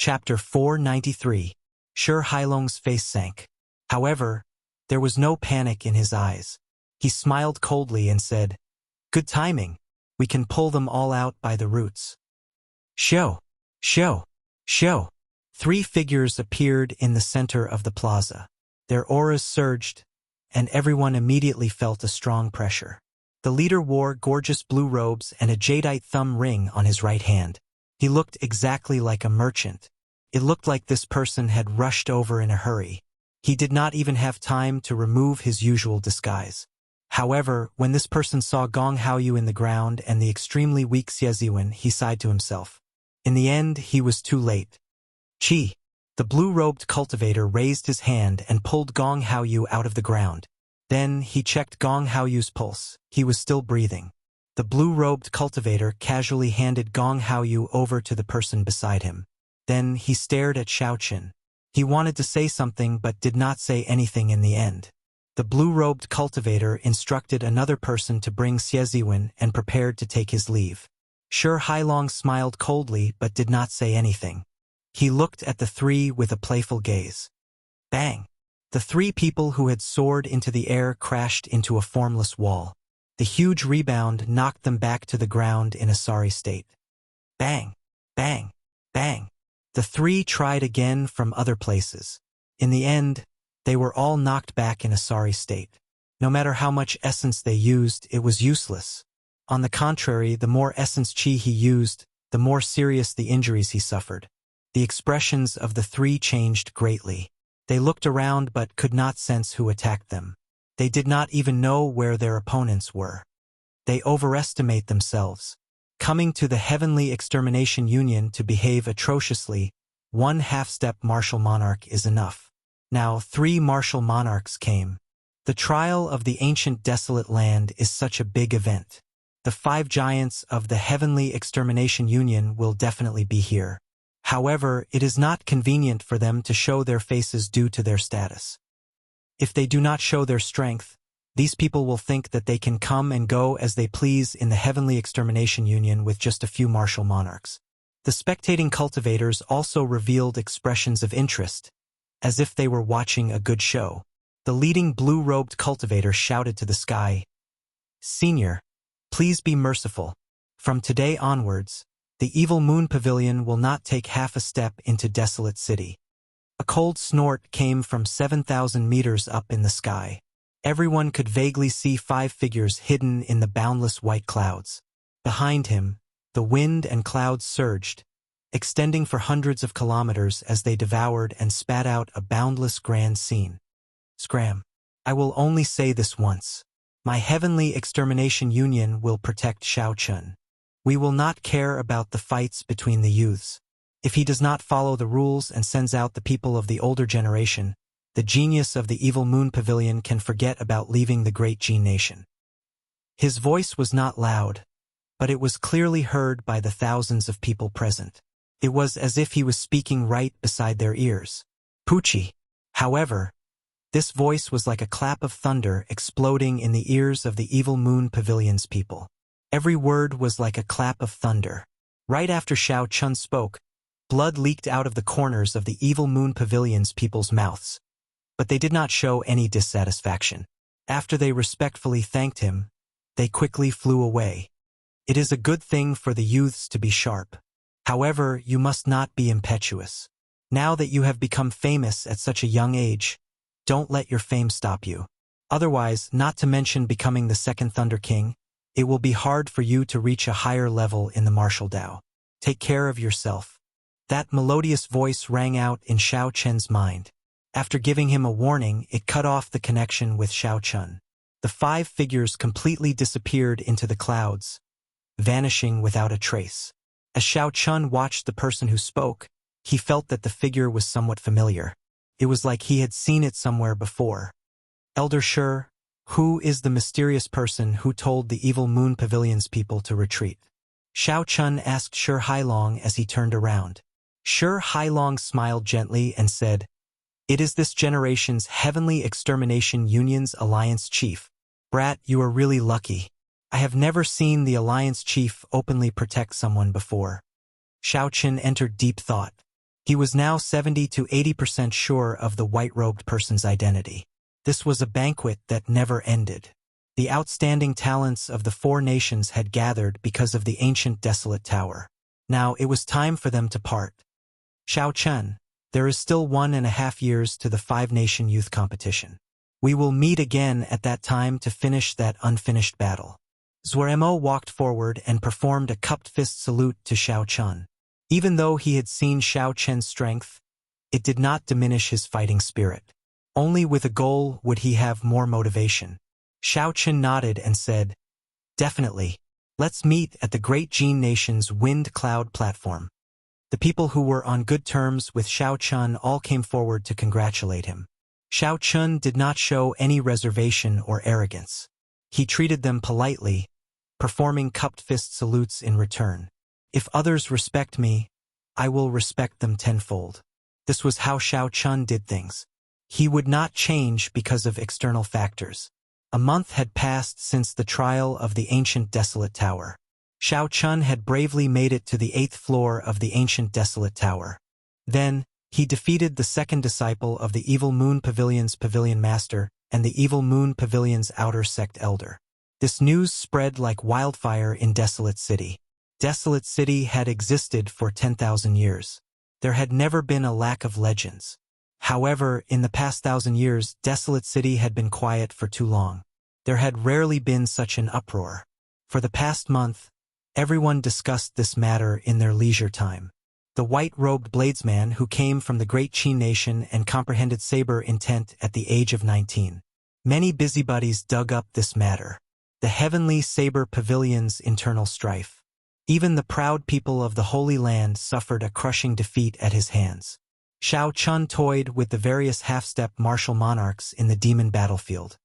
Chapter 493. Shi Hailong's face sank. However, there was no panic in his eyes. He smiled coldly and said, "Good timing. We can pull them all out by the roots." Show! Show! Show! 3 figures appeared in the center of the plaza. Their auras surged, and everyone immediately felt a strong pressure. The leader wore gorgeous blue robes and a jadeite thumb ring on his right hand. He looked exactly like a merchant. It looked like this person had rushed over in a hurry. He did not even have time to remove his usual disguise. However, when this person saw Gong Haoyu in the ground and the extremely weak Xieziwen, he sighed to himself. In the end, he was too late. Qi. The blue-robed cultivator raised his hand and pulled Gong Haoyu out of the ground. Then he checked Gong Haoyu's pulse. He was still breathing. The blue-robed cultivator casually handed Gong Haoyu over to the person beside him. Then he stared at Xiaoqun. He wanted to say something but did not say anything in the end. The blue-robed cultivator instructed another person to bring Xieziwen and prepared to take his leave. Shi Hailong smiled coldly but did not say anything. He looked at the 3 with a playful gaze. Bang! The 3 people who had soared into the air crashed into a formless wall. The huge rebound knocked them back to the ground in a sorry state. Bang! Bang! Bang! The 3 tried again from other places. In the end, they were all knocked back in a sorry state. No matter how much essence they used, it was useless. On the contrary, the more essence Qi he used, the more serious the injuries he suffered. The expressions of the 3 changed greatly. They looked around but could not sense who attacked them. They did not even know where their opponents were. They overestimate themselves. Coming to the Heavenly Extermination Union to behave atrociously, 1 half-step martial monarch is enough. Now 3 martial monarchs came. The trial of the ancient desolate land is such a big event. The 5 giants of the Heavenly Extermination Union will definitely be here. However, it is not convenient for them to show their faces due to their status. If they do not show their strength, these people will think that they can come and go as they please in the Heavenly Extermination Union with just a few martial monarchs. The spectating cultivators also revealed expressions of interest, as if they were watching a good show. The leading blue-robed cultivator shouted to the sky, "Senior, please be merciful. From today onwards, the evil moon pavilion will not take half a step into Desolate City." A cold snort came from 7,000 meters up in the sky. Everyone could vaguely see 5 figures hidden in the boundless white clouds. Behind him, the wind and clouds surged, extending for hundreds of kilometers as they devoured and spat out a boundless grand scene. Scram. I will only say this once. My Heavenly Extermination Union will protect Xiaoqun. We will not care about the fights between the youths. If he does not follow the rules and sends out the people of the older generation, the genius of the evil moon pavilion can forget about leaving the great Jin nation. His voice was not loud, but it was clearly heard by the thousands of people present. It was as if he was speaking right beside their ears. Pucci. However, this voice was like a clap of thunder exploding in the ears of the evil moon pavilion's people. Every word was like a clap of thunder. Right after Xiaoqun spoke, blood leaked out of the corners of the evil moon pavilion's people's mouths. But they did not show any dissatisfaction. After they respectfully thanked him, they quickly flew away. It is a good thing for the youths to be sharp. However, you must not be impetuous. Now that you have become famous at such a young age, don't let your fame stop you. Otherwise, not to mention becoming the second Thunder King, it will be hard for you to reach a higher level in the martial Dao. Take care of yourself. That melodious voice rang out in Xiaoqun's mind. After giving him a warning, it cut off the connection with Xiaoqun. The 5 figures completely disappeared into the clouds, vanishing without a trace. As Xiaoqun watched the person who spoke, he felt that the figure was somewhat familiar. It was like he had seen it somewhere before. Elder Shi, who is the mysterious person who told the evil moon pavilion's people to retreat? Xiaoqun asked Shi Hailong as he turned around. Shi Hailong smiled gently and said, "It is this generation's Heavenly Extermination Union's Alliance Chief. Brat, you are really lucky. I have never seen the Alliance Chief openly protect someone before." Xiaoqun entered deep thought. He was now 70 to 80% sure of the white-robed person's identity. This was a banquet that never ended. The outstanding talents of the four nations had gathered because of the ancient desolate tower. Now it was time for them to part. Xiao Chun, there is still 1.5 years to the five-nation youth competition. We will meet again at that time to finish that unfinished battle. Zuoremo walked forward and performed a cupped fist salute to Xiao Chun. Even though he had seen Xiao Chen's strength, it did not diminish his fighting spirit. Only with a goal would he have more motivation. Xiao Chun nodded and said, "Definitely. Let's meet at the Great Jin Nation's Wind Cloud platform." The people who were on good terms with Xiao Chun all came forward to congratulate him. Xiao Chun did not show any reservation or arrogance. He treated them politely, performing cupped fist salutes in return. "If others respect me, I will respect them tenfold." This was how Xiao Chun did things. He would not change because of external factors. A month had passed since the trial of the ancient desolate tower. Xiao Chun had bravely made it to the 8th floor of the ancient desolate tower. Then, he defeated the second disciple of the Evil Moon Pavilion's pavilion master and the Evil Moon Pavilion's outer sect elder. This news spread like wildfire in Desolate City. Desolate City had existed for 10,000 years. There had never been a lack of legends. However, in the past 1,000 years, Desolate City had been quiet for too long. There had rarely been such an uproar. For the past month, everyone discussed this matter in their leisure time. The white-robed bladesman who came from the Great Qin Nation and comprehended saber intent at the age of 19. Many busybodies dug up this matter. The heavenly saber pavilion's internal strife. Even the proud people of the Holy Land suffered a crushing defeat at his hands. Xiao Chun toyed with the various half-step martial monarchs in the demon battlefield.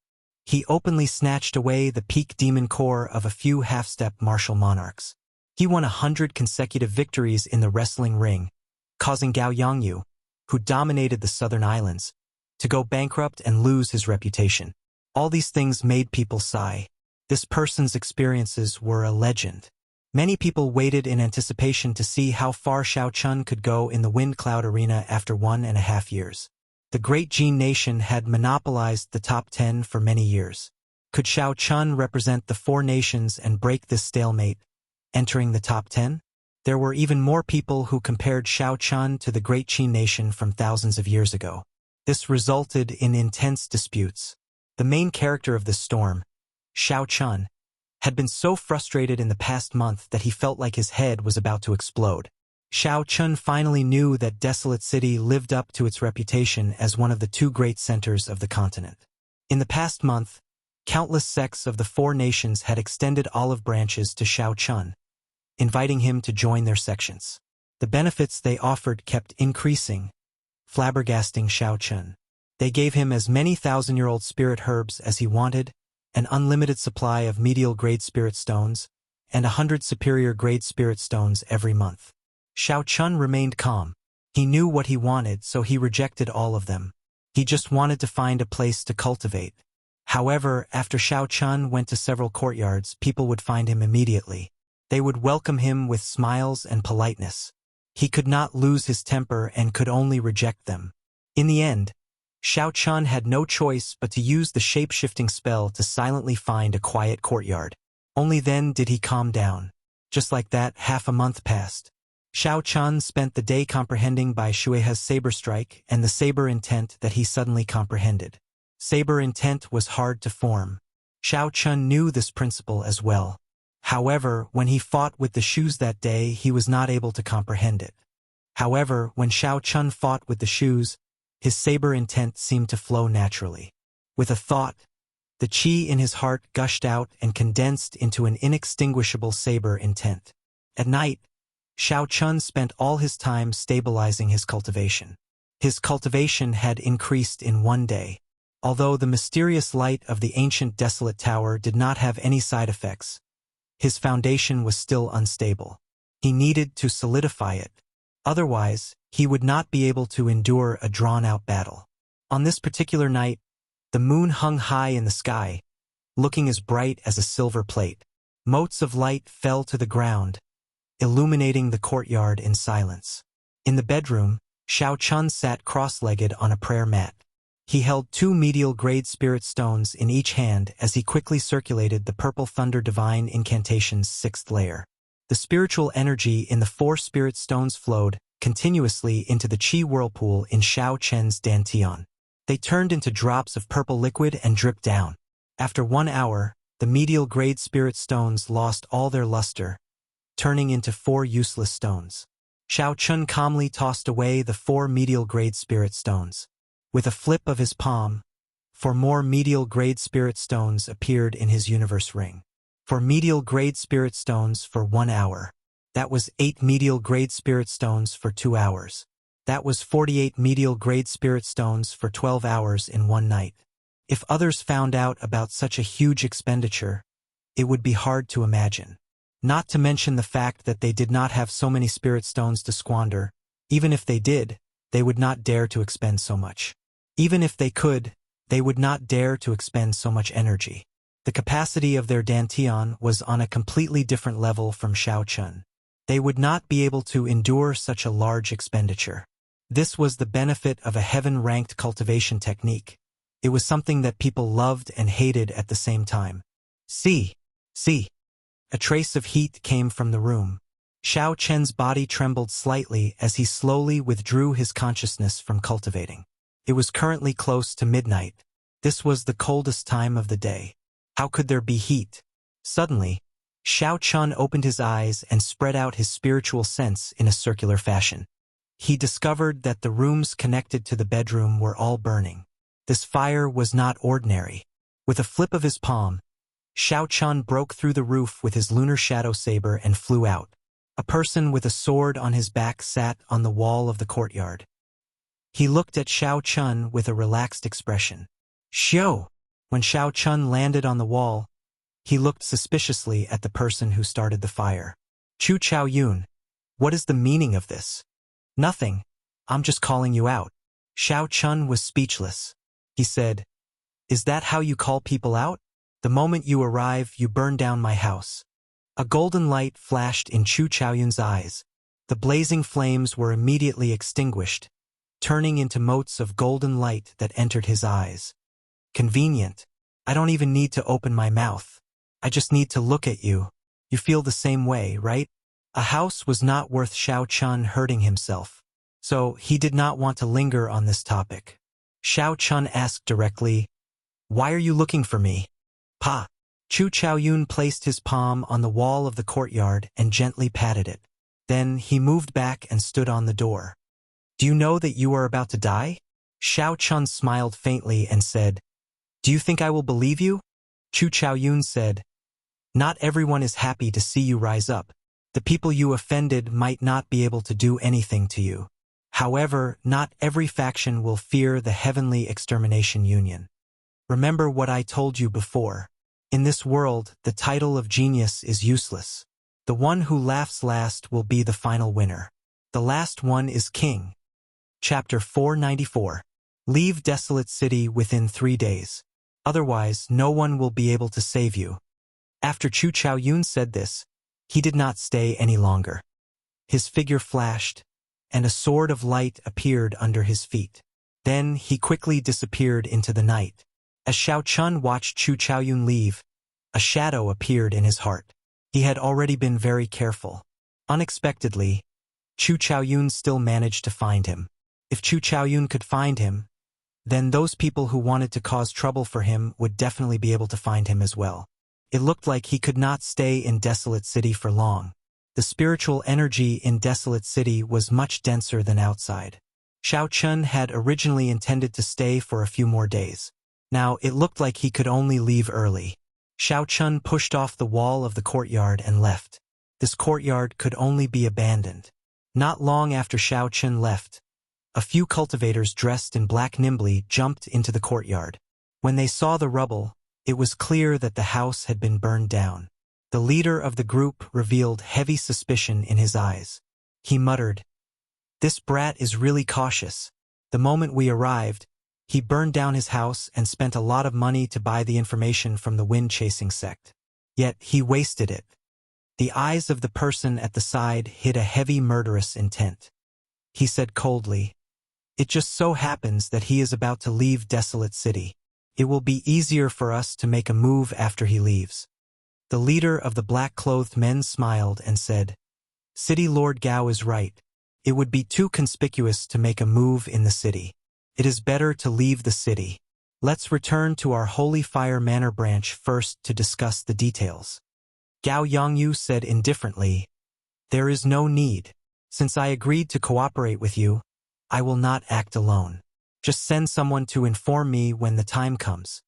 He openly snatched away the peak demon core of a few half-step martial monarchs. He won 100 consecutive victories in the wrestling ring, causing Gao Yongyu, who dominated the southern islands, to go bankrupt and lose his reputation. All these things made people sigh. This person's experiences were a legend. Many people waited in anticipation to see how far Xiao Chun could go in the Wind Cloud Arena after 1.5 years. The Great Jin Nation had monopolized the top 10 for many years. Could Xiao Chun represent the four nations and break this stalemate, entering the top 10? There were even more people who compared Xiao Chun to the Great Qin Nation from thousands of years ago. This resulted in intense disputes. The main character of this storm, Xiao Chun, had been so frustrated in the past month that he felt like his head was about to explode. Xiao Chun finally knew that Desolate City lived up to its reputation as one of the two great centers of the continent. In the past month, countless sects of the four nations had extended olive branches to Xiao Chun, inviting him to join their sections. The benefits they offered kept increasing, flabbergasting Xiao Chun. They gave him as many thousand-year-old spirit herbs as he wanted, an unlimited supply of medial-grade spirit stones, and 100 superior-grade spirit stones every month. Xiao Chun remained calm. He knew what he wanted, so he rejected all of them. He just wanted to find a place to cultivate. However, after Xiao Chun went to several courtyards, people would find him immediately. They would welcome him with smiles and politeness. He could not lose his temper and could only reject them. In the end, Xiao Chun had no choice but to use the shape-shifting spell to silently find a quiet courtyard. Only then did he calm down. Just like that, half a month passed. Xiao Chun spent the day comprehending by Shueha's saber strike and the saber intent that he suddenly comprehended. Saber intent was hard to form. Xiao Chun knew this principle as well. However, when he fought with the shoes that day, he was not able to comprehend it. However, when Xiao Chun fought with the shoes, his saber intent seemed to flow naturally. With a thought, the qi in his heart gushed out and condensed into an inextinguishable saber intent. At night, Xiao Chun spent all his time stabilizing his cultivation. His cultivation had increased in one day. Although the mysterious light of the ancient desolate tower did not have any side effects, his foundation was still unstable. He needed to solidify it. Otherwise, he would not be able to endure a drawn-out battle. On this particular night, the moon hung high in the sky, looking as bright as a silver plate. Motes of light fell to the ground, illuminating the courtyard in silence. In the bedroom, Xiao Chun sat cross-legged on a prayer mat. He held 2 medial-grade spirit stones in each hand as he quickly circulated the Purple Thunder Divine Incantation's 6th layer. The spiritual energy in the 4 spirit stones flowed continuously into the Qi whirlpool in Xiao Chen's dantian. They turned into drops of purple liquid and dripped down. After 1 hour, the medial-grade spirit stones lost all their luster, turning into 4 useless stones. Xiao Chun calmly tossed away the 4 medial-grade spirit stones. With a flip of his palm, 4 more medial-grade spirit stones appeared in his universe ring. 4 medial-grade spirit stones for 1 hour. That was 8 medial-grade spirit stones for 2 hours. That was 48 medial-grade spirit stones for 12 hours in 1 night. If others found out about such a huge expenditure, it would be hard to imagine. Not to mention the fact that they did not have so many spirit stones to squander. Even if they did, they would not dare to expend so much. Even if they could, they would not dare to expend so much energy. The capacity of their dantian was on a completely different level from Xiao Chun. They would not be able to endure such a large expenditure. This was the benefit of a heaven-ranked cultivation technique. It was something that people loved and hated at the same time. See. A trace of heat came from the room. Xiao Chen's body trembled slightly as he slowly withdrew his consciousness from cultivating. It was currently close to midnight. This was the coldest time of the day. How could there be heat? Suddenly, Xiao Chun opened his eyes and spread out his spiritual sense in a circular fashion. He discovered that the rooms connected to the bedroom were all burning. This fire was not ordinary. With a flip of his palm, Xiao Chun broke through the roof with his lunar shadow saber and flew out. A person with a sword on his back sat on the wall of the courtyard. He looked at Xiao Chun with a relaxed expression. Xiao! When Xiao Chun landed on the wall, he looked suspiciously at the person who started the fire. Chu Chao Yun, what is the meaning of this? Nothing. I'm just calling you out. Xiao Chun was speechless. He said, Is that how you call people out? The moment you arrive, you burn down my house. A golden light flashed in Chu Chaoyun's eyes. The blazing flames were immediately extinguished, turning into motes of golden light that entered his eyes. Convenient. I don't even need to open my mouth. I just need to look at you. You feel the same way, right? A house was not worth Xiao Chun hurting himself, so he did not want to linger on this topic. Xiao Chun asked directly, Why are you looking for me? Pa. Chu Chaoyun placed his palm on the wall of the courtyard and gently patted it. Then he moved back and stood on the door. Do you know that you are about to die? Xiao Chun smiled faintly and said, Do you think I will believe you? Chu Chaoyun said, Not everyone is happy to see you rise up. The people you offended might not be able to do anything to you. However, not every faction will fear the Heavenly Extermination Union. Remember what I told you before. In this world, the title of genius is useless. The one who laughs last will be the final winner. The last one is king. Chapter 494. Leave desolate city within 3 days. Otherwise, no one will be able to save you. After Chu Chaoyun said this, he did not stay any longer. His figure flashed, and a sword of light appeared under his feet. Then he quickly disappeared into the night. As Xiao Chun watched Chu Chaoyun leave, a shadow appeared in his heart. He had already been very careful. Unexpectedly, Chu Chaoyun still managed to find him. If Chu Chaoyun could find him, then those people who wanted to cause trouble for him would definitely be able to find him as well. It looked like he could not stay in Desolate City for long. The spiritual energy in Desolate City was much denser than outside. Xiao Chun had originally intended to stay for a few more days. Now it looked like he could only leave early. Xiao Chun pushed off the wall of the courtyard and left. This courtyard could only be abandoned. Not long after Xiao Chun left, a few cultivators dressed in black nimbly jumped into the courtyard. When they saw the rubble, it was clear that the house had been burned down. The leader of the group revealed heavy suspicion in his eyes. He muttered, This brat is really cautious. The moment we arrived, he burned down his house and spent a lot of money to buy the information from the wind-chasing sect. Yet he wasted it. The eyes of the person at the side hid a heavy murderous intent. He said coldly, It just so happens that he is about to leave Desolate City. It will be easier for us to make a move after he leaves." The leader of the black-clothed men smiled and said, "City Lord Gao is right. It would be too conspicuous to make a move in the city. It is better to leave the city. Let's return to our Holy Fire Manor branch first to discuss the details." Gao Yongyu said indifferently, "There is no need. Since I agreed to cooperate with you, I will not act alone. Just send someone to inform me when the time comes."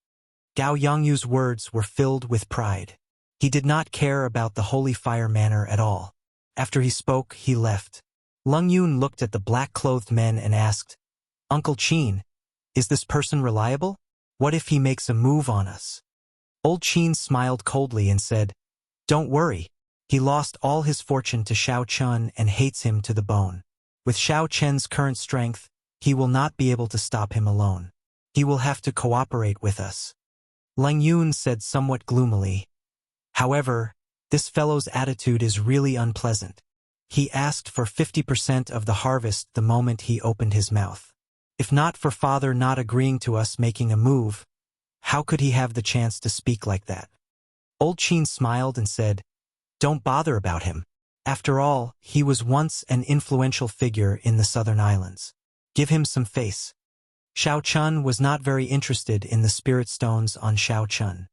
Gao Yongyu's words were filled with pride. He did not care about the Holy Fire Manor at all. After he spoke, he left. Lung Yun looked at the black-clothed men and asked, "Uncle Qin, is this person reliable? What if he makes a move on us?" Old Qin smiled coldly and said, "Don't worry. He lost all his fortune to Xiao Chun and hates him to the bone. With Xiao Chen's current strength, he will not be able to stop him alone. He will have to cooperate with us." Lung Yun said somewhat gloomily, "However, this fellow's attitude is really unpleasant. He asked for 50% of the harvest the moment he opened his mouth. If not for father not agreeing to us making a move, how could he have the chance to speak like that?" Old Qin smiled and said, "Don't bother about him. After all, he was once an influential figure in the Southern Islands. Give him some face." Xiao Chun was not very interested in the spirit stones on Xiao Chun.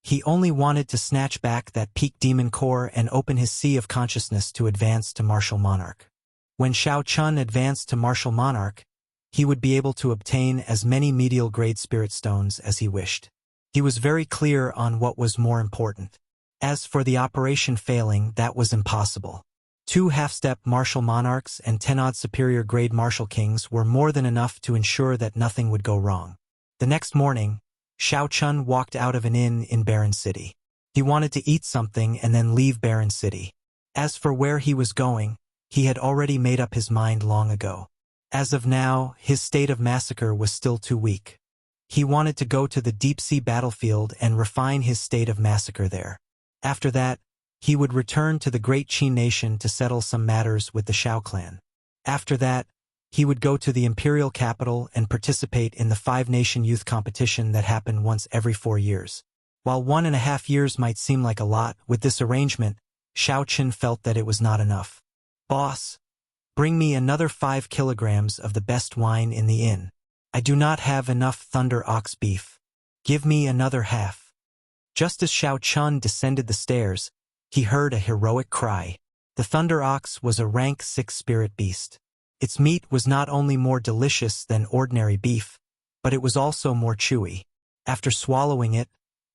He only wanted to snatch back that peak demon core and open his sea of consciousness to advance to Martial Monarch. When Xiao Chun advanced to Martial Monarch, he would be able to obtain as many medial-grade spirit stones as he wished. He was very clear on what was more important. As for the operation failing, that was impossible. 2 half-step Martial Monarchs and 10-odd superior-grade Martial Kings were more than enough to ensure that nothing would go wrong. The next morning, Xiao Chun walked out of an inn in Barren City. He wanted to eat something and then leave Barren City. As for where he was going, he had already made up his mind long ago. As of now, his state of massacre was still too weak. He wanted to go to the deep-sea battlefield and refine his state of massacre there. After that, he would return to the Great Qin Nation to settle some matters with the Xiao clan. After that, he would go to the imperial capital and participate in the 5-nation youth competition that happened once every 4 years. While 1.5 years might seem like a lot, with this arrangement, Xiao Qin felt that it was not enough. "Boss, bring me another 5 kilograms of the best wine in the inn. I do not have enough thunder ox beef. Give me another half." Just as Xiao Chun descended the stairs, he heard a heroic cry. The thunder ox was a rank 6 spirit beast. Its meat was not only more delicious than ordinary beef, but it was also more chewy. After swallowing it,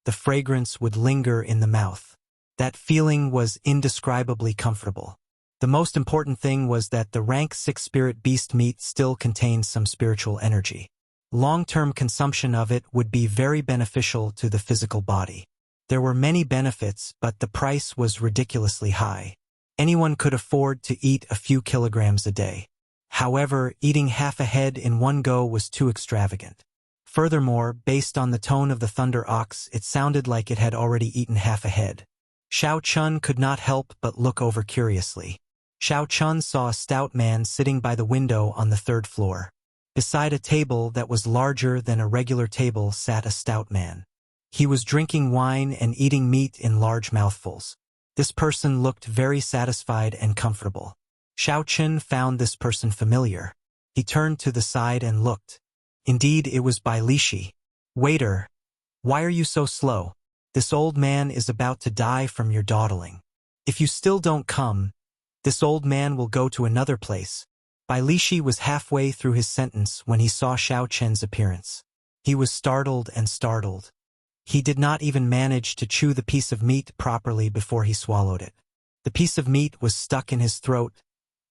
the fragrance would linger in the mouth. That feeling was indescribably comfortable. The most important thing was that the rank 6 spirit beast meat still contained some spiritual energy. Long-term consumption of it would be very beneficial to the physical body. There were many benefits, but the price was ridiculously high. Anyone could afford to eat a few kilograms a day. However, eating half a head in one go was too extravagant. Furthermore, based on the tone of the thunder ox, it sounded like it had already eaten half a head. Xiao Chun could not help but look over curiously. Xiao Chun saw a stout man sitting by the window on the 3rd floor. Beside a table that was larger than a regular table sat a stout man. He was drinking wine and eating meat in large mouthfuls. This person looked very satisfied and comfortable. Xiao Chun found this person familiar. He turned to the side and looked. Indeed, it was Bai Lishi. "Waiter, why are you so slow? This old man is about to die from your dawdling. If you still don't come, this old man will go to another place." Bai Lishi was halfway through his sentence when he saw Xiao Chen's appearance. He was startled and startled. He did not even manage to chew the piece of meat properly before he swallowed it. The piece of meat was stuck in his throat,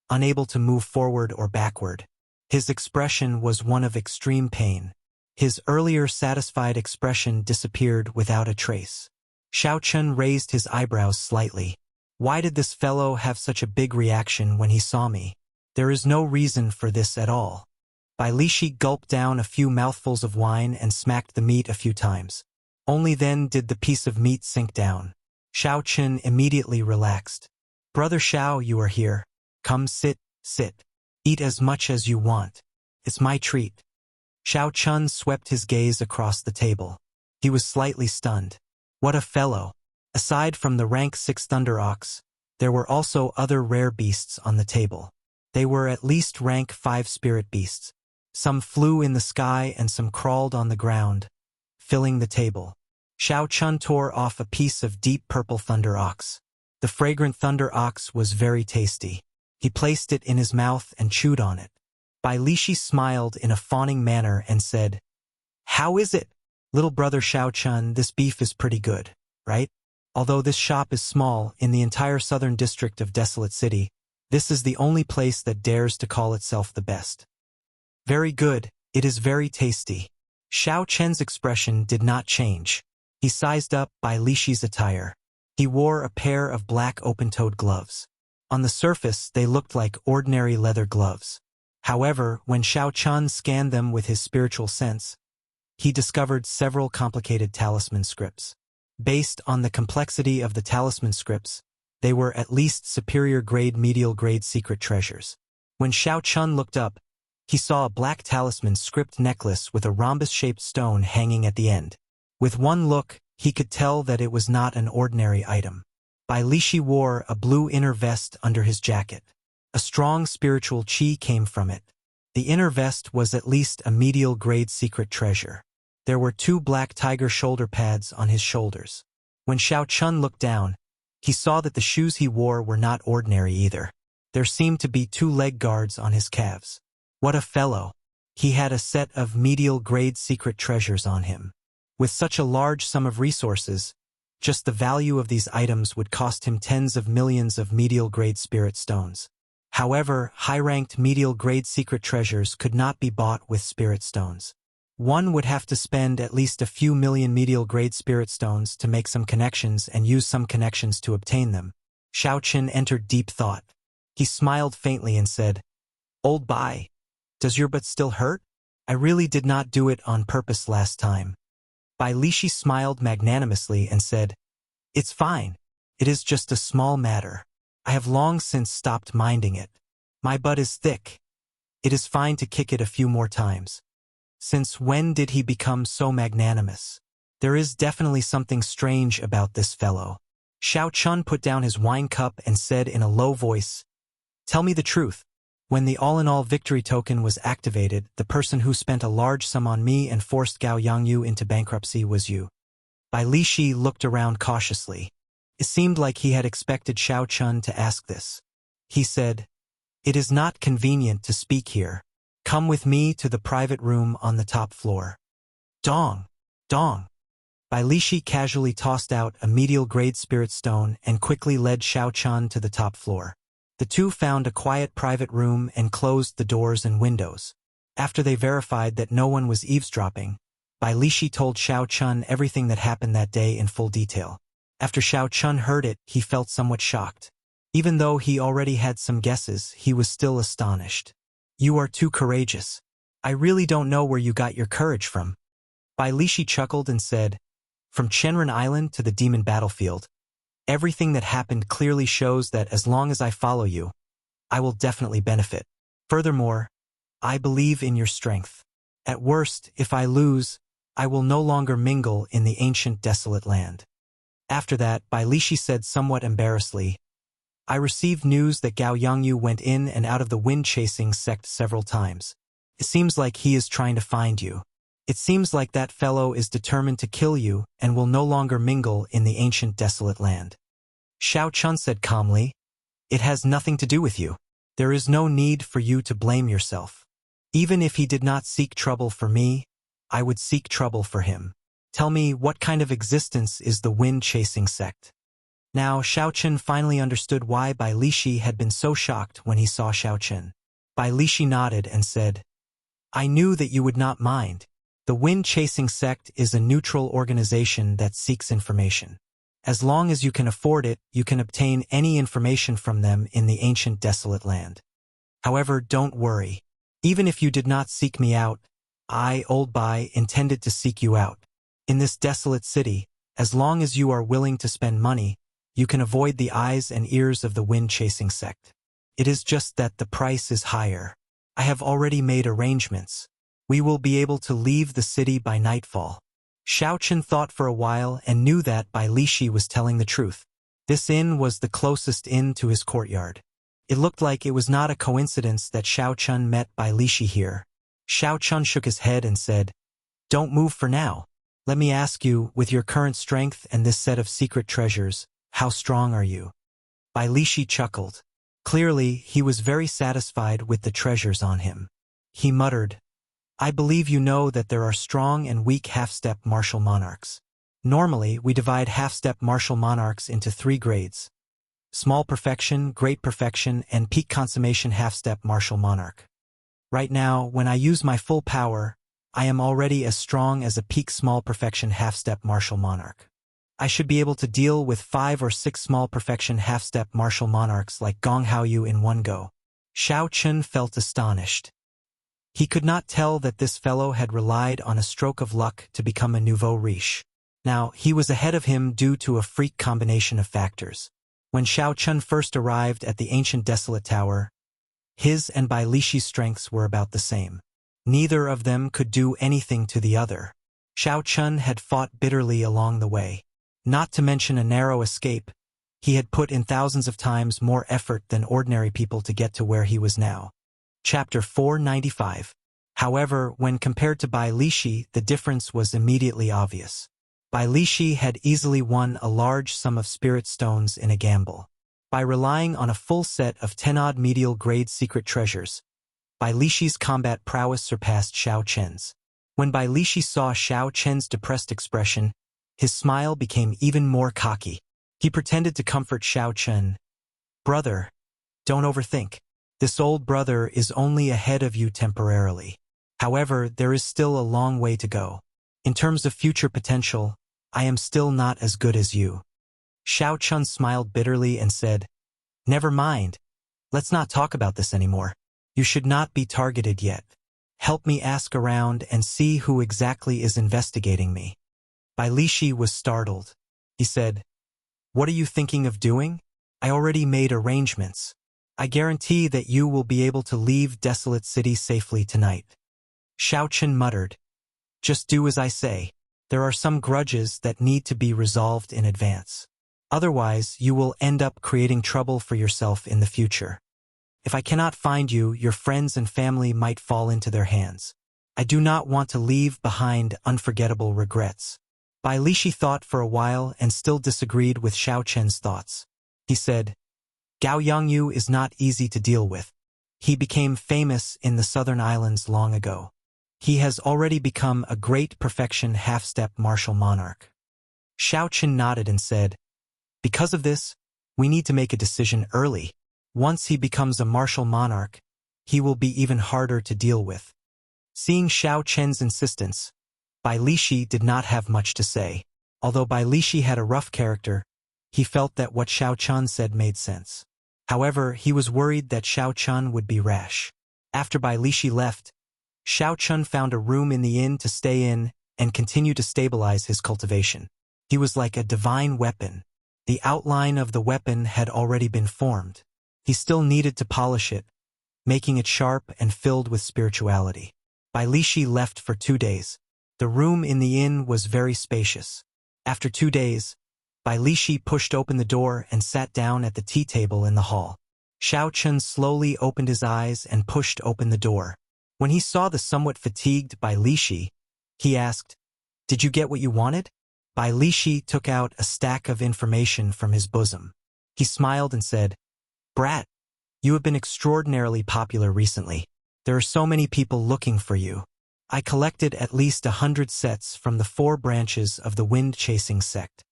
unable to move forward or backward. His expression was one of extreme pain. His earlier satisfied expression disappeared without a trace. Xiao Chun raised his eyebrows slightly. Why did this fellow have such a big reaction when he saw me? There is no reason for this at all. Bai Lishi gulped down a few mouthfuls of wine and smacked the meat a few times. Only then did the piece of meat sink down. Xiao Chun immediately relaxed. "Brother Xiao, you are here. Come sit. Eat as much as you want." It's my treat. Xiao Chun swept his gaze across the table. He was slightly stunned. What a fellow! Aside from the rank 6 Thunder Ox, there were also other rare beasts on the table. They were at least rank 5 spirit beasts. Some flew in the sky and some crawled on the ground, filling the table. Xiao Chun tore off a piece of deep purple Thunder Ox. The fragrant Thunder Ox was very tasty. He placed it in his mouth and chewed on it. Bai Lishi smiled in a fawning manner and said, "How is it? Little brother Xiao Chun, this beef is pretty good, right? Although this shop is small, in the entire southern district of Desolate City, this is the only place that dares to call itself the best." "Very good, it is very tasty." Xiao Chen's expression did not change. He sized up Bai Lishi's attire. He wore a pair of black open-toed gloves. On the surface, they looked like ordinary leather gloves. However, when Xiao Chun scanned them with his spiritual sense, he discovered several complicated talisman scripts. Based on the complexity of the talisman scripts, they were at least superior grade medial grade secret treasures. When Xiao Chun looked up, he saw a black talisman script necklace with a rhombus-shaped stone hanging at the end. With one look, he could tell that it was not an ordinary item. Bai Lishi wore a blue inner vest under his jacket. A strong spiritual qi came from it. The inner vest was at least a medial grade secret treasure. There were 2 black tiger shoulder pads on his shoulders. When Xiao Chun looked down, he saw that the shoes he wore were not ordinary either. There seemed to be 2 leg guards on his calves. What a fellow! He had a set of medial grade secret treasures on him. With such a large sum of resources, just the value of these items would cost him tens of millions of medial grade spirit stones. However, high-ranked medial grade secret treasures could not be bought with spirit stones. One would have to spend at least a few million medial grade spirit stones to make some connections and use some connections to obtain them. Xiao Chun entered deep thought. He smiled faintly and said, "Old Bai, does your butt still hurt? I really did not do it on purpose last time." Bai Lishi smiled magnanimously and said, "It's fine. It is just a small matter. I have long since stopped minding it. My butt is thick. It is fine to kick it a few more times." Since when did he become so magnanimous? There is definitely something strange about this fellow. Xiao Chun put down his wine cup and said in a low voice, "Tell me the truth. When the all-in-all victory token was activated, the person who spent a large sum on me and forced Gao Yangyu into bankruptcy was you." Bai Lishi looked around cautiously. It seemed like he had expected Xiao Chun to ask this. He said, "It is not convenient to speak here. Come with me to the private room on the top floor." Dong! Dong! Bai Lishi casually tossed out a medial grade spirit stone and quickly led Xiao Chun to the top floor. The two found a quiet private room and closed the doors and windows. After they verified that no one was eavesdropping, Bai Lishi told Xiao Chun everything that happened that day in full detail. After Xiao Chun heard it, he felt somewhat shocked. Even though he already had some guesses, he was still astonished. "You are too courageous. I really don't know where you got your courage from." Bai Lishi chuckled and said, "From Chenren Island to the demon battlefield, everything that happened clearly shows that as long as I follow you, I will definitely benefit. Furthermore, I believe in your strength. At worst, if I lose, I will no longer mingle in the ancient desolate land." After that, Bai Lishi said somewhat embarrassedly, "I received news that Gao Yangyu went in and out of the wind-chasing sect several times. It seems like he is trying to find you. It seems like that fellow is determined to kill you and will no longer mingle in the ancient desolate land." Xiao Chun said calmly, "It has nothing to do with you. There is no need for you to blame yourself. Even if he did not seek trouble for me, I would seek trouble for him. Tell me, what kind of existence is the wind-chasing sect?" Now Xiao Chun finally understood why Bai Lishi had been so shocked when he saw Xiao Chun. Bai Lishi nodded and said, "I knew that you would not mind. The wind-chasing sect is a neutral organization that seeks information. As long as you can afford it, you can obtain any information from them in the ancient desolate land. However, don't worry. Even if you did not seek me out, I, Old Bai, intended to seek you out. In this desolate city, as long as you are willing to spend money, you can avoid the eyes and ears of the wind-chasing sect. It is just that the price is higher. I have already made arrangements. We will be able to leave the city by nightfall. Xiao Chen thought for a while and knew that Bai Lishi was telling the truth. This inn was the closest inn to his courtyard. It looked like it was not a coincidence that Xiao Chen met Bai Lishi here. Xiao Chen shook his head and said, "Don't move for now. Let me ask you, with your current strength and this set of secret treasures, how strong are you?" Bai Lishi chuckled. Clearly, he was very satisfied with the treasures on him. He muttered, "I believe you know that there are strong and weak half-step martial monarchs. Normally, we divide half-step martial monarchs into 3 grades: small perfection, great perfection, and peak consummation half-step martial monarch. Right now, when I use my full power, I am already as strong as a peak small perfection half-step martial monarch. I should be able to deal with 5 or 6 small perfection half-step martial monarchs like Gong Haoyu in one go." Xiao Chen felt astonished. He could not tell that this fellow had relied on a stroke of luck to become a nouveau riche. Now, he was ahead of him due to a freak combination of factors. When Xiao Chen first arrived at the ancient desolate tower, his and Bai Lishi's strengths were about the same. Neither of them could do anything to the other. Xiao Chen had fought bitterly along the way. Not to mention a narrow escape, he had put in thousands of times more effort than ordinary people to get to where he was now. Chapter 495. However, when compared to Bai Lishi, the difference was immediately obvious. Bai Lishi had easily won a large sum of spirit stones in a gamble. By relying on a full set of 10-odd medial grade secret treasures, Bai Lishi's combat prowess surpassed Xiao Chen's. When Bai Lishi saw Xiao Chen's depressed expression, his smile became even more cocky. He pretended to comfort Xiao Chen. "Brother, don't overthink. This old brother is only ahead of you temporarily. However, there is still a long way to go. In terms of future potential, I am still not as good as you." Xiao Chen smiled bitterly and said, "Never mind. Let's not talk about this anymore. You should not be targeted yet. Help me ask around and see who exactly is investigating me." Bai Lishi was startled. He said, "What are you thinking of doing? I already made arrangements. I guarantee that you will be able to leave Desolate City safely tonight." Xiao Chen muttered, "Just do as I say. There are some grudges that need to be resolved in advance. Otherwise, you will end up creating trouble for yourself in the future. If I cannot find you, your friends and family might fall into their hands. I do not want to leave behind unforgettable regrets." Bai Lishi thought for a while and still disagreed with Xiao Chen's thoughts. He said, "Gao Yongyu is not easy to deal with. He became famous in the southern islands long ago. He has already become a great perfection half-step martial monarch." Xiao Chen nodded and said, "Because of this, we need to make a decision early. Once he becomes a martial monarch, he will be even harder to deal with." Seeing Xiao Chen's insistence, Bai Lishi did not have much to say. Although Bai Lishi had a rough character, he felt that what Xiao Chen said made sense. However, he was worried that Xiao Chen would be rash. After Bai Lishi left, Xiao Chen found a room in the inn to stay in and continue to stabilize his cultivation. He was like a divine weapon. The outline of the weapon had already been formed. He still needed to polish it, making it sharp and filled with spirituality. Bai Lishi left for 2 days. The room in the inn was very spacious. After 2 days, Bai Lishi pushed open the door and sat down at the tea table in the hall. Xiao Chen slowly opened his eyes and pushed open the door. When he saw the somewhat fatigued Bai Lishi, he asked, "Did you get what you wanted?" Bai Lishi took out a stack of information from his bosom. He smiled and said, "Brat, you have been extraordinarily popular recently. There are so many people looking for you. I collected at least 100 sets from the 4 branches of the wind-chasing sect."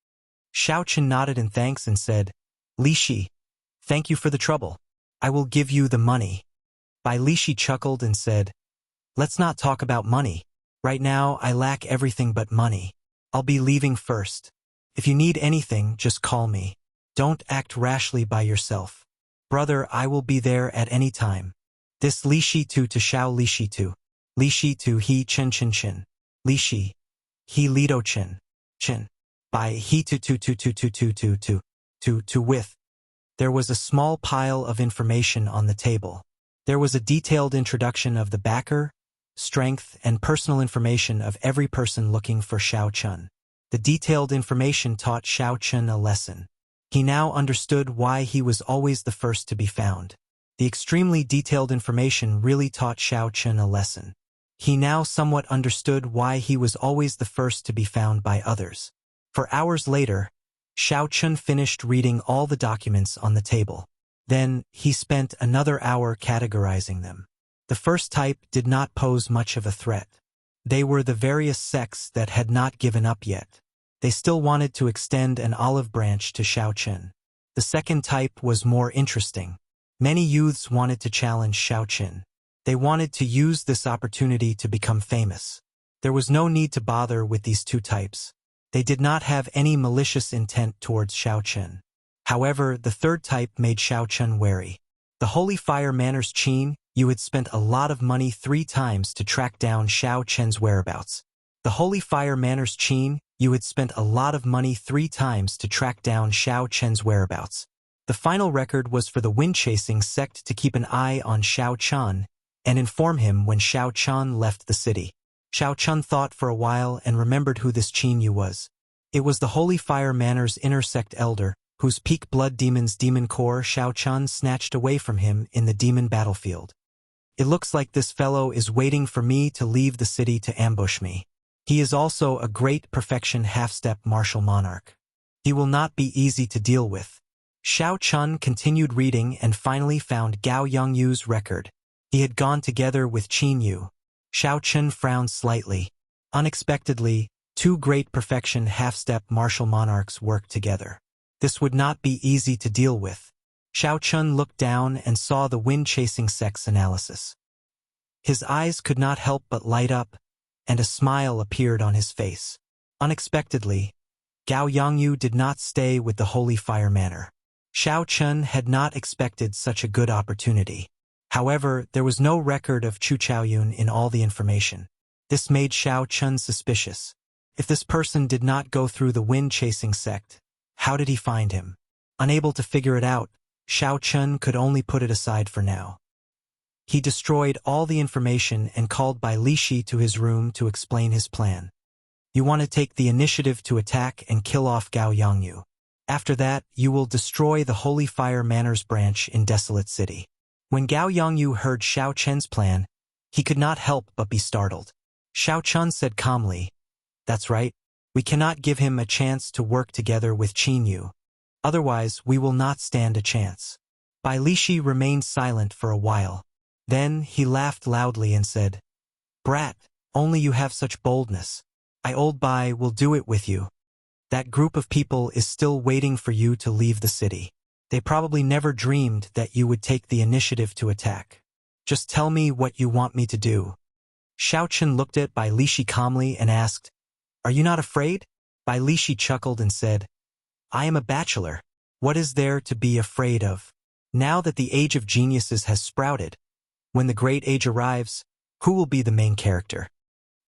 Xiao Chen nodded in thanks and said, "Lishi, thank you for the trouble. I will give you the money." Bai Lishi chuckled and said, "Let's not talk about money. Right now, I lack everything but money. I'll be leaving first. If you need anything, just call me. Don't act rashly by yourself. Brother, I will be there at any time." This Lishi to Xiao Lishi to. Lishi to he Chen Chen Chen. Lishi. He Lido Chen. Chen. By he to with. There was a small pile of information on the table. There was a detailed introduction of the backer, strength, and personal information of every person looking for Xiao Chun. The detailed information taught Xiao Chun a lesson. He now understood why he was always the first to be found. The extremely detailed information really taught Xiao Chun a lesson. He now somewhat understood why he was always the first to be found by others. For hours later, Xiao Chun finished reading all the documents on the table. Then, he spent another hour categorizing them. The first type did not pose much of a threat. They were the various sects that had not given up yet. They still wanted to extend an olive branch to Xiao Chun. The second type was more interesting. Many youths wanted to challenge Xiao Chun. They wanted to use this opportunity to become famous. There was no need to bother with these two types. They did not have any malicious intent towards Xiao Chun. However, the third type made Xiao Chun wary. The Holy Fire Manners Qin, you had spent a lot of money 3 times to track down Xiao Chun's whereabouts. The Holy Fire Manners Qin, you had spent a lot of money 3 times to track down Xiao Chun's whereabouts. The final record was for the wind-chasing sect to keep an eye on Xiao Chun and inform him when Xiao Chun left the city. Xiao Chun thought for a while and remembered who this Qin Yu was. It was the Holy Fire Manners inner sect elder, whose peak blood demon's demon core Xiao Chun snatched away from him in the demon battlefield. It looks like this fellow is waiting for me to leave the city to ambush me. He is also a great perfection half-step martial monarch. He will not be easy to deal with. Xiao Chun continued reading and finally found Gao Yongyu's record. He had gone together with Qin Yu. Xiao Chun frowned slightly. Unexpectedly, 2 great perfection half-step martial monarchs worked together. This would not be easy to deal with. Xiao Chun looked down and saw the wind-chasing sect's analysis. His eyes could not help but light up, and a smile appeared on his face. Unexpectedly, Gao Yongyu did not stay with the Holy Fire Manor. Xiao Chun had not expected such a good opportunity. However, there was no record of Chu Chaoyun in all the information. This made Xiao Chun suspicious. If this person did not go through the wind-chasing sect, how did he find him? Unable to figure it out, Xiao Chun could only put it aside for now. He destroyed all the information and called Bai Lishi to his room to explain his plan. You want to take the initiative to attack and kill off Gao Yongyu. After that, you will destroy the Holy Fire Manners branch in Desolate City. When Gao Yongyu heard Xiao Chun's plan, he could not help but be startled. Xiao Chun said calmly, "That's right. We cannot give him a chance to work together with Qin Yu. Otherwise, we will not stand a chance." Bai Lishi remained silent for a while. Then he laughed loudly and said, "Brat, only you have such boldness. Old Bai will do it with you. That group of people is still waiting for you to leave the city. They probably never dreamed that you would take the initiative to attack. Just tell me what you want me to do." Xiao Chun looked at Bai Lishi calmly and asked, "Are you not afraid?" Bai Lishi chuckled and said, "I am a bachelor. What is there to be afraid of? Now that the age of geniuses has sprouted, when the great age arrives, who will be the main character?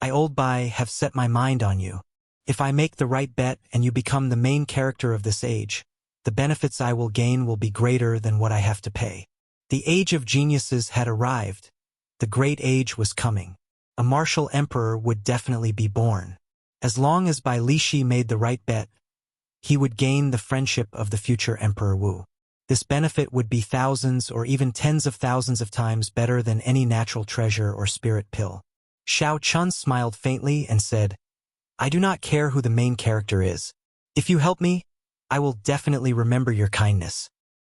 Old Bai have set my mind on you. If I make the right bet and you become the main character of this age, the benefits I will gain will be greater than what I have to pay." The age of geniuses had arrived. The great age was coming. A martial emperor would definitely be born. As long as Bai Lishi made the right bet, he would gain the friendship of the future Emperor Wu. This benefit would be thousands or even tens of thousands of times better than any natural treasure or spirit pill. Xiao Chun smiled faintly and said, "I do not care who the main character is. If you help me, I will definitely remember your kindness."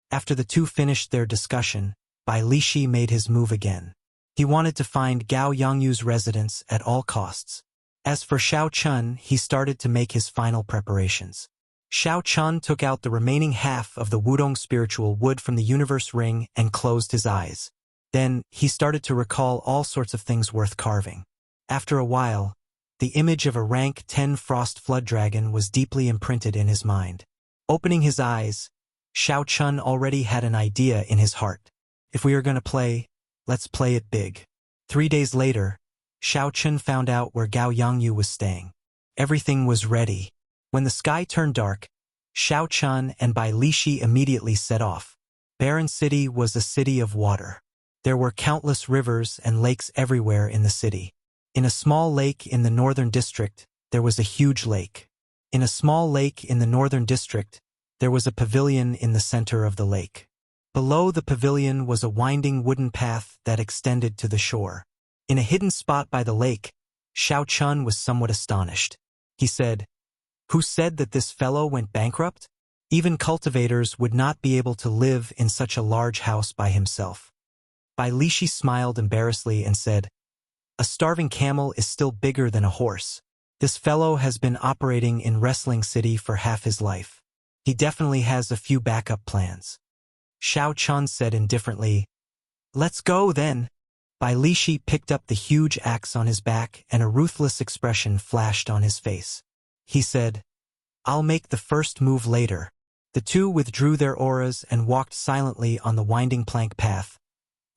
After the two finished their discussion, Bai Lishi made his move again. He wanted to find Gao Yongyu's residence at all costs. As for Xiao Chun, he started to make his final preparations. Xiao Chun took out the remaining half of the Wudong spiritual wood from the universe ring and closed his eyes. Then, he started to recall all sorts of things worth carving. After a while, the image of a rank 10 frost flood dragon was deeply imprinted in his mind. Opening his eyes, Xiao Chun already had an idea in his heart. If we are going to play, let's play it big. 3 days later, Xiao Chun found out where Gao Yongyu was staying. Everything was ready. When the sky turned dark, Xiao Chun and Bai Lishi immediately set off. Barren City was a city of water. There were countless rivers and lakes everywhere in the city. In a small lake in the northern district, there was a huge lake. In a small lake in the northern district, there was a pavilion in the center of the lake. Below the pavilion was a winding wooden path that extended to the shore. In a hidden spot by the lake, Xiao Chun was somewhat astonished. He said, "Who said that this fellow went bankrupt? Even cultivators would not be able to live in such a large house by himself." Bai Lishi smiled embarrassedly and said, "A starving camel is still bigger than a horse. This fellow has been operating in Wrestling City for half his life. He definitely has a few backup plans." Xiao Chun said indifferently, "Let's go then." Bai Lishi picked up the huge axe on his back and a ruthless expression flashed on his face. He said, "I'll make the first move later." The two withdrew their auras and walked silently on the winding plank path,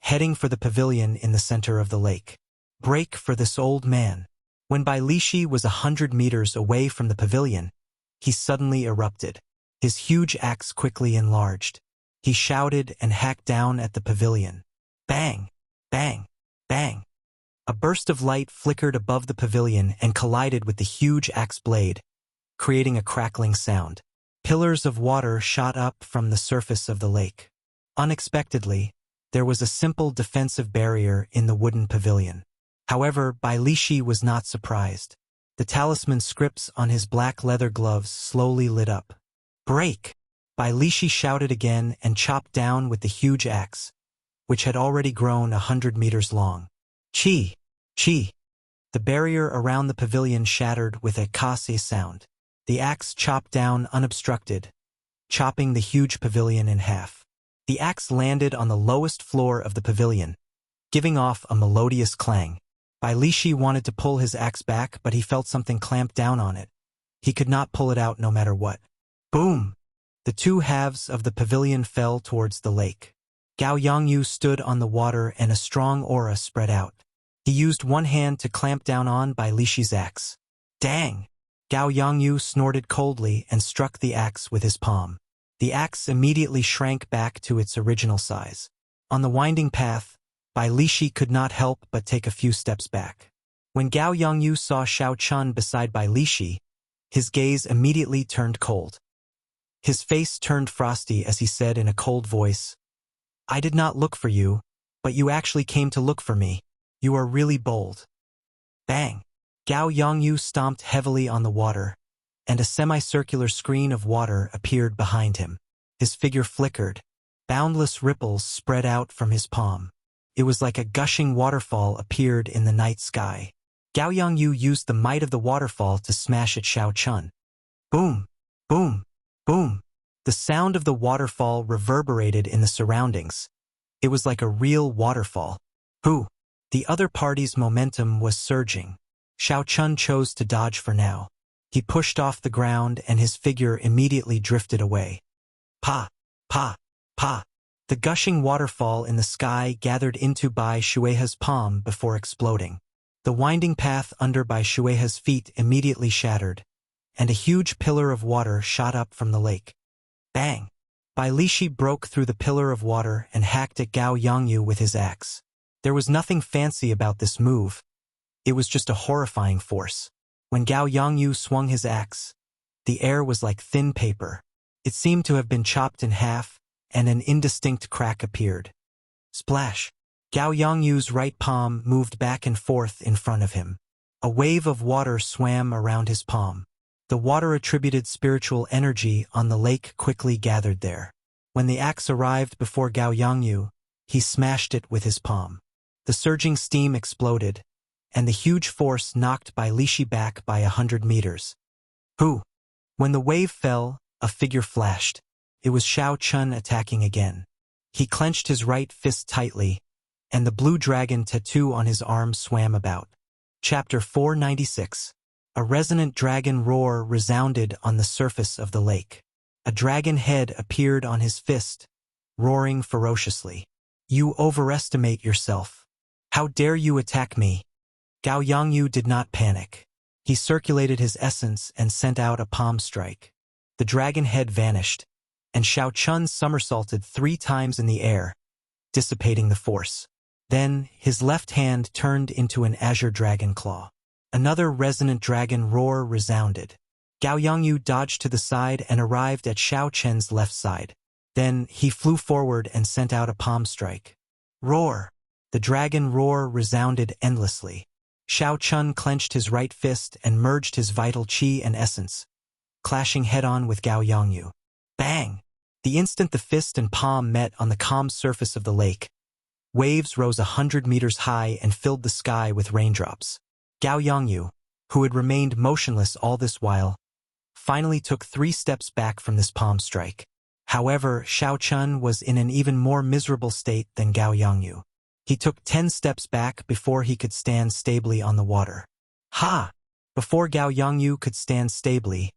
heading for the pavilion in the center of the lake. Break for this old man. When Bai Lishi was 100 meters away from the pavilion, he suddenly erupted. His huge axe quickly enlarged. He shouted and hacked down at the pavilion. Bang! Bang! Bang! A burst of light flickered above the pavilion and collided with the huge axe blade, creating a crackling sound. Pillars of water shot up from the surface of the lake. Unexpectedly, there was a simple defensive barrier in the wooden pavilion. However, Bai Lishi was not surprised. The talisman scripts on his black leather gloves slowly lit up. Break! Bai Lishi shouted again and chopped down with the huge axe, which had already grown 100 meters long. Chi! Chi! The barrier around the pavilion shattered with a kase sound. The axe chopped down unobstructed, chopping the huge pavilion in half. The axe landed on the lowest floor of the pavilion, giving off a melodious clang. Bai Lishi wanted to pull his axe back, but he felt something clamp down on it. He could not pull it out no matter what. Boom! The two halves of the pavilion fell towards the lake. Gao Yongyu stood on the water and a strong aura spread out. He used one hand to clamp down on Bai Lishi's axe. Dang! Gao Yongyu snorted coldly and struck the axe with his palm. The axe immediately shrank back to its original size. On the winding path, Bai Lishi could not help but take a few steps back. When Gao Yongyu saw Xiao Chun beside Bai Lishi, his gaze immediately turned cold. His face turned frosty as he said in a cold voice, "I did not look for you, but you actually came to look for me. You are really bold." Bang! Gao Yongyu stomped heavily on the water, and a semicircular screen of water appeared behind him. His figure flickered. Boundless ripples spread out from his palm. It was like a gushing waterfall appeared in the night sky. Gao Yongyu used the might of the waterfall to smash at Xiao Chun. Boom! Boom! Boom! The sound of the waterfall reverberated in the surroundings. It was like a real waterfall. Who? The other party's momentum was surging. Xiao Chun chose to dodge for now. He pushed off the ground and his figure immediately drifted away. Pa! Pa! Pa! The gushing waterfall in the sky gathered into Bai Shueha's palm before exploding. The winding path under Bai Shueha's feet immediately shattered, and a huge pillar of water shot up from the lake. Bang! Bai Lishi broke through the pillar of water and hacked at Gao Yongyu with his axe. There was nothing fancy about this move. It was just a horrifying force. When Gao Yongyu swung his axe, the air was like thin paper. It seemed to have been chopped in half, and an indistinct crack appeared. Splash! Gao Yongyu's right palm moved back and forth in front of him. A wave of water swam around his palm. The water-attributed spiritual energy on the lake quickly gathered there. When the axe arrived before Gao Yongyu, he smashed it with his palm. The surging steam exploded, and the huge force knocked Bai Lishi back by 100 meters. Who? When the wave fell, a figure flashed. It was Xiao Chun attacking again. He clenched his right fist tightly, and the blue dragon tattoo on his arm swam about. Chapter 496. A resonant dragon roar resounded on the surface of the lake. A dragon head appeared on his fist, roaring ferociously. You overestimate yourself. How dare you attack me? Gao Yongyu did not panic. He circulated his essence and sent out a palm strike. The dragon head vanished, and Xiao Chun somersaulted 3 times in the air, dissipating the force. Then, his left hand turned into an azure dragon claw. Another resonant dragon roar resounded. Gao Yongyu dodged to the side and arrived at Xiao Chen's left side. Then, he flew forward and sent out a palm strike. Roar! The dragon roar resounded endlessly. Xiao Chun clenched his right fist and merged his vital qi and essence, clashing head-on with Gao Yongyu. Bang! The instant the fist and palm met on the calm surface of the lake, waves rose 100 meters high and filled the sky with raindrops. Gao Yongyu, who had remained motionless all this while, finally took 3 steps back from this palm strike. However, Xiao Chun was in an even more miserable state than Gao Yongyu. He took 10 steps back before he could stand stably on the water. Ha! Before Gao Yongyu could stand stably,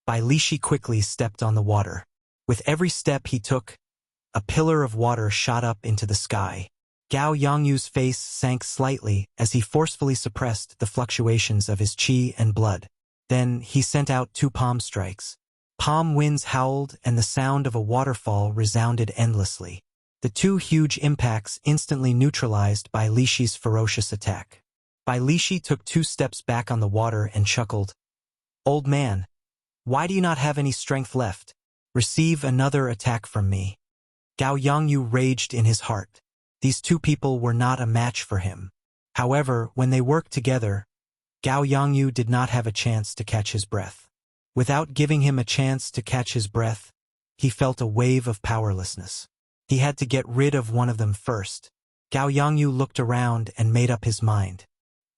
Bai Lishi quickly stepped on the water. With every step he took, a pillar of water shot up into the sky. Gao Yongyu's face sank slightly as he forcefully suppressed the fluctuations of his qi and blood. Then he sent out 2 palm strikes. Palm winds howled and the sound of a waterfall resounded endlessly. The 2 huge impacts instantly neutralized Bai Lishi's ferocious attack. Bai Lishi took 2 steps back on the water and chuckled. "Old man, why do you not have any strength left? Receive another attack from me." Gao Yongyu raged in his heart. These 2 people were not a match for him. However, when they worked together, Gao Yongyu did not have a chance to catch his breath. Without giving him a chance to catch his breath, he felt a wave of powerlessness. He had to get rid of one of them first. Gao Yongyu looked around and made up his mind.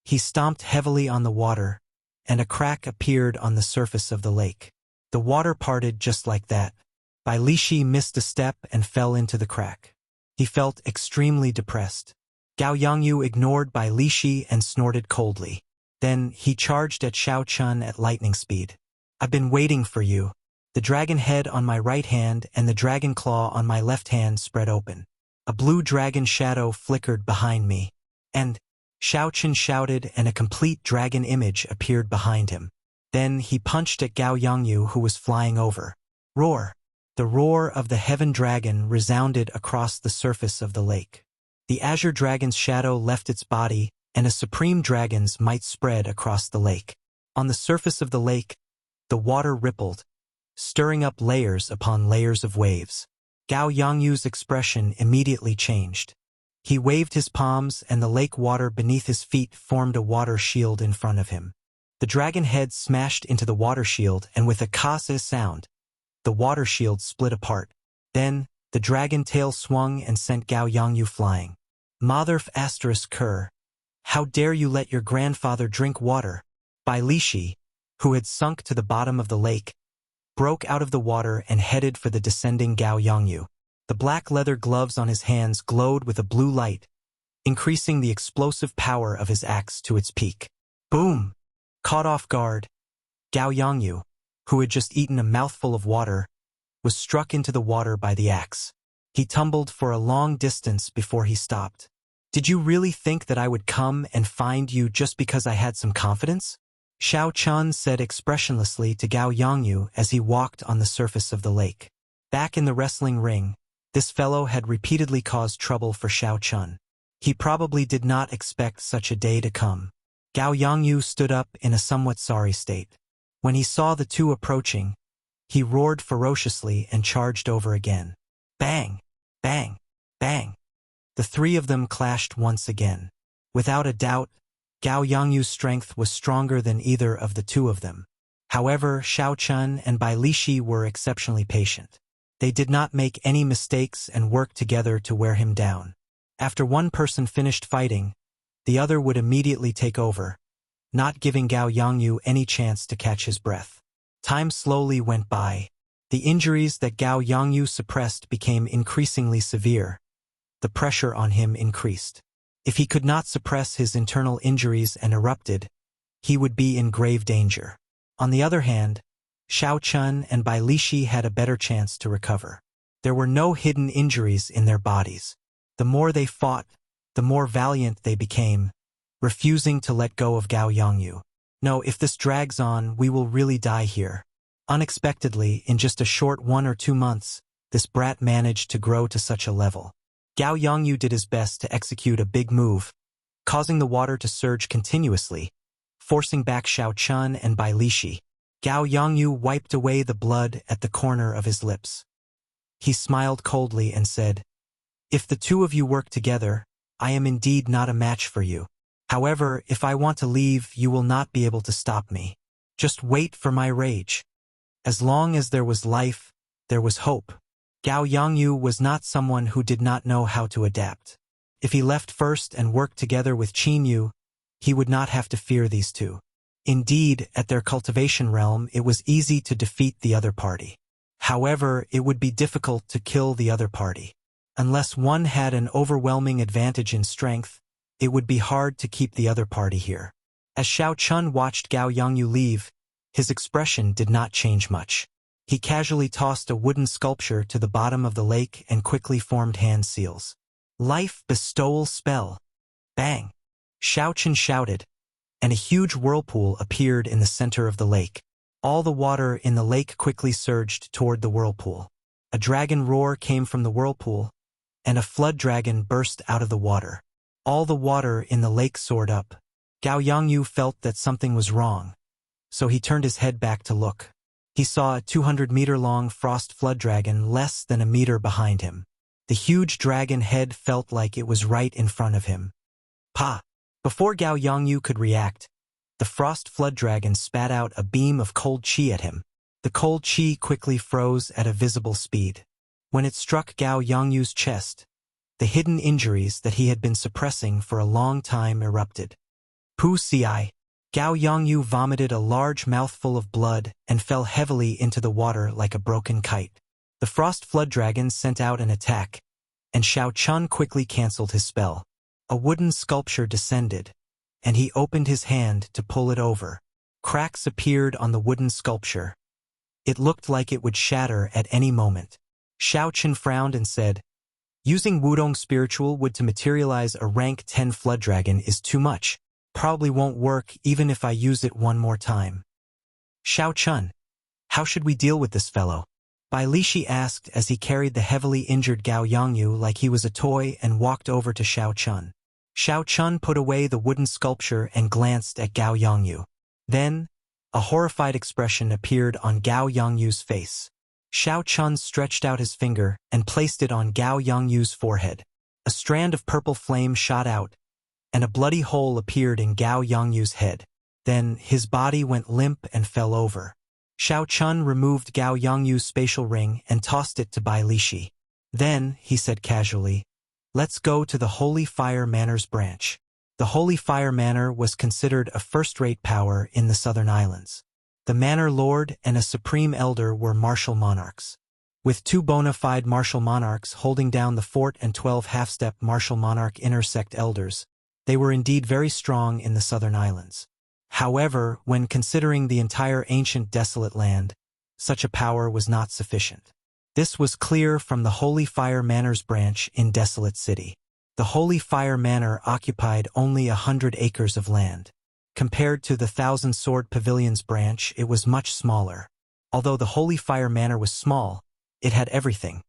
He stomped heavily on the water, and a crack appeared on the surface of the lake. The water parted just like that. Bai Lishi missed a step and fell into the crack. He felt extremely depressed. Gao Yongyu ignored Bai Lishi and snorted coldly. Then he charged at Xiao Chun at lightning speed. "I've been waiting for you." The dragon head on my right hand and the dragon claw on my left hand spread open. A blue dragon shadow flickered behind me. And Xiao Chun shouted and a complete dragon image appeared behind him. Then he punched at Gao Yongyu, who was flying over. Roar! The roar of the heaven dragon resounded across the surface of the lake. The azure dragon's shadow left its body, and a supreme dragon's might spread across the lake. On the surface of the lake, the water rippled, stirring up layers upon layers of waves. Gao Yongyu's expression immediately changed. He waved his palms and the lake water beneath his feet formed a water shield in front of him. The dragon head smashed into the water shield and with a kasa sound, the water shield split apart. Then, the dragon tail swung and sent Gao Yongyu flying. "Motherf asterisk cur. How dare you let your grandfather drink water?" Bai Lishi, who had sunk to the bottom of the lake, broke out of the water and headed for the descending Gao Yongyu. The black leather gloves on his hands glowed with a blue light, increasing the explosive power of his axe to its peak. Boom! Caught off guard, Gao Yongyu, who had just eaten a mouthful of water, was struck into the water by the axe. He tumbled for a long distance before he stopped. "Did you really think that I would come and find you just because I had some confidence?" Xiao Chun said expressionlessly to Gao Yongyu as he walked on the surface of the lake. Back in the wrestling ring, this fellow had repeatedly caused trouble for Xiao Chun. He probably did not expect such a day to come. Gao Yongyu stood up in a somewhat sorry state. When he saw the 2 approaching, he roared ferociously and charged over again. Bang! Bang! Bang! The 3 of them clashed once again. Without a doubt, Gao Yongyu's strength was stronger than either of the 2 of them. However, Xiao Chun and Bai Lishi were exceptionally patient. They did not make any mistakes and worked together to wear him down. After one person finished fighting, the other would immediately take over, not giving Gao Yongyu any chance to catch his breath. Time slowly went by. The injuries that Gao Yongyu suppressed became increasingly severe. The pressure on him increased. If he could not suppress his internal injuries and erupted, he would be in grave danger. On the other hand, Xiao Chun and Bai Lishi had a better chance to recover. There were no hidden injuries in their bodies. The more they fought, the more valiant they became, refusing to let go of Gao Yongyu. "No, if this drags on, we will really die here." Unexpectedly, in just a short 1 or 2 months, this brat managed to grow to such a level. Gao Yongyu did his best to execute a big move, causing the water to surge continuously, forcing back Xiao Chun and Bai Lishi. Gao Yongyu wiped away the blood at the corner of his lips. He smiled coldly and said, "If the two of you work together, I am indeed not a match for you. However, if I want to leave, you will not be able to stop me. Just wait for my rage." As long as there was life, there was hope. Gao Yongyu was not someone who did not know how to adapt. If he left first and worked together with Qin Yu, he would not have to fear these two. Indeed, at their cultivation realm, it was easy to defeat the other party. However, it would be difficult to kill the other party. Unless one had an overwhelming advantage in strength, it would be hard to keep the other party here. As Xiao Chun watched Gao Yongyu leave, his expression did not change much. He casually tossed a wooden sculpture to the bottom of the lake and quickly formed hand seals. Life bestowal spell. Bang! Xiao Chun shouted, and a huge whirlpool appeared in the center of the lake. All the water in the lake quickly surged toward the whirlpool. A dragon roar came from the whirlpool, and a flood dragon burst out of the water. All the water in the lake soared up. Gao Yongyu felt that something was wrong, so he turned his head back to look. He saw a 200-meter-long frost flood dragon less than a meter behind him. The huge dragon head felt like it was right in front of him. Pa! Before Gao Yongyu could react, the frost flood dragon spat out a beam of cold qi at him. The cold qi quickly froze at a visible speed. When it struck Gao Yongyu's chest, the hidden injuries that he had been suppressing for a long time erupted. Pu Ci. Gao Yongyu vomited a large mouthful of blood and fell heavily into the water like a broken kite. The frost flood dragon sent out an attack, and Xiao Chun quickly cancelled his spell. A wooden sculpture descended, and he opened his hand to pull it over. Cracks appeared on the wooden sculpture. It looked like it would shatter at any moment. Xiao Chun frowned and said, "Using Wudong spiritual wood to materialize a rank 10 flood dragon is too much. Probably won't work even if I use it one more time." "Xiao Chun, how should we deal with this fellow?" Bai Lishi asked as he carried the heavily injured Gao Yongyu like he was a toy and walked over to Xiao Chun. Xiao Chun put away the wooden sculpture and glanced at Gao Yongyu. Then, a horrified expression appeared on Gao Yongyu's face. Xiao Chun stretched out his finger and placed it on Gao Yongyu's forehead. A strand of purple flame shot out, and a bloody hole appeared in Gao Yongyu's head. Then, his body went limp and fell over. Xiao Chun removed Gao Yongyu's spatial ring and tossed it to Bai Lishi. Then, he said casually, "Let's go to the Holy Fire Manor's branch." The Holy Fire Manor was considered a first-rate power in the Southern Islands. The Manor Lord and a Supreme Elder were martial monarchs. With 2 bona fide martial monarchs holding down the fort and 12 half-step martial monarch intersect elders, they were indeed very strong in the Southern Islands. However, when considering the entire ancient desolate land, such a power was not sufficient. This was clear from the Holy Fire Manor's branch in Desolate City. The Holy Fire Manor occupied only 100 acres of land. Compared to the Thousand Sword Pavilion's branch, it was much smaller. Although the Holy Fire Manor was small, it had everything.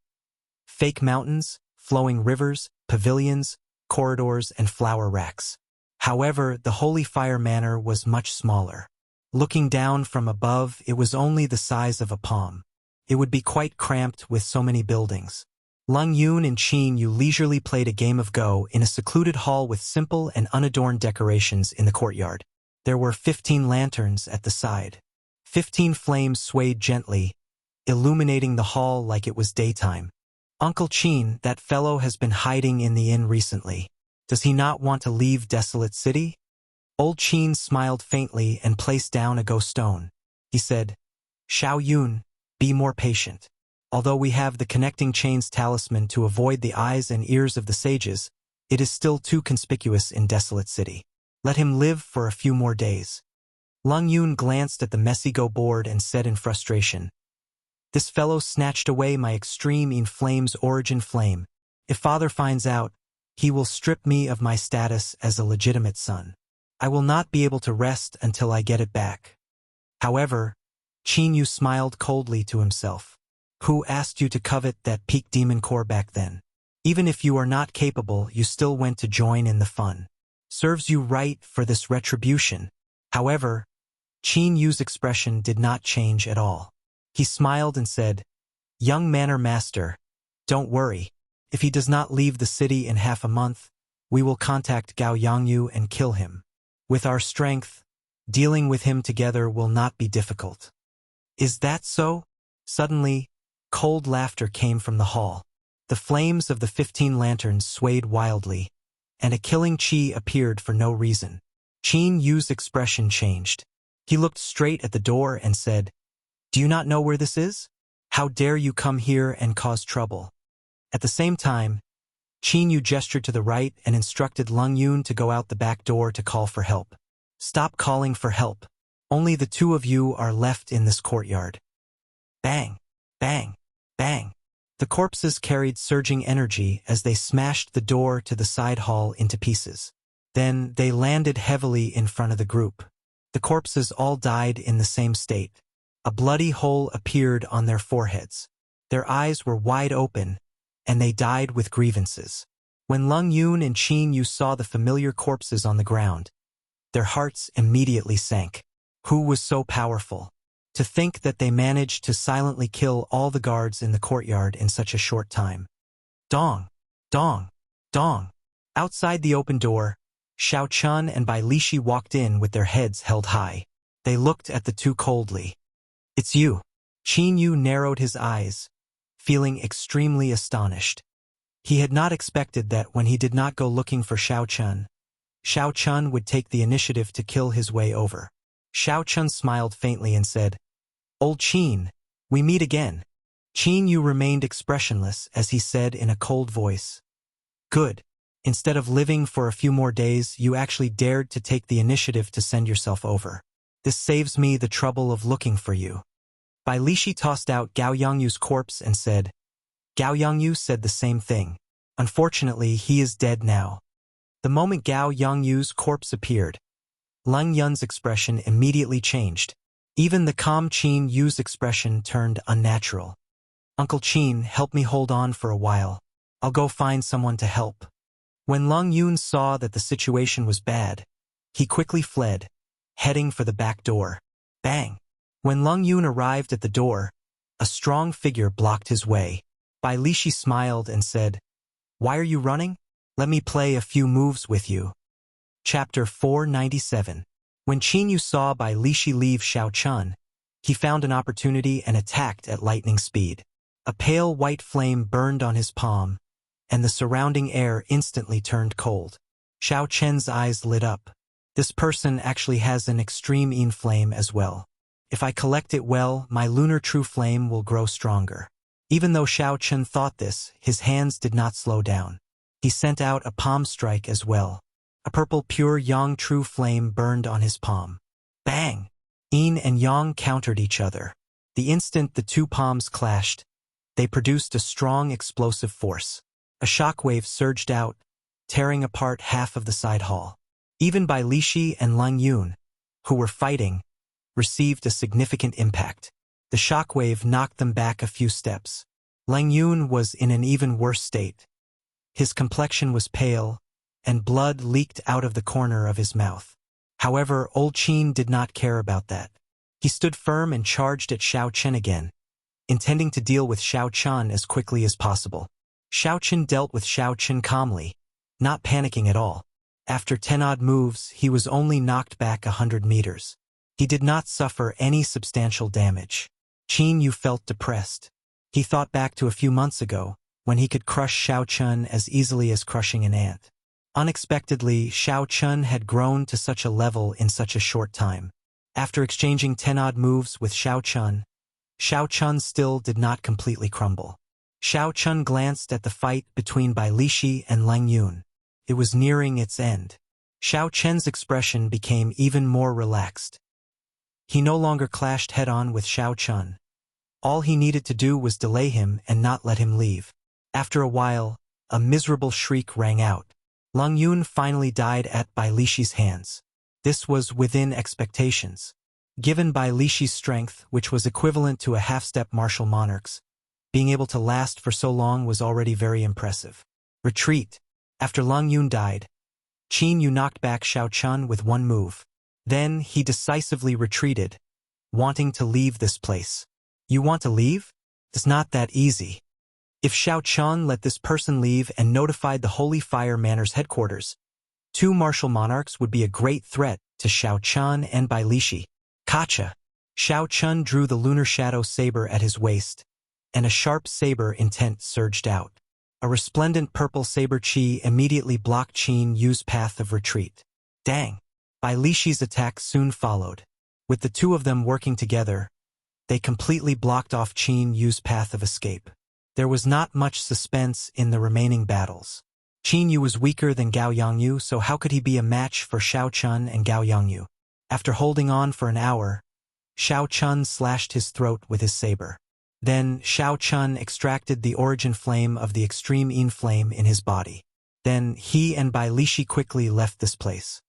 Fake mountains, flowing rivers, pavilions, corridors, and flower racks. However, the Holy Fire Manor was much smaller. Looking down from above, it was only the size of a palm. It would be quite cramped with so many buildings. Lung Yun and Qin Yu leisurely played a game of Go in a secluded hall with simple and unadorned decorations in the courtyard. There were 15 lanterns at the side. 15 flames swayed gently, illuminating the hall like it was daytime. "Uncle Qin, that fellow has been hiding in the inn recently. Does he not want to leave Desolate City?" Old Qin smiled faintly and placed down a Go stone. He said, "Xiao Yun, be more patient. Although we have the connecting chains talisman to avoid the eyes and ears of the sages, it is still too conspicuous in Desolate City. Let him live for a few more days." Lung Yun glanced at the messy Go board and said in frustration, "This fellow snatched away my extreme in flame's origin flame. If father finds out, he will strip me of my status as a legitimate son. I will not be able to rest until I get it back." However, Qin Yu smiled coldly to himself. "Who asked you to covet that peak demon core back then? Even if you are not capable, you still went to join in the fun. Serves you right for this retribution. However, Qin Yu's expression did not change at all. He smiled and said, "Young manor master, don't worry. If he does not leave the city in half a month, we will contact Gao Yangyu and kill him. With our strength, dealing with him together will not be difficult." "Is that so?" Suddenly, cold laughter came from the hall. The flames of the 15 lanterns swayed wildly, and a killing chi appeared for no reason. Qin Yu's expression changed. He looked straight at the door and said, "Do you not know where this is? How dare you come here and cause trouble?" At the same time, Qin Yu gestured to the right and instructed Lung Yun to go out the back door to call for help. "Stop calling for help. Only the two of you are left in this courtyard." Bang! Bang! Bang! The corpses carried surging energy as they smashed the door to the side hall into pieces. Then they landed heavily in front of the group. The corpses all died in the same state. A bloody hole appeared on their foreheads. Their eyes were wide open, and they died with grievances. When Lung Yun and Qin Yu saw the familiar corpses on the ground, their hearts immediately sank. Who was so powerful? To think that they managed to silently kill all the guards in the courtyard in such a short time. Dong! Dong! Dong! Outside the open door, Xiao Chun and Bai Lishi walked in with their heads held high. They looked at the two coldly. "It's you." Qin Yu narrowed his eyes, feeling extremely astonished. He had not expected that when he did not go looking for Xiao Chun would take the initiative to kill his way over. Xiao Chun smiled faintly and said, "Old Qin, we meet again." Qin Yu remained expressionless as he said in a cold voice, "Good. Instead of living for a few more days, you actually dared to take the initiative to send yourself over. This saves me the trouble of looking for you." Bai Lishi tossed out Gao Yangyu's corpse and said, "Gao Yangyu said the same thing. Unfortunately, he is dead now." The moment Gao Yangyu's corpse appeared, Lung Yun's expression immediately changed. Even the calm Qin Yu's expression turned unnatural. "Uncle Qin, help me hold on for a while. I'll go find someone to help." When Lung Yun saw that the situation was bad, he quickly fled, heading for the back door. Bang! When Lung Yun arrived at the door, a strong figure blocked his way. Bai Lishi smiled and said, "Why are you running? Let me play a few moves with you." Chapter 497. When Qin Yu saw Bai Lishi leave Xiao Chun, he found an opportunity and attacked at lightning speed. A pale white flame burned on his palm, and the surrounding air instantly turned cold. Xiao Chen's eyes lit up. This person actually has an extreme Yin flame as well. If I collect it well, my lunar true flame will grow stronger. Even though Xiao Chen thought this, his hands did not slow down. He sent out a palm strike as well. A purple pure Yang true flame burned on his palm. Bang! Yin and Yang countered each other. The instant the two palms clashed, they produced a strong explosive force. A shockwave surged out, tearing apart half of the side hall. Even Bai Lishi and Lung Yun, who were fighting, received a significant impact. The shockwave knocked them back a few steps. Lung Yun was in an even worse state. His complexion was pale, and blood leaked out of the corner of his mouth. However, old Qin did not care about that. He stood firm and charged at Xiao Chen again, intending to deal with Xiao Chun as quickly as possible. Xiao Chen dealt with Xiao Chen calmly, not panicking at all. After 10-odd moves, he was only knocked back 100 meters. He did not suffer any substantial damage. Qin Yu felt depressed. He thought back to a few months ago, when he could crush Xiao Chun as easily as crushing an ant. Unexpectedly, Xiao Chun had grown to such a level in such a short time. After exchanging 10-odd moves with Xiao Chun still did not completely crumble. Xiao Chun glanced at the fight between Bai Lishi and Lung Yun. It was nearing its end. Xiao Chen's expression became even more relaxed. He no longer clashed head-on with Xiao Chun. All he needed to do was delay him and not let him leave. After a while, a miserable shriek rang out. Lung Yun finally died at Bai Lishi's hands. This was within expectations. Given Bai Lishi's strength, which was equivalent to a half-step martial monarch's, being able to last for so long was already very impressive. Retreat. After Lung Yun died, Qin Yu knocked back Xiao Chun with one move. Then he decisively retreated, wanting to leave this place. You want to leave? It's not that easy. If Xiao Chun let this person leave and notified the Holy Fire Manor's headquarters, two martial monarchs would be a great threat to Xiao Chun and Bai Lishi. Kacha. Xiao Chun drew the lunar shadow saber at his waist, and a sharp saber intent surged out. A resplendent purple saber chi immediately blocked Qin Yu's path of retreat. Dang! Bai Lishi's attack soon followed. With the two of them working together, they completely blocked off Qin Yu's path of escape. There was not much suspense in the remaining battles. Qin Yu was weaker than Gao Yangyu, so how could he be a match for Xiao Chun and Gao Yangyu? After holding on for an hour, Xiao Chun slashed his throat with his saber. Then Xiao Chun extracted the origin flame of the extreme Yin flame in his body. Then he and Bai Lishi quickly left this place.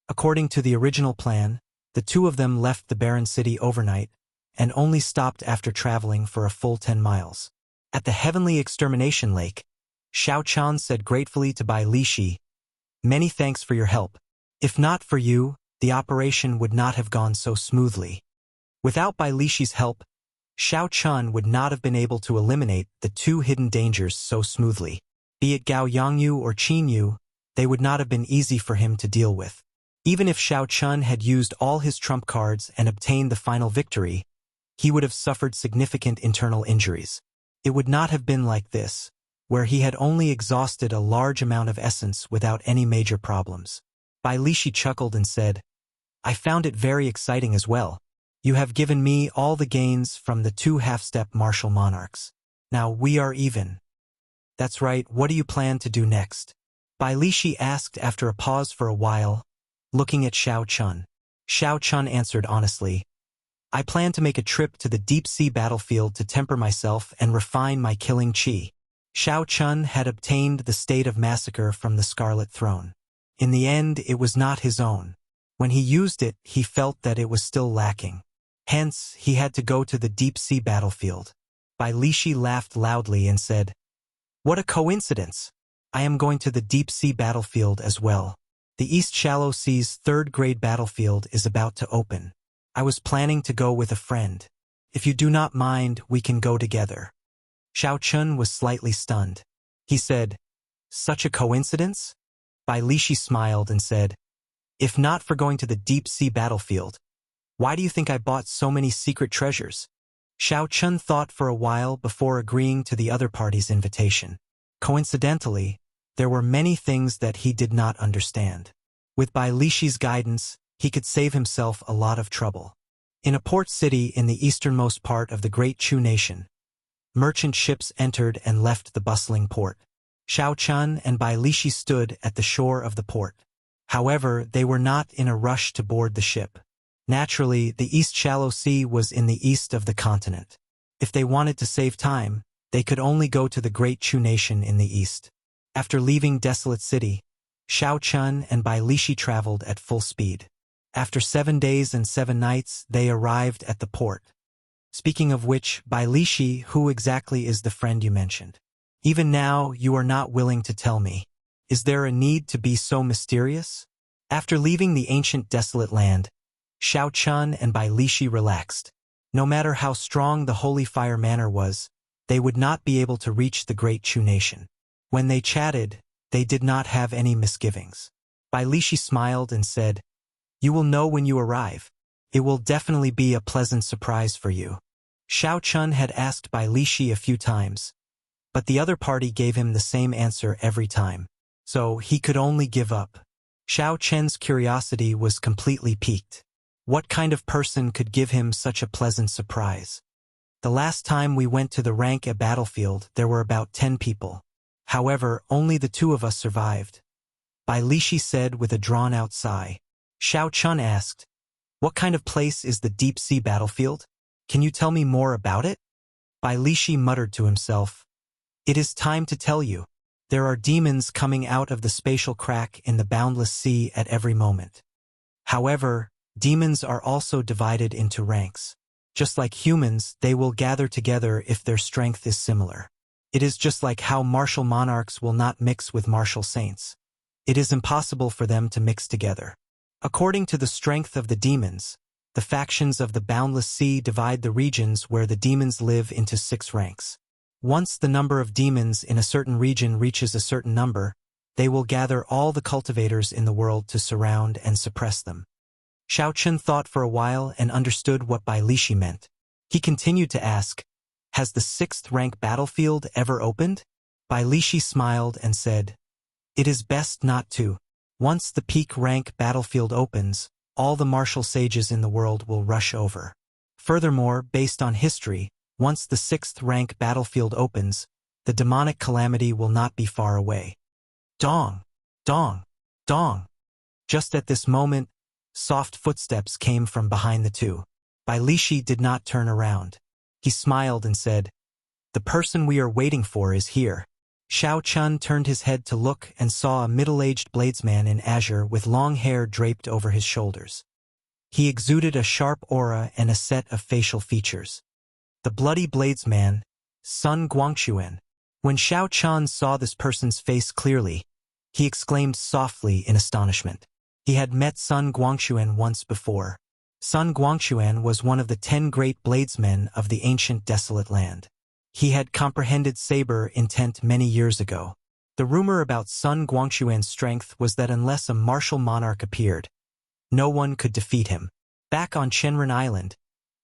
According to the original plan, the two of them left the barren city overnight and only stopped after traveling for a full 10 miles. At the Heavenly Extermination Lake, Xiao Chun said gratefully to Bai Lishi, "Many thanks for your help. If not for you, the operation would not have gone so smoothly." Without Bai Lishi's help, Xiao Chun would not have been able to eliminate the two hidden dangers so smoothly. Be it Gao Yangyu or Qin Yu, they would not have been easy for him to deal with. Even if Xiao Chun had used all his trump cards and obtained the final victory, he would have suffered significant internal injuries. It would not have been like this, where he had only exhausted a large amount of essence without any major problems. Bai Lishi chuckled and said, "I found it very exciting as well. You have given me all the gains from the two half-step martial monarchs. Now we are even." "That's right, what do you plan to do next?" Bai Lishi asked after a pause for a while, looking at Xiao Chun. Xiao Chun answered honestly, "I plan to make a trip to the deep-sea battlefield to temper myself and refine my killing chi." Xiao Chun had obtained the state of massacre from the Scarlet Throne. In the end, it was not his own. When he used it, he felt that it was still lacking. Hence, he had to go to the deep-sea battlefield. Bai Lishi laughed loudly and said, "What a coincidence! I am going to the deep-sea battlefield as well. The East Shallow Sea's third-grade battlefield is about to open. I was planning to go with a friend. If you do not mind, we can go together." Xiao Chun was slightly stunned. He said, "Such a coincidence?" Bai Lishi smiled and said, "If not for going to the deep-sea battlefield, why do you think I bought so many secret treasures?" Xiao Chun thought for a while before agreeing to the other party's invitation. Coincidentally, there were many things that he did not understand. With Bai Lishi's guidance, he could save himself a lot of trouble. In a port city in the easternmost part of the Great Chu Nation, merchant ships entered and left the bustling port. Xiao Chun and Bai Lishi stood at the shore of the port. However, they were not in a rush to board the ship. Naturally, the East Shallow Sea was in the east of the continent. If they wanted to save time, they could only go to the Great Chu Nation in the east. After leaving Desolate City, Xiao Chun and Bai Lishi traveled at full speed. After 7 days and 7 nights, they arrived at the port. Speaking of which, Bai Lishi, who exactly is the friend you mentioned? Even now, you are not willing to tell me. Is there a need to be so mysterious? After leaving the ancient desolate land, Xiao Chun and Bai Lishi relaxed. No matter how strong the Holy Fire Manor was, they would not be able to reach the Great Chu Nation. When they chatted, they did not have any misgivings. Bai Lishi smiled and said, "You will know when you arrive. It will definitely be a pleasant surprise for you." Xiao Chun had asked Bai Lishi a few times, but the other party gave him the same answer every time, so he could only give up. Xiao Chen's curiosity was completely piqued. What kind of person could give him such a pleasant surprise? The last time we went to the Rank-A battlefield, there were about 10 people. However, only the 2 of us survived. Bai Lishi said with a drawn-out sigh. Xiao Chun asked, "What kind of place is the deep-sea battlefield? Can you tell me more about it?" Bai Lishi muttered to himself, "It is time to tell you. There are demons coming out of the spatial crack in the boundless sea at every moment. However, demons are also divided into ranks. Just like humans, they will gather together if their strength is similar. It is just like how martial monarchs will not mix with martial saints. It is impossible for them to mix together. According to the strength of the demons, the factions of the Boundless Sea divide the regions where the demons live into 6 ranks. Once the number of demons in a certain region reaches a certain number, they will gather all the cultivators in the world to surround and suppress them. Xiao Chun thought for a while and understood what Bai Lishi meant. He continued to ask, "Has the 6th rank battlefield ever opened?" Bai Lishi smiled and said, "It is best not to. Once the peak rank battlefield opens, all the martial sages in the world will rush over. Furthermore, based on history, once the 6th rank battlefield opens, the demonic calamity will not be far away." Dong! Dong! Dong! Just at this moment, soft footsteps came from behind the two. Bai Lishi did not turn around. He smiled and said, "The person we are waiting for is here." Xiao Chun turned his head to look and saw a middle-aged bladesman in azure with long hair draped over his shoulders. He exuded a sharp aura and a set of facial features. The bloody bladesman, Sun Guangquan. When Xiao Chun saw this person's face clearly, he exclaimed softly in astonishment. He had met Sun Guangquan once before. Sun Guangquan was one of the 10 great bladesmen of the ancient desolate land. He had comprehended saber intent many years ago. The rumor about Sun Guangquan's strength was that unless a martial monarch appeared, no one could defeat him. Back on Chenren Island,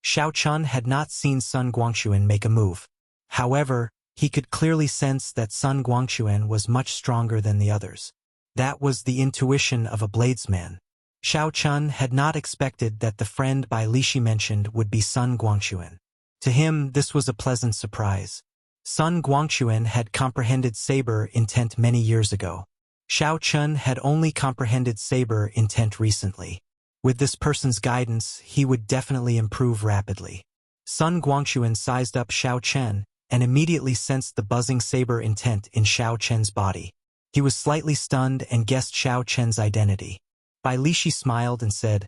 Xiao Chun had not seen Sun Guangquan make a move. However, he could clearly sense that Sun Guangquan was much stronger than the others. That was the intuition of a bladesman. Xiao Chun had not expected that the friend Bai Lishi mentioned would be Sun Guangquan. To him, this was a pleasant surprise. Sun Guangquan had comprehended saber intent many years ago. Xiao Chun had only comprehended saber intent recently. With this person's guidance, he would definitely improve rapidly. Sun Guangquan sized up Xiao Chen and immediately sensed the buzzing saber intent in Xiao Chen's body. He was slightly stunned and guessed Xiao Chen's identity. Bai Lishi smiled and said,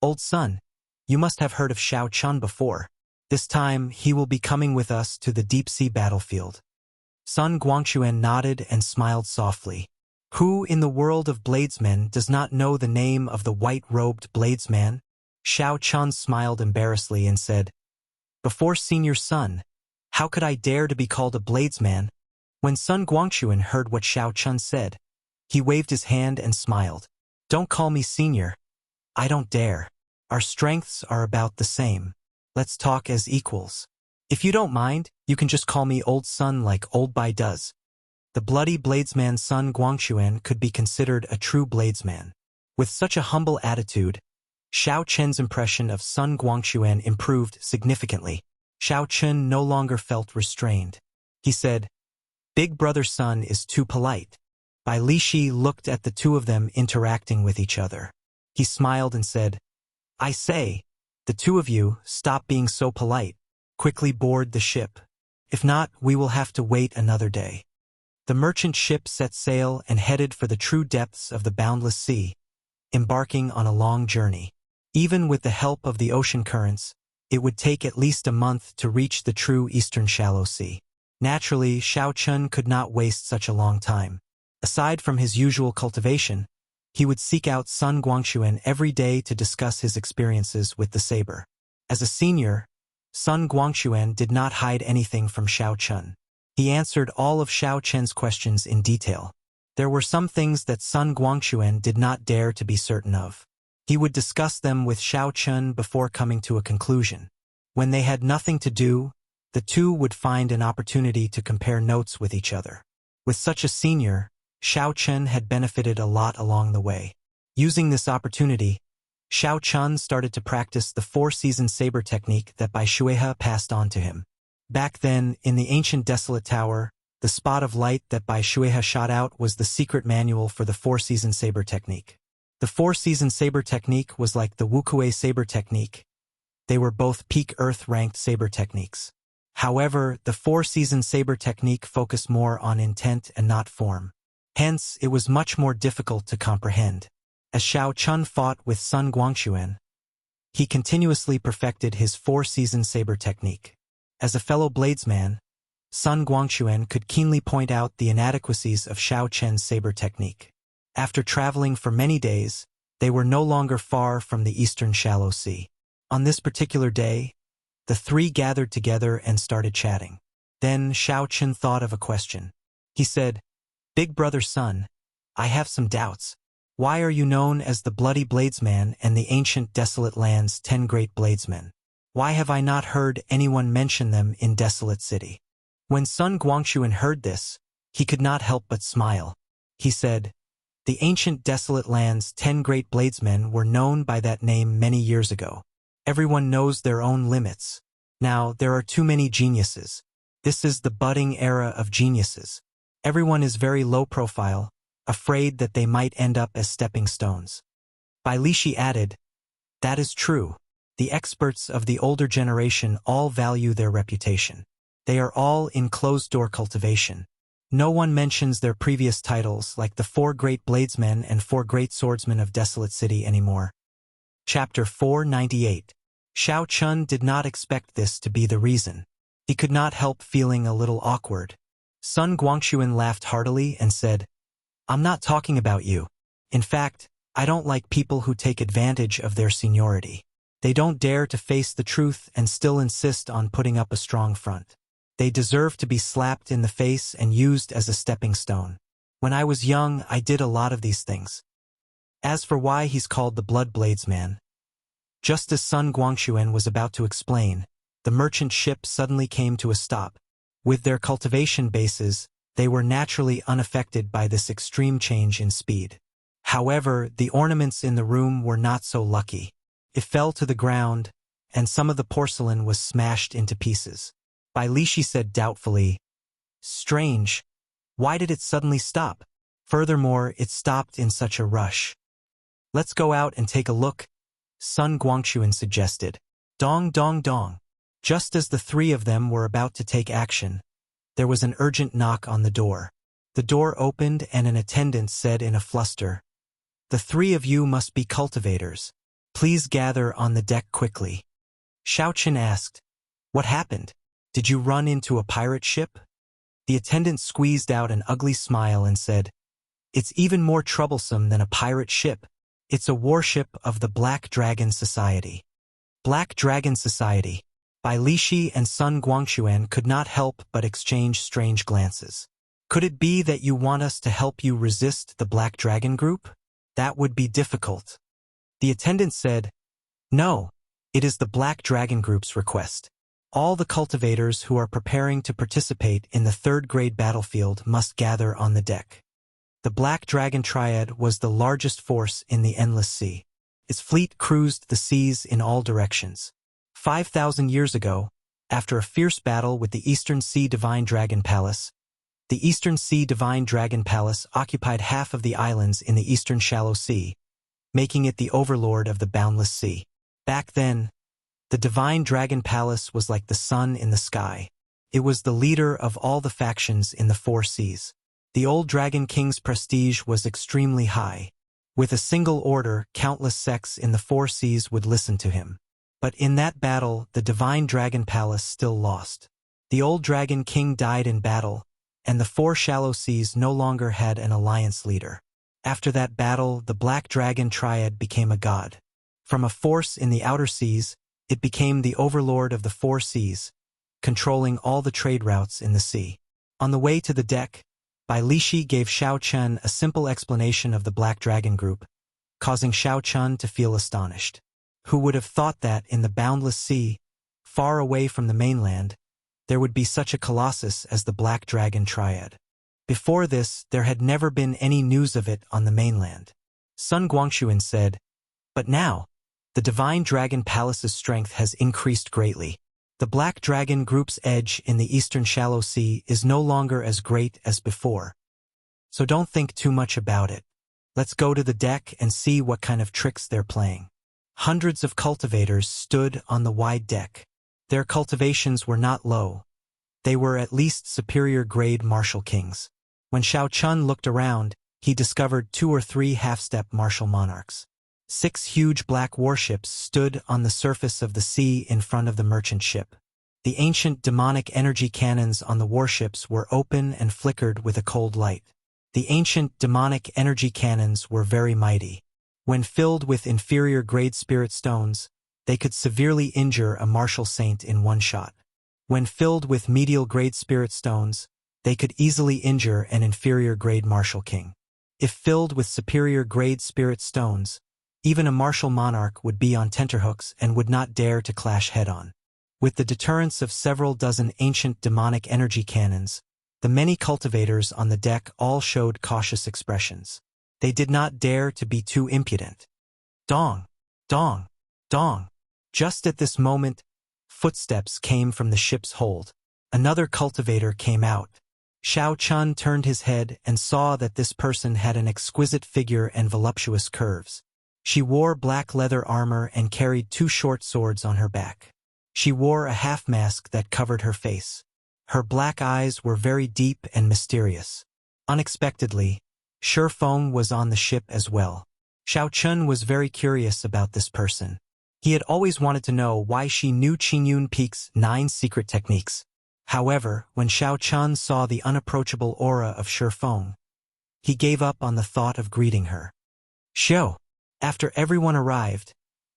"Old son, you must have heard of Xiao Chun before. This time, he will be coming with us to the deep-sea battlefield." Sun Guangquan nodded and smiled softly. Who in the world of bladesmen does not know the name of the white-robed bladesman? Xiao Chun smiled embarrassedly and said, "Before Senior Sun, how could I dare to be called a bladesman?" When Sun Guangquan heard what Xiao Chun said, he waved his hand and smiled. "Don't call me Senior. I don't dare. Our strengths are about the same. Let's talk as equals. If you don't mind, you can just call me Old Sun like Old Bai does." The bloody bladesman Sun Guangquan could be considered a true bladesman. With such a humble attitude, Xiao Chen's impression of Sun Guangquan improved significantly. Xiao Chen no longer felt restrained. He said, "Big brother Sun is too polite." Bai Lishi looked at the two of them interacting with each other. He smiled and said, "I say, the two of you, stop being so polite. Quickly board the ship. If not, we will have to wait another day." The merchant ship set sail and headed for the true depths of the Boundless Sea, embarking on a long journey. Even with the help of the ocean currents, it would take at least a month to reach the true Eastern Shallow Sea. Naturally, Xiao Chun could not waste such a long time. Aside from his usual cultivation, he would seek out Sun Guangquan every day to discuss his experiences with the saber. As a senior, Sun Guangquan did not hide anything from Xiao Chun. He answered all of Xiao Chen's questions in detail. There were some things that Sun Guangquan did not dare to be certain of. He would discuss them with Xiao Chun before coming to a conclusion. When they had nothing to do, the two would find an opportunity to compare notes with each other. With such a senior, Xiao Chun had benefited a lot along the way. Using this opportunity, Xiao Chun started to practice the 4-season saber technique that Bai Shueha passed on to him. Back then, in the ancient desolate tower, the spot of light that Bai Shueha shot out was the secret manual for the 4-season saber technique. The 4-season saber technique was like the Wuxia saber technique. They were both peak Earth-ranked saber techniques. However, the 4-season saber technique focused more on intent and not form. Hence, it was much more difficult to comprehend. As Xiao Chun fought with Sun Guangquan, he continuously perfected his 4-season saber technique. As a fellow bladesman, Sun Guangquan could keenly point out the inadequacies of Xiao Chen's saber technique. After traveling for many days, they were no longer far from the eastern shallow sea. On this particular day, the three gathered together and started chatting. Then Xiao Chen thought of a question. He said, "Big brother Sun, I have some doubts. Why are you known as the Bloody Bladesman and the ancient Desolate Land's 10 great bladesmen? Why have I not heard anyone mention them in Desolate City?" When Sun Guangquan heard this, he could not help but smile. He said, "The ancient Desolate Land's 10 great bladesmen were known by that name many years ago. Everyone knows their own limits. Now, there are too many geniuses. This is the budding era of geniuses. Everyone is very low profile, afraid that they might end up as stepping stones." Bai Lishi added, "That is true. The experts of the older generation all value their reputation. They are all in closed-door cultivation. No one mentions their previous titles like the 4 great bladesmen and 4 great swordsmen of Desolate City anymore." Chapter 498. Xiao Chun did not expect this to be the reason. He could not help feeling a little awkward. Sun Guangquan laughed heartily and said, "I'm not talking about you. In fact, I don't like people who take advantage of their seniority. They don't dare to face the truth and still insist on putting up a strong front. They deserve to be slapped in the face and used as a stepping stone. When I was young, I did a lot of these things." As for why he's called the Blood Bladesman, just as Sun Guangquan was about to explain, the merchant ship suddenly came to a stop. With their cultivation bases, they were naturally unaffected by this extreme change in speed. However, the ornaments in the room were not so lucky. It fell to the ground, and some of the porcelain was smashed into pieces. Bai Lishi said doubtfully, "Strange. Why did it suddenly stop? Furthermore, it stopped in such a rush." "Let's go out and take a look," Sun Guangquan suggested. Dong dong dong. Just as the three of them were about to take action, there was an urgent knock on the door. The door opened and an attendant said in a fluster, "The 3 of you must be cultivators. Please gather on the deck quickly." Xiao Chen asked, "What happened? Did you run into a pirate ship?" The attendant squeezed out an ugly smile and said, "It's even more troublesome than a pirate ship. It's a warship of the Black Dragon Society." Black Dragon Society. Bai Lishi and Sun Guangquan could not help but exchange strange glances. "Could it be that you want us to help you resist the Black Dragon Group? That would be difficult." The attendant said, "No, it is the Black Dragon Group's request. All the cultivators who are preparing to participate in the 3rd grade battlefield must gather on the deck." The Black Dragon Triad was the largest force in the Endless Sea. Its fleet cruised the seas in all directions. 5,000 years ago, after a fierce battle with the Eastern Sea Divine Dragon Palace, the Eastern Sea Divine Dragon Palace occupied half of the islands in the Eastern Shallow Sea, making it the overlord of the Boundless Sea. Back then, the Divine Dragon Palace was like the sun in the sky. It was the leader of all the factions in the 4 seas. The old Dragon King's prestige was extremely high. With a single order, countless sects in the 4 seas would listen to him. But in that battle, the Divine Dragon Palace still lost. The old Dragon King died in battle, and the 4 shallow seas no longer had an alliance leader. After that battle, the Black Dragon Triad became a god. From a force in the outer seas, it became the overlord of the 4 seas, controlling all the trade routes in the sea. On the way to the deck, Bai Lishi gave Xiao Chen a simple explanation of the Black Dragon Group, causing Xiao Chen to feel astonished. Who would have thought that in the Boundless Sea, far away from the mainland, there would be such a colossus as the Black Dragon Triad? Before this, there had never been any news of it on the mainland. Sun Guangquan said, "But now, the Divine Dragon Palace's strength has increased greatly. The Black Dragon Group's edge in the Eastern Shallow Sea is no longer as great as before. So don't think too much about it. Let's go to the deck and see what kind of tricks they're playing." Hundreds of cultivators stood on the wide deck. Their cultivations were not low. They were at least superior grade martial kings. When Xiao Chun looked around, he discovered 2 or 3 half-step martial monarchs. 6 huge black warships stood on the surface of the sea in front of the merchant ship. The ancient demonic energy cannons on the warships were open and flickered with a cold light. The ancient demonic energy cannons were very mighty. When filled with inferior-grade spirit stones, they could severely injure a martial saint in one shot. When filled with medial-grade spirit stones, they could easily injure an inferior-grade martial king. If filled with superior-grade spirit stones, even a martial monarch would be on tenterhooks and would not dare to clash head-on. With the deterrence of several dozen ancient demonic energy cannons, the many cultivators on the deck all showed cautious expressions. They did not dare to be too impudent. Dong! Dong! Dong! Just at this moment, footsteps came from the ship's hold. Another cultivator came out. Xiao Chun turned his head and saw that this person had an exquisite figure and voluptuous curves. She wore black leather armor and carried 2 short swords on her back. She wore a half-mask that covered her face. Her black eyes were very deep and mysterious. Unexpectedly, Shi Feng was on the ship as well. Xiao Chun was very curious about this person. He had always wanted to know why she knew Qingyun Peak's 9 secret techniques. However, when Xiao Chun saw the unapproachable aura of Shi Feng, he gave up on the thought of greeting her. Xiao! After everyone arrived,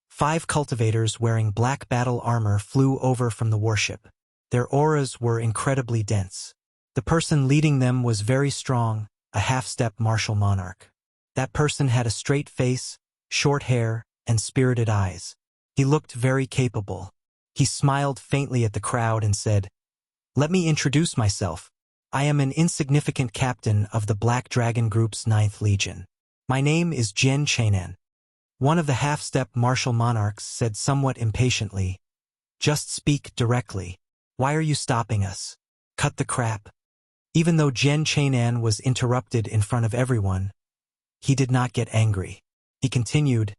5 cultivators wearing black battle armor flew over from the warship. Their auras were incredibly dense. The person leading them was very strong, a half-step martial monarch. That person had a straight face, short hair, and spirited eyes. He looked very capable. He smiled faintly at the crowd and said, "Let me introduce myself. I am an insignificant captain of the Black Dragon Group's 9th Legion. My name is Jian Chainan." One of the half-step martial monarchs said somewhat impatiently, "Just speak directly. Why are you stopping us? Cut the crap." Even though Jian Chainan was interrupted in front of everyone, he did not get angry. He continued,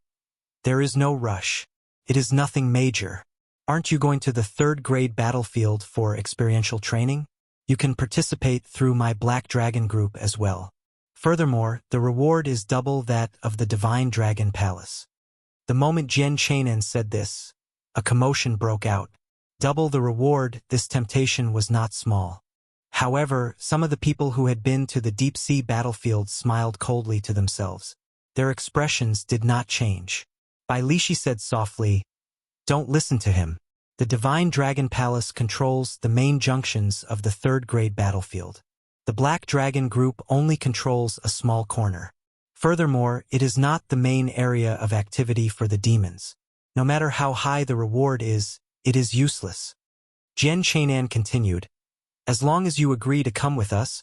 "There is no rush. It is nothing major. Aren't you going to the 3rd grade battlefield for experiential training? You can participate through my Black Dragon Group as well. Furthermore, the reward is double that of the Divine Dragon Palace." The moment Jian Chainan said this, a commotion broke out. Double the reward, this temptation was not small. However, some of the people who had been to the deep-sea battlefield smiled coldly to themselves. Their expressions did not change. Bai Lishi said softly, "Don't listen to him. The Divine Dragon Palace controls the main junctions of the 3rd grade battlefield. The Black Dragon Group only controls a small corner. Furthermore, it is not the main area of activity for the demons. No matter how high the reward is, it is useless." Jian Chainan continued, "As long as you agree to come with us,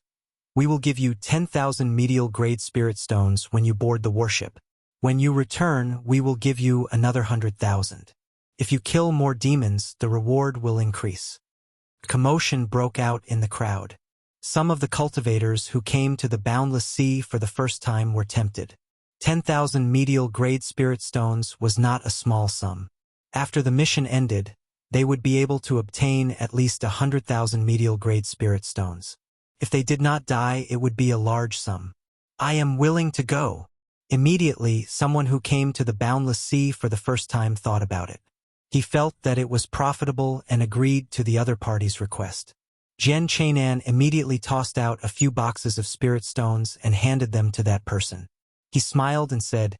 we will give you 10,000 medial-grade spirit stones when you board the warship. When you return, we will give you another 100,000. If you kill more demons, the reward will increase." Commotion broke out in the crowd. Some of the cultivators who came to the Boundless Sea for the first time were tempted. 10,000 medial-grade spirit stones was not a small sum. After the mission ended, they would be able to obtain at least 100,000 medial-grade spirit stones. If they did not die, it would be a large sum. "I am willing to go." Immediately, someone who came to the Boundless Sea for the first time thought about it. He felt that it was profitable and agreed to the other party's request. Jian Chainan immediately tossed out a few boxes of spirit stones and handed them to that person. He smiled and said,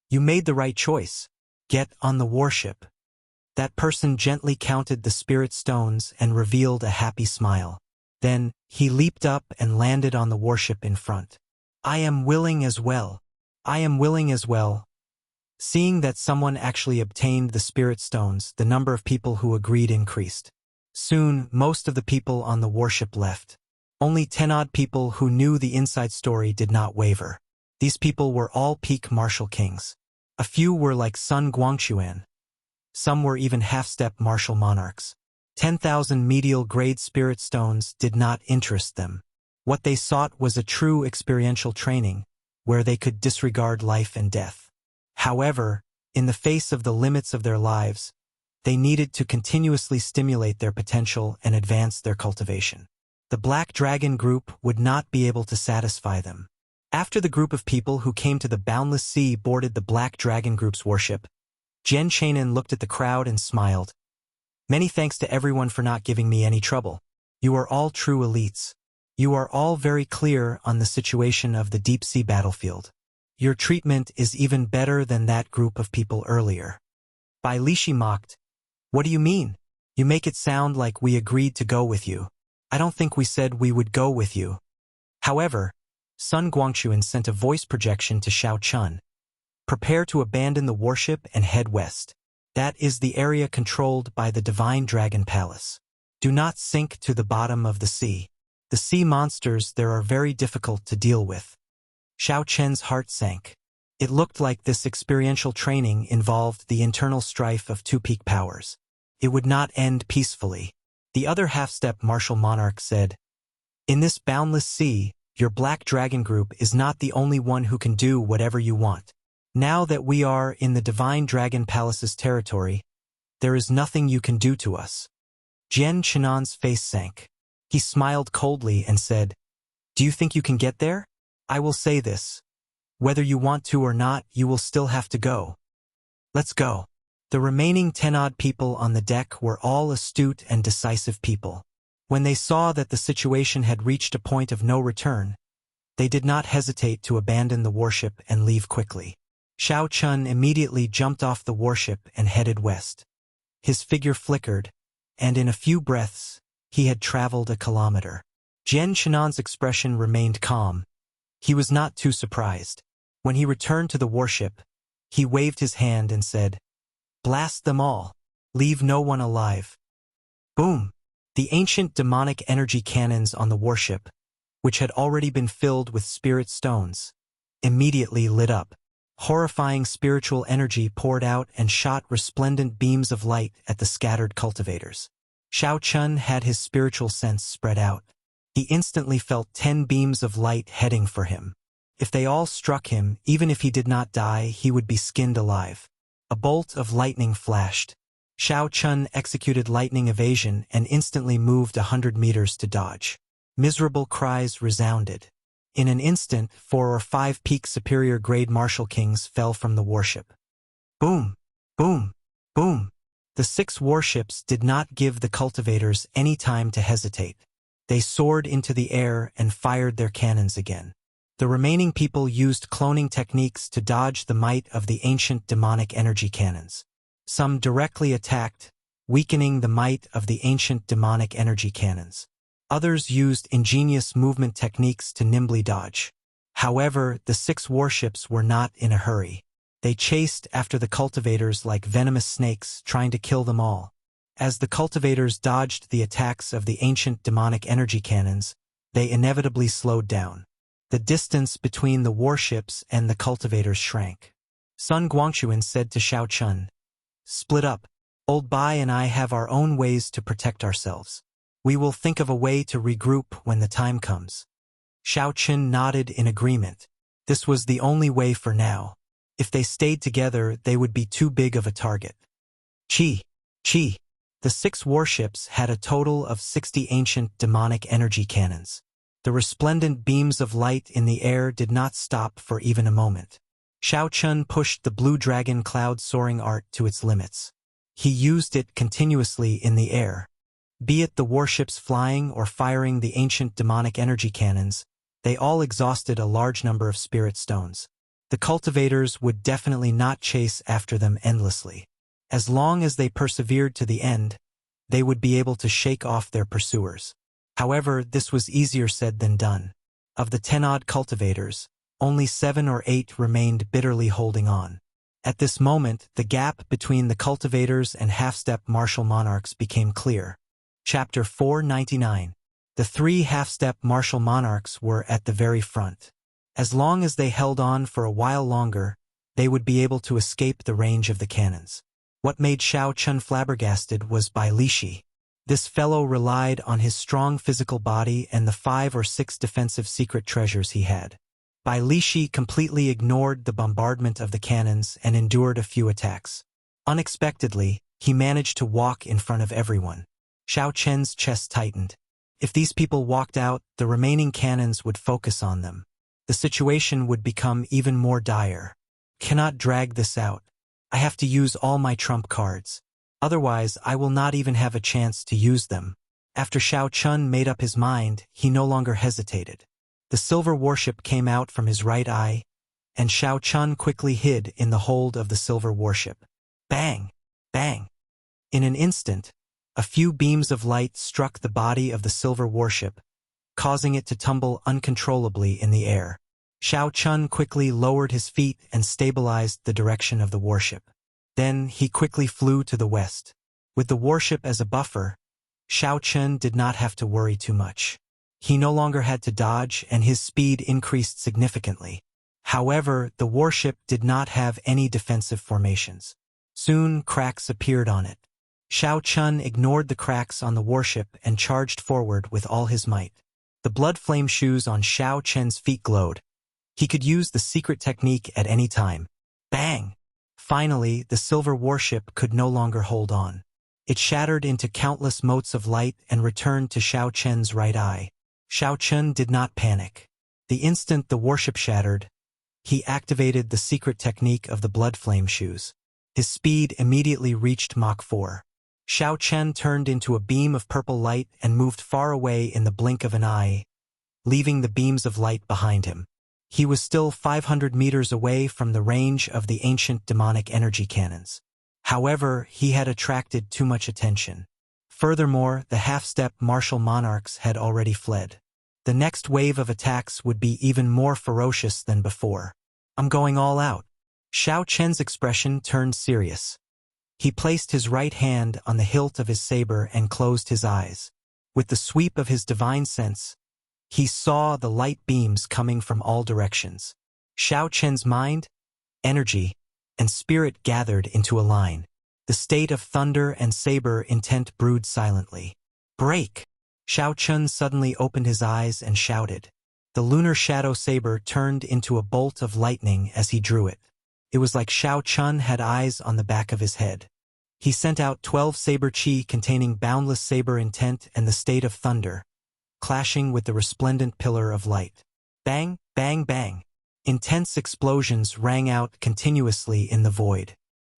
"You made the right choice. Get on the warship." That person gently counted the spirit stones and revealed a happy smile. Then, he leaped up and landed on the warship in front. "I am willing as well. I am willing as well." Seeing that someone actually obtained the spirit stones, the number of people who agreed increased. Soon, most of the people on the warship left. Only 10-odd people who knew the inside story did not waver. These people were all peak martial kings. A few were like Sun Guangquan. Some were even half-step martial monarchs. 10,000 medial-grade spirit stones did not interest them. What they sought was a true experiential training, where they could disregard life and death. However, in the face of the limits of their lives, they needed to continuously stimulate their potential and advance their cultivation. The Black Dragon Group would not be able to satisfy them. After the group of people who came to the Boundless Sea boarded the Black Dragon Group's warship, Jian Chainan looked at the crowd and smiled. Many thanks to everyone for not giving me any trouble. You are all true elites. You are all very clear on the situation of the deep-sea battlefield. Your treatment is even better than that group of people earlier. Bai Lishi mocked. What do you mean? You make it sound like we agreed to go with you. I don't think we said we would go with you. However, Sun Guangchuan sent a voice projection to Xiao Chun. Prepare to abandon the warship and head west. That is the area controlled by the Divine Dragon Palace. Do not sink to the bottom of the sea. The sea monsters there are very difficult to deal with. Xiao Chen's heart sank. It looked like this experiential training involved the internal strife of two peak powers. It would not end peacefully. The other half-step martial monarch said, in this boundless sea, your Black Dragon group is not the only one who can do whatever you want. Now that we are in the Divine Dragon Palace's territory, there is nothing you can do to us. Jian Chenan's face sank. He smiled coldly and said, do you think you can get there? I will say this. Whether you want to or not, you will still have to go. Let's go. The remaining 10-odd people on the deck were all astute and decisive people. When they saw that the situation had reached a point of no return, they did not hesitate to abandon the warship and leave quickly. Xiao Chun immediately jumped off the warship and headed west. His figure flickered, and in a few breaths, he had traveled a kilometer. Jian Chenan's expression remained calm. He was not too surprised. When he returned to the warship, he waved his hand and said, blast them all. Leave no one alive. Boom! The ancient demonic energy cannons on the warship, which had already been filled with spirit stones, immediately lit up. Horrifying spiritual energy poured out and shot resplendent beams of light at the scattered cultivators. Xiao Chun had his spiritual sense spread out. He instantly felt 10 beams of light heading for him. If they all struck him, even if he did not die, he would be skinned alive. A bolt of lightning flashed. Xiao Chun executed lightning evasion and instantly moved 100 meters to dodge. Miserable cries resounded. In an instant, 4 or 5 peak superior grade Martial Kings fell from the warship. Boom! Boom! Boom! The 6 warships did not give the cultivators any time to hesitate. They soared into the air and fired their cannons again. The remaining people used cloning techniques to dodge the might of the ancient demonic energy cannons. Some directly attacked, weakening the might of the ancient demonic energy cannons. Others used ingenious movement techniques to nimbly dodge. However, the 6 warships were not in a hurry. They chased after the cultivators like venomous snakes, trying to kill them all. As the cultivators dodged the attacks of the ancient demonic energy cannons, they inevitably slowed down. The distance between the warships and the cultivators shrank. Sun Guangchuan said to Xiao Chun, split up. Old Bai and I have our own ways to protect ourselves. We will think of a way to regroup when the time comes. Xiao Chun nodded in agreement. This was the only way for now. If they stayed together, they would be too big of a target. Chi! The 6 warships had a total of 60 ancient demonic energy cannons. The resplendent beams of light in the air did not stop for even a moment. Xiao Chun pushed the blue dragon cloud soaring art to its limits. He used it continuously in the air. Be it the warships flying or firing the ancient demonic energy cannons, they all exhausted a large number of spirit stones. The cultivators would definitely not chase after them endlessly. As long as they persevered to the end, they would be able to shake off their pursuers. However, this was easier said than done. Of the 10-odd cultivators, only 7 or 8 remained bitterly holding on. At this moment, the gap between the cultivators and half-step martial monarchs became clear. Chapter 499. The 3 half-step martial monarchs were at the very front. As long as they held on for a while longer, they would be able to escape the range of the cannons. What made Xiao Chun flabbergasted was Bai Lishi. This fellow relied on his strong physical body and the 5 or 6 defensive secret treasures he had. Bai Lishi completely ignored the bombardment of the cannons and endured a few attacks. Unexpectedly, he managed to walk in front of everyone. Xiao Chen's chest tightened. If these people walked out, the remaining cannons would focus on them. The situation would become even more dire. Cannot drag this out. I have to use all my trump cards. Otherwise, I will not even have a chance to use them. After Xiao Chun made up his mind, he no longer hesitated. The silver warship came out from his right eye, and Xiao Chun quickly hid in the hold of the silver warship. Bang! Bang! In an instant, a few beams of light struck the body of the silver warship, causing it to tumble uncontrollably in the air. Xiao Chun quickly lowered his feet and stabilized the direction of the warship. Then he quickly flew to the west. With the warship as a buffer, Xiao Chun did not have to worry too much. He no longer had to dodge, and his speed increased significantly. However, the warship did not have any defensive formations. Soon, cracks appeared on it. Xiao Chun ignored the cracks on the warship and charged forward with all his might. The blood flame shoes on Xiao Chun's feet glowed. He could use the secret technique at any time. Bang! Finally, the silver warship could no longer hold on. It shattered into countless motes of light and returned to Xiao Chun's right eye. Xiao Chun did not panic. The instant the warship shattered, he activated the secret technique of the blood flame shoes. His speed immediately reached Mach 4. Xiao Chun turned into a beam of purple light and moved far away in the blink of an eye, leaving the beams of light behind him. He was still 500 meters away from the range of the ancient demonic energy cannons. However, he had attracted too much attention. Furthermore, the half-step martial monarchs had already fled. The next wave of attacks would be even more ferocious than before. I'm going all out. Xiao Chen's expression turned serious. He placed his right hand on the hilt of his saber and closed his eyes. With the sweep of his divine sense, he saw the light beams coming from all directions. Xiao Chen's mind, energy, and spirit gathered into a line. The state of thunder and saber intent brewed silently. Break! Xiao Chun suddenly opened his eyes and shouted. The lunar shadow saber turned into a bolt of lightning as he drew it. It was like Xiao Chun had eyes on the back of his head. He sent out 12 saber chi containing boundless saber intent and the state of thunder, clashing with the resplendent pillar of light. Bang, bang, bang. Intense explosions rang out continuously in the void.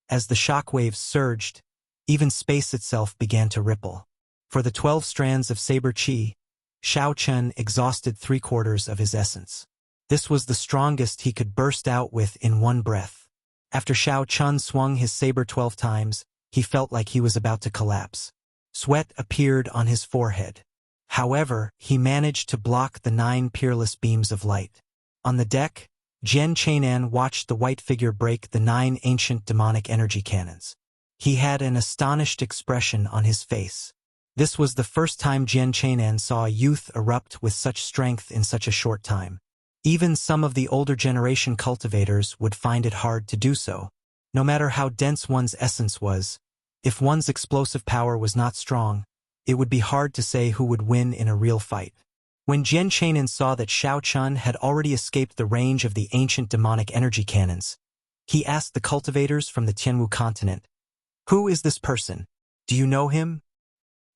As the shockwaves surged, even space itself began to ripple. For the 12 strands of saber chi, Xiao Chun exhausted 3/4 of his essence. This was the strongest he could burst out with in one breath. After Xiao Chun swung his saber 12 times, he felt like he was about to collapse. Sweat appeared on his forehead. However, he managed to block the 9 peerless beams of light. On the deck, Jian Chainan watched the white figure break the 9 ancient demonic energy cannons. He had an astonished expression on his face. This was the first time Jian Chainan saw a youth erupt with such strength in such a short time. Even some of the older generation cultivators would find it hard to do so. No matter how dense one's essence was, if one's explosive power was not strong, it would be hard to say who would win in a real fight. When Jian Chainan saw that Xiao Chun had already escaped the range of the ancient demonic energy cannons, he asked the cultivators from the Tianwu continent, "Who is this person? Do you know him?"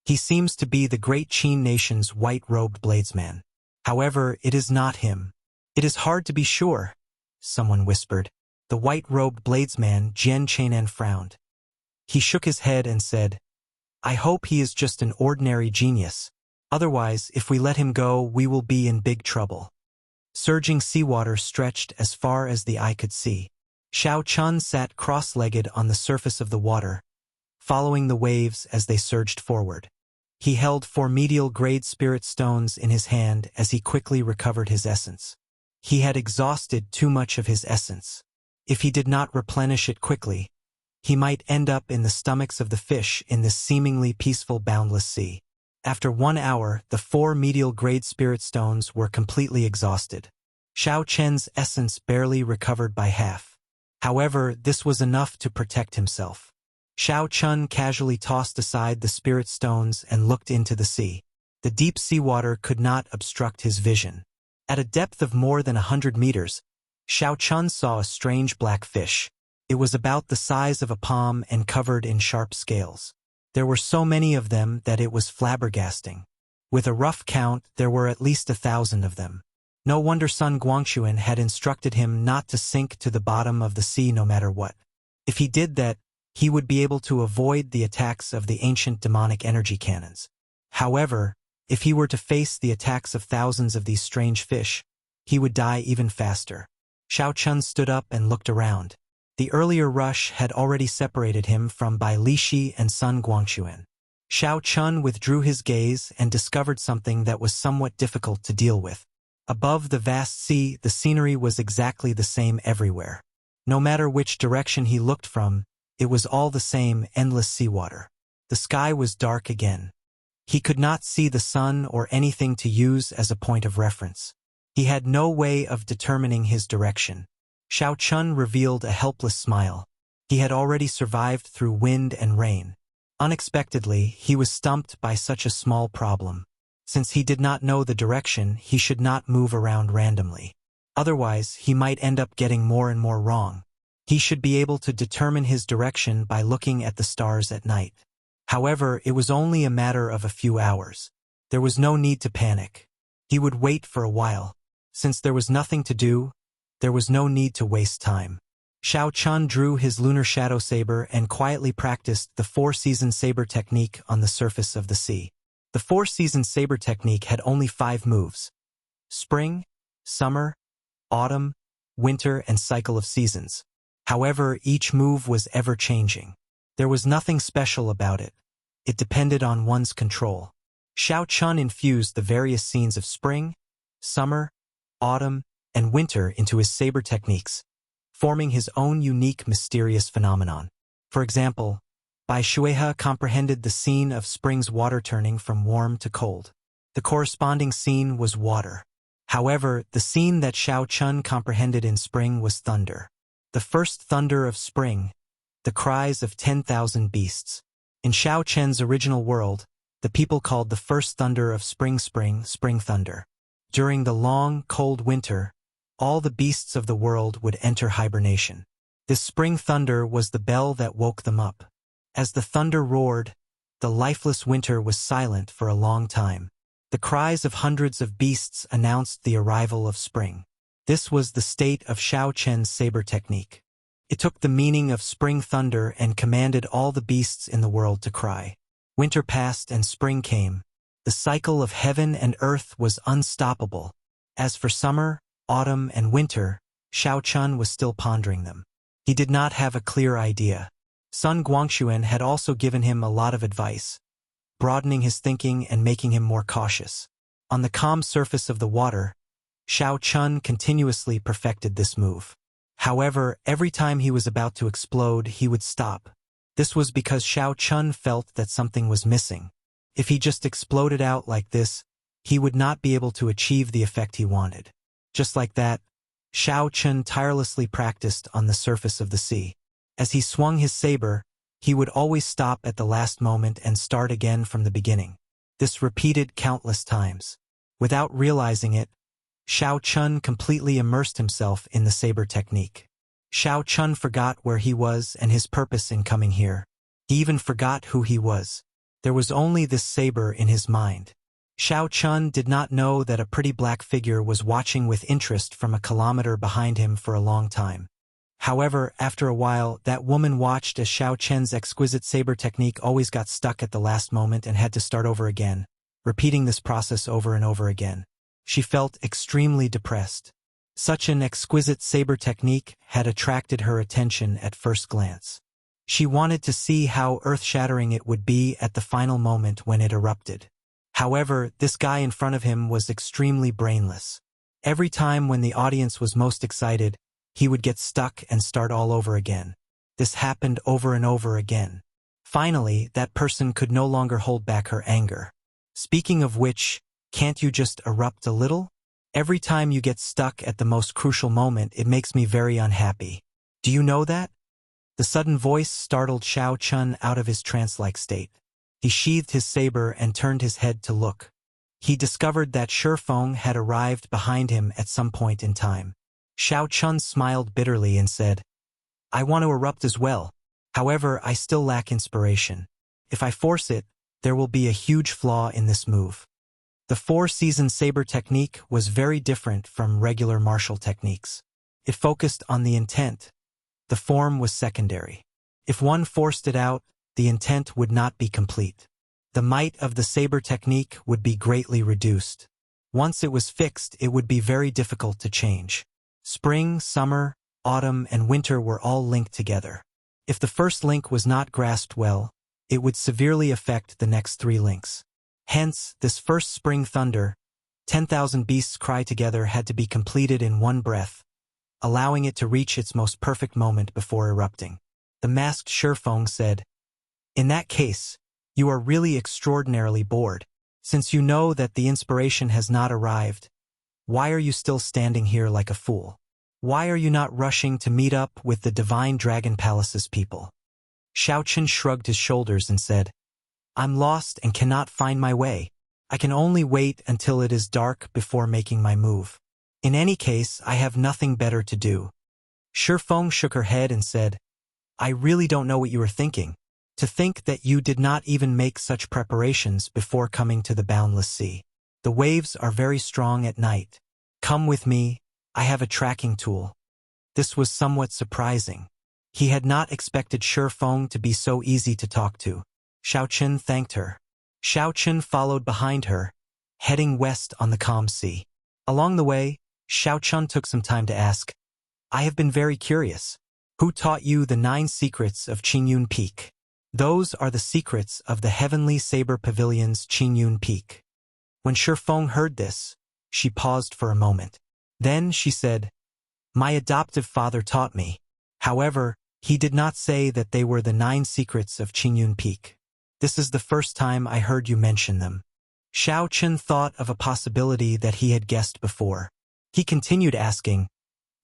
"He seems to be the great Qin nation's white-robed bladesman. However, it is not him." "It is hard to be sure," someone whispered. The white-robed bladesman, Jian Chainan, frowned. He shook his head and said, "I hope he is just an ordinary genius. Otherwise, if we let him go, we will be in big trouble." Surging seawater stretched as far as the eye could see. Xiao Chun sat cross-legged on the surface of the water, following the waves as they surged forward. He held 4 medial-grade spirit stones in his hand as he quickly recovered his essence. He had exhausted too much of his essence. If he did not replenish it quickly, he might end up in the stomachs of the fish in this seemingly peaceful boundless sea. After 1 hour, the 4 medial-grade spirit stones were completely exhausted. Xiao Chen's essence barely recovered by half. However, this was enough to protect himself. Xiao Chun casually tossed aside the spirit stones and looked into the sea. The deep seawater could not obstruct his vision. At a depth of more than 100 meters, Xiao Chun saw a strange black fish. It was about the size of a palm and covered in sharp scales. There were so many of them that it was flabbergasting. With a rough count, there were at least 1,000 of them. No wonder Sun Guangquan had instructed him not to sink to the bottom of the sea no matter what. If he did that, he would be able to avoid the attacks of the ancient demonic energy cannons. However, if he were to face the attacks of thousands of these strange fish, he would die even faster. Xiao Chun stood up and looked around. The earlier rush had already separated him from Bai Lishi and Sun Guangquan. Xiao Chun withdrew his gaze and discovered something that was somewhat difficult to deal with. Above the vast sea, the scenery was exactly the same everywhere. No matter which direction he looked from, it was all the same endless seawater. The sky was dark again. He could not see the sun or anything to use as a point of reference. He had no way of determining his direction. Xiao Chun revealed a helpless smile. He had already survived through wind and rain. Unexpectedly, he was stumped by such a small problem. Since he did not know the direction, he should not move around randomly. Otherwise, he might end up getting more and more wrong. He should be able to determine his direction by looking at the stars at night. However, it was only a matter of a few hours. There was no need to panic. He would wait for a while. Since there was nothing to do, there was no need to waste time. Xiao Chun drew his lunar shadow saber and quietly practiced the four-season saber technique on the surface of the sea. The four-season saber technique had only 5 moves: spring, summer, autumn, winter, and cycle of seasons. However, each move was ever-changing. There was nothing special about it. It depended on one's control. Xiao Chun infused the various scenes of spring, summer, autumn, and winter into his saber techniques, forming his own unique mysterious phenomenon. For example, Bai Shuehe comprehended the scene of spring's water turning from warm to cold. The corresponding scene was water. However, the scene that Xiao Chun comprehended in spring was thunder. The first thunder of spring, the cries of 10,000 beasts. In Xiao Chen's original world, the people called the first thunder of spring thunder. During the long, cold winter, all the beasts of the world would enter hibernation. This spring thunder was the bell that woke them up. As the thunder roared, the lifeless winter was silent for a long time. The cries of hundreds of beasts announced the arrival of spring. This was the state of Xiao Chen's saber technique. It took the meaning of spring thunder and commanded all the beasts in the world to cry. Winter passed and spring came. The cycle of heaven and earth was unstoppable. As for summer, autumn, and winter, Xiao Chun was still pondering them. He did not have a clear idea. Sun Guangquan had also given him a lot of advice, broadening his thinking and making him more cautious. On the calm surface of the water, Xiao Chun continuously perfected this move. However, every time he was about to explode, he would stop. This was because Xiao Chun felt that something was missing. If he just exploded out like this, he would not be able to achieve the effect he wanted. Just like that, Xiao Chun tirelessly practiced on the surface of the sea. As he swung his saber, he would always stop at the last moment and start again from the beginning. This repeated countless times. Without realizing it, Xiao Chun completely immersed himself in the saber technique. Xiao Chun forgot where he was and his purpose in coming here. He even forgot who he was. There was only this saber in his mind. Xiao Chun did not know that a pretty black figure was watching with interest from a kilometer behind him for a long time. However, after a while, that woman watched as Xiao Chen's exquisite saber technique always got stuck at the last moment and had to start over again, repeating this process over and over again. She felt extremely depressed. Such an exquisite saber technique had attracted her attention at first glance. She wanted to see how earth-shattering it would be at the final moment when it erupted. However, this guy in front of him was extremely brainless. Every time when the audience was most excited, he would get stuck and start all over again. This happened over and over again. Finally, that person could no longer hold back her anger. Speaking of which, can't you just erupt a little? Every time you get stuck at the most crucial moment, it makes me very unhappy. Do you know that? The sudden voice startled Xiao Chun out of his trance-like state. He sheathed his saber and turned his head to look. He discovered that Shifeng had arrived behind him at some point in time. Xiao Chun smiled bitterly and said, "I want to erupt as well. However, I still lack inspiration. If I force it, there will be a huge flaw in this move." The four-season saber technique was very different from regular martial techniques. It focused on the intent. The form was secondary. If one forced it out, the intent would not be complete. The might of the saber technique would be greatly reduced. Once it was fixed, it would be very difficult to change. Spring, summer, autumn, and winter were all linked together. If the first link was not grasped well, it would severely affect the next 3 links. Hence, this first spring thunder, 10,000 beasts cry together, had to be completed in one breath, allowing it to reach its most perfect moment before erupting. The masked Shifeng said, "In that case, you are really extraordinarily bored. Since you know that the inspiration has not arrived, why are you still standing here like a fool? Why are you not rushing to meet up with the Divine Dragon Palace's people?" Xiaochen shrugged his shoulders and said, "I'm lost and cannot find my way. I can only wait until it is dark before making my move. In any case, I have nothing better to do." Shifeng shook her head and said, "I really don't know what you are thinking. To think that you did not even make such preparations before coming to the Boundless Sea. The waves are very strong at night. Come with me, I have a tracking tool." This was somewhat surprising. He had not expected Shifeng to be so easy to talk to. Xiaochen thanked her. Xiaochen followed behind her, heading west on the calm sea. Along the way, Xiaochen took some time to ask, "I have been very curious. Who taught you the 9 secrets of Qingyun Peak?" "Those are the secrets of the Heavenly Saber Pavilion's Qingyun Peak." When Shifeng heard this, she paused for a moment. Then she said, "My adoptive father taught me. However, he did not say that they were the 9 secrets of Qingyun Peak. This is the first time I heard you mention them." Xiaochen thought of a possibility that he had guessed before. He continued asking,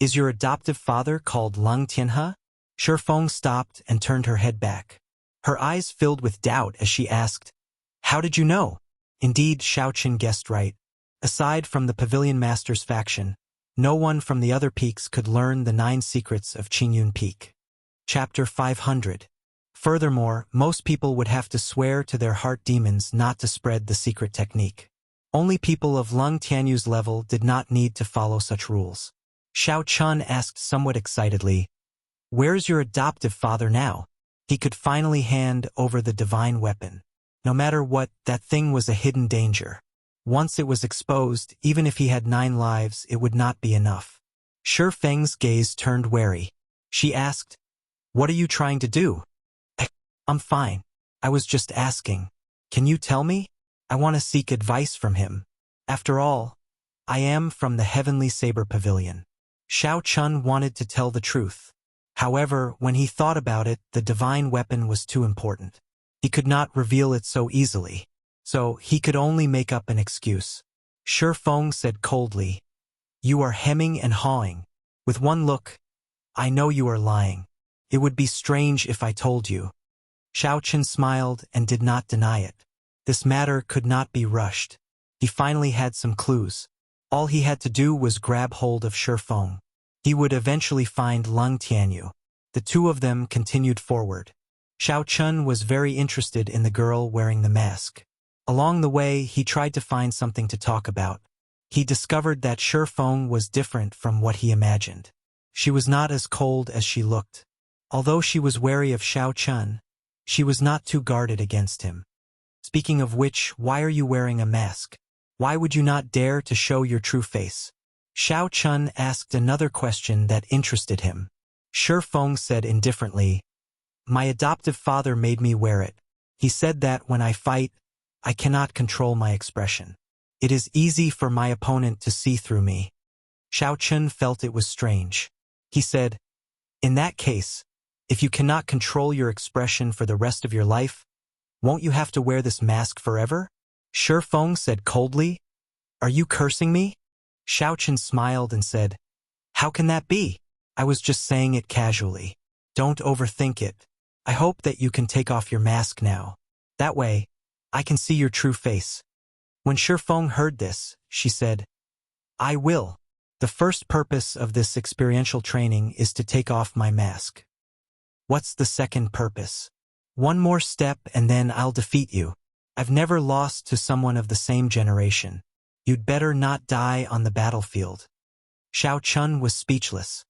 "Is your adoptive father called Lung Tianhe?" Shifeng stopped and turned her head back. Her eyes filled with doubt as she asked, "How did you know?" Indeed, Xiaochen guessed right. Aside from the Pavilion Master's faction, no one from the other peaks could learn the 9 secrets of Qingyun Peak. Chapter 500. Furthermore, most people would have to swear to their heart demons not to spread the secret technique. Only people of Lung Tianyu's level did not need to follow such rules. Xiaochen asked somewhat excitedly, "Where's your adoptive father now?" He could finally hand over the divine weapon. No matter what, that thing was a hidden danger. Once it was exposed, even if he had 9 lives, it would not be enough. Shifeng's gaze turned wary. She asked, "What are you trying to do?" "I'm fine. I was just asking. Can you tell me? I want to seek advice from him. After all, I am from the Heavenly Saber Pavilion." Xiaochen wanted to tell the truth. However, when he thought about it, the divine weapon was too important. He could not reveal it so easily. So he could only make up an excuse. Shifeng said coldly, "You are hemming and hawing. With one look, I know you are lying. It would be strange if I told you." Xiaochen smiled and did not deny it. This matter could not be rushed. He finally had some clues. All he had to do was grab hold of Shifeng. He would eventually find Lung Tianyu. The two of them continued forward. Xiaochen was very interested in the girl wearing the mask. Along the way, he tried to find something to talk about. He discovered that Shifeng was different from what he imagined. She was not as cold as she looked. Although she was wary of Xiaochen, she was not too guarded against him. "Speaking of which, why are you wearing a mask? Why would you not dare to show your true face?" Xiaochen asked another question that interested him. Shifeng said indifferently, "My adoptive father made me wear it. He said that when I fight, I cannot control my expression. It is easy for my opponent to see through me." Xiaochen felt it was strange. He said, "In that case, if you cannot control your expression for the rest of your life, won't you have to wear this mask forever?" Shifeng said coldly, "Are you cursing me?" Xiaochen smiled and said, "How can that be? I was just saying it casually. Don't overthink it. I hope that you can take off your mask now. That way, I can see your true face." When Shifeng heard this, she said, "I will. The first purpose of this experiential training is to take off my mask." "What's the second purpose?" "One more step and then I'll defeat you. I've never lost to someone of the same generation. You'd better not die on the battlefield." Xiaochen was speechless.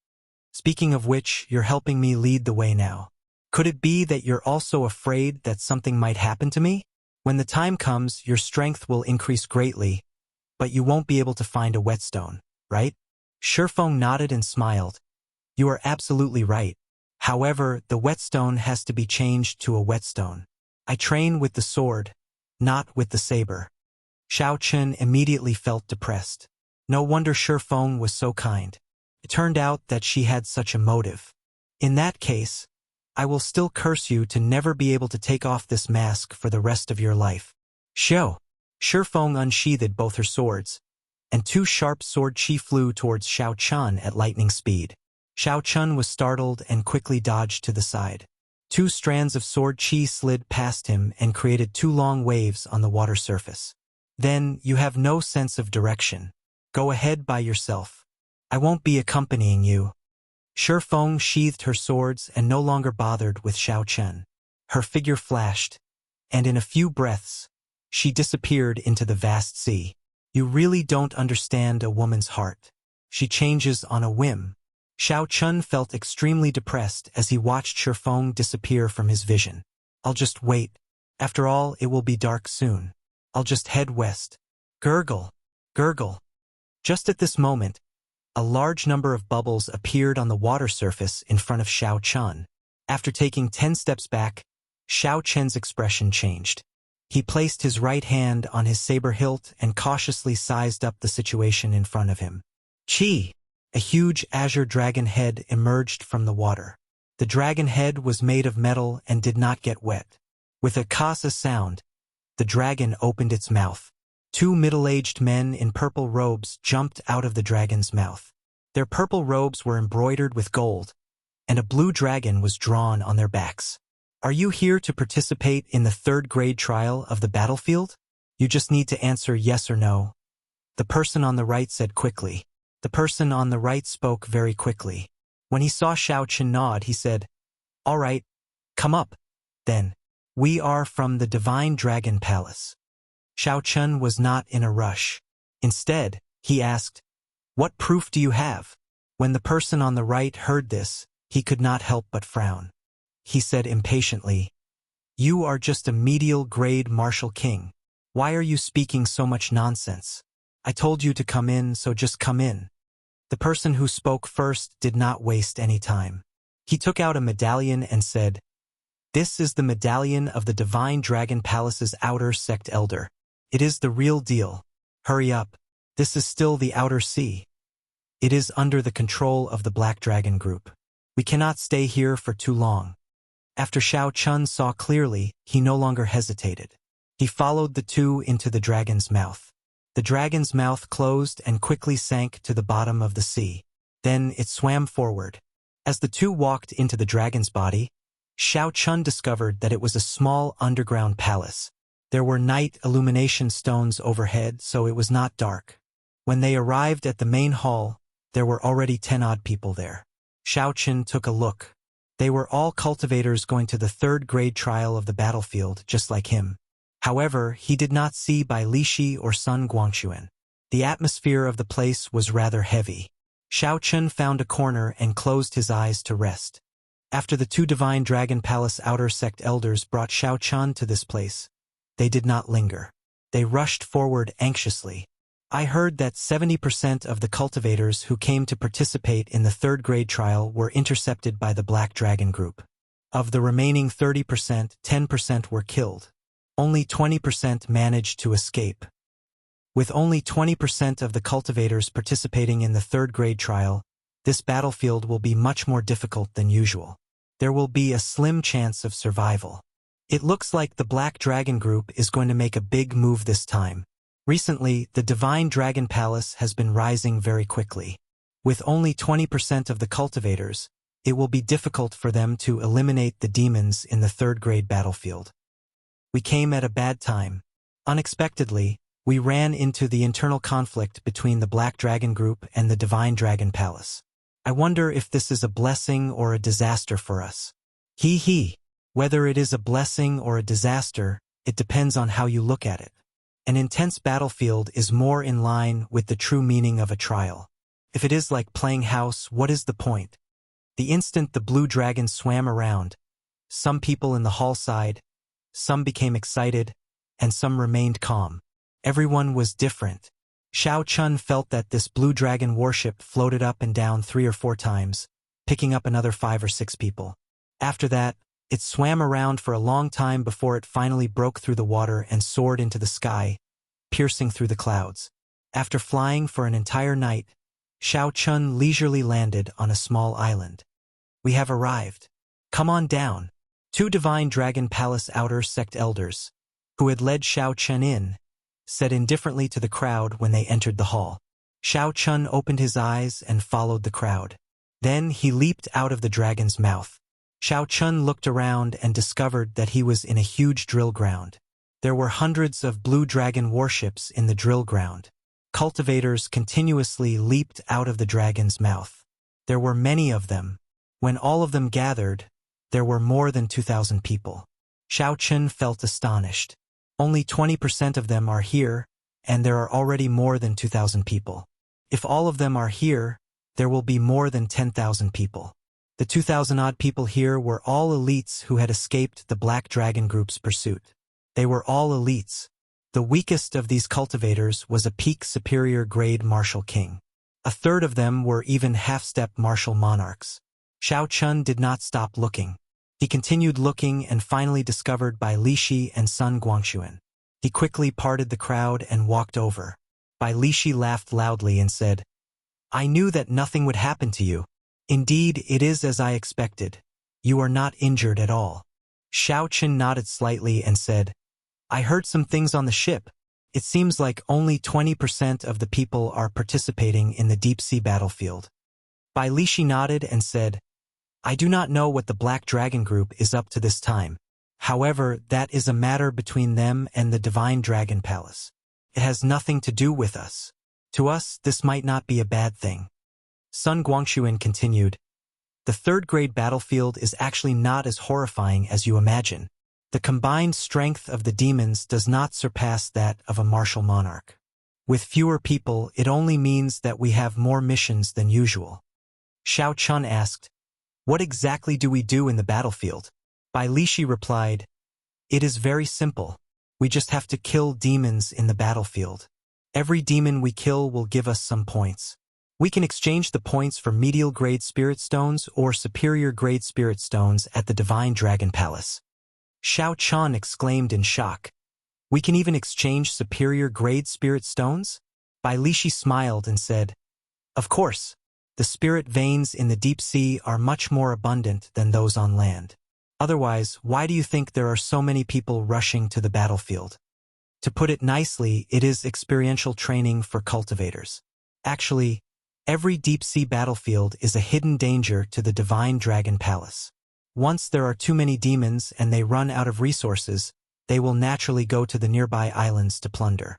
"Speaking of which, you're helping me lead the way now. Could it be that you're also afraid that something might happen to me? When the time comes, your strength will increase greatly, but you won't be able to find a whetstone, right? Shifeng nodded and smiled. You are absolutely right. However, the whetstone has to be changed to a whetstone. I train with the sword, not with the saber. Xiao Chen immediately felt depressed. No wonder Shifeng was so kind. It turned out that she had such a motive. In that case, I will still curse you to never be able to take off this mask for the rest of your life. Shifeng unsheathed both her swords, and two sharp sword chi flew towards Xiao Chen at lightning speed. Xiao Chen was startled and quickly dodged to the side. Two strands of sword chi slid past him and created two long waves on the water surface. Then, you have no sense of direction. Go ahead by yourself. I won't be accompanying you. Shifeng sheathed her swords and no longer bothered with Xiao Chen. Her figure flashed, and in a few breaths, she disappeared into the vast sea. You really don't understand a woman's heart. She changes on a whim. Xiao Chen felt extremely depressed as he watched Shifeng disappear from his vision. I'll just wait. After all, it will be dark soon. I'll just head west. Gurgle, gurgle. Just at this moment, a large number of bubbles appeared on the water surface in front of Xiao Chen. After taking 10 steps back, Xiao Chen's expression changed. He placed his right hand on his saber hilt and cautiously sized up the situation in front of him. Chi! A huge azure dragon head emerged from the water. The dragon head was made of metal and did not get wet. With a kasa sound, the dragon opened its mouth. Two middle-aged men in purple robes jumped out of the dragon's mouth. Their purple robes were embroidered with gold, and a blue dragon was drawn on their backs. Are you here to participate in the third-grade trial of the battlefield? You just need to answer yes or no. The person on the right said quickly. The person on the right spoke very quickly. When he saw Xiao Chen nod, he said, "All right, come up, then. We are from the Divine Dragon Palace." Xiao Chen was not in a rush. Instead, he asked, "What proof do you have?" When the person on the right heard this, he could not help but frown. He said impatiently, "You are just a medial grade martial king. Why are you speaking so much nonsense? I told you to come in, so just come in." The person who spoke first did not waste any time. He took out a medallion and said, "This is the medallion of the Divine Dragon Palace's outer sect elder. It is the real deal. Hurry up. This is still the outer sea. It is under the control of the Black Dragon Group. We cannot stay here for too long." After Xiao Chen saw clearly, he no longer hesitated. He followed the two into the dragon's mouth. The dragon's mouth closed and quickly sank to the bottom of the sea. Then it swam forward. As the two walked into the dragon's body, Xiao Chen discovered that it was a small underground palace. There were night illumination stones overhead, so it was not dark. When they arrived at the main hall, there were already 10-odd people there. Xiao Chen took a look. They were all cultivators going to the third-grade trial of the battlefield, just like him. However, he did not see Bai Lishi or Sun Guangquan. The atmosphere of the place was rather heavy. Xiao Chen found a corner and closed his eyes to rest. After the two Divine Dragon Palace outer sect elders brought Xiao Chen to this place, they did not linger. They rushed forward anxiously. I heard that 70% of the cultivators who came to participate in the third-grade trial were intercepted by the Black Dragon Group. Of the remaining 30%, 10% were killed. Only 20% managed to escape. With only 20% of the cultivators participating in the third-grade trial, this battlefield will be much more difficult than usual. There will be a slim chance of survival. It looks like the Black Dragon Group is going to make a big move this time. Recently, the Divine Dragon Palace has been rising very quickly. With only 20% of the cultivators, it will be difficult for them to eliminate the demons in the third-grade battlefield. We came at a bad time. Unexpectedly, we ran into the internal conflict between the Black Dragon Group and the Divine Dragon Palace. I wonder if this is a blessing or a disaster for us. Whether it is a blessing or a disaster, it depends on how you look at it. An intense battlefield is more in line with the true meaning of a trial. If it is like playing house, what is the point? The instant the blue dragon swam around, Some people in the hall sighed, some became excited, and some remained calm. Everyone was different. Xiao Chun felt that this blue dragon warship floated up and down 3 or 4 times, picking up another 5 or 6 people. After that, it swam around for a long time before it finally broke through the water and soared into the sky, piercing through the clouds. After flying for an entire night, Xiao Chun leisurely landed on a small island. "We have arrived. Come on down." 2 divine dragon palace outer sect elders, who had led Xiao Chun in, said indifferently to the crowd when they entered the hall. Xiao Chun opened his eyes and followed the crowd. Then he leaped out of the dragon's mouth. Xiao Chun looked around and discovered that he was in a huge drill ground. There were hundreds of blue dragon warships in the drill ground. Cultivators continuously leaped out of the dragon's mouth. There were many of them. When all of them gathered, there were more than 2,000 people. Xiao Chun felt astonished. Only 20% of them are here, and there are already more than 2,000 people. If all of them are here, there will be more than 10,000 people. The 2,000-odd people here were all elites who had escaped the Black Dragon Group's pursuit. They were all elites. The weakest of these cultivators was a peak superior grade martial king. A third of them were even half-step martial monarchs. Xiao Chun did not stop looking. He continued looking and finally discovered Bai Lishi and Sun Guangxuan. He quickly parted the crowd and walked over. Bai Lishi laughed loudly and said, "I knew that nothing would happen to you. Indeed, it is as I expected. You are not injured at all." Xiao Chun nodded slightly and said, "I heard some things on the ship. It seems like only 20% of the people are participating in the deep-sea battlefield." Bai Lishi nodded and said, "I do not know what the Black Dragon Group is up to this time. However, that is a matter between them and the Divine Dragon Palace. It has nothing to do with us. To us, this might not be a bad thing." Sun Guangxuan continued, "The third-grade battlefield is actually not as horrifying as you imagine. The combined strength of the demons does not surpass that of a martial monarch. With fewer people, it only means that we have more missions than usual." Xiao Chun asked, "What exactly do we do in the battlefield?" Bai Lishi replied, "It is very simple. We just have to kill demons in the battlefield. Every demon we kill will give us some points. We can exchange the points for medial-grade spirit stones or superior-grade spirit stones at the Divine Dragon Palace." Xiao Chun exclaimed in shock, "We can even exchange superior-grade spirit stones?" Bai Lishi smiled and said, "Of course. The spirit veins in the deep sea are much more abundant than those on land. Otherwise, why do you think there are so many people rushing to the battlefield? To put it nicely, it is experiential training for cultivators. Actually, every deep-sea battlefield is a hidden danger to the Divine Dragon Palace. Once there are too many demons and they run out of resources, they will naturally go to the nearby islands to plunder.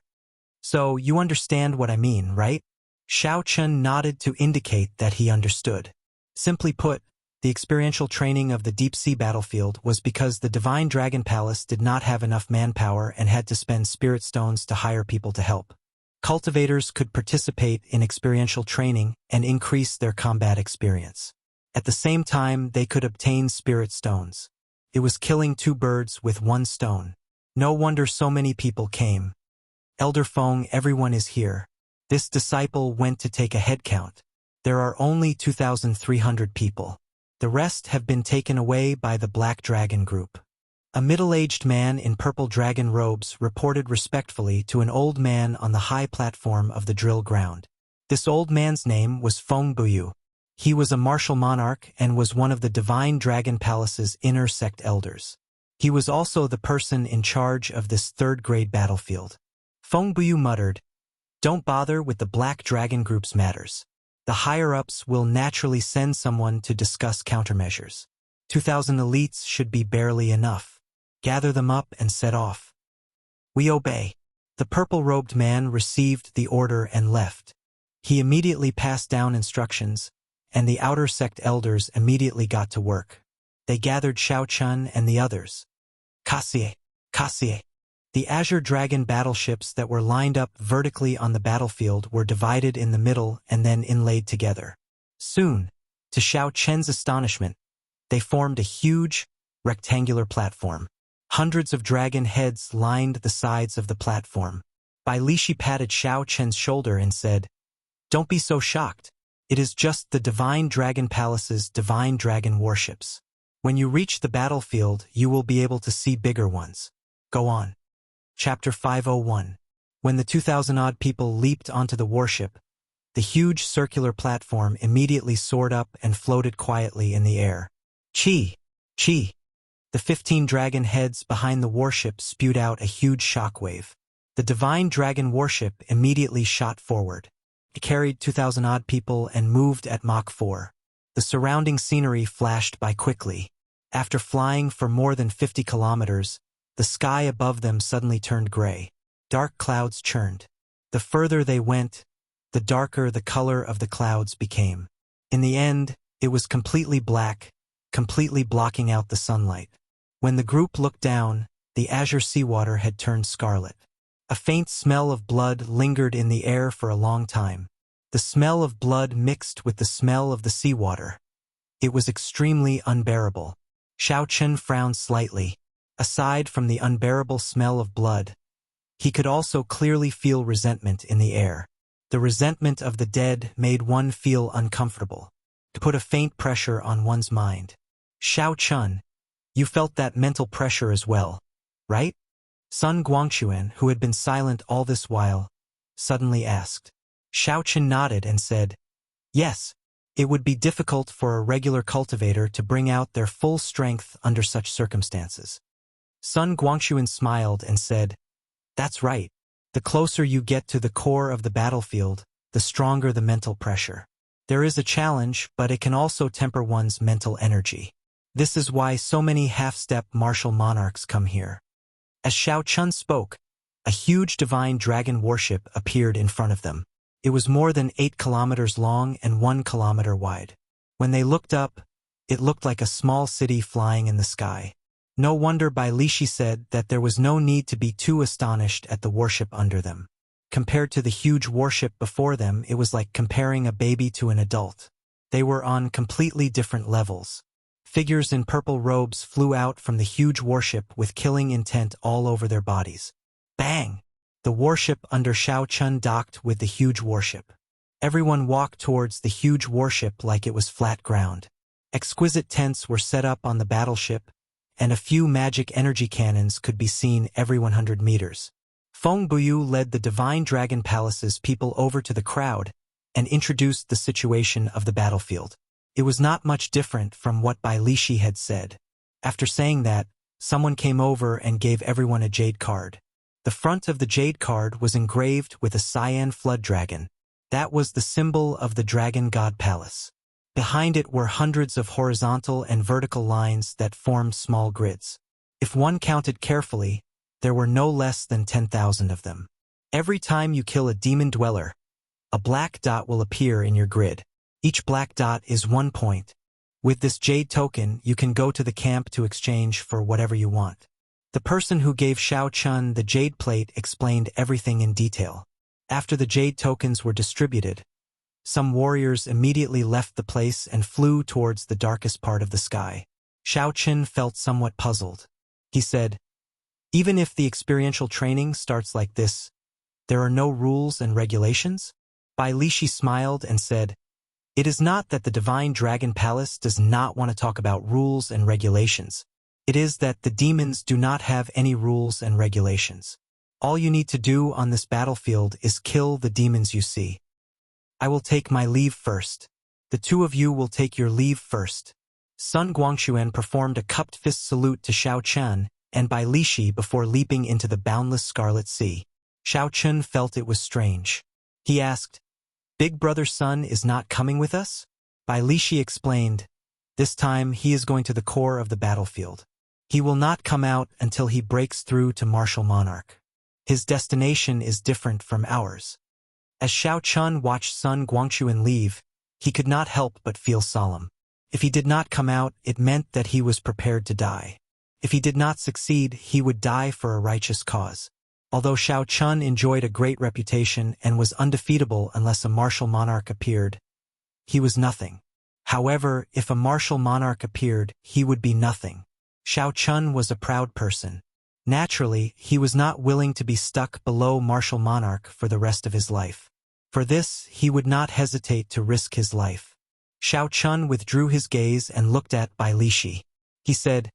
So, you understand what I mean, right?" Xiao Chun nodded to indicate that he understood. Simply put, the experiential training of the deep-sea battlefield was because the Divine Dragon Palace did not have enough manpower and had to spend spirit stones to hire people to help. Cultivators could participate in experiential training and increase their combat experience. At the same time, they could obtain spirit stones. It was killing 2 birds with 1 stone. No wonder so many people came. "Elder Feng, everyone is here." This disciple went to take a head count. There are only 2,300 people. The rest have been taken away by the Black Dragon Group. A middle-aged man in purple dragon robes reported respectfully to an old man on the high platform of the drill ground. This old man's name was Feng Buyu. He was a martial monarch and was one of the Divine Dragon Palace's inner sect elders. He was also the person in charge of this third-grade battlefield. Feng Buyu muttered, "Don't bother with the Black Dragon Group's matters. The higher-ups will naturally send someone to discuss countermeasures. 2,000 elites should be barely enough. Gather them up and set off." "We obey." The purple-robed man received the order and left. He immediately passed down instructions, and the outer sect elders immediately got to work. They gathered Xiao Chun and the others. "Kasie, Kasie." The Azure Dragon battleships that were lined up vertically on the battlefield were divided in the middle and then inlaid together. Soon, to Xiao Chen's astonishment, they formed a huge, rectangular platform. Hundreds of dragon heads lined the sides of the platform. Bai Lishi patted Xiao Chen's shoulder and said, "Don't be so shocked. It is just the Divine Dragon Palace's divine dragon warships. When you reach the battlefield, you will be able to see bigger ones. Go on." Chapter 501. When the 2,000-odd people leaped onto the warship, the huge circular platform immediately soared up and floated quietly in the air. Chi! Chi! The 15 dragon heads behind the warship spewed out a huge shockwave. The divine dragon warship immediately shot forward. It carried 2,000-odd people and moved at Mach 4. The surrounding scenery flashed by quickly. After flying for more than 50 kilometers, the sky above them suddenly turned gray. Dark clouds churned. The further they went, the darker the color of the clouds became. In the end, it was completely black, completely blocking out the sunlight. When the group looked down, the azure seawater had turned scarlet. A faint smell of blood lingered in the air for a long time. The smell of blood mixed with the smell of the seawater. It was extremely unbearable. Xiao Chen frowned slightly. Aside from the unbearable smell of blood, he could also clearly feel resentment in the air. The resentment of the dead made one feel uncomfortable, to put a faint pressure on one's mind. Xiao Chen, you felt that mental pressure as well, right? Sun Guangquan, who had been silent all this while, suddenly asked. Xiao Chen nodded and said, "Yes, it would be difficult for a regular cultivator to bring out their full strength under such circumstances." Sun Guangquan smiled and said, "That's right. The closer you get to the core of the battlefield, the stronger the mental pressure. There is a challenge, but it can also temper one's mental energy. This is why so many half-step martial monarchs come here." As Xiao Chen spoke, a huge divine dragon warship appeared in front of them. It was more than 8 kilometers long and 1 kilometer wide. When they looked up, it looked like a small city flying in the sky. No wonder Bai Lishi said that there was no need to be too astonished at the warship under them. Compared to the huge warship before them, it was like comparing a baby to an adult. They were on completely different levels. Figures in purple robes flew out from the huge warship with killing intent all over their bodies. Bang! The warship under Xiao Chen docked with the huge warship. Everyone walked towards the huge warship like it was flat ground. Exquisite tents were set up on the battleship, and a few magic energy cannons could be seen every 100 meters. Feng Buyu led the Divine Dragon Palace's people over to the crowd and introduced the situation of the battlefield. It was not much different from what Bai Lishi had said. After saying that, someone came over and gave everyone a jade card. The front of the jade card was engraved with a cyan flood dragon. That was the symbol of the Dragon God Palace. Behind it were hundreds of horizontal and vertical lines that formed small grids. If one counted carefully, there were no less than 10,000 of them. Every time you kill a demon dweller, a black dot will appear in your grid. Each black dot is 1 point. With this jade token, you can go to the camp to exchange for whatever you want. The person who gave Xiao Chen the jade plate explained everything in detail. After the jade tokens were distributed, some warriors immediately left the place and flew towards the darkest part of the sky. Xiao Chen felt somewhat puzzled. He said, "Even if the experiential training starts like this, there are no rules and regulations?" Bai Lishi smiled and said, "It is not that the Divine Dragon Palace does not want to talk about rules and regulations. It is that the demons do not have any rules and regulations. All you need to do on this battlefield is kill the demons you see. I will take my leave first. The two of you will take your leave first." Sun Guangquan performed a cupped fist salute to Xiao Chen and Bai Lishi before leaping into the boundless Scarlet Sea. Xiao Chen felt it was strange. He asked, "Big brother Sun is not coming with us?" Bai Lishi explained, "This time he is going to the core of the battlefield. He will not come out until he breaks through to Martial Monarch. His destination is different from ours." As Xiao Chen watched Sun Guangquan leave, he could not help but feel solemn. If he did not come out, it meant that he was prepared to die. If he did not succeed, he would die for a righteous cause. Although Xiao Chen enjoyed a great reputation and was undefeatable unless a martial monarch appeared, he was nothing. However, if a martial monarch appeared, he would be nothing. Xiao Chun was a proud person. Naturally, he was not willing to be stuck below martial monarch for the rest of his life. For this, he would not hesitate to risk his life. Xiao Chun withdrew his gaze and looked at Bai Lishi. He said,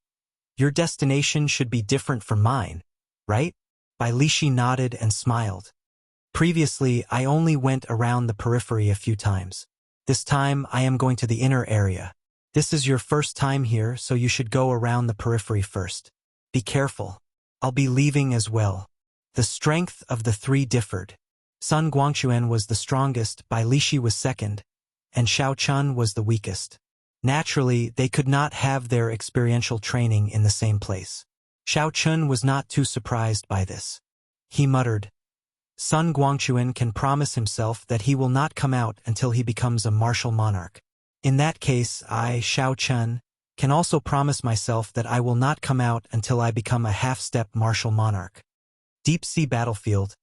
"Your destination should be different from mine, right?" Bai Lishi nodded and smiled. "Previously, I only went around the periphery a few times. This time, I am going to the inner area. This is your first time here, so you should go around the periphery first. Be careful. I'll be leaving as well." The strength of the three differed. Sun Guangquan was the strongest, Bai Lishi was second, and Xiao Chun was the weakest. Naturally, they could not have their experiential training in the same place. Xiao Chun was not too surprised by this. He muttered, "Sun Guangquan can promise himself that he will not come out until he becomes a martial monarch. In that case, I, Xiao Chun, can also promise myself that I will not come out until I become a half-step martial monarch." Deep sea battlefield.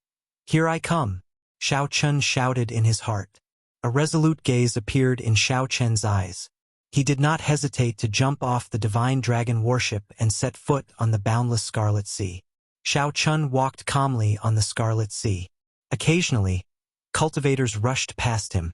"Here I come," Xiao Chun shouted in his heart. A resolute gaze appeared in Xiao Chen's eyes. He did not hesitate to jump off the divine dragon warship and set foot on the boundless Scarlet Sea. Xiao Chun walked calmly on the Scarlet Sea. Occasionally, cultivators rushed past him,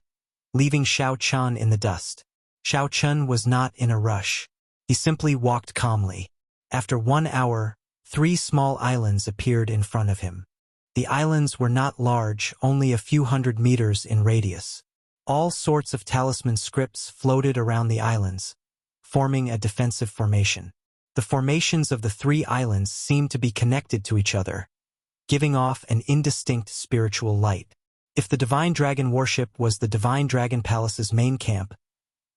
leaving Xiao Chun in the dust. Xiao Chun was not in a rush. He simply walked calmly. After 1 hour, 3 small islands appeared in front of him. The islands were not large, only a few hundred meters in radius. All sorts of talisman scripts floated around the islands, forming a defensive formation. The formations of the 3 islands seemed to be connected to each other, giving off an indistinct spiritual light. If the Divine Dragon warship was the Divine Dragon Palace's main camp,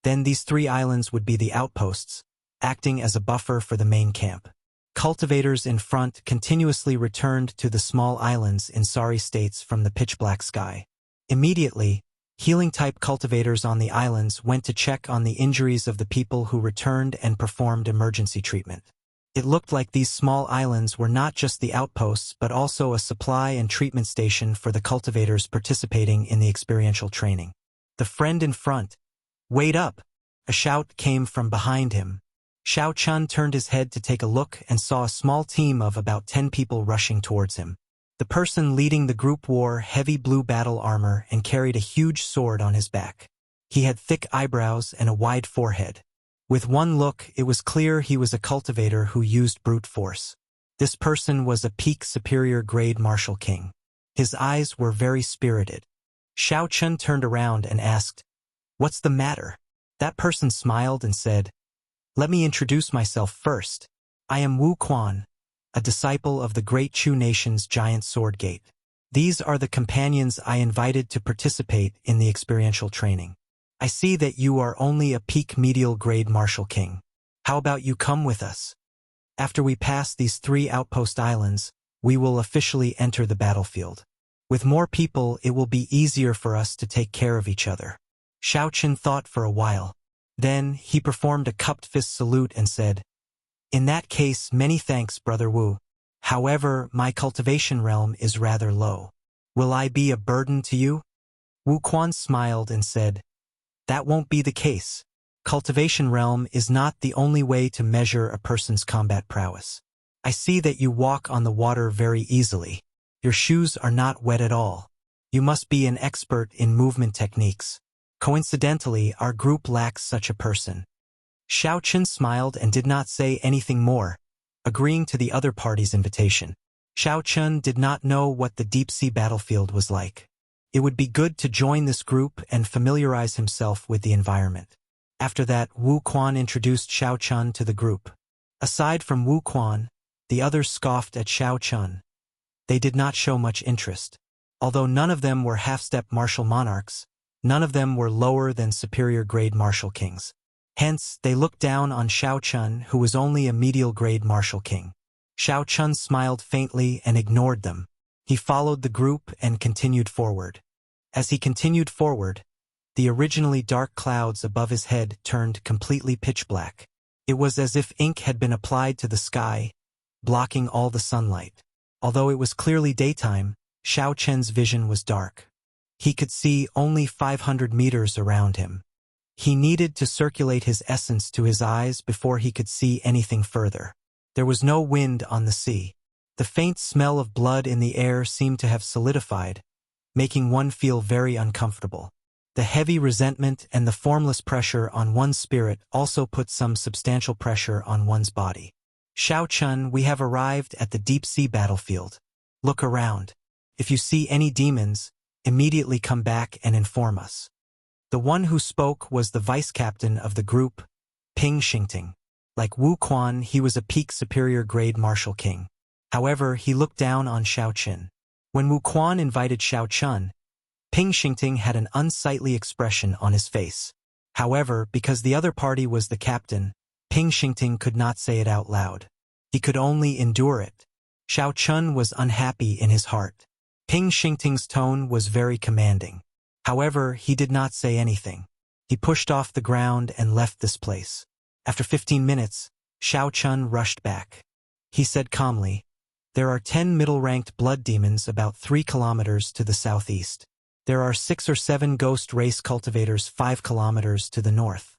then these 3 islands would be the outposts, acting as a buffer for the main camp. Cultivators in front continuously returned to the small islands in sorry states from the pitch-black sky. Immediately, healing-type cultivators on the islands went to check on the injuries of the people who returned and performed emergency treatment. It looked like these small islands were not just the outposts but also a supply and treatment station for the cultivators participating in the experiential training. The friend in front, "Wait up!" A shout came from behind him. Xiao Chun turned his head to take a look and saw a small team of about 10 people rushing towards him. The person leading the group wore heavy blue battle armor and carried a huge sword on his back. He had thick eyebrows and a wide forehead. With one look, it was clear he was a cultivator who used brute force. This person was a peak superior grade martial king. His eyes were very spirited. Xiao Chun turned around and asked, "What's the matter?" That person smiled and said, "Let me introduce myself first. I am Wu Quan, a disciple of the great Chu nation's giant sword gate. These are the companions I invited to participate in the experiential training. I see that you are only a peak medial grade martial king. How about you come with us? After we pass these 3 outpost islands, we will officially enter the battlefield. With more people, it will be easier for us to take care of each other." Xiao Chun thought for a while. Then, he performed a cupped fist salute and said, "In that case, many thanks, Brother Wu. However, my cultivation realm is rather low. Will I be a burden to you?" Wu Quan smiled and said, "That won't be the case. Cultivation realm is not the only way to measure a person's combat prowess. I see that you walk on the water very easily. Your shoes are not wet at all. You must be an expert in movement techniques. Coincidentally, our group lacks such a person." Xiao Chun smiled and did not say anything more, agreeing to the other party's invitation. Xiao Chun did not know what the deep-sea battlefield was like. It would be good to join this group and familiarize himself with the environment. After that, Wu Quan introduced Xiao Chun to the group. Aside from Wu Quan, the others scoffed at Xiao Chun. They did not show much interest. Although none of them were half-step martial monarchs, none of them were lower than superior-grade martial kings. Hence, they looked down on Xiao Chun, who was only a medial-grade martial king. Xiao Chun smiled faintly and ignored them. He followed the group and continued forward. As he continued forward, the originally dark clouds above his head turned completely pitch-black. It was as if ink had been applied to the sky, blocking all the sunlight. Although it was clearly daytime, Xiao Chen's vision was dark. He could see only 500 meters around him. He needed to circulate his essence to his eyes before he could see anything further. There was no wind on the sea. The faint smell of blood in the air seemed to have solidified, making one feel very uncomfortable. The heavy resentment and the formless pressure on one's spirit also put some substantial pressure on one's body. Xiao Chun, we have arrived at the deep-sea battlefield. Look around. If you see any demons, immediately come back and inform us. The one who spoke was the vice-captain of the group, Ping Xingting. Like Wu Quan, he was a peak superior grade martial king. However, he looked down on Xiao Qin. When Wu Quan invited Xiao Chun, Ping Xingting had an unsightly expression on his face. However, because the other party was the captain, Ping Xingting could not say it out loud. He could only endure it. Xiao Chun was unhappy in his heart. Ping Xingting's tone was very commanding. However, he did not say anything. He pushed off the ground and left this place. After 15 minutes, Xiao Chun rushed back. He said calmly, "There are 10 middle-ranked blood demons about 3 kilometers to the southeast. There are 6 or 7 ghost race cultivators 5 kilometers to the north.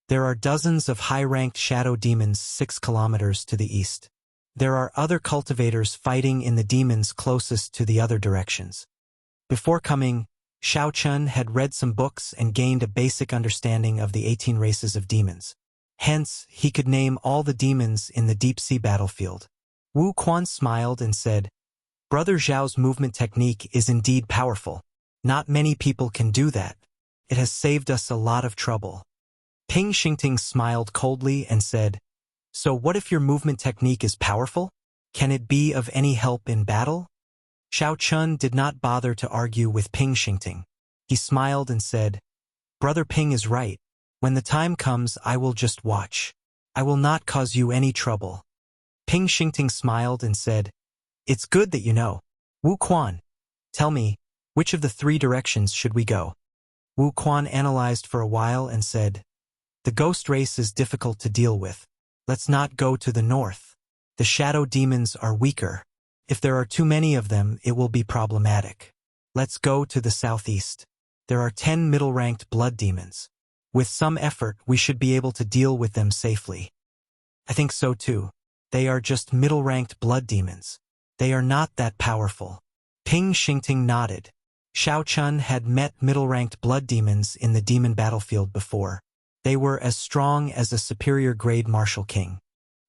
There are dozens of high-ranked shadow demons 6 kilometers to the east. There are other cultivators fighting in the demons closest to the other directions." Before coming, Xiao Chun had read some books and gained a basic understanding of the 18 races of demons. Hence, he could name all the demons in the deep-sea battlefield. Wu Quan smiled and said, "Brother Zhao's movement technique is indeed powerful. Not many people can do that. It has saved us a lot of trouble." Ping Xingting smiled coldly and said, "So what if your movement technique is powerful? Can it be of any help in battle?" Xiao Chun did not bother to argue with Ping Xingting. He smiled and said, "Brother Ping is right. When the time comes, I will just watch. I will not cause you any trouble." Ping Xingting smiled and said, "It's good that you know. Wu Quan, tell me, which of the 3 directions should we go?" Wu Quan analyzed for a while and said, "The ghost race is difficult to deal with. Let's not go to the north. The shadow demons are weaker. If there are too many of them, it will be problematic. Let's go to the southeast. There are 10 middle-ranked blood demons. With some effort, we should be able to deal with them safely." "I think so too. They are just middle-ranked blood demons. They are not that powerful." Ping Xingting nodded. Xiao Chun had met middle-ranked blood demons in the demon battlefield before. They were as strong as a superior grade martial king.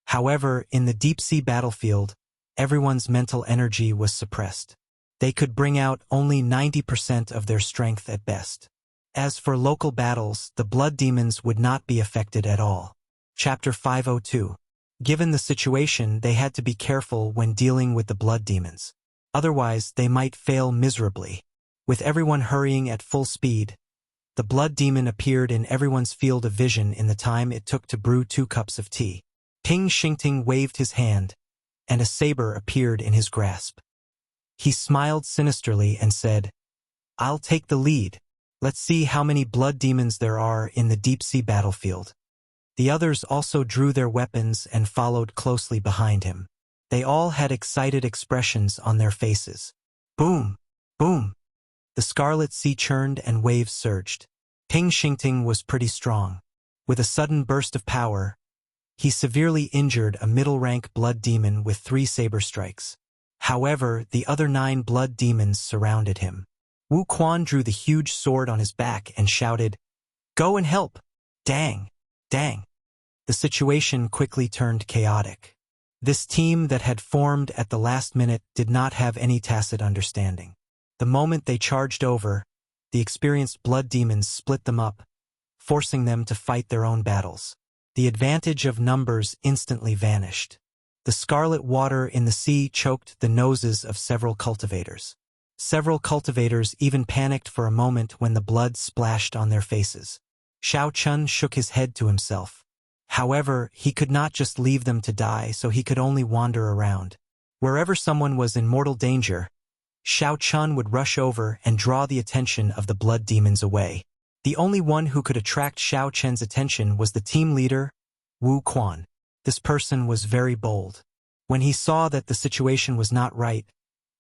However, in the deep-sea battlefield, everyone's mental energy was suppressed. They could bring out only 90% of their strength at best. As for local battles, the blood demons would not be affected at all. Chapter 502. Given the situation, they had to be careful when dealing with the blood demons. Otherwise, they might fail miserably. With everyone hurrying at full speed, the blood demon appeared in everyone's field of vision in the time it took to brew 2 cups of tea. Ping Xingting waved his hand, and a saber appeared in his grasp. He smiled sinisterly and said, "I'll take the lead. Let's see how many blood demons there are in the deep-sea battlefield." The others also drew their weapons and followed closely behind him. They all had excited expressions on their faces. Boom! Boom! The scarlet sea churned and waves surged. Ping Xingting was pretty strong. With a sudden burst of power, he severely injured a middle-rank blood demon with 3 saber strikes. However, the other 9 blood demons surrounded him. Wu Quan drew the huge sword on his back and shouted, "Go and help! Dang! Dang!" The situation quickly turned chaotic. This team that had formed at the last minute did not have any tacit understanding. The moment they charged over, the experienced blood demons split them up, forcing them to fight their own battles. The advantage of numbers instantly vanished. The scarlet water in the sea choked the noses of several cultivators. Several cultivators even panicked for a moment when the blood splashed on their faces. Xiao Chun shook his head to himself. However, he could not just leave them to die, so he could only wander around. Wherever someone was in mortal danger, Xiao Chun would rush over and draw the attention of the blood demons away. The only one who could attract Xiao Chun's attention was the team leader, Wu Quan. This person was very bold. When he saw that the situation was not right,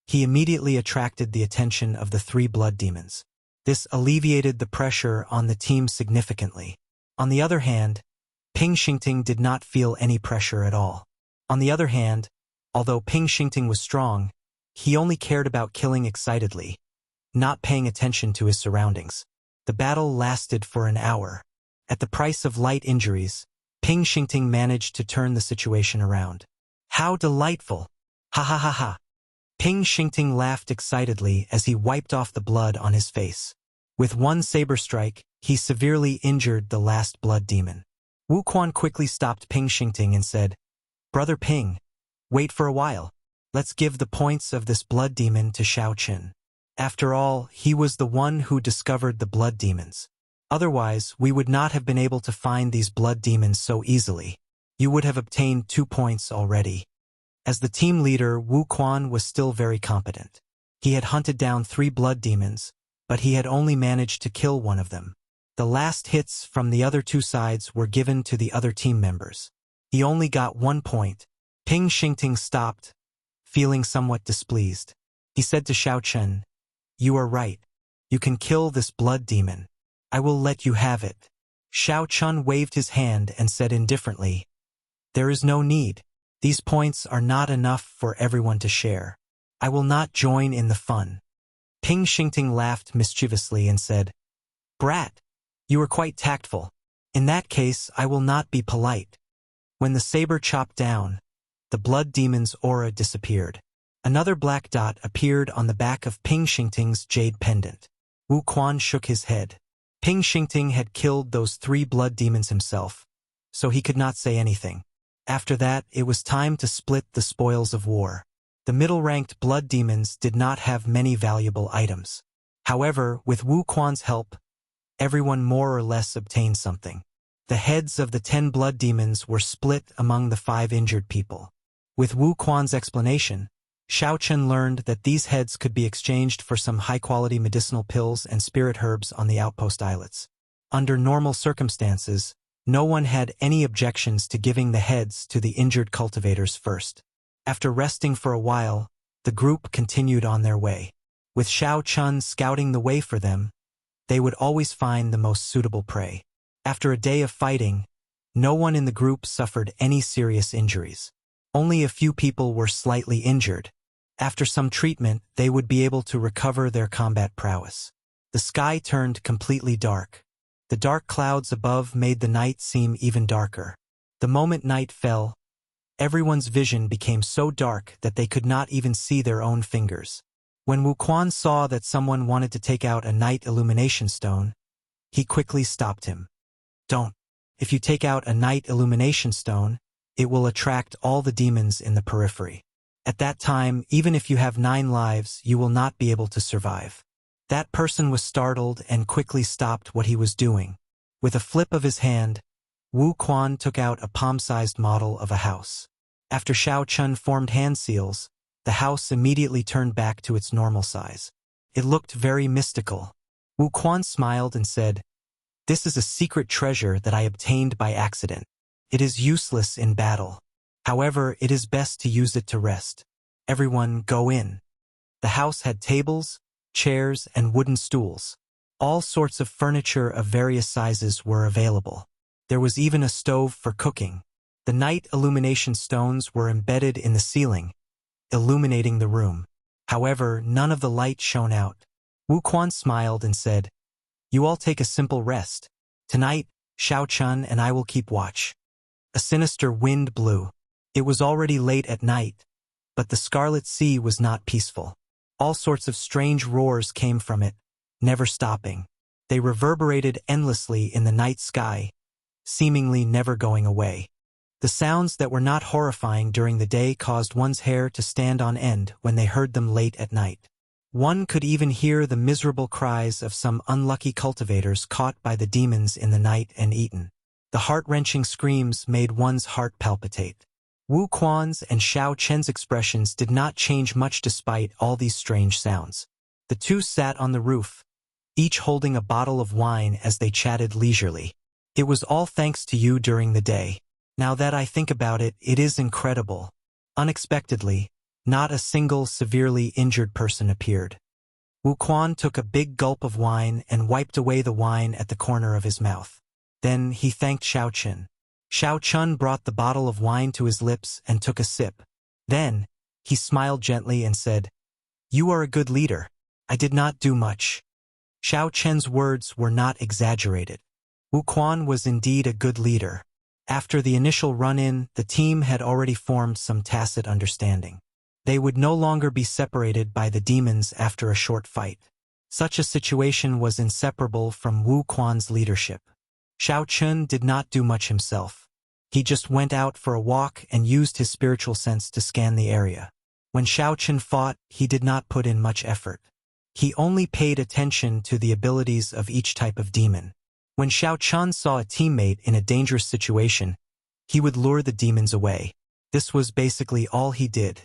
he immediately attracted the attention of the 3 blood demons. This alleviated the pressure on the team significantly. On the other hand, Ping Xingting did not feel any pressure at all. On the other hand, although Ping Xingting was strong, he only cared about killing excitedly, not paying attention to his surroundings. The battle lasted for an hour. At the price of light injuries, Ping Xingting managed to turn the situation around. How delightful! Ha ha ha ha! Ping Xingting laughed excitedly as he wiped off the blood on his face. With one saber strike, he severely injured the last blood demon. Wu Quan quickly stopped Ping Xingting and said, "Brother Ping, wait for a while. Let's give the points of this blood demon to Xiao Qin. After all, he was the one who discovered the blood demons. Otherwise, we would not have been able to find these blood demons so easily. You would have obtained 2 points already." As the team leader, Wu Quan was still very competent. He had hunted down 3 blood demons, but he had only managed to kill one of them. The last hits from the other 2 sides were given to the other team members. He only got 1 point. Ping Xingting stopped, feeling somewhat displeased. He said to Xiao Chen, "You are right. You can kill this blood demon. I will let you have it." Xiao Chen waved his hand and said indifferently, "There is no need. These points are not enough for everyone to share. I will not join in the fun." Ping Xingting laughed mischievously and said, "Brat, you are quite tactful. In that case, I will not be polite." When the saber chopped down, the blood demon's aura disappeared. Another black dot appeared on the back of Ping Xingting's jade pendant. Wu Quan shook his head. Ping Xingting had killed those 3 blood demons himself, so he could not say anything. After that, it was time to split the spoils of war. The middle-ranked blood demons did not have many valuable items. However, with Wu Quan's help, everyone more or less obtained something. The heads of the 10 blood demons were split among the 5 injured people. With Wu Quan's explanation, Xiao Chen learned that these heads could be exchanged for some high-quality medicinal pills and spirit herbs on the outpost islets. Under normal circumstances, no one had any objections to giving the heads to the injured cultivators first. After resting for a while, the group continued on their way. With Xiao Chen scouting the way for them, they would always find the most suitable prey. After a day of fighting, no one in the group suffered any serious injuries. Only a few people were slightly injured. After some treatment, they would be able to recover their combat prowess. The sky turned completely dark. The dark clouds above made the night seem even darker. The moment night fell, everyone's vision became so dark that they could not even see their own fingers. When Wu Quan saw that someone wanted to take out a night illumination stone, he quickly stopped him. "Don't. If you take out a night illumination stone, it will attract all the demons in the periphery. At that time, even if you have 9 lives, you will not be able to survive." That person was startled and quickly stopped what he was doing. With a flip of his hand, Wu Quan took out a palm-sized model of a house. After Xiao Chen formed hand seals, the house immediately turned back to its normal size. It looked very mystical. Wu Quan smiled and said, "This is a secret treasure that I obtained by accident. It is useless in battle. However, it is best to use it to rest. Everyone go in." The house had tables, chairs, and wooden stools. All sorts of furniture of various sizes were available. There was even a stove for cooking. The night illumination stones were embedded in the ceiling, illuminating the room. However, none of the light shone out. Wu Quan smiled and said, "You all take a simple rest. Tonight, Xiao Chen and I will keep watch." A sinister wind blew. It was already late at night, but the Scarlet Sea was not peaceful. All sorts of strange roars came from it, never stopping. They reverberated endlessly in the night sky, seemingly never going away. The sounds that were not horrifying during the day caused one's hair to stand on end when they heard them late at night. One could even hear the miserable cries of some unlucky cultivators caught by the demons in the night and eaten. The heart-wrenching screams made one's heart palpitate. Wu Quan's and Xiao Chen's expressions did not change much despite all these strange sounds. The 2 sat on the roof, each holding a bottle of wine as they chatted leisurely. "It was all thanks to you during the day. Now that I think about it, it is incredible. Unexpectedly, not a single severely injured person appeared." Wu Quan took a big gulp of wine and wiped away the wine at the corner of his mouth. Then he thanked Xiao Chun. Xiao Chun brought the bottle of wine to his lips and took a sip. Then, he smiled gently and said, "You are a good leader. I did not do much." Xiao Chen's words were not exaggerated. Wu Quan was indeed a good leader. After the initial run-in, the team had already formed some tacit understanding. They would no longer be separated by the demons after a short fight. Such a situation was inseparable from Wu Quan's leadership. Xiao Chun did not do much himself. He just went out for a walk and used his spiritual sense to scan the area. When Xiao Chun fought, he did not put in much effort. He only paid attention to the abilities of each type of demon. When Xiao Chun saw a teammate in a dangerous situation, he would lure the demons away. This was basically all he did.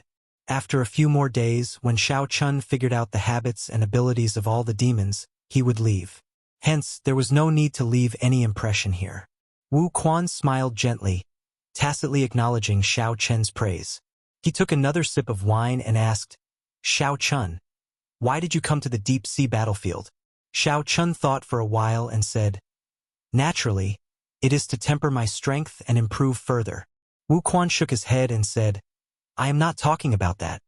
After a few more days, when Xiao Chun figured out the habits and abilities of all the demons, he would leave. Hence, there was no need to leave any impression here. Wu Quan smiled gently, tacitly acknowledging Xiao Chen's praise. He took another sip of wine and asked, "Xiao Chun, why did you come to the deep-sea battlefield?" Xiao Chun thought for a while and said, "Naturally, it is to temper my strength and improve further." Wu Quan shook his head and said, "I am not talking about that.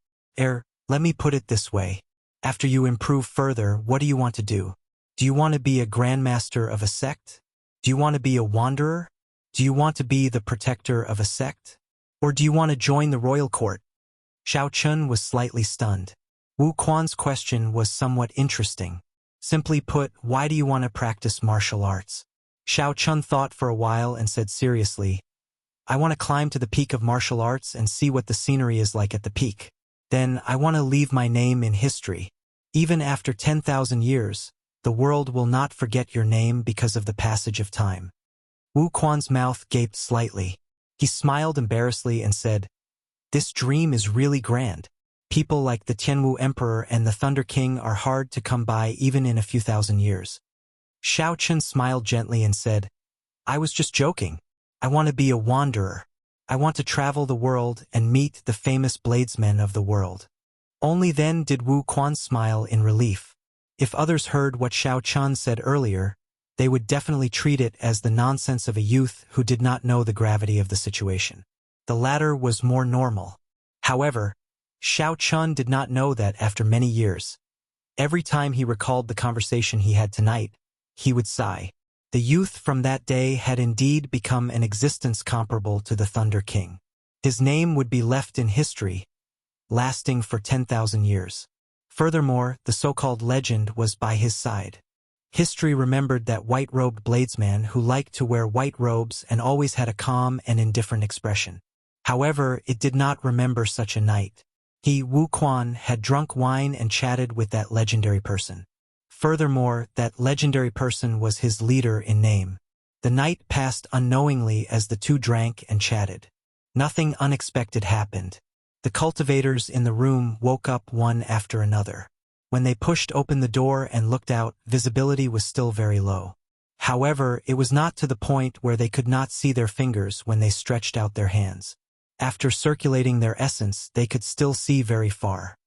Let me put it this way. After you improve further, what do you want to do? Do you want to be a grandmaster of a sect? Do you want to be a wanderer? Do you want to be the protector of a sect? Or do you want to join the royal court?" Xiao Chun was slightly stunned. Wu Quan's question was somewhat interesting. Simply put, why do you want to practice martial arts? Xiao Chun thought for a while and said seriously, "I want to climb to the peak of martial arts and see what the scenery is like at the peak. Then I want to leave my name in history. Even after 10,000 years, the world will not forget your name because of the passage of time." Wu Quan's mouth gaped slightly. He smiled embarrassedly and said, "This dream is really grand. People like the Tianwu Emperor and the Thunder King are hard to come by even in a few thousand years." Xiao Chun smiled gently and said, "I was just joking. I want to be a wanderer. I want to travel the world and meet the famous bladesmen of the world." Only then did Wu Quan smile in relief. If others heard what Xiao Chun said earlier, they would definitely treat it as the nonsense of a youth who did not know the gravity of the situation. The latter was more normal. However, Xiao Chun did not know that after many years, every time he recalled the conversation he had tonight, he would sigh. The youth from that day had indeed become an existence comparable to the Thunder King. His name would be left in history, lasting for 10,000 years. Furthermore, the so-called legend was by his side. History remembered that white-robed bladesman who liked to wear white robes and always had a calm and indifferent expression. However, it did not remember such a night. He, Wu Quan, had drunk wine and chatted with that legendary person. Furthermore, that legendary person was his leader in name. The night passed unknowingly as the two drank and chatted. Nothing unexpected happened. The cultivators in the room woke up one after another. When they pushed open the door and looked out, visibility was still very low. However, it was not to the point where they could not see their fingers when they stretched out their hands. After circulating their essence, they could still see very far.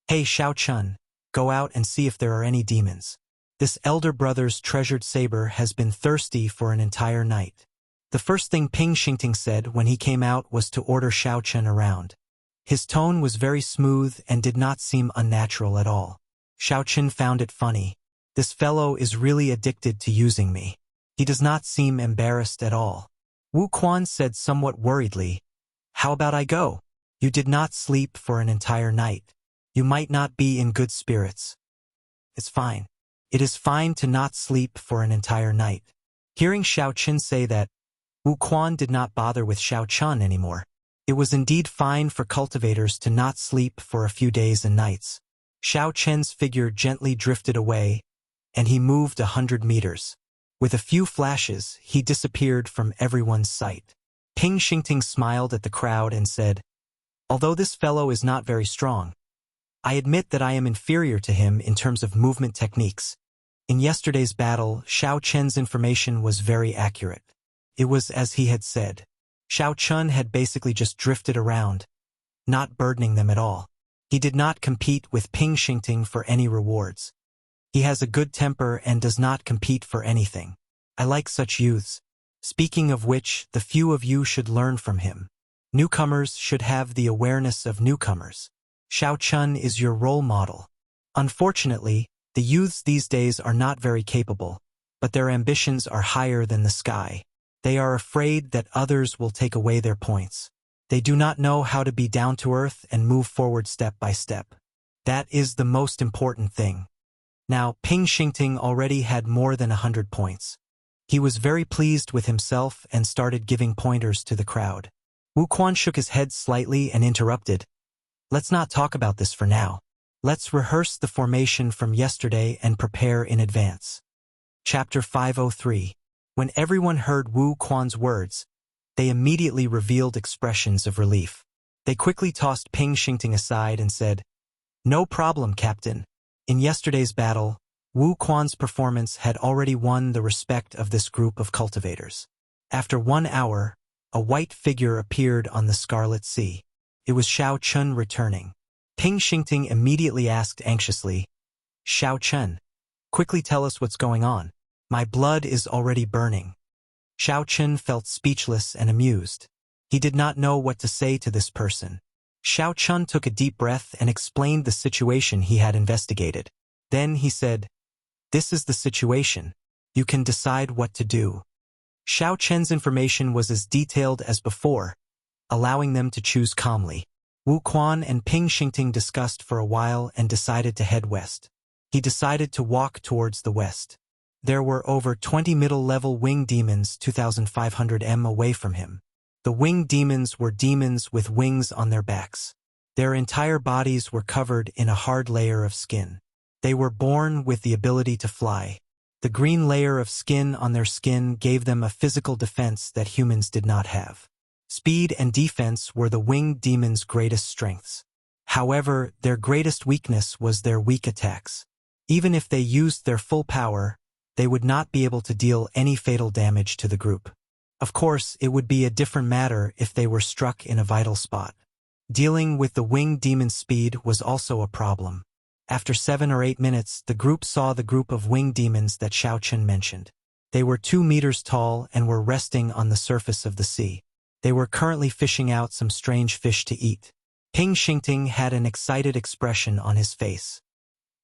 "Hey, Xiao Chun, go out and see if there are any demons. This elder brother's treasured saber has been thirsty for an entire night." The first thing Ping Xingting said when he came out was to order Xiao Chun around. His tone was very smooth and did not seem unnatural at all. Xiao Chun found it funny. This fellow is really addicted to using me. He does not seem embarrassed at all. Wu Quan said somewhat worriedly, "How about I go? You did not sleep for an entire night. You might not be in good spirits." "It's fine. It is fine to not sleep for an entire night." Hearing Xiao Chun say that, Wu Quan did not bother with Xiao Chun anymore. It was indeed fine for cultivators to not sleep for a few days and nights. Xiao Chen's figure gently drifted away, and he moved 100 meters. With a few flashes, he disappeared from everyone's sight. Ping Xingting smiled at the crowd and said, "Although this fellow is not very strong, I admit that I am inferior to him in terms of movement techniques. In yesterday's battle, Xiao Chen's information was very accurate. It was as he had said. Xiao Chun had basically just drifted around, not burdening them at all. He did not compete with Ping Xingting for any rewards. He has a good temper and does not compete for anything. I like such youths. Speaking of which, the few of you should learn from him. Newcomers should have the awareness of newcomers. Xiao Chun is your role model. Unfortunately, the youths these days are not very capable, but their ambitions are higher than the sky. They are afraid that others will take away their points. They do not know how to be down to earth and move forward step by step. That is the most important thing. Now, Ping Xingting already had more than 100 points. He was very pleased with himself and started giving pointers to the crowd. Wu Quan shook his head slightly and interrupted. Let's not talk about this for now. Let's rehearse the formation from yesterday and prepare in advance. Chapter 503. When everyone heard Wu Quan's words, they immediately revealed expressions of relief. They quickly tossed Ping Xingting aside and said, "No problem, Captain. In yesterday's battle, Wu Quan's performance had already won the respect of this group of cultivators." After 1 hour, a white figure appeared on the Scarlet Sea. It was Xiao Chun returning. Ping Xingting immediately asked anxiously, "Xiao Chun, quickly tell us what's going on. My blood is already burning." Xiao Chun felt speechless and amused. He did not know what to say to this person. Xiao Chun took a deep breath and explained the situation he had investigated. Then he said, "This is the situation. You can decide what to do." Xiao Chen's information was as detailed as before, allowing them to choose calmly. Wu Quan and Ping Xingting discussed for a while and decided to head west. He decided to walk towards the west. There were over 20 middle-level wing demons 2,500 m away from him. The wing demons were demons with wings on their backs. Their entire bodies were covered in a hard layer of skin. They were born with the ability to fly. The green layer of skin on their skin gave them a physical defense that humans did not have. Speed and defense were the winged demons' greatest strengths. However, their greatest weakness was their weak attacks. Even if they used their full power, they would not be able to deal any fatal damage to the group. Of course, it would be a different matter if they were struck in a vital spot. Dealing with the winged demon's speed was also a problem. After 7 or 8 minutes, the group saw the group of winged demons that Xiao Chun mentioned. They were 2 meters tall and were resting on the surface of the sea. They were currently fishing out some strange fish to eat. Ping Xingting had an excited expression on his face.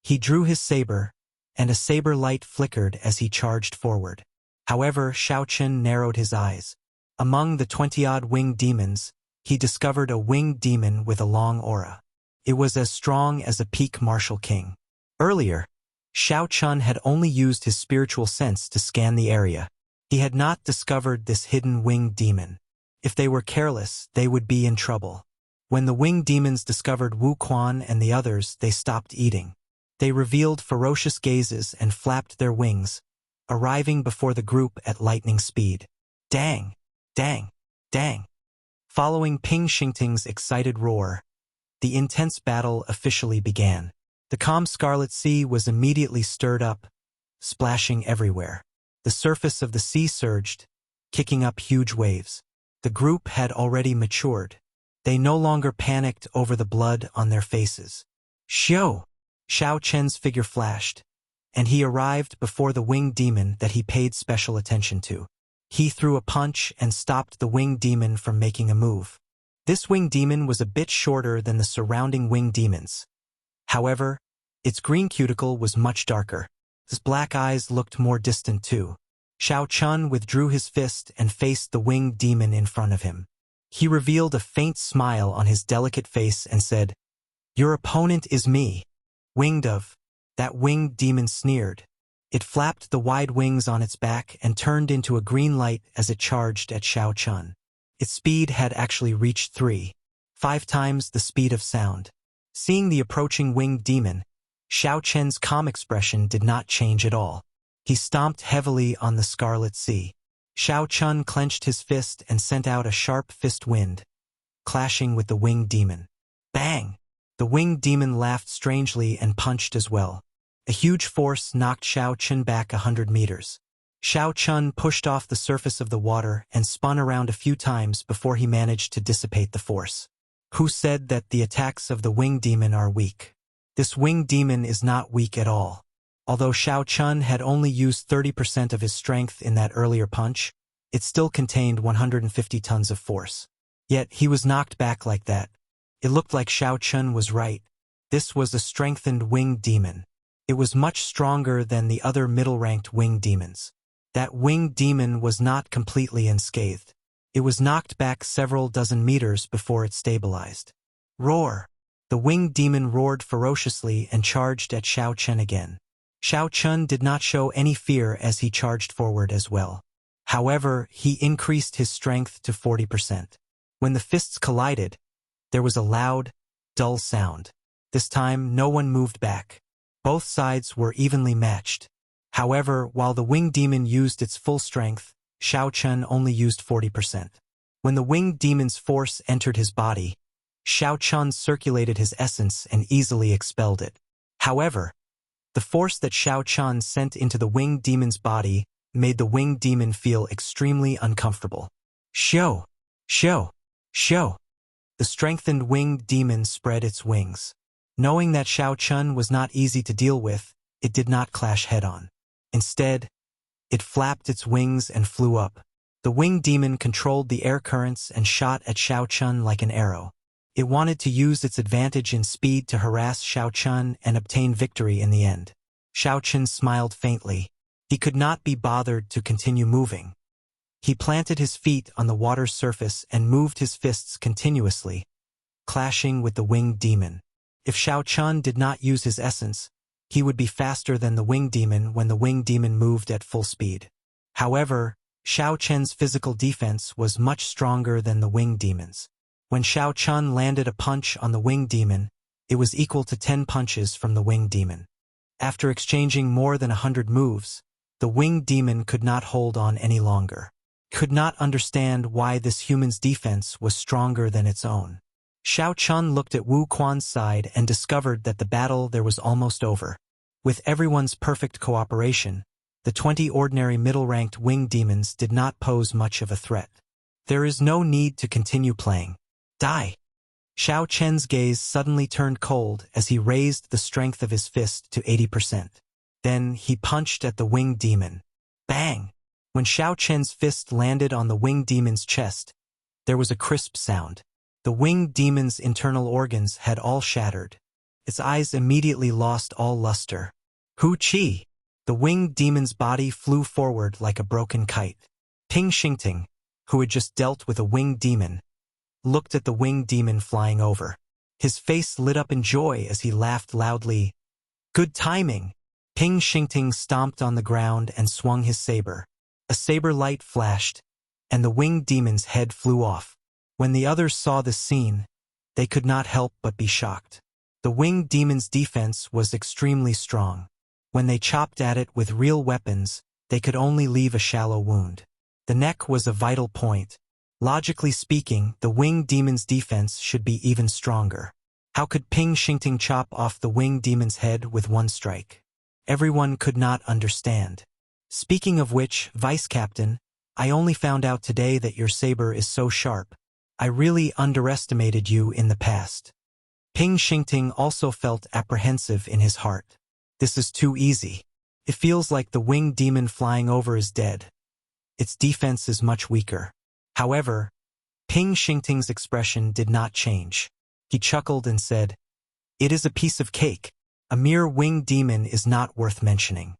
He drew his saber, and a saber light flickered as he charged forward. However, Xiao Chun narrowed his eyes. Among the 20-odd winged demons, he discovered a winged demon with a long aura. It was as strong as a peak martial king. Earlier, Xiao Chun had only used his spiritual sense to scan the area. He had not discovered this hidden winged demon. If they were careless, they would be in trouble. When the winged demons discovered Wu Quan and the others, they stopped eating. They revealed ferocious gazes and flapped their wings, arriving before the group at lightning speed. Dang! Dang! Dang! Following Ping Xingting's excited roar, the intense battle officially began. The calm Scarlet Sea was immediately stirred up, splashing everywhere. The surface of the sea surged, kicking up huge waves. The group had already matured. They no longer panicked over the blood on their faces. Xiao Chen's figure flashed, and he arrived before the winged demon that he paid special attention to. He threw a punch and stopped the winged demon from making a move. This winged demon was a bit shorter than the surrounding winged demons. However, its green cuticle was much darker. His black eyes looked more distant too. Xiao Chun withdrew his fist and faced the winged demon in front of him. He revealed a faint smile on his delicate face and said, "Your opponent is me, Winged Dove." That winged demon sneered. It flapped the wide wings on its back and turned into a green light as it charged at Xiao Chun. Its speed had actually reached 3.5 times the speed of sound. Seeing the approaching winged demon, Xiao Chen's calm expression did not change at all. He stomped heavily on the Scarlet Sea. Xiao Chun clenched his fist and sent out a sharp fist wind, clashing with the winged demon. Bang! The winged demon laughed strangely and punched as well. A huge force knocked Xiao Chun back 100 meters. Xiao Chun pushed off the surface of the water and spun around a few times before he managed to dissipate the force. Who said that the attacks of the winged demon are weak? This winged demon is not weak at all. Although Xiao Chun had only used 30% of his strength in that earlier punch, it still contained 150 tons of force. Yet he was knocked back like that. It looked like Xiao Chun was right. This was a strengthened winged demon. It was much stronger than the other middle-ranked winged demons. That winged demon was not completely unscathed. It was knocked back several dozen meters before it stabilized. Roar! The winged demon roared ferociously and charged at Xiao Chun again. Xiao Chun did not show any fear as he charged forward as well. However, he increased his strength to 40%. When the fists collided, there was a loud, dull sound. This time, no one moved back. Both sides were evenly matched. However, while the winged demon used its full strength, Xiao Chun only used 40%. When the winged demon's force entered his body, Xiao Chun circulated his essence and easily expelled it. However, the force that Xiao Chun sent into the winged demon's body made the winged demon feel extremely uncomfortable. Shoo! Shoo! Shoo! The strengthened winged demon spread its wings. Knowing that Xiao Chun was not easy to deal with, it did not clash head-on. Instead, it flapped its wings and flew up. The winged demon controlled the air currents and shot at Xiao Chun like an arrow. It wanted to use its advantage in speed to harass Xiao Chun and obtain victory in the end. Xiao Chun smiled faintly. He could not be bothered to continue moving. He planted his feet on the water's surface and moved his fists continuously, clashing with the winged demon. If Xiao Chun did not use his essence, he would be faster than the winged demon when the winged demon moved at full speed. However, Xiao Chun's physical defense was much stronger than the winged demon's. When Xiao Chun landed a punch on the winged demon, it was equal to 10 punches from the winged demon. After exchanging more than 100 moves, the winged demon could not hold on any longer. Could not understand why this human's defense was stronger than its own. Xiao Chun looked at Wu Quan's side and discovered that the battle there was almost over. With everyone's perfect cooperation, the 20 ordinary middle-ranked winged demons did not pose much of a threat. There is no need to continue playing. Die! Xiao Chen's gaze suddenly turned cold as he raised the strength of his fist to 80%. Then he punched at the winged demon. Bang! When Xiao Chen's fist landed on the winged demon's chest, there was a crisp sound. The winged demon's internal organs had all shattered. Its eyes immediately lost all luster. Hu Qi! The winged demon's body flew forward like a broken kite. Ping Xingting, who had just dealt with a winged demon, looked at the winged demon flying over. His face lit up in joy as he laughed loudly. Good timing! Ping Xingting stomped on the ground and swung his saber. A saber light flashed, and the winged demon's head flew off. When the others saw this scene, they could not help but be shocked. The winged demon's defense was extremely strong. When they chopped at it with real weapons, they could only leave a shallow wound. The neck was a vital point. Logically speaking, the winged demon's defense should be even stronger. How could Ping Xingting chop off the winged demon's head with one strike? Everyone could not understand. Speaking of which, Vice Captain, I only found out today that your saber is so sharp. I really underestimated you in the past. Ping Xingting also felt apprehensive in his heart. This is too easy. It feels like the winged demon flying over is dead. Its defense is much weaker. However, Ping Xingting's expression did not change. He chuckled and said, It is a piece of cake. A mere winged demon is not worth mentioning.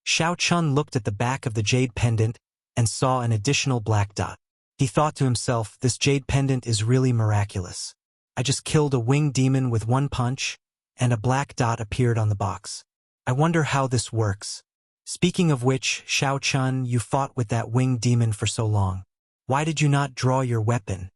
Xiao Chun looked at the back of the jade pendant and saw an additional black dot. He thought to himself, this jade pendant is really miraculous. I just killed a winged demon with one punch, and a black dot appeared on the box. I wonder how this works. Speaking of which, Xiao Chun, you fought with that winged demon for so long. Why did you not draw your weapon?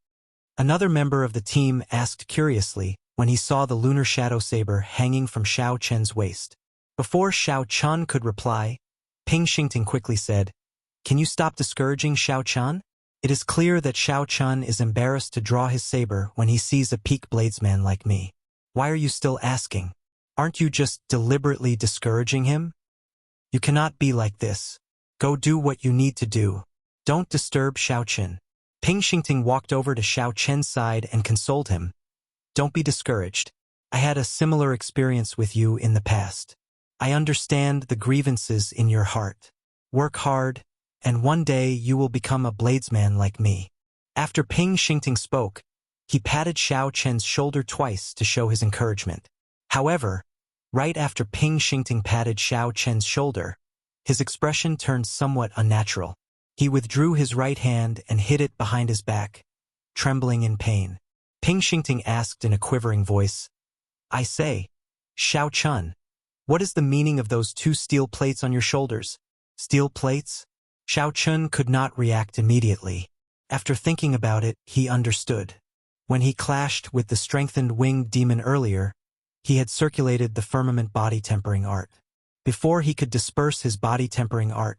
Another member of the team asked curiously when he saw the lunar shadow saber hanging from Xiao Chen's waist. Before Xiao Chun could reply, Ping Xingting quickly said, Can you stop discouraging Xiao Chun? It is clear that Xiao Chun is embarrassed to draw his saber when he sees a peak bladesman like me. Why are you still asking? Aren't you just deliberately discouraging him? You cannot be like this. Go do what you need to do. Don't disturb Xiao Chen. Ping Xingting walked over to Xiao Chen's side and consoled him. Don't be discouraged. I had a similar experience with you in the past. I understand the grievances in your heart. Work hard, and one day you will become a bladesman like me." After Ping Xingting spoke, he patted Xiao Chen's shoulder twice to show his encouragement. However, right after Ping Xingting patted Xiao Chen's shoulder, his expression turned somewhat unnatural. He withdrew his right hand and hid it behind his back, trembling in pain. Ping Xingting asked in a quivering voice, "I say, Xiao Chen, what is the meaning of those 2 steel plates on your shoulders?" "Steel plates?" Xiao Chen could not react immediately. After thinking about it, he understood. When he clashed with the strengthened winged demon earlier, he had circulated the firmament body tempering art. Before he could disperse his body tempering art,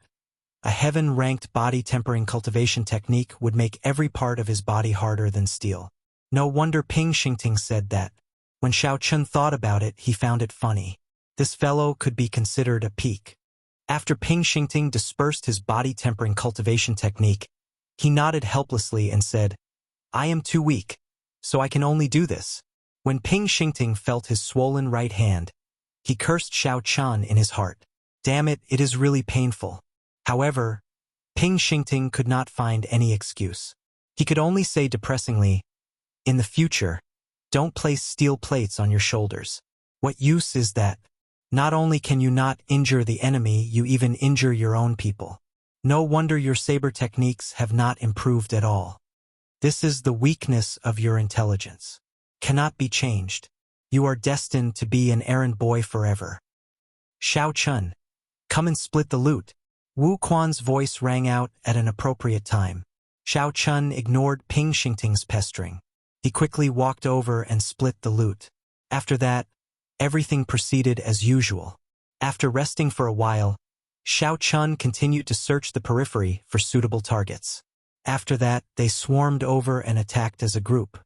a heaven-ranked body tempering cultivation technique would make every part of his body harder than steel. No wonder Ping Xingting said that. When Xiao Chen thought about it, he found it funny. This fellow could be considered a peak. After Ping Xingting dispersed his body tempering cultivation technique, he nodded helplessly and said, "I am too weak, so I can only do this." When Ping Xingting felt his swollen right hand, he cursed Xiao Chen in his heart. "Damn it, it is really painful." However, Ping Xingting could not find any excuse. He could only say depressingly, "In the future, don't place steel plates on your shoulders. What use is that? Not only can you not injure the enemy, you even injure your own people. No wonder your saber techniques have not improved at all. This is the weakness of your intelligence. Cannot be changed. You are destined to be an errand boy forever. Xiao Chen, come and split the loot." Wu Quan's voice rang out at an appropriate time. Xiao Chen ignored Ping Xingting's pestering. He quickly walked over and split the loot. After that, everything proceeded as usual. After resting for a while, Xiao Chen continued to search the periphery for suitable targets. After that, they swarmed over and attacked as a group.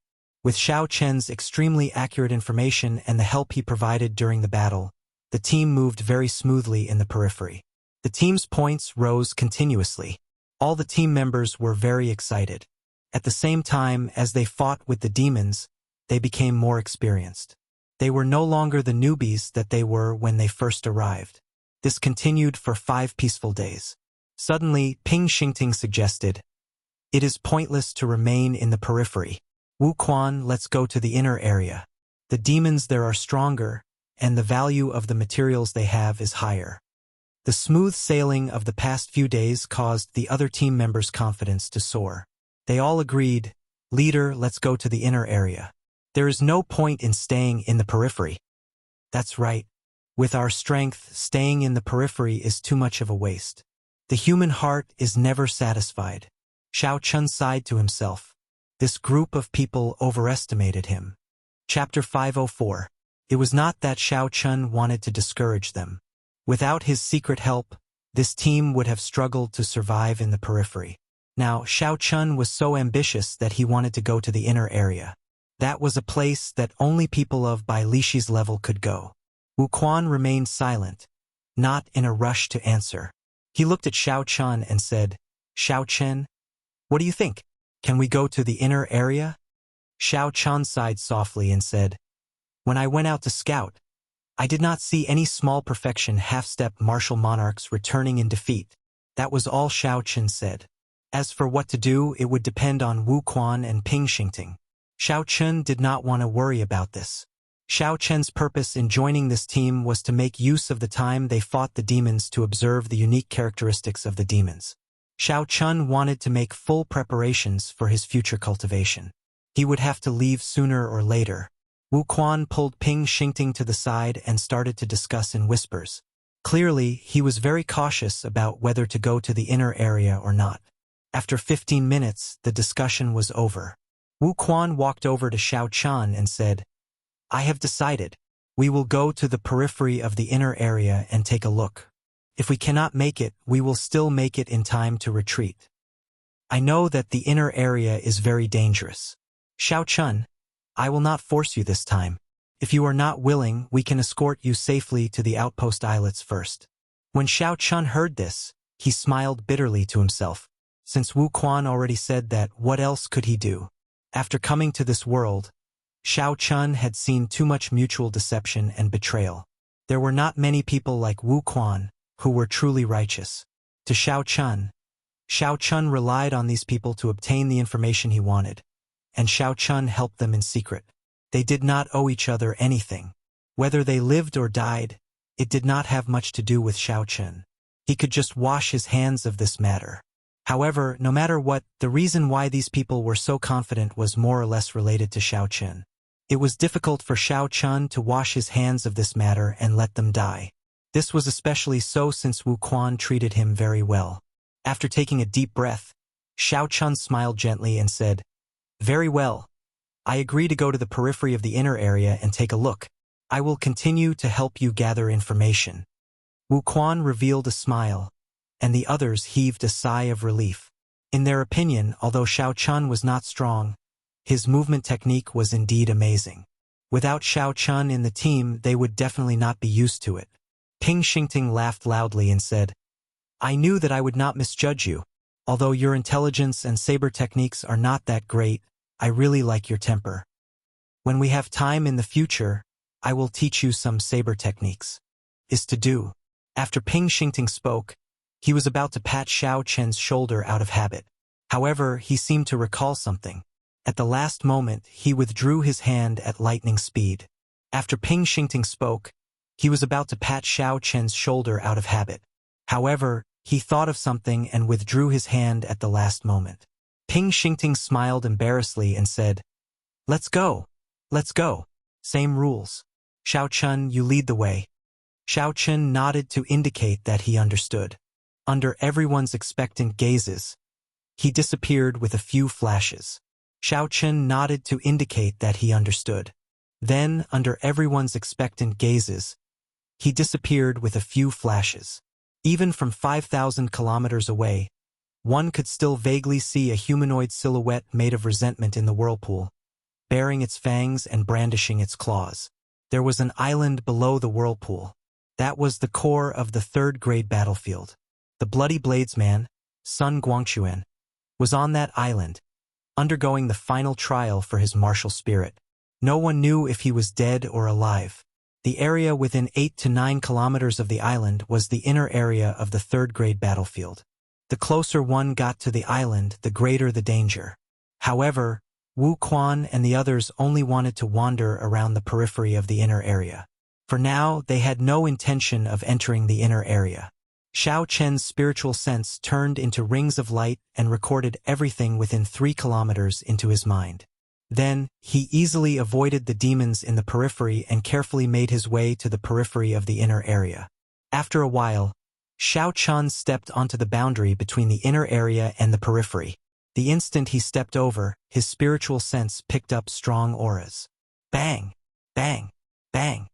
With Xiao Chen's extremely accurate information and the help he provided during the battle, the team moved very smoothly in the periphery. The team's points rose continuously. All the team members were very excited. At the same time as they fought with the demons, they became more experienced. They were no longer the newbies that they were when they first arrived. This continued for 5 peaceful days. Suddenly, Ping Xingting suggested, "It is pointless to remain in the periphery. Wu Quan, let's go to the inner area. The demons there are stronger, and the value of the materials they have is higher." The smooth sailing of the past few days caused the other team members' confidence to soar. They all agreed, "Leader, let's go to the inner area. There is no point in staying in the periphery." "That's right. With our strength, staying in the periphery is too much of a waste. The human heart is never satisfied." Xiao Chen sighed to himself. This group of people overestimated him. Chapter 504. It was not that Xiao Chen wanted to discourage them. Without his secret help, this team would have struggled to survive in the periphery. Now, Xiao Chen was so ambitious that he wanted to go to the inner area. That was a place that only people of Bai Lishi's level could go. Wu Quan remained silent, not in a rush to answer. He looked at Xiao Chen and said, "Xiao Chen, what do you think? Can we go to the inner area?" Xiao Chen sighed softly and said, "When I went out to scout, I did not see any small perfection half-step martial monarchs returning in defeat." That was all Xiao Chen said. As for what to do, it would depend on Wu Quan and Ping Xingting. Xiao Chen did not want to worry about this. Xiao Chen's purpose in joining this team was to make use of the time they fought the demons to observe the unique characteristics of the demons. Xiao Chen wanted to make full preparations for his future cultivation. He would have to leave sooner or later. Wu Quan pulled Ping Xingting to the side and started to discuss in whispers. Clearly, he was very cautious about whether to go to the inner area or not. After 15 minutes, the discussion was over. Wu Quan walked over to Xiao Chen and said, "I have decided. We will go to the periphery of the inner area and take a look. If we cannot make it, we will still make it in time to retreat. I know that the inner area is very dangerous. Xiao Chen, I will not force you this time. If you are not willing, we can escort you safely to the outpost islets first." When Xiao Chen heard this, he smiled bitterly to himself. Since Wu Quan already said that, what else could he do? After coming to this world, Xiao Chen had seen too much mutual deception and betrayal. There were not many people like Wu Quan who were truly righteous. To Xiao Chen, Xiao Chun relied on these people to obtain the information he wanted, and Xiao Chun helped them in secret. They did not owe each other anything. Whether they lived or died, it did not have much to do with Xiao Chun. He could just wash his hands of this matter. However, no matter what, the reason why these people were so confident was more or less related to Xiao Chun. It was difficult for Xiao Chun to wash his hands of this matter and let them die. This was especially so since Wu Quan treated him very well. After taking a deep breath, Xiao Chun smiled gently and said, "Very well. I agree to go to the periphery of the inner area and take a look. I will continue to help you gather information." Wu Quan revealed a smile, and the others heaved a sigh of relief. In their opinion, although Xiao Chun was not strong, his movement technique was indeed amazing. Without Xiao Chun in the team, they would definitely not be used to it. Ping Xingting laughed loudly and said, "I knew that I would not misjudge you. Although your intelligence and saber techniques are not that great, I really like your temper. When we have time in the future, I will teach you some saber techniques. Is to do." After Ping Xingting spoke, he was about to pat Xiao Chen's shoulder out of habit. However, he seemed to recall something. At the last moment, he withdrew his hand at lightning speed. After Ping Xingting spoke, he was about to pat Xiao Chen's shoulder out of habit. However, he thought of something and withdrew his hand at the last moment. Ping Xingting smiled embarrassedly and said, "Let's go. Let's go. Same rules. Xiao Chun, you lead the way." Xiao Chun nodded to indicate that he understood. Under everyone's expectant gazes, he disappeared with a few flashes. Xiao Chun nodded to indicate that he understood. Then, under everyone's expectant gazes, he disappeared with a few flashes. Even from 5,000 kilometers away, one could still vaguely see a humanoid silhouette made of resentment in the whirlpool, baring its fangs and brandishing its claws. There was an island below the whirlpool. That was the core of the third-grade battlefield. The Bloody Bladesman, Sun Guangquan, was on that island, undergoing the final trial for his martial spirit. No one knew if he was dead or alive. The area within 8 to 9 kilometers of the island was the inner area of the third-grade battlefield. The closer one got to the island, the greater the danger. However, Wu Quan and the others only wanted to wander around the periphery of the inner area. For now, they had no intention of entering the inner area. Xiao Chen's spiritual sense turned into rings of light and recorded everything within 3 kilometers into his mind. Then, he easily avoided the demons in the periphery and carefully made his way to the periphery of the inner area. After a while, Xiao Chun stepped onto the boundary between the inner area and the periphery. The instant he stepped over, his spiritual sense picked up strong auras. Bang! Bang! Bang!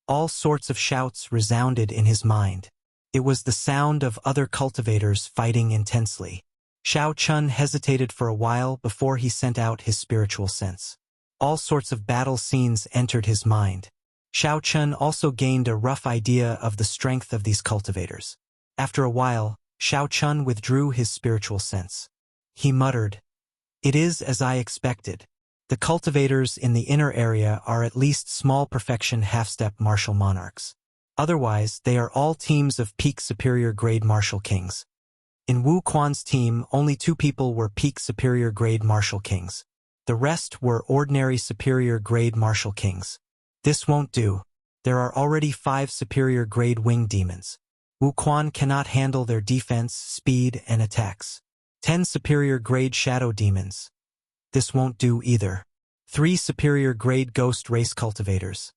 All sorts of shouts resounded in his mind. It was the sound of other cultivators fighting intensely. Xiao Chun hesitated for a while before he sent out his spiritual sense. All sorts of battle scenes entered his mind. Xiao Chun also gained a rough idea of the strength of these cultivators. After a while, Xiao Chun withdrew his spiritual sense. He muttered, "It is as I expected. The cultivators in the inner area are at least small perfection half-step martial monarchs. Otherwise, they are all teams of peak superior grade martial kings. In Wu Quan's team, only 2 people were peak superior grade martial kings. The rest were ordinary superior grade martial kings. This won't do. There are already 5 superior grade winged demons. Wu Quan cannot handle their defense, speed, and attacks. 10 superior grade shadow demons. This won't do either. 3 superior grade ghost race cultivators.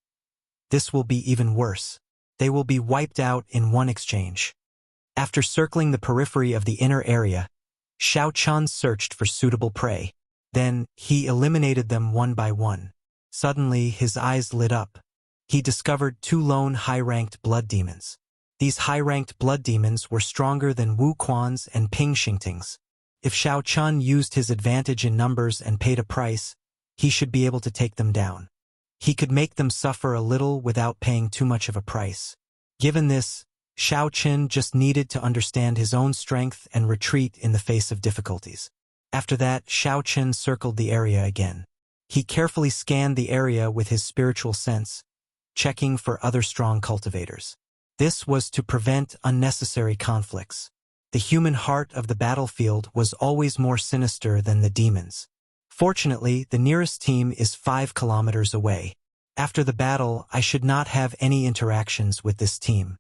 This will be even worse. They will be wiped out in one exchange." After circling the periphery of the inner area, Xiao Chun searched for suitable prey. Then, he eliminated them one by one. Suddenly, his eyes lit up. He discovered 2 lone high-ranked blood demons. These high-ranked blood demons were stronger than Wu Quan's and Ping Xingting's. If Xiao Chun used his advantage in numbers and paid a price, he should be able to take them down. He could make them suffer a little without paying too much of a price. Given this, Xiao Chun just needed to understand his own strength and retreat in the face of difficulties. After that, Xiao Chun circled the area again. He carefully scanned the area with his spiritual sense, checking for other strong cultivators. This was to prevent unnecessary conflicts. The human heart of the battlefield was always more sinister than the demons. Fortunately, the nearest team is 5 kilometers away. After the battle, I should not have any interactions with this team.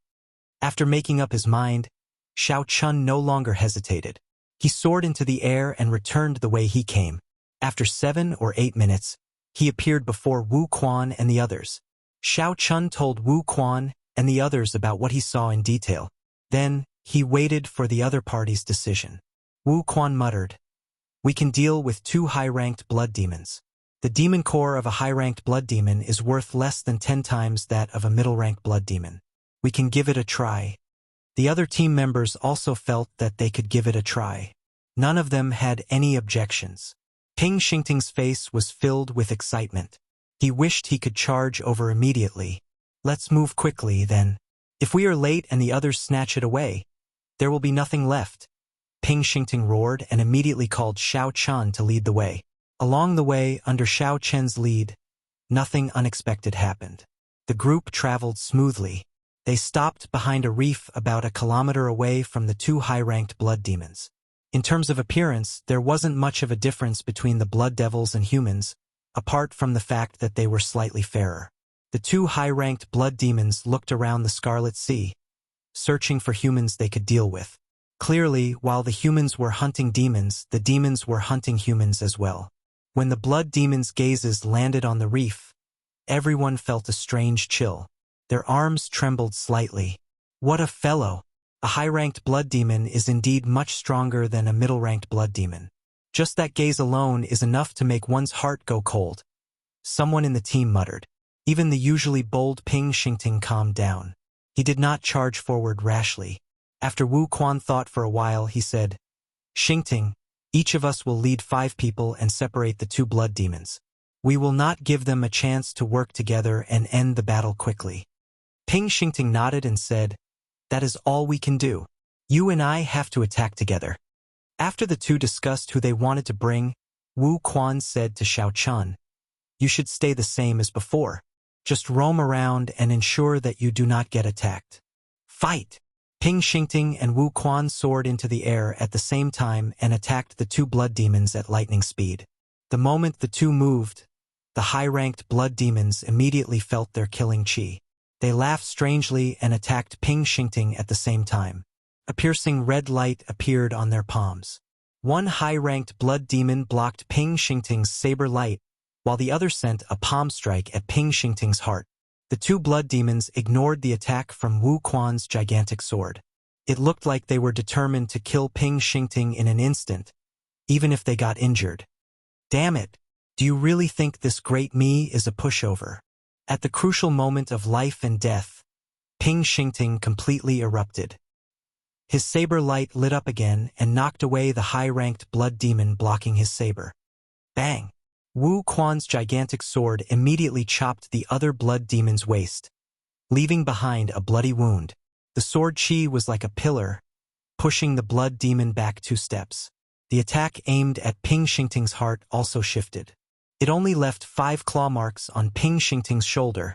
After making up his mind, Xiao Chun no longer hesitated. He soared into the air and returned the way he came. After 7 or 8 minutes, he appeared before Wu Quan and the others. Xiao Chun told Wu Quan and the others about what he saw in detail. Then, he waited for the other party's decision. Wu Quan muttered, "We can deal with 2 high-ranked blood demons. The demon core of a high-ranked blood demon is worth less than 10 times that of a middle-ranked blood demon. We can give it a try." The other team members also felt that they could give it a try. None of them had any objections. Ping Xingting's face was filled with excitement. He wished he could charge over immediately. "Let's move quickly, then. If we are late and the others snatch it away, there will be nothing left." Ping Xingting roared and immediately called Xiao Chun to lead the way. Along the way, under Xiao Chen's lead, nothing unexpected happened. The group traveled smoothly. They stopped behind a reef about a kilometer away from the 2 high-ranked blood demons. In terms of appearance, there wasn't much of a difference between the blood devils and humans, apart from the fact that they were slightly fairer. The 2 high-ranked blood demons looked around the Scarlet Sea, searching for humans they could deal with. Clearly, while the humans were hunting demons, the demons were hunting humans as well. When the blood demons' gazes landed on the reef, everyone felt a strange chill. Their arms trembled slightly. What a fellow! A high-ranked blood demon is indeed much stronger than a middle-ranked blood demon. Just that gaze alone is enough to make one's heart go cold. Someone in the team muttered. Even the usually bold Ping Xingting calmed down. He did not charge forward rashly. After Wu Quan thought for a while, he said, "Xingting, each of us will lead 5 people and separate the 2 blood demons. We will not give them a chance to work together and end the battle quickly." Ping Xingting nodded and said, "That is all we can do. You and I have to attack together." After the 2 discussed who they wanted to bring, Wu Quan said to Xiao Chun, "You should stay the same as before. Just roam around and ensure that you do not get attacked." "Fight!" Ping Xingting and Wu Quan soared into the air at the same time and attacked the 2 blood demons at lightning speed. The moment the 2 moved, the high-ranked blood demons immediately felt their killing chi. They laughed strangely and attacked Ping Xingting at the same time. A piercing red light appeared on their palms. One high-ranked blood demon blocked Ping Xingting's saber light, while the other sent a palm strike at Ping Xingting's heart. The 2 blood demons ignored the attack from Wu Quan's gigantic sword. It looked like they were determined to kill Ping Xingting in an instant, even if they got injured. "Damn it! Do you really think this great me is a pushover?" At the crucial moment of life and death, Ping Xingting completely erupted. His saber light lit up again and knocked away the high-ranked blood demon blocking his saber. Bang! Wu Quan's gigantic sword immediately chopped the other blood demon's waist, leaving behind a bloody wound. The sword chi was like a pillar, pushing the blood demon back 2 steps. The attack aimed at Ping Xingting's heart also shifted. It only left 5 claw marks on Ping Xingting's shoulder,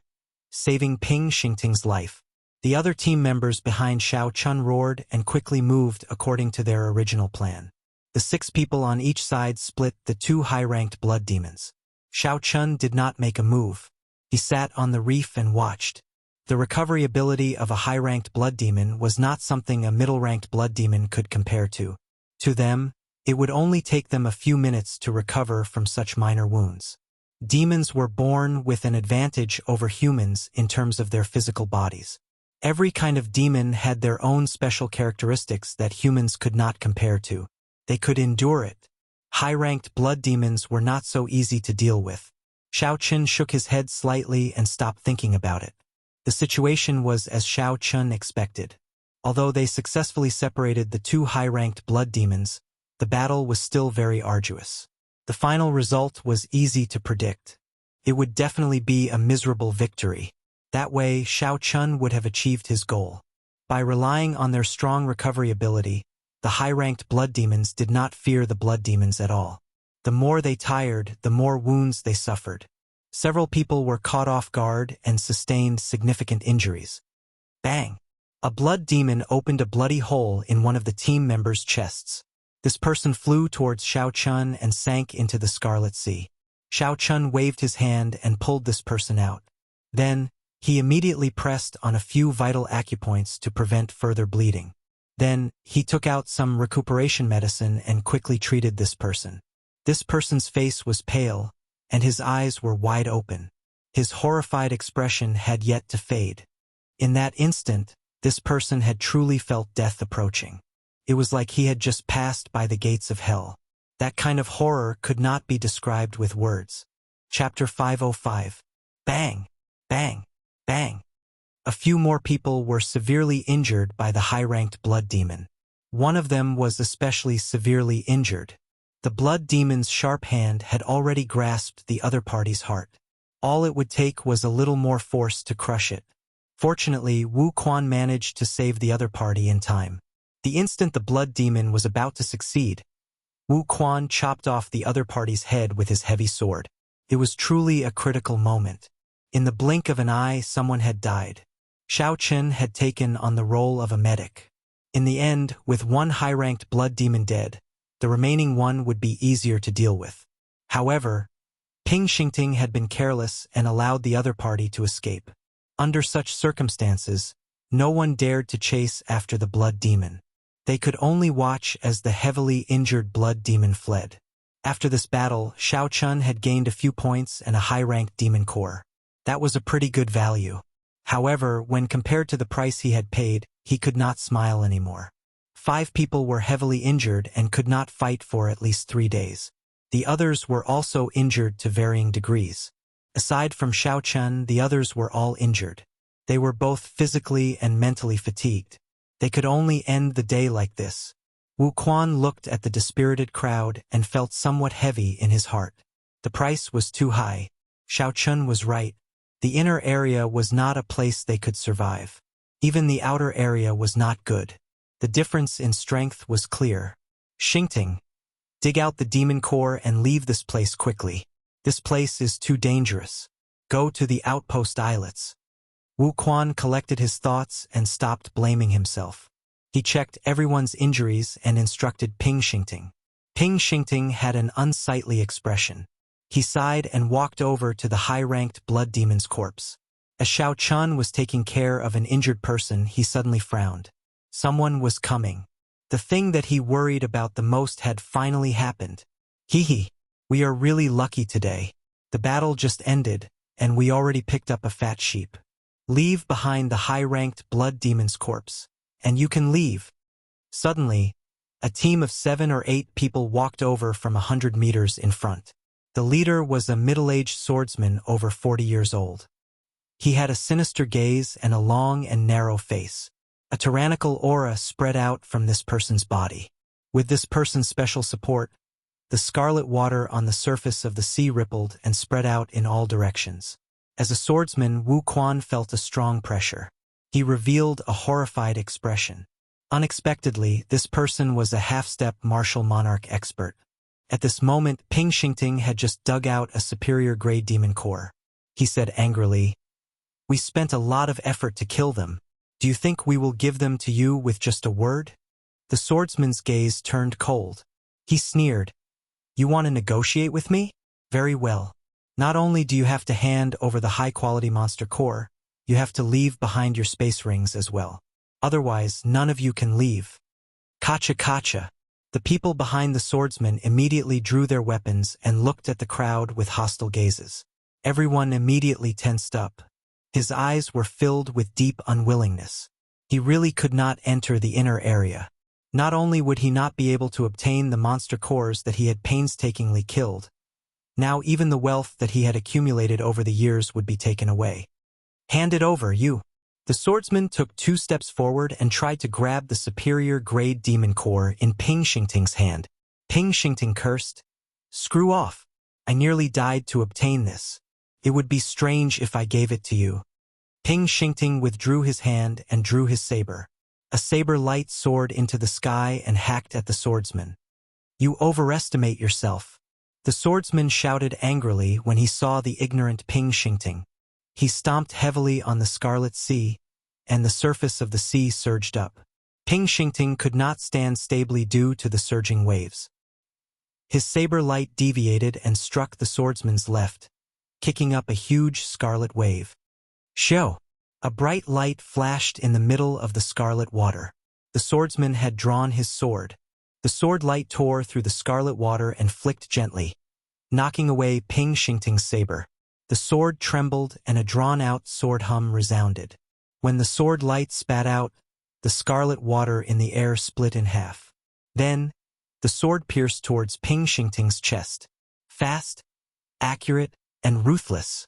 saving Ping Xingting's life. The other team members behind Xiao Chun roared and quickly moved according to their original plan. The 6 people on each side split the 2 high-ranked blood demons. Xiao Chun did not make a move. He sat on the reef and watched. The recovery ability of a high-ranked blood demon was not something a middle-ranked blood demon could compare to. To them, it would only take them a few minutes to recover from such minor wounds. Demons were born with an advantage over humans in terms of their physical bodies. Every kind of demon had their own special characteristics that humans could not compare to. They could endure it. High-ranked blood demons were not so easy to deal with. Xiao Chun shook his head slightly and stopped thinking about it. The situation was as Xiao Chun expected. Although they successfully separated the 2 high-ranked blood demons, the battle was still very arduous. The final result was easy to predict. It would definitely be a miserable victory. That way, Xiao Chun would have achieved his goal. By relying on their strong recovery ability, the high-ranked blood demons did not fear the blood demons at all. The more they tired, the more wounds they suffered. Several people were caught off guard and sustained significant injuries. Bang! A blood demon opened a bloody hole in one of the team members' chests. This person flew towards Xiao Chun and sank into the Scarlet Sea. Xiao Chun waved his hand and pulled this person out. Then, he immediately pressed on a few vital acupoints to prevent further bleeding. Then, he took out some recuperation medicine and quickly treated this person. This person's face was pale, and his eyes were wide open. His horrified expression had yet to fade. In that instant, this person had truly felt death approaching. It was like he had just passed by the gates of hell. That kind of horror could not be described with words. Chapter 505. Bang! Bang! Bang! A few more people were severely injured by the high-ranked blood demon. One of them was especially severely injured. The blood demon's sharp hand had already grasped the other party's heart. All it would take was a little more force to crush it. Fortunately, Wu Quan managed to save the other party in time. The instant the blood demon was about to succeed, Wu Quan chopped off the other party's head with his heavy sword. It was truly a critical moment. In the blink of an eye, someone had died. Xiao Chen had taken on the role of a medic. In the end, with one high-ranked blood demon dead, the remaining one would be easier to deal with. However, Ping Xingting had been careless and allowed the other party to escape. Under such circumstances, no one dared to chase after the blood demon. They could only watch as the heavily injured blood demon fled. After this battle, Xiao Chun had gained a few points and a high-ranked demon core. That was a pretty good value. However, when compared to the price he had paid, he could not smile anymore. 5 people were heavily injured and could not fight for at least 3 days. The others were also injured to varying degrees. Aside from Xiao Chun, the others were all injured. They were both physically and mentally fatigued. They could only end the day like this. Wu Quan looked at the dispirited crowd and felt somewhat heavy in his heart. The price was too high. Xiao Chun was right. The inner area was not a place they could survive. Even the outer area was not good. The difference in strength was clear. Xingting, dig out the demon core and leave this place quickly. This place is too dangerous. Go to the outpost islets. Wu Quan collected his thoughts and stopped blaming himself. He checked everyone's injuries and instructed Ping Xingting. Ping Xingting had an unsightly expression. He sighed and walked over to the high-ranked blood demon's corpse. As Xiao Chun was taking care of an injured person, he suddenly frowned. Someone was coming. The thing that he worried about the most had finally happened. Hee, we are really lucky today. The battle just ended, and we already picked up a fat sheep. Leave behind the high-ranked blood demon's corpse, and you can leave. Suddenly, a team of 7 or 8 people walked over from 100 meters in front. The leader was a middle-aged swordsman over 40 years old. He had a sinister gaze and a long and narrow face. A tyrannical aura spread out from this person's body. With this person's special support, the scarlet water on the surface of the sea rippled and spread out in all directions. As a swordsman, Wu Quan felt a strong pressure. He revealed a horrified expression. Unexpectedly, this person was a half-step martial monarch expert. At this moment, Ping Xingting had just dug out a superior-grade demon core. He said angrily, "We spent a lot of effort to kill them. Do you think we will give them to you with just a word?" The swordsman's gaze turned cold. He sneered, "You want to negotiate with me? Very well. Not only do you have to hand over the high-quality monster core, you have to leave behind your space rings as well. Otherwise, none of you can leave." Kacha kacha. The people behind the swordsman immediately drew their weapons and looked at the crowd with hostile gazes. Everyone immediately tensed up. His eyes were filled with deep unwillingness. He really could not enter the inner area. Not only would he not be able to obtain the monster cores that he had painstakingly killed, now even the wealth that he had accumulated over the years would be taken away. "Hand it over, you." The swordsman took 2 steps forward and tried to grab the superior-grade demon core in Ping Xingting's hand. Ping Xingting cursed, "Screw off. I nearly died to obtain this. It would be strange if I gave it to you." Ping Xingting withdrew his hand and drew his saber. A saber light soared into the sky and hacked at the swordsman. "You overestimate yourself." The swordsman shouted angrily when he saw the ignorant Ping Xingting. He stomped heavily on the Scarlet Sea, and the surface of the sea surged up. Ping Xingting could not stand stably due to the surging waves. His saber light deviated and struck the swordsman's left, kicking up a huge scarlet wave. Shoo! A bright light flashed in the middle of the scarlet water. The swordsman had drawn his sword. The sword light tore through the scarlet water and flicked gently, knocking away Ping Xingting's saber. The sword trembled and a drawn-out sword hum resounded. When the sword light spat out, the scarlet water in the air split in half. Then, the sword pierced towards Ping Xingting's chest. Fast, accurate, and ruthless.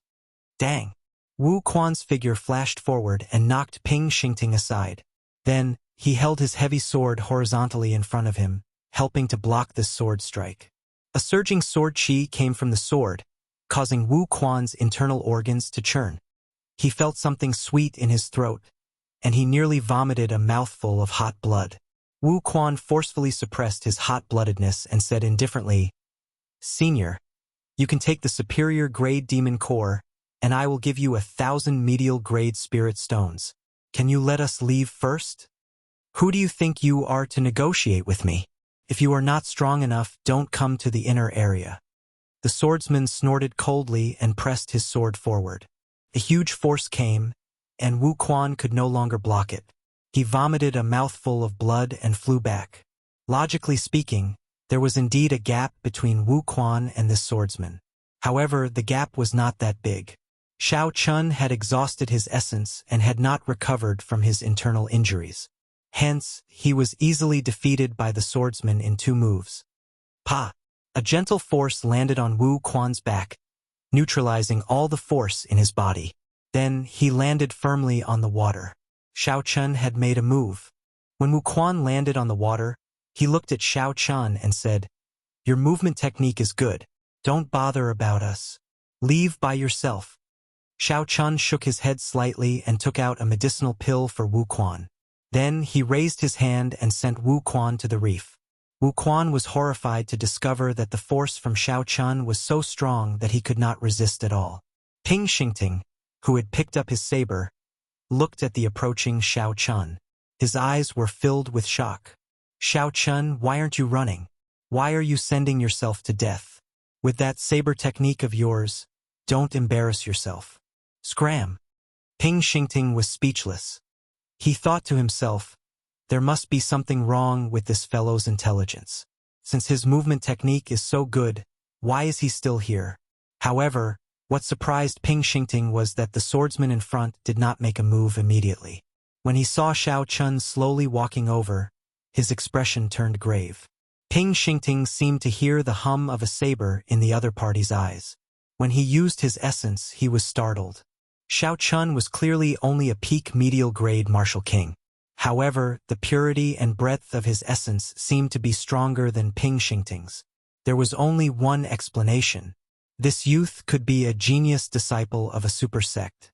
Dang! Wu Quan's figure flashed forward and knocked Ping Xingting aside. Then, he held his heavy sword horizontally in front of him, helping to block this sword strike. A surging sword chi came from the sword, causing Wu Quan's internal organs to churn. He felt something sweet in his throat, and he nearly vomited a mouthful of hot blood. Wu Quan forcefully suppressed his hot-bloodedness and said indifferently, "Senior, you can take the superior grade demon core, and I will give you 1,000 medial grade spirit stones. Can you let us leave first? Who do you think you are to negotiate with me? If you are not strong enough, don't come to the inner area." The swordsman snorted coldly and pressed his sword forward. A huge force came, and Wu Quan could no longer block it. He vomited a mouthful of blood and flew back. Logically speaking, there was indeed a gap between Wu Quan and this swordsman. However, the gap was not that big. Xiao Chun had exhausted his essence and had not recovered from his internal injuries. Hence, he was easily defeated by the swordsman in 2 moves. Pa! A gentle force landed on Wu Quan's back, neutralizing all the force in his body. Then, he landed firmly on the water. Xiao Chun had made a move. When Wu Quan landed on the water, he looked at Xiao Chun and said, "Your movement technique is good. Don't bother about us. Leave by yourself." Xiao Chun shook his head slightly and took out a medicinal pill for Wu Quan. Then he raised his hand and sent Wu Quan to the reef. Wu Quan was horrified to discover that the force from Xiao Chun was so strong that he could not resist at all. Ping Xingting, who had picked up his saber, looked at the approaching Xiao Chun. His eyes were filled with shock. "Xiao Chun, why aren't you running? Why are you sending yourself to death? With that saber technique of yours, don't embarrass yourself. Scram!" Ping Xingting was speechless. He thought to himself, there must be something wrong with this fellow's intelligence. Since his movement technique is so good, why is he still here? However, what surprised Ping Xingting was that the swordsman in front did not make a move immediately. When he saw Xiao Chun slowly walking over, his expression turned grave. Ping Xingting seemed to hear the hum of a saber in the other party's eyes. When he used his essence, he was startled. Xiao Chun was clearly only a peak medial grade martial king. However, the purity and breadth of his essence seemed to be stronger than Ping Xingting's. There was only one explanation. This youth could be a genius disciple of a super sect.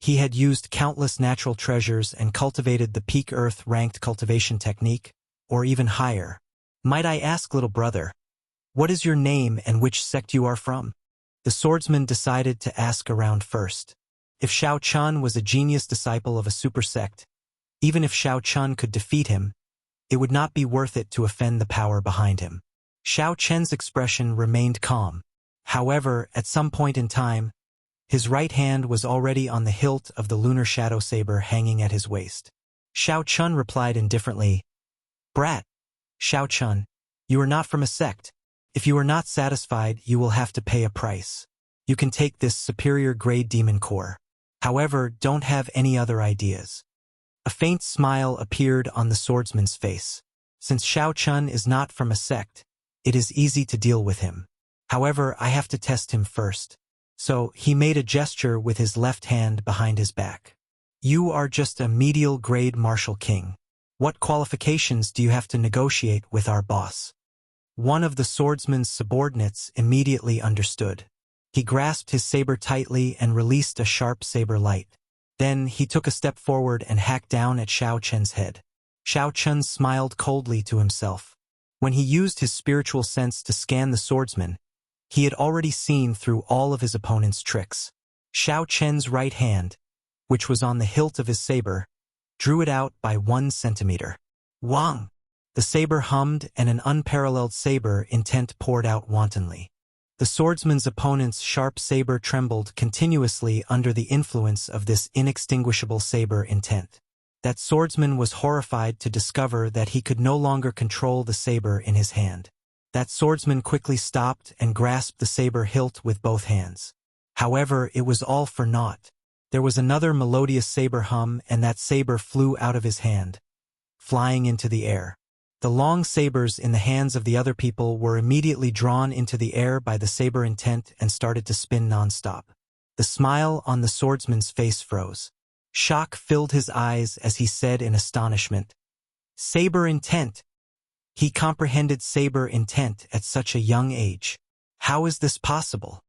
He had used countless natural treasures and cultivated the peak earth-ranked cultivation technique, or even higher. "Might I ask, little brother, what is your name and which sect you are from?" The swordsman decided to ask around first. If Xiao Chun was a genius disciple of a super sect, even if Xiao Chun could defeat him, it would not be worth it to offend the power behind him. Xiao Chen's expression remained calm. However, at some point in time, his right hand was already on the hilt of the lunar shadow saber hanging at his waist. Xiao Chun replied indifferently, "Brat, Xiao Chun, you are not from a sect. If you are not satisfied, you will have to pay a price. You can take this superior grade demon core. However, don't have any other ideas." A faint smile appeared on the swordsman's face. Since Xiao Chun is not from a sect, it is easy to deal with him. However, I have to test him first. So, he made a gesture with his left hand behind his back. "You are just a medial grade martial king. What qualifications do you have to negotiate with our boss?" One of the swordsman's subordinates immediately understood. He grasped his saber tightly and released a sharp saber light. Then he took a step forward and hacked down at Xiao Chen's head. Xiao Chen smiled coldly to himself. When he used his spiritual sense to scan the swordsman, he had already seen through all of his opponent's tricks. Xiao Chen's right hand, which was on the hilt of his saber, drew it out by 1 centimeter. Wang! The saber hummed and an unparalleled saber intent poured out wantonly. The swordsman's opponent's sharp saber trembled continuously under the influence of this inextinguishable saber intent. That swordsman was horrified to discover that he could no longer control the saber in his hand. That swordsman quickly stopped and grasped the saber hilt with both hands. However, it was all for naught. There was another melodious saber hum, and that saber flew out of his hand, flying into the air. The long sabers in the hands of the other people were immediately drawn into the air by the saber intent and started to spin non-stop. The smile on the swordsman's face froze. Shock filled his eyes as he said in astonishment, "Saber intent!" He comprehended saber intent at such a young age. How is this possible?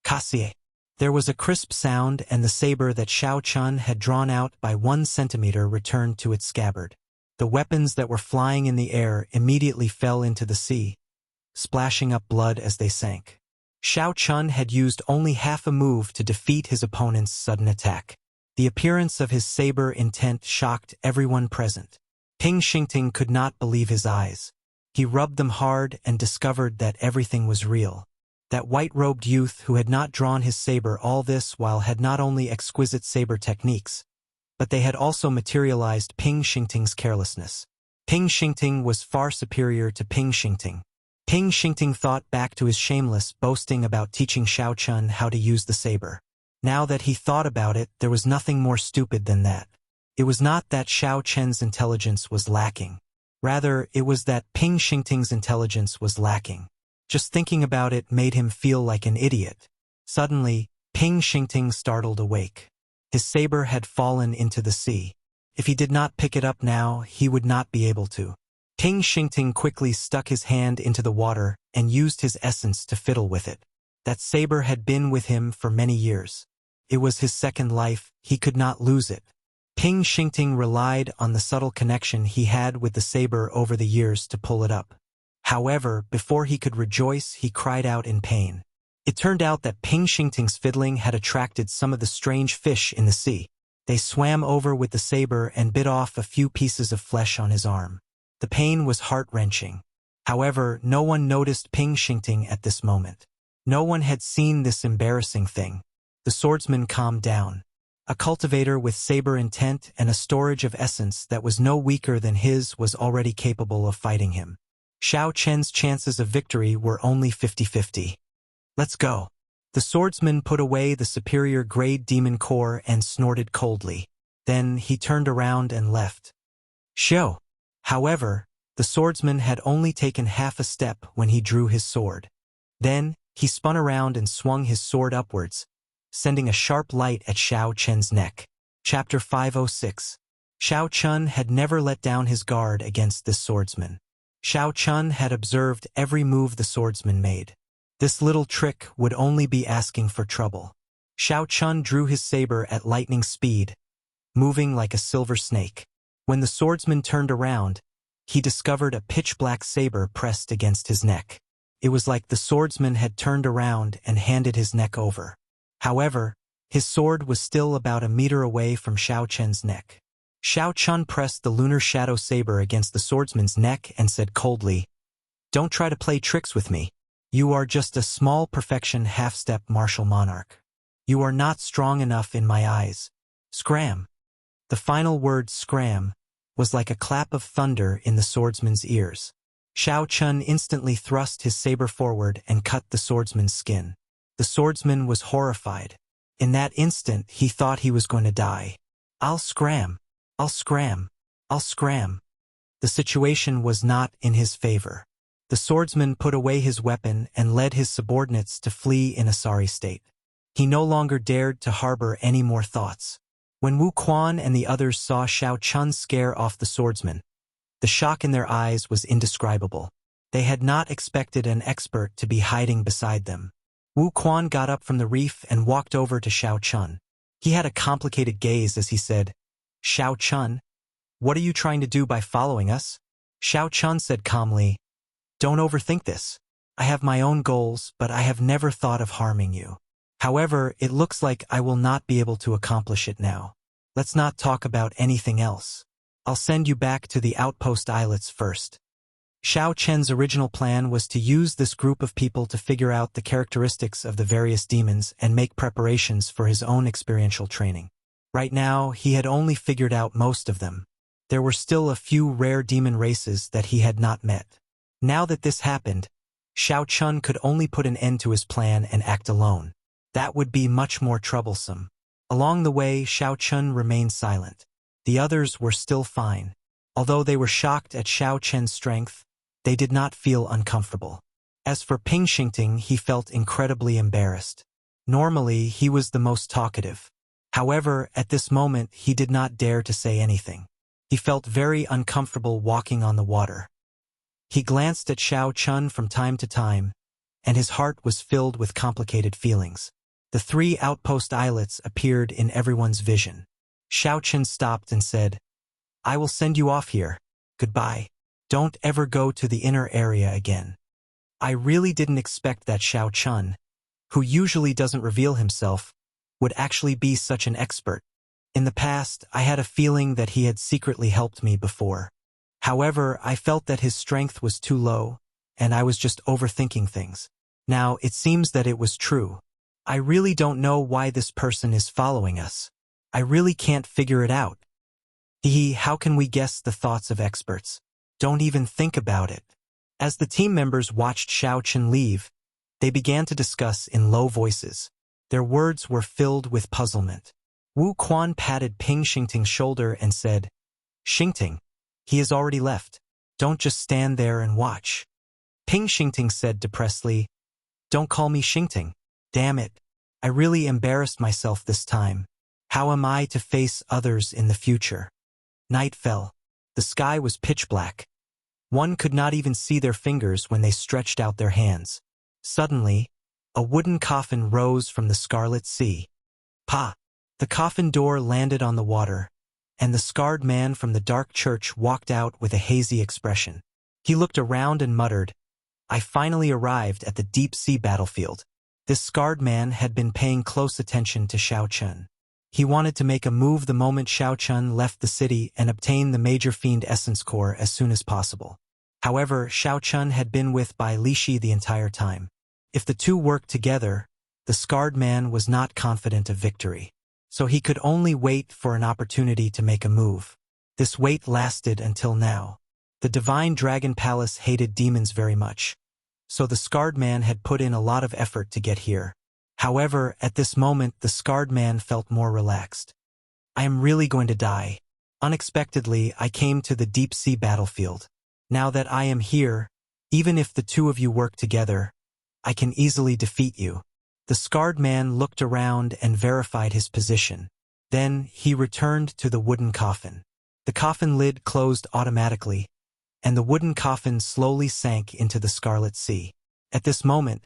Cassie. There was a crisp sound, and the saber that Xiao Chun had drawn out by 1 centimeter returned to its scabbard. The weapons that were flying in the air immediately fell into the sea, splashing up blood as they sank. Xiao Chun had used only half a move to defeat his opponent's sudden attack. The appearance of his saber intent shocked everyone present. Ping Xingting could not believe his eyes. He rubbed them hard and discovered that everything was real. That white-robed youth who had not drawn his saber all this while had not only exquisite saber techniques, but they had also materialized Ping Xingting's carelessness. Ping Xingting was far superior to Ping Xingting. Ping Xingting thought back to his shameless boasting about teaching Xiao Chun how to use the saber. Now that he thought about it, there was nothing more stupid than that. It was not that Xiao Chen's intelligence was lacking. Rather, it was that Ping Xingting's intelligence was lacking. Just thinking about it made him feel like an idiot. Suddenly, Ping Xingting startled awake. His saber had fallen into the sea. If he did not pick it up now, he would not be able to. Ping Xingting quickly stuck his hand into the water and used his essence to fiddle with it. That saber had been with him for many years. It was his second life, he could not lose it. Ping Xingting relied on the subtle connection he had with the saber over the years to pull it up. However, before he could rejoice, he cried out in pain. It turned out that Ping Xingting's fiddling had attracted some of the strange fish in the sea. They swam over with the saber and bit off a few pieces of flesh on his arm. The pain was heart-wrenching. However, no one noticed Ping Xingting at this moment. No one had seen this embarrassing thing. The swordsman calmed down. A cultivator with saber intent and a storage of essence that was no weaker than his was already capable of fighting him. Xiao Chen's chances of victory were only 50-50. Let's go. The swordsman put away the superior grade demon core and snorted coldly. Then he turned around and left. Show. However, the swordsman had only taken half a step when he drew his sword. Then, he spun around and swung his sword upwards, sending a sharp light at Xiao Chen's neck. Chapter 506. Xiao Chun had never let down his guard against this swordsman. Xiao Chun had observed every move the swordsman made. This little trick would only be asking for trouble. Xiao Chun drew his saber at lightning speed, moving like a silver snake. When the swordsman turned around, he discovered a pitch-black saber pressed against his neck. It was like the swordsman had turned around and handed his neck over. However, his sword was still about a meter away from Xiao Chen's neck. Xiao Chun pressed the lunar shadow saber against the swordsman's neck and said coldly, "Don't try to play tricks with me. You are just a small perfection half-step martial monarch. You are not strong enough in my eyes. Scram." The final word scram was like a clap of thunder in the swordsman's ears. Xiao Chun instantly thrust his saber forward and cut the swordsman's skin. The swordsman was horrified. In that instant, he thought he was going to die. I'll scram. I'll scram. I'll scram. The situation was not in his favor. The swordsman put away his weapon and led his subordinates to flee in a sorry state. He no longer dared to harbor any more thoughts. When Wu Quan and the others saw Xiao Chun scare off the swordsman, the shock in their eyes was indescribable. They had not expected an expert to be hiding beside them. Wu Quan got up from the reef and walked over to Xiao Chun. He had a complicated gaze as he said, "Xiao Chun, what are you trying to do by following us?" Xiao Chun said calmly, "Don't overthink this. I have my own goals, but I have never thought of harming you. However, it looks like I will not be able to accomplish it now. Let's not talk about anything else. I'll send you back to the outpost islets first. Xiao Chen's original plan was to use this group of people to figure out the characteristics of the various demons and make preparations for his own experiential training. Right now, he had only figured out most of them. There were still a few rare demon races that he had not met. Now that this happened, Xiao Chun could only put an end to his plan and act alone. That would be much more troublesome. Along the way, Xiao Chun remained silent. The others were still fine. Although they were shocked at Xiao Chen's strength, they did not feel uncomfortable. As for Ping Xingting, he felt incredibly embarrassed. Normally, he was the most talkative. However, at this moment, he did not dare to say anything. He felt very uncomfortable walking on the water. He glanced at Xiao Chun from time to time, and his heart was filled with complicated feelings. The 3 outpost islets appeared in everyone's vision. Xiao Chun stopped and said, "I will send you off here. Goodbye. Don't ever go to the inner area again." I really didn't expect that Xiao Chun, who usually doesn't reveal himself, would actually be such an expert. In the past, I had a feeling that he had secretly helped me before. However, I felt that his strength was too low, and I was just overthinking things. Now, it seems that it was true. I really don't know why this person is following us. I really can't figure it out. How can we guess the thoughts of experts? Don't even think about it. As the team members watched Xiao Chun leave, they began to discuss in low voices. Their words were filled with puzzlement. Wu Quan patted Ping Xingting's shoulder and said, "Xingting, he has already left. Don't just stand there and watch." Ping Xingting said depressedly, "Don't call me Xingting. Damn it. I really embarrassed myself this time. How am I to face others in the future?" Night fell. The sky was pitch black. One could not even see their fingers when they stretched out their hands. Suddenly, a wooden coffin rose from the Scarlet Sea. Pa! The coffin door landed on the water, and the scarred man from the dark church walked out with a hazy expression. He looked around and muttered, "I finally arrived at the deep-sea battlefield." This scarred man had been paying close attention to Xiao Chun. He wanted to make a move the moment Xiao Chun left the city and obtain the Major Fiend Essence Core as soon as possible. However, Xiao Chun had been with Bai Lishi the entire time. If the two worked together, the scarred man was not confident of victory. So he could only wait for an opportunity to make a move. This wait lasted until now. The Divine Dragon Palace hated demons very much, so the scarred man had put in a lot of effort to get here. However, at this moment the scarred man felt more relaxed. "I am really going to die. Unexpectedly, I came to the deep-sea battlefield. Now that I am here, even if the two of you work together, I can easily defeat you." The scarred man looked around and verified his position. Then he returned to the wooden coffin. The coffin lid closed automatically, and the wooden coffin slowly sank into the Scarlet Sea. At this moment,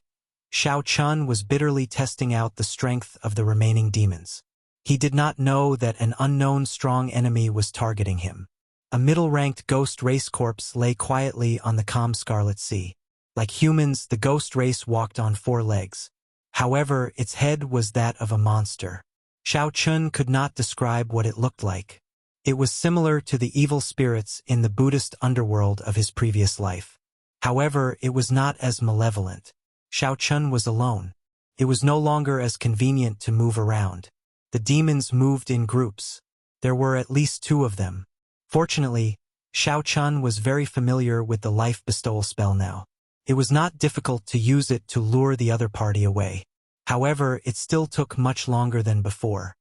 Xiao Chun was bitterly testing out the strength of the remaining demons. He did not know that an unknown strong enemy was targeting him. A middle-ranked ghost race corpse lay quietly on the calm Scarlet Sea. Like humans, the ghost race walked on 4 legs. However, its head was that of a monster. Xiao Chun could not describe what it looked like. It was similar to the evil spirits in the Buddhist underworld of his previous life. However, it was not as malevolent. Xiao Chun was alone. It was no longer as convenient to move around. The demons moved in groups. There were at least 2 of them. Fortunately, Xiao Chun was very familiar with the life bestowal spell now. It was not difficult to use it to lure the other party away. However, it still took much longer than before.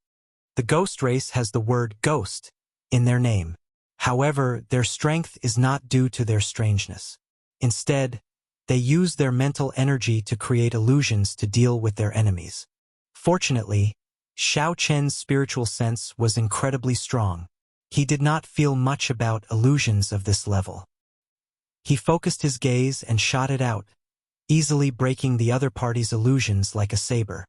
The ghost race has the word ghost in their name. However, their strength is not due to their strangeness. Instead, they use their mental energy to create illusions to deal with their enemies. Fortunately, Xiao Chen's spiritual sense was incredibly strong. He did not feel much about illusions of this level. He focused his gaze and shot it out, easily breaking the other party's illusions like a saber.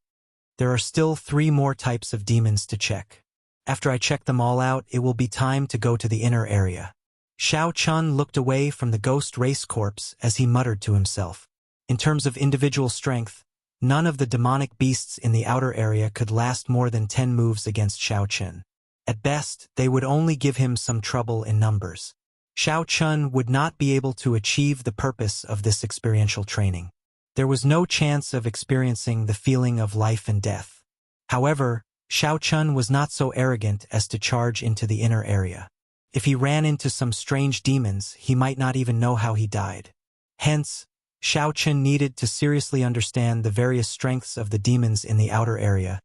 There are still 3 more types of demons to check. After I check them all out, it will be time to go to the inner area. Xiao Chun looked away from the ghost race corpse as he muttered to himself. In terms of individual strength, none of the demonic beasts in the outer area could last more than 10 moves against Xiao Chun. At best, they would only give him some trouble in numbers. Xiao Chun would not be able to achieve the purpose of this experiential training. There was no chance of experiencing the feeling of life and death. However, Xiao Chun was not so arrogant as to charge into the inner area. If he ran into some strange demons, he might not even know how he died. Hence, Xiao Chun needed to seriously understand the various strengths of the demons in the outer area,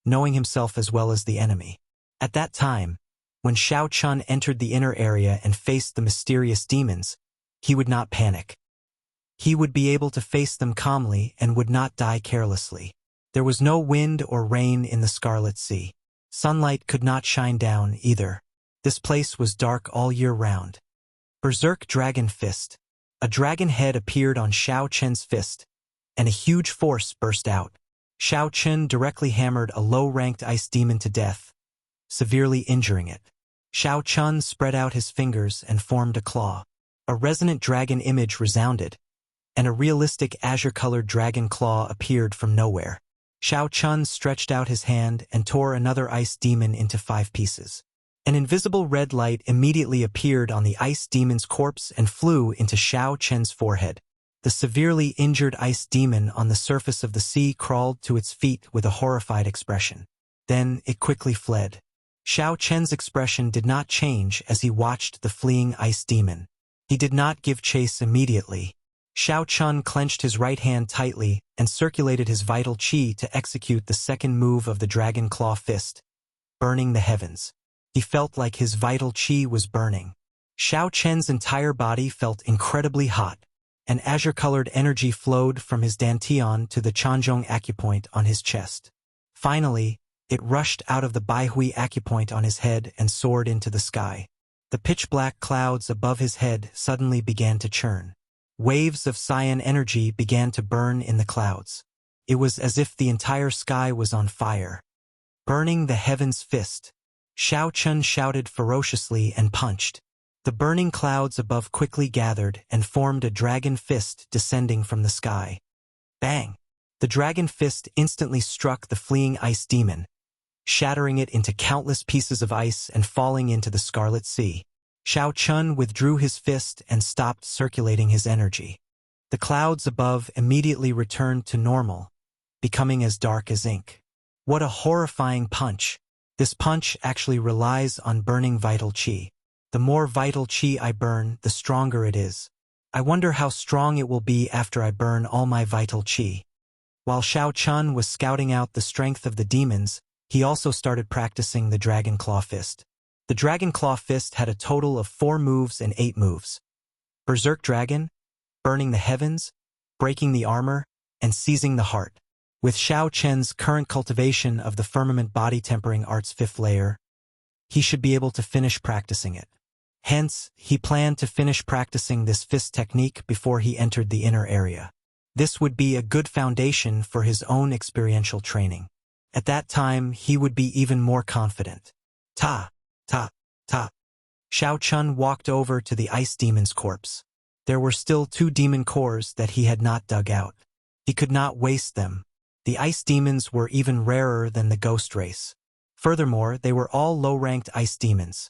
knowing himself as well as the enemy. At that time, when Xiao Chun entered the inner area and faced the mysterious demons, he would not panic. He would be able to face them calmly and would not die carelessly. There was no wind or rain in the Scarlet Sea. Sunlight could not shine down either. This place was dark all year round. Berserk Dragon Fist. A dragon head appeared on Xiao Chun's fist, and a huge force burst out. Xiao Chun directly hammered a low-ranked ice demon to death, severely injuring it. Xiao Chun spread out his fingers and formed a claw. A resonant dragon image resounded, and a realistic azure-colored dragon claw appeared from nowhere. Xiao Chun stretched out his hand and tore another ice demon into 5 pieces. An invisible red light immediately appeared on the ice demon's corpse and flew into Xiao Chun's forehead. The severely injured ice demon on the surface of the sea crawled to its feet with a horrified expression. Then it quickly fled. Xiao Chun's expression did not change as he watched the fleeing ice demon. He did not give chase immediately. Xiao Chun clenched his right hand tightly and circulated his vital qi to execute the second move of the Dragon Claw Fist, burning the heavens. He felt like his vital qi was burning. Xiao Chun's entire body felt incredibly hot. An azure-colored energy flowed from his dantian to the Chanzhong acupoint on his chest. Finally, it rushed out of the Baihui acupoint on his head and soared into the sky. The pitch-black clouds above his head suddenly began to churn. Waves of cyan energy began to burn in the clouds. It was as if the entire sky was on fire. Burning the heavens fist. Xiao Chun shouted ferociously and punched. The burning clouds above quickly gathered and formed a dragon fist descending from the sky. Bang! The dragon fist instantly struck the fleeing ice demon, shattering it into countless pieces of ice and falling into the Scarlet Sea. Xiao Chun withdrew his fist and stopped circulating his energy. The clouds above immediately returned to normal, becoming as dark as ink. What a horrifying punch! This punch actually relies on burning vital qi. The more vital qi I burn, the stronger it is. I wonder how strong it will be after I burn all my vital qi. While Xiao Chun was scouting out the strength of the demons, he also started practicing the Dragon Claw Fist. The Dragon Claw Fist had a total of 4 moves and 8 moves. Berserk Dragon, burning the heavens, breaking the armor, and seizing the heart. With Xiao Chun's current cultivation of the Firmament Body Tempering Art's 5th layer, he should be able to finish practicing it. Hence, he planned to finish practicing this fist technique before he entered the inner area. This would be a good foundation for his own experiential training. At that time, he would be even more confident. Ta, ta, ta. Xiao Chun walked over to the ice demon's corpse. There were still 2 demon cores that he had not dug out. He could not waste them. The ice demons were even rarer than the ghost race. Furthermore, they were all low-ranked ice demons.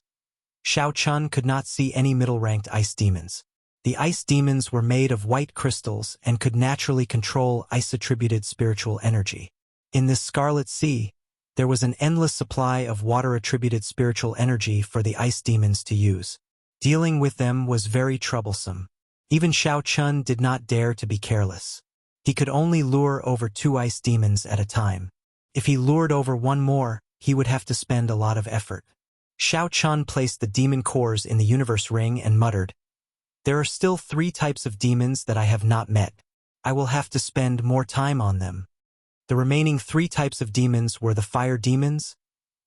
Xiao Chun could not see any middle-ranked ice demons. The ice demons were made of white crystals and could naturally control ice-attributed spiritual energy. In this Scarlet Sea, there was an endless supply of water-attributed spiritual energy for the ice demons to use. Dealing with them was very troublesome. Even Xiao Chun did not dare to be careless. He could only lure over 2 ice demons at a time. If he lured over 1 more, he would have to spend a lot of effort. Xiao Chun placed the demon cores in the universe ring and muttered, "There are still 3 types of demons that I have not met. I will have to spend more time on them." The remaining 3 types of demons were the fire demons,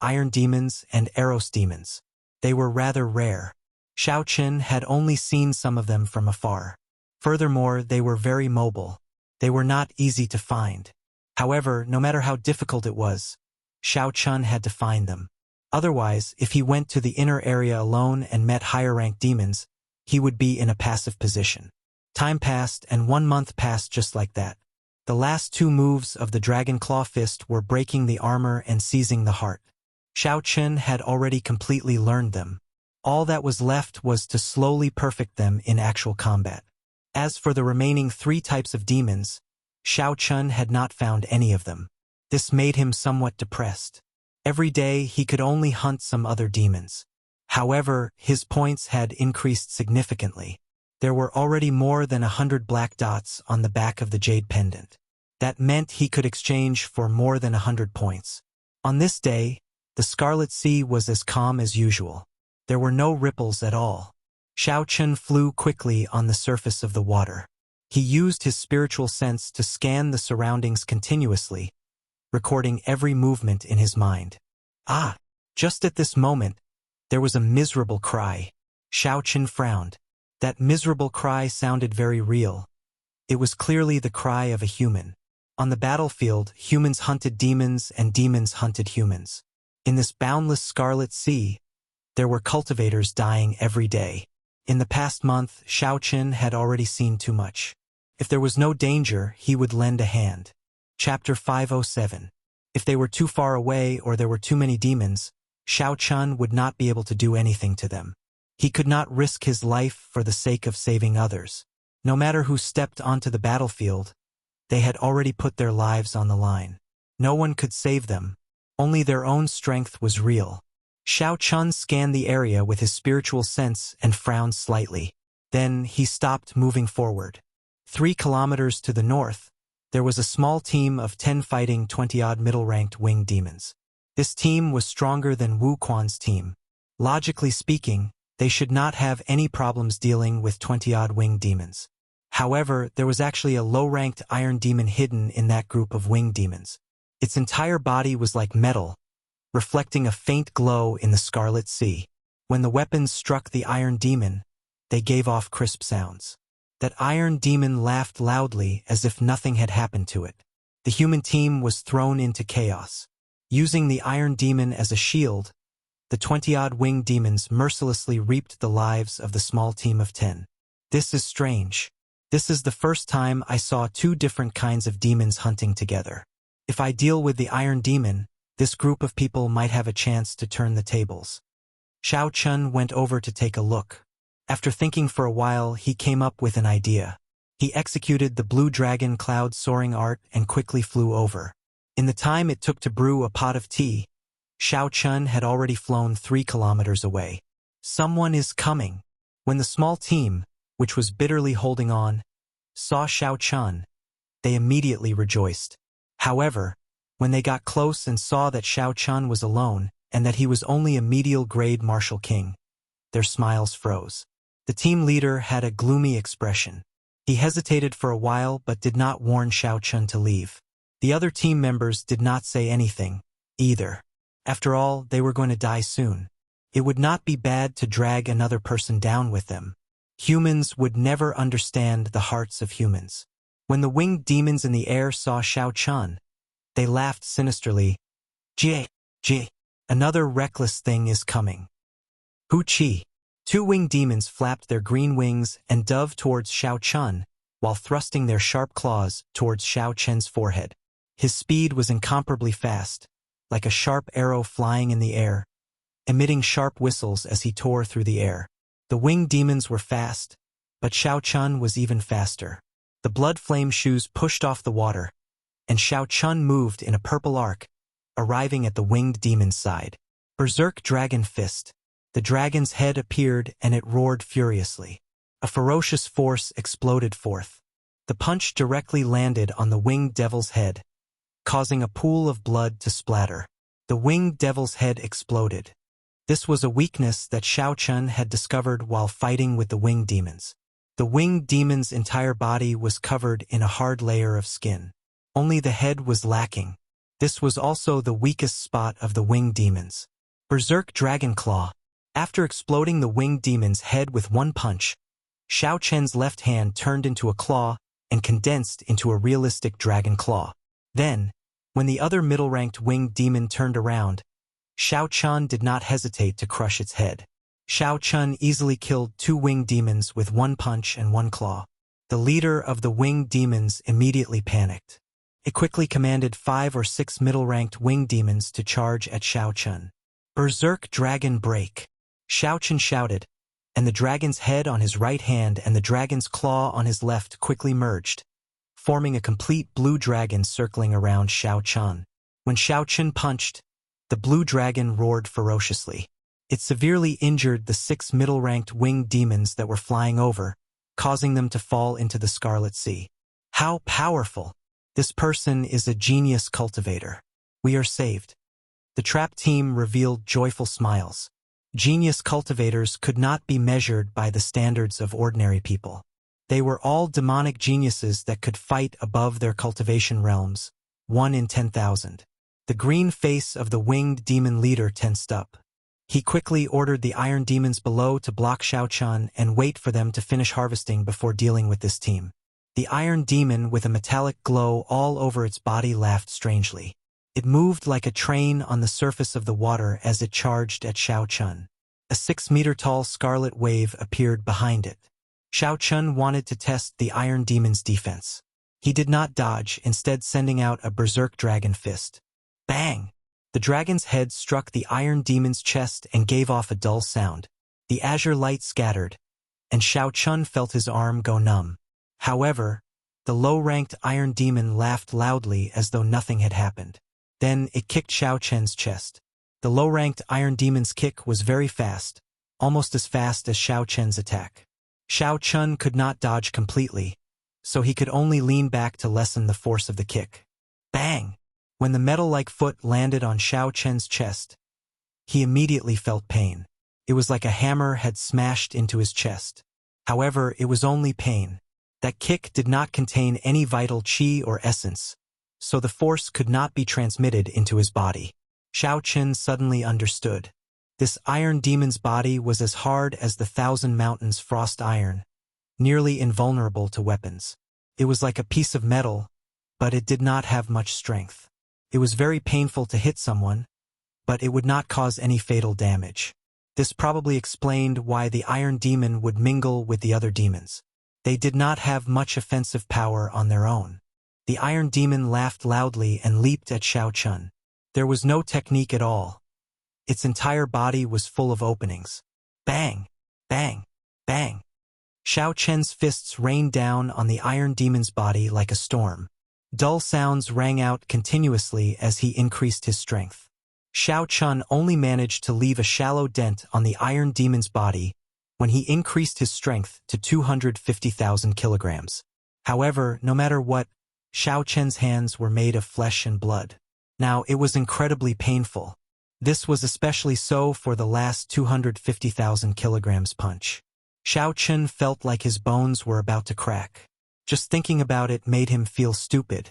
iron demons, and eros demons. They were rather rare. Xiao Chun had only seen some of them from afar. Furthermore, they were very mobile. They were not easy to find. However, no matter how difficult it was, Xiao Chun had to find them. Otherwise, if he went to the inner area alone and met higher-ranked demons, he would be in a passive position. Time passed, and 1 month passed just like that. The last 2 moves of the Dragon Claw Fist were breaking the armor and seizing the heart. Xiao Chun had already completely learned them. All that was left was to slowly perfect them in actual combat. As for the remaining 3 types of demons, Xiao Chun had not found any of them. This made him somewhat depressed. Every day he could only hunt some other demons. However, his points had increased significantly. There were already more than 100 black dots on the back of the jade pendant. That meant he could exchange for more than 100 points. On this day, the Scarlet Sea was as calm as usual. There were no ripples at all. Xiao Chun flew quickly on the surface of the water. He used his spiritual sense to scan the surroundings continuously, recording every movement in his mind. Just at this moment, there was a miserable cry. Xiao Chun frowned. That miserable cry sounded very real. It was clearly the cry of a human. On the battlefield, humans hunted demons and demons hunted humans. In this boundless Scarlet Sea, there were cultivators dying every day. In the past month, Xiao Chun had already seen too much. If there was no danger, he would lend a hand. Chapter 507. If they were too far away or there were too many demons, Xiao Chun would not be able to do anything to them. He could not risk his life for the sake of saving others. No matter who stepped onto the battlefield, they had already put their lives on the line. No one could save them. Only their own strength was real. Xiao Chun scanned the area with his spiritual sense and frowned slightly. Then he stopped moving forward. 3 kilometers to the north, there was a small team of 10 fighting 20-odd middle-ranked winged demons. This team was stronger than Wu Quan's team. Logically speaking, they should not have any problems dealing with 20-odd winged demons. However, there was actually a low-ranked iron demon hidden in that group of winged demons. Its entire body was like metal, reflecting a faint glow in the Scarlet Sea. When the weapons struck the iron demon, they gave off crisp sounds. That iron demon laughed loudly as if nothing had happened to it. The human team was thrown into chaos. Using the iron demon as a shield, the 20-odd winged demons mercilessly reaped the lives of the small team of 10. This is strange. This is the first time I saw 2 different kinds of demons hunting together. If I deal with the iron demon, this group of people might have a chance to turn the tables. Xiao Chun went over to take a look. After thinking for a while, he came up with an idea. He executed the blue dragon cloud soaring art and quickly flew over. In the time it took to brew a pot of tea, Xiao Chun had already flown 3 kilometers away. Someone is coming. When the small team, which was bitterly holding on, saw Xiao Chun, they immediately rejoiced. However, when they got close and saw that Xiao Chun was alone and that he was only a medial grade martial king, their smiles froze. The team leader had a gloomy expression. He hesitated for a while but did not warn Xiao Chun to leave. The other team members did not say anything, either. After all, they were going to die soon. It would not be bad to drag another person down with them. Humans would never understand the hearts of humans. When the winged demons in the air saw Xiao Chun, they laughed sinisterly. Jie, another reckless thing is coming. Hu Qi. 2 winged demons flapped their green wings and dove towards Xiao Chun, while thrusting their sharp claws towards Xiao Chun's forehead. His speed was incomparably fast, like a sharp arrow flying in the air, emitting sharp whistles as he tore through the air. The winged demons were fast, but Xiao Chun was even faster. The blood flame shoes pushed off the water, and Xiao Chun moved in a purple arc, arriving at the winged demon's side. Berserk Dragon Fist. The dragon's head appeared and it roared furiously. A ferocious force exploded forth. The punch directly landed on the winged devil's head, causing a pool of blood to splatter. The winged devil's head exploded. This was a weakness that Xiao Chun had discovered while fighting with the winged demons. The winged demon's entire body was covered in a hard layer of skin. Only the head was lacking. This was also the weakest spot of the winged demons. Berserk Dragon Claw. After exploding the winged demon's head with one punch, Xiao Chun's left hand turned into a claw and condensed into a realistic dragon claw. Then, when the other middle-ranked winged demon turned around, Xiao Chun did not hesitate to crush its head. Xiao Chun easily killed 2 winged demons with 1 punch and 1 claw. The leader of the winged demons immediately panicked. It quickly commanded 5 or 6 middle-ranked winged demons to charge at Xiao Chun. Berserk Dragon Break. Xiao Chen shouted, and the dragon's head on his right hand and the dragon's claw on his left quickly merged, forming a complete blue dragon circling around Xiao Chen. When Xiao Chen punched, the blue dragon roared ferociously. It severely injured the 6 middle-ranked winged demons that were flying over, causing them to fall into the Scarlet Sea. How powerful! This person is a genius cultivator. We are saved. The trap team revealed joyful smiles. Genius cultivators could not be measured by the standards of ordinary people. They were all demonic geniuses that could fight above their cultivation realms, 1 in 10,000. The green face of the winged demon leader tensed up. He quickly ordered the iron demons below to block Xiao Chen and wait for them to finish harvesting before dealing with this team. The iron demon with a metallic glow all over its body laughed strangely. It moved like a train on the surface of the water as it charged at Xiao Chen. A 6-meter-tall scarlet wave appeared behind it. Xiao Chen wanted to test the iron demon's defense. He did not dodge, instead sending out a berserk dragon fist. Bang! The dragon's head struck the iron demon's chest and gave off a dull sound. The azure light scattered, and Xiao Chen felt his arm go numb. However, the low-ranked iron demon laughed loudly as though nothing had happened. Then it kicked Xiao Chen's chest. The low-ranked iron demon's kick was very fast, almost as fast as Xiao Chen's attack. Xiao Chen could not dodge completely, so he could only lean back to lessen the force of the kick. Bang! When the metal-like foot landed on Xiao Chen's chest, he immediately felt pain. It was like a hammer had smashed into his chest. However, it was only pain. That kick did not contain any vital qi or essence, so the force could not be transmitted into his body. Xiao Chen suddenly understood. This iron demon's body was as hard as the 1,000 mountains frost iron, nearly invulnerable to weapons. It was like a piece of metal, but it did not have much strength. It was very painful to hit someone, but it would not cause any fatal damage. This probably explained why the iron demon would mingle with the other demons. They did not have much offensive power on their own. The iron demon laughed loudly and leaped at Xiao Chen. There was no technique at all. Its entire body was full of openings. Bang! Bang! Bang! Xiao Chen's fists rained down on the iron demon's body like a storm. Dull sounds rang out continuously as he increased his strength. Xiao Chen only managed to leave a shallow dent on the iron demon's body when he increased his strength to 250,000 kilograms. However, no matter what, Xiao Chen's hands were made of flesh and blood. Now, it was incredibly painful. This was especially so for the last 250,000 kilograms punch. Xiao Chen felt like his bones were about to crack. Just thinking about it made him feel stupid.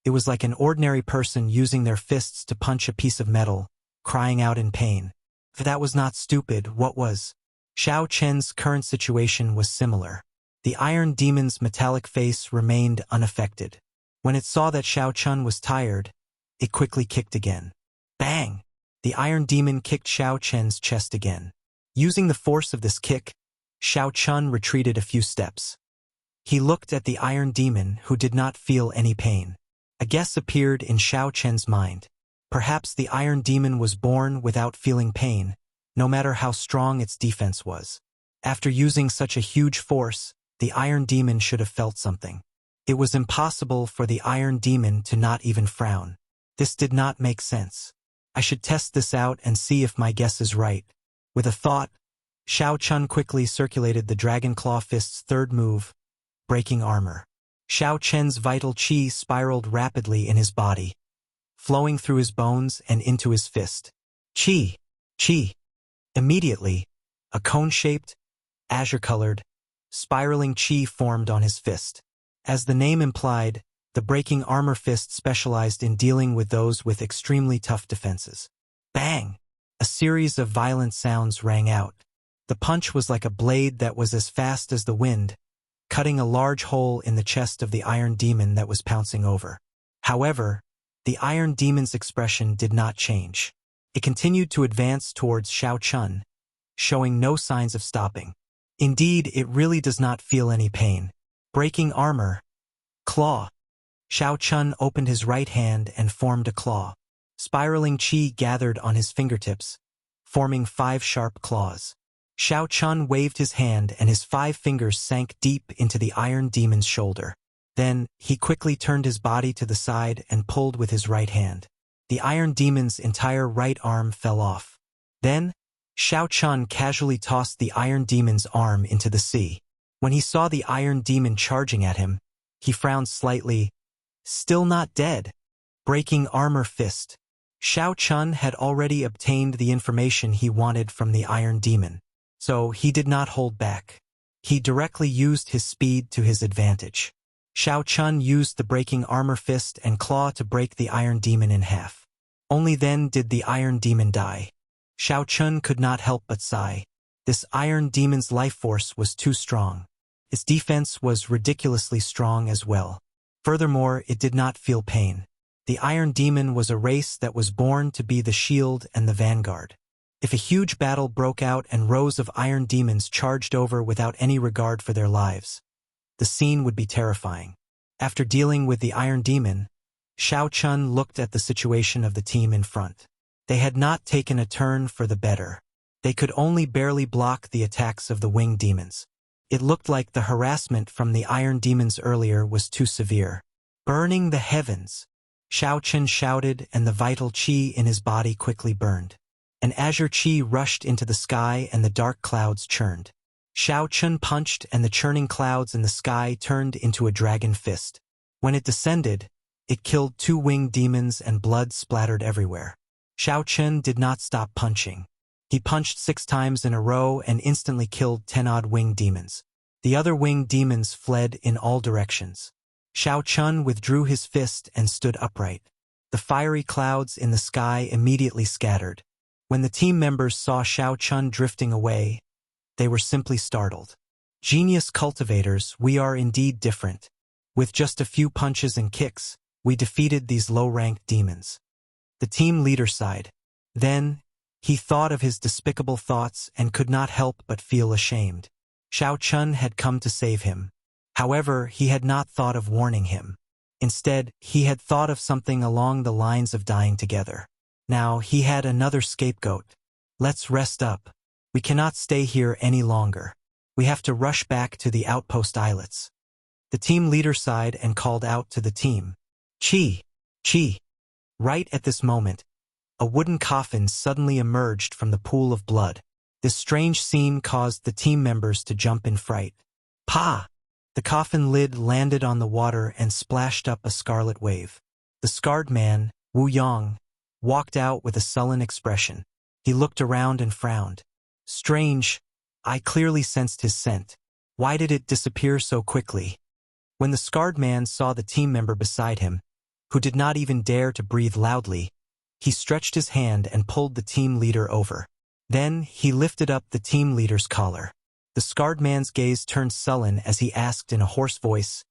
It was like an ordinary person using their fists to punch a piece of metal, crying out in pain. If that was not stupid, what was? Xiao Chen's current situation was similar. The iron demon's metallic face remained unaffected. When it saw that Xiao Chen was tired, it quickly kicked again. Bang! The iron demon kicked Xiao Chen's chest again. Using the force of this kick, Xiao Chen retreated a few steps. He looked at the iron demon, who did not feel any pain. A guess appeared in Xiao Chen's mind. Perhaps the iron demon was born without feeling pain, no matter how strong its defense was. After using such a huge force, the iron demon should have felt something. It was impossible for the iron demon to not even frown. This did not make sense. I should test this out and see if my guess is right. With a thought, Xiao Chen quickly circulated the Dragon Claw Fist's third move, breaking armor. Xiao Chen's vital qi spiraled rapidly in his body, flowing through his bones and into his fist. Qi! Qi! Immediately, a cone-shaped, azure-colored, spiraling qi formed on his fist. As the name implied, the breaking armor fist specialized in dealing with those with extremely tough defenses. Bang! A series of violent sounds rang out. The punch was like a blade that was as fast as the wind, cutting a large hole in the chest of the iron demon that was pouncing over. However, the iron demon's expression did not change. It continued to advance towards Xiao Chen, showing no signs of stopping. Indeed, it really does not feel any pain. Breaking armor. Claw. Xiao Chen opened his right hand and formed a claw. Spiraling qi gathered on his fingertips, forming 5 sharp claws. Xiao Chun waved his hand and his 5 fingers sank deep into the Iron Demon's shoulder. Then, he quickly turned his body to the side and pulled with his right hand. The Iron Demon's entire right arm fell off. Then, Xiao Chun casually tossed the Iron Demon's arm into the sea. When he saw the Iron Demon charging at him, he frowned slightly. Still not dead. Breaking armor fist. Xiao Chun had already obtained the information he wanted from the Iron Demon, so he did not hold back. He directly used his speed to his advantage. Xiao Chun used the breaking armor fist and claw to break the Iron Demon in half. Only then did the Iron Demon die. Xiao Chun could not help but sigh. This Iron Demon's life force was too strong. Its defense was ridiculously strong as well. Furthermore, it did not feel pain. The Iron Demon was a race that was born to be the shield and the vanguard. If a huge battle broke out and rows of Iron Demons charged over without any regard for their lives, the scene would be terrifying. After dealing with the Iron Demon, Xiao Chun looked at the situation of the team in front. They had not taken a turn for the better. They could only barely block the attacks of the winged demons. It looked like the harassment from the Iron Demons earlier was too severe. Burning the heavens! Xiao Chun shouted, and the vital qi in his body quickly burned. An azure qi rushed into the sky and the dark clouds churned. Xiao Chun punched and the churning clouds in the sky turned into a dragon fist. When it descended, it killed 2 winged demons and blood splattered everywhere. Xiao Chun did not stop punching. He punched 6 times in a row and instantly killed 10-odd winged demons. The other winged demons fled in all directions. Xiao Chun withdrew his fist and stood upright. The fiery clouds in the sky immediately scattered. When the team members saw Xiao Chun drifting away, they were simply startled. Genius cultivators, we are indeed different. With just a few punches and kicks, we defeated these low-ranked demons. The team leader sighed. Then, he thought of his despicable thoughts and could not help but feel ashamed. Xiao Chun had come to save him. However, he had not thought of warning him. Instead, he had thought of something along the lines of dying together. Now, he had another scapegoat. Let's rest up. We cannot stay here any longer. We have to rush back to the outpost islets. The team leader sighed and called out to the team. Chi! Chi! Right at this moment, a wooden coffin suddenly emerged from the pool of blood. This strange scene caused the team members to jump in fright. Pa! The coffin lid landed on the water and splashed up a scarlet wave. The scarred man, Wu Yang, walked out with a sullen expression. He looked around and frowned. Strange, I clearly sensed his scent. Why did it disappear so quickly? When the scarred man saw the team member beside him, who did not even dare to breathe loudly, he stretched his hand and pulled the team leader over. Then, he lifted up the team leader's collar. The scarred man's gaze turned sullen as he asked in a hoarse voice,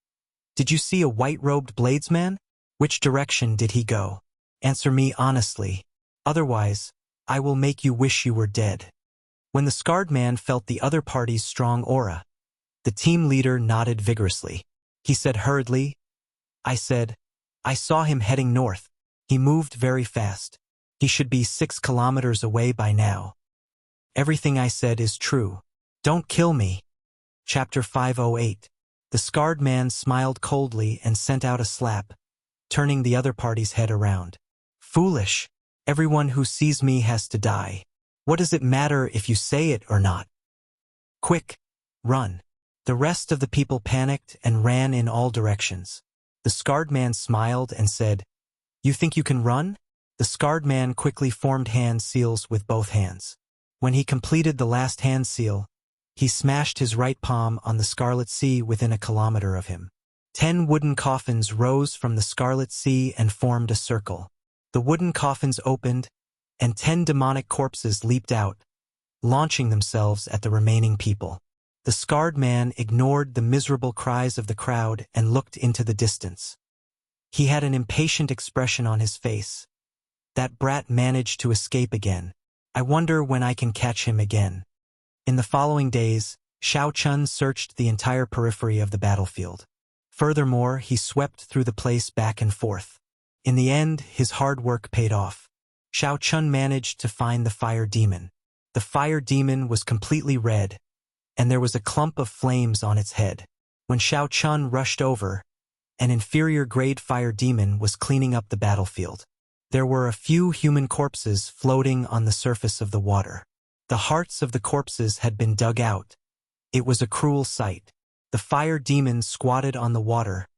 Did you see a white-robed bladesman? Which direction did he go? Answer me honestly. Otherwise, I will make you wish you were dead. When the scarred man felt the other party's strong aura, the team leader nodded vigorously. He said hurriedly, I saw him heading north. He moved very fast. He should be 6 kilometers away by now. Everything I said is true. Don't kill me. Chapter 508. The scarred man smiled coldly and sent out a slap, turning the other party's head around. Foolish. Everyone who sees me has to die. What does it matter if you say it or not? Quick, run. The rest of the people panicked and ran in all directions. The scarred man smiled and said, You think you can run? The scarred man quickly formed hand seals with both hands. When he completed the last hand seal, he smashed his right palm on the scarlet sea within a kilometer of him. 10 wooden coffins rose from the scarlet sea and formed a circle. The wooden coffins opened, and 10 demonic corpses leaped out, launching themselves at the remaining people. The scarred man ignored the miserable cries of the crowd and looked into the distance. He had an impatient expression on his face. That brat managed to escape again. I wonder when I can catch him again. In the following days, Xiao Chun searched the entire periphery of the battlefield. Furthermore, he swept through the place back and forth. In the end, his hard work paid off. Xiao Chun managed to find the fire demon. The fire demon was completely red, and there was a clump of flames on its head. When Xiao Chun rushed over, an inferior-grade fire demon was cleaning up the battlefield. There were a few human corpses floating on the surface of the water. The hearts of the corpses had been dug out. It was a cruel sight. The fire demon squatted on the water,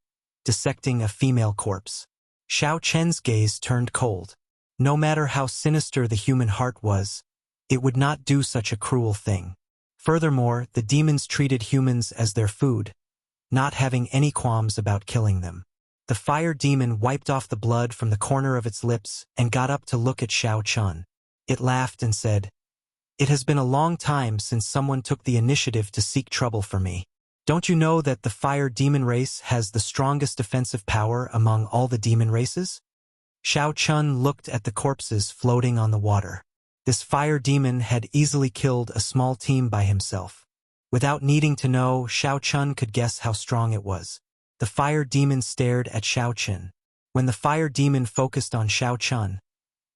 dissecting a female corpse. Xiao Chen's gaze turned cold. No matter how sinister the human heart was, it would not do such a cruel thing. Furthermore, the demons treated humans as their food, not having any qualms about killing them. The fire demon wiped off the blood from the corner of its lips and got up to look at Xiao Chun. It laughed and said, "It has been a long time since someone took the initiative to seek trouble for me. Don't you know that the fire demon race has the strongest defensive power among all the demon races?" Xiao Chun looked at the corpses floating on the water. This fire demon had easily killed a small team by himself. Without needing to know, Xiao Chun could guess how strong it was. The fire demon stared at Xiao Chun. When the fire demon focused on Xiao Chun,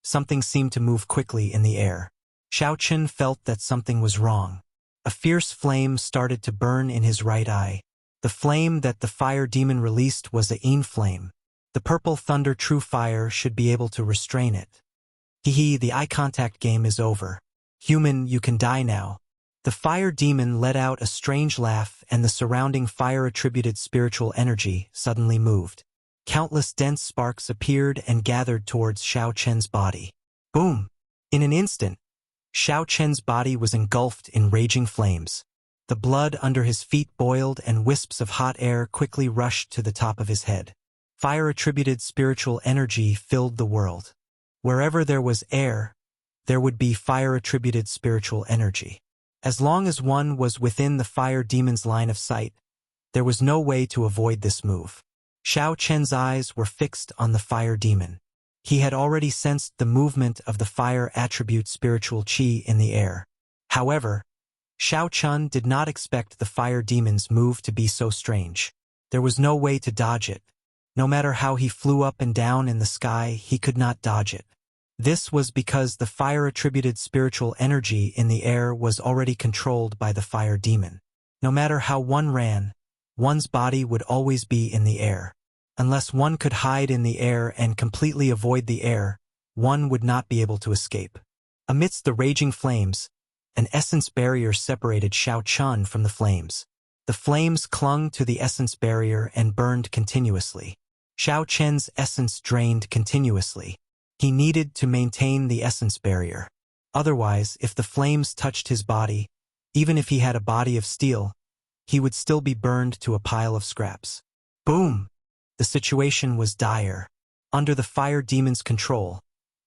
something seemed to move quickly in the air. Xiao Chun felt that something was wrong. A fierce flame started to burn in his right eye. The flame that the fire demon released was a yin flame. The purple thunder true fire should be able to restrain it. Hee, the eye contact game is over. Human, you can die now. The fire demon let out a strange laugh, and the surrounding fire-attributed spiritual energy suddenly moved. Countless dense sparks appeared and gathered towards Xiao Chen's body. Boom! In an instant, Xiao Chen's body was engulfed in raging flames. The blood under his feet boiled and wisps of hot air quickly rushed to the top of his head. Fire-attributed spiritual energy filled the world. Wherever there was air, there would be fire-attributed spiritual energy. As long as one was within the fire demon's line of sight, there was no way to avoid this move. Xiao Chen's eyes were fixed on the fire demon. He had already sensed the movement of the fire attribute spiritual qi in the air. However, Xiao Chun did not expect the fire demon's move to be so strange. There was no way to dodge it. No matter how he flew up and down in the sky, he could not dodge it. This was because the fire-attributed spiritual energy in the air was already controlled by the fire demon. No matter how one ran, one's body would always be in the air. Unless one could hide in the air and completely avoid the air, one would not be able to escape. Amidst the raging flames, an essence barrier separated Xiao Chun from the flames. The flames clung to the essence barrier and burned continuously. Xiao Chen's essence drained continuously. He needed to maintain the essence barrier. Otherwise, if the flames touched his body, even if he had a body of steel, he would still be burned to a pile of scraps. Boom! The situation was dire. Under the fire demon's control,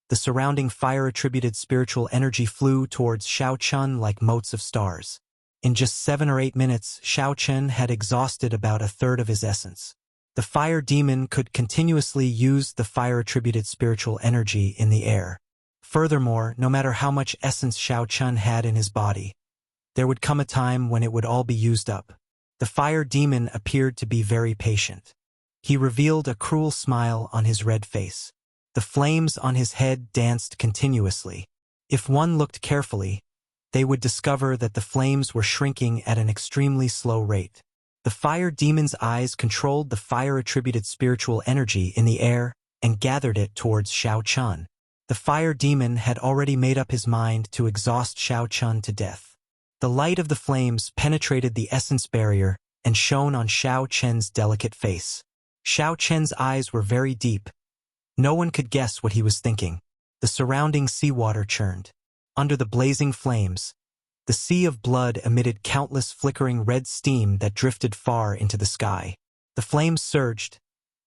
the surrounding fire-attributed spiritual energy flew towards Xiao Chun like motes of stars. In just 7 or 8 minutes, Xiao Chun had exhausted about a third of his essence. The fire demon could continuously use the fire-attributed spiritual energy in the air. Furthermore, no matter how much essence Xiao Chun had in his body, there would come a time when it would all be used up. The fire demon appeared to be very patient. He revealed a cruel smile on his red face. The flames on his head danced continuously. If one looked carefully, they would discover that the flames were shrinking at an extremely slow rate. The fire demon's eyes controlled the fire-attributed spiritual energy in the air and gathered it towards Xiao Chun. The fire demon had already made up his mind to exhaust Xiao Chun to death. The light of the flames penetrated the essence barrier and shone on Xiao Chen's delicate face. Xiao Chen's eyes were very deep. No one could guess what he was thinking. The surrounding seawater churned. Under the blazing flames, the sea of blood emitted countless flickering red steam that drifted far into the sky. The flames surged,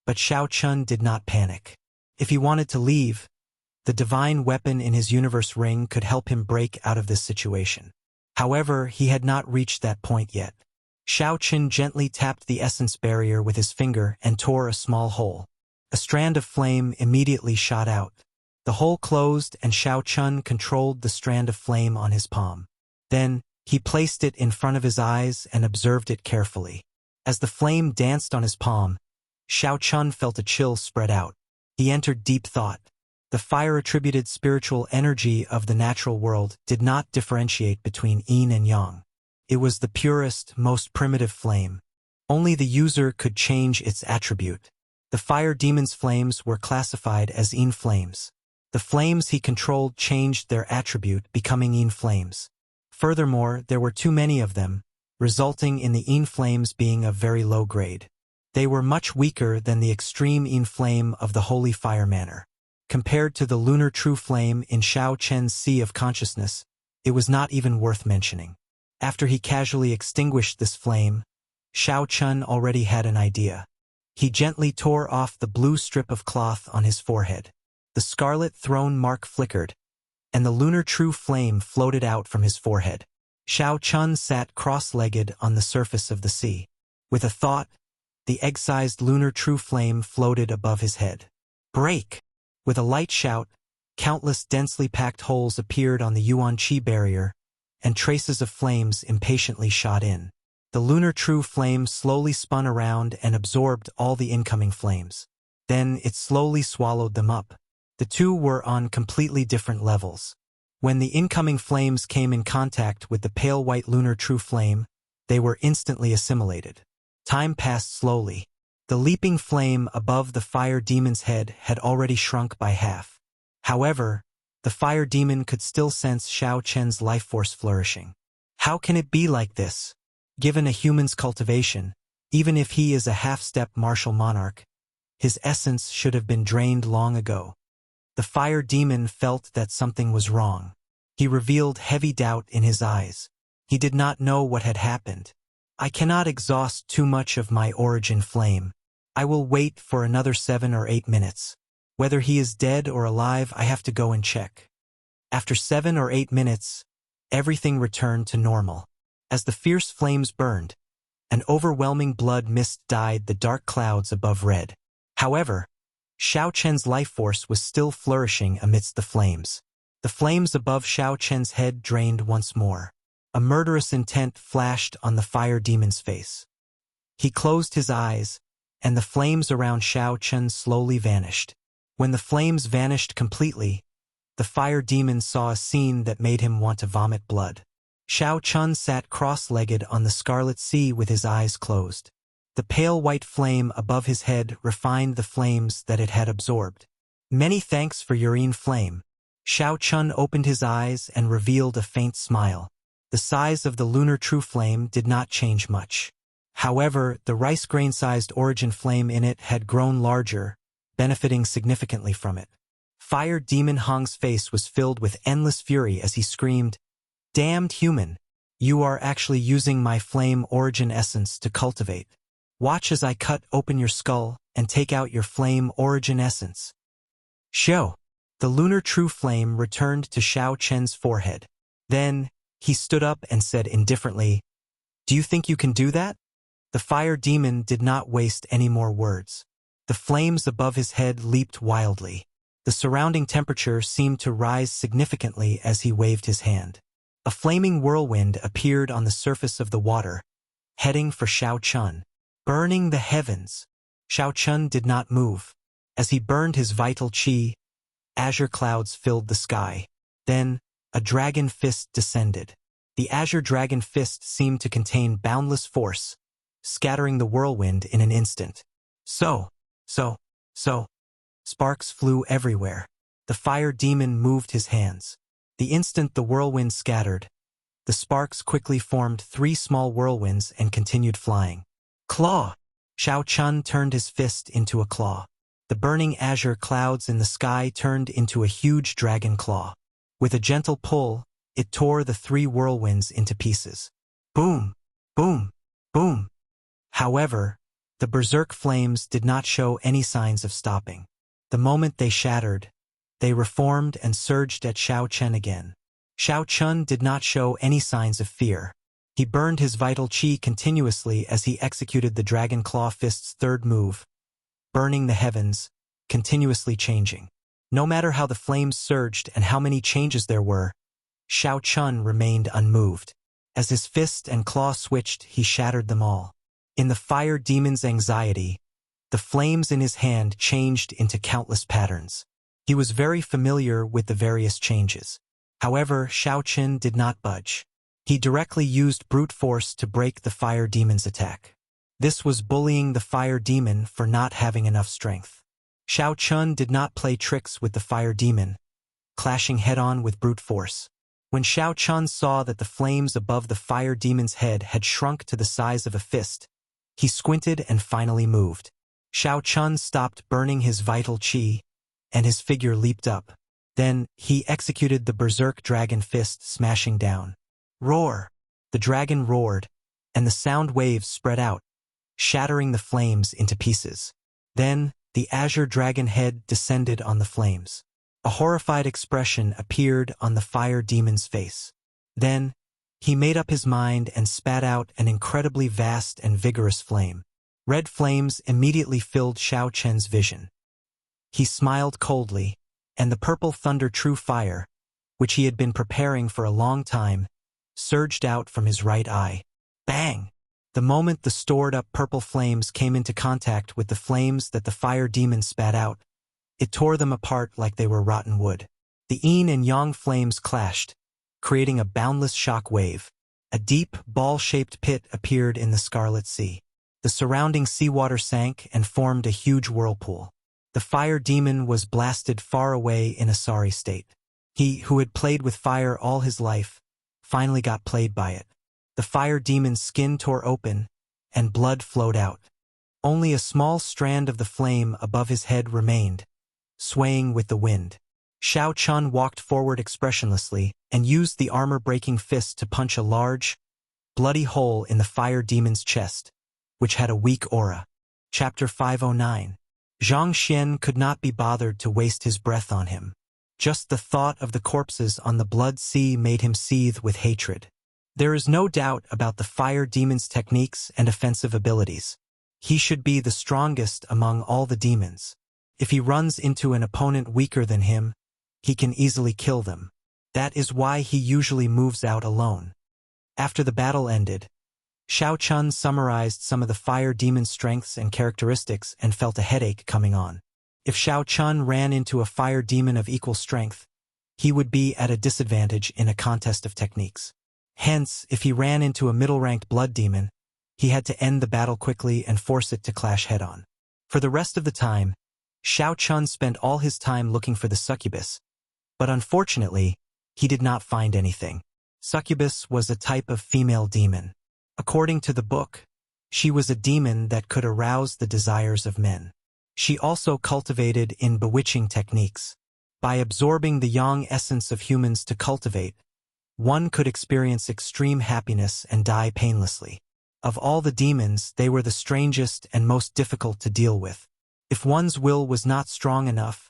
but Xiao Chun did not panic. If he wanted to leave, the divine weapon in his universe ring could help him break out of this situation. However, he had not reached that point yet. Xiao Chun gently tapped the essence barrier with his finger and tore a small hole. A strand of flame immediately shot out. The hole closed and Xiao Chun controlled the strand of flame on his palm. Then, he placed it in front of his eyes and observed it carefully. As the flame danced on his palm, Xiao Chun felt a chill spread out. He entered deep thought. The fire-attributed spiritual energy of the natural world did not differentiate between yin and yang. It was the purest, most primitive flame. Only the user could change its attribute. The fire demon's flames were classified as yin flames. The flames he controlled changed their attribute, becoming yin flames. Furthermore, there were too many of them, resulting in the yin flames being of very low grade. They were much weaker than the extreme yin flame of the holy fire manner. Compared to the lunar true flame in Shao Chen's Sea of Consciousness, it was not even worth mentioning. After he casually extinguished this flame, Shao Chun already had an idea. He gently tore off the blue strip of cloth on his forehead. The scarlet throne mark flickered, and the lunar true flame floated out from his forehead. Shao Chun sat cross-legged on the surface of the sea. With a thought, the egg-sized lunar true flame floated above his head. Break! With a light shout, countless densely packed holes appeared on the Yuan Qi barrier, and traces of flames impatiently shot in. The lunar true flame slowly spun around and absorbed all the incoming flames. Then it slowly swallowed them up. The two were on completely different levels. When the incoming flames came in contact with the pale white lunar true flame, they were instantly assimilated. Time passed slowly. The leaping flame above the fire demon's head had already shrunk by half. However, the fire demon could still sense Shao Chen's life force flourishing. How can it be like this? Given a human's cultivation, even if he is a half-step martial monarch, his essence should have been drained long ago. The fire demon felt that something was wrong. He revealed heavy doubt in his eyes. He did not know what had happened. I cannot exhaust too much of my origin flame. I will wait for another 7 or 8 minutes. Whether he is dead or alive, I have to go and check. After 7 or 8 minutes, everything returned to normal. As the fierce flames burned, an overwhelming blood mist dyed the dark clouds above red. However, Shao Chen's life force was still flourishing amidst the flames. The flames above Shao Chen's head drained once more. A murderous intent flashed on the fire demon's face. He closed his eyes, and the flames around Shao Chen slowly vanished. When the flames vanished completely, the fire demon saw a scene that made him want to vomit blood. Shao Chun sat cross-legged on the scarlet sea with his eyes closed. The pale white flame above his head refined the flames that it had absorbed. Many thanks for your yin flame. Shao Chun opened his eyes and revealed a faint smile. The size of the lunar true flame did not change much. However, the rice grain-sized origin flame in it had grown larger, benefiting significantly from it. Fire Demon Hong's face was filled with endless fury as he screamed, "Damned human! You are actually using my flame origin essence to cultivate. Watch as I cut open your skull and take out your flame origin essence." Show! The lunar true flame returned to Shao Chen's forehead. Then, he stood up and said indifferently, "Do you think you can do that?" The fire demon did not waste any more words. The flames above his head leaped wildly. The surrounding temperature seemed to rise significantly as he waved his hand. A flaming whirlwind appeared on the surface of the water, heading for Shao Chun. Burning the heavens. Shao Chun did not move. As he burned his vital qi, azure clouds filled the sky. Then, a dragon fist descended. The azure dragon fist seemed to contain boundless force, scattering the whirlwind in an instant. So. Sparks flew everywhere. The fire demon moved his hands. The instant the whirlwind scattered, the sparks quickly formed 3 small whirlwinds and continued flying. Claw! Shao Chun turned his fist into a claw. The burning azure clouds in the sky turned into a huge dragon claw. With a gentle pull, it tore the 3 whirlwinds into pieces. Boom! Boom! Boom! However, the berserk flames did not show any signs of stopping. The moment they shattered, they reformed and surged at Shao Chen again. Shao Chun did not show any signs of fear. He burned his vital qi continuously as he executed the Dragon Claw Fist's 3rd move, burning the heavens, continuously changing. No matter how the flames surged and how many changes there were, Shao Chun remained unmoved. As his fist and claw switched, he shattered them all. In the fire demon's anxiety, the flames in his hand changed into countless patterns. He was very familiar with the various changes. However, Xiao Qin did not budge. He directly used brute force to break the fire demon's attack. This was bullying the fire demon for not having enough strength. Xiao Qin did not play tricks with the fire demon, clashing head-on with brute force. When Xiao Qin saw that the flames above the fire demon's head had shrunk to the size of a fist, he squinted and finally moved. Xiao Qin stopped burning his vital qi, and his figure leaped up. Then, he executed the berserk dragon fist, smashing down. Roar! The dragon roared, and the sound waves spread out, shattering the flames into pieces. Then, the azure dragon head descended on the flames. A horrified expression appeared on the fire demon's face. Then, he made up his mind and spat out an incredibly vast and vigorous flame. Red flames immediately filled Xiao Qin's vision. He smiled coldly, and the purple thunder true fire, which he had been preparing for a long time, surged out from his right eye. Bang! The moment the stored-up purple flames came into contact with the flames that the fire demon spat out, it tore them apart like they were rotten wood. The yin and yang flames clashed, creating a boundless shock wave. A deep, ball-shaped pit appeared in the Scarlet Sea. The surrounding seawater sank and formed a huge whirlpool. The fire demon was blasted far away in a sorry state. He, who had played with fire all his life, finally got played by it. The fire demon's skin tore open, and blood flowed out. Only a small strand of the flame above his head remained, swaying with the wind. Xiao Qin walked forward expressionlessly and used the armor-breaking fist to punch a large, bloody hole in the fire demon's chest, which had a weak aura. Chapter 509. Zhang Xian could not be bothered to waste his breath on him. Just the thought of the corpses on the blood sea made him seethe with hatred. There is no doubt about the fire demon's techniques and offensive abilities. He should be the strongest among all the demons. If he runs into an opponent weaker than him, he can easily kill them. That is why he usually moves out alone. After the battle ended, Xiao Qin summarized some of the fire demon's strengths and characteristics and felt a headache coming on. If Xiao Qin ran into a fire demon of equal strength, he would be at a disadvantage in a contest of techniques. Hence, if he ran into a middle-ranked blood demon, he had to end the battle quickly and force it to clash head-on. For the rest of the time, Xiao Qin spent all his time looking for the succubus, but unfortunately, he did not find anything. Succubus was a type of female demon. According to the book, she was a demon that could arouse the desires of men. She also cultivated in bewitching techniques. By absorbing the yang essence of humans to cultivate, one could experience extreme happiness and die painlessly. Of all the demons, they were the strangest and most difficult to deal with. If one's will was not strong enough,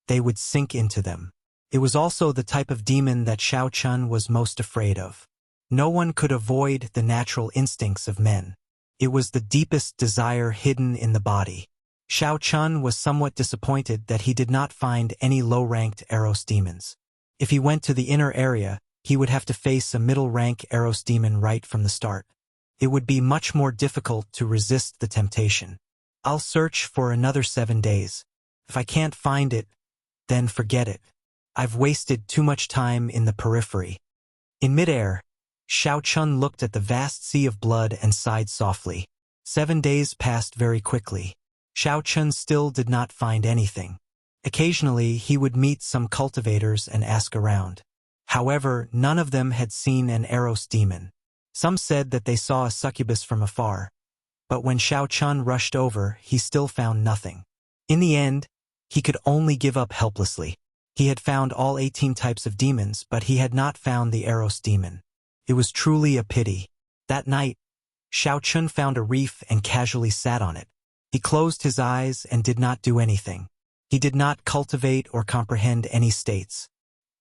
they would sink into them. It was also the type of demon that Xiao Qin was most afraid of. No one could avoid the natural instincts of men. It was the deepest desire hidden in the body. Xiao Qin was somewhat disappointed that he did not find any low-ranked Eros demons. If he went to the inner area, he would have to face a middle-rank Eros demon right from the start. It would be much more difficult to resist the temptation. I'll search for another 7 days. If I can't find it, then forget it. I've wasted too much time in the periphery. In midair, Xiao Qin looked at the vast sea of blood and sighed softly. 7 days passed very quickly. Xiao Qin still did not find anything. Occasionally, he would meet some cultivators and ask around. However, none of them had seen an Eros demon. Some said that they saw a succubus from afar, but when Xiao Qin rushed over, he still found nothing. In the end, he could only give up helplessly. He had found all 18 types of demons, but he had not found the Eros demon. It was truly a pity. That night, Xiao Qin found a reef and casually sat on it. He closed his eyes and did not do anything. He did not cultivate or comprehend any states.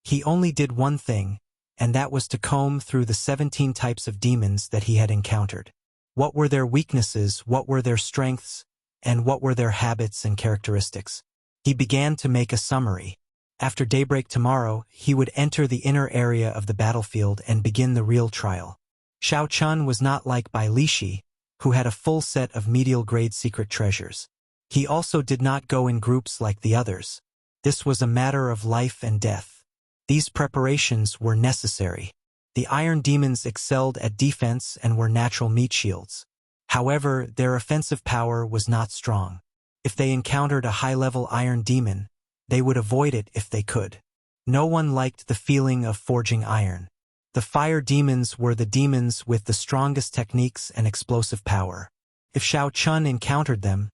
He only did one thing, and that was to comb through the 17 types of demons that he had encountered. What were their weaknesses, what were their strengths, and what were their habits and characteristics? He began to make a summary. After daybreak tomorrow, he would enter the inner area of the battlefield and begin the real trial. Xiao Qin was not like Bai Lishi, who had a full set of medial-grade secret treasures. He also did not go in groups like the others. This was a matter of life and death. These preparations were necessary. The iron demons excelled at defense and were natural meat shields. However, their offensive power was not strong. If they encountered a high-level iron demon, they would avoid it if they could. No one liked the feeling of forging iron. The fire demons were the demons with the strongest techniques and explosive power. If Shao Chun encountered them,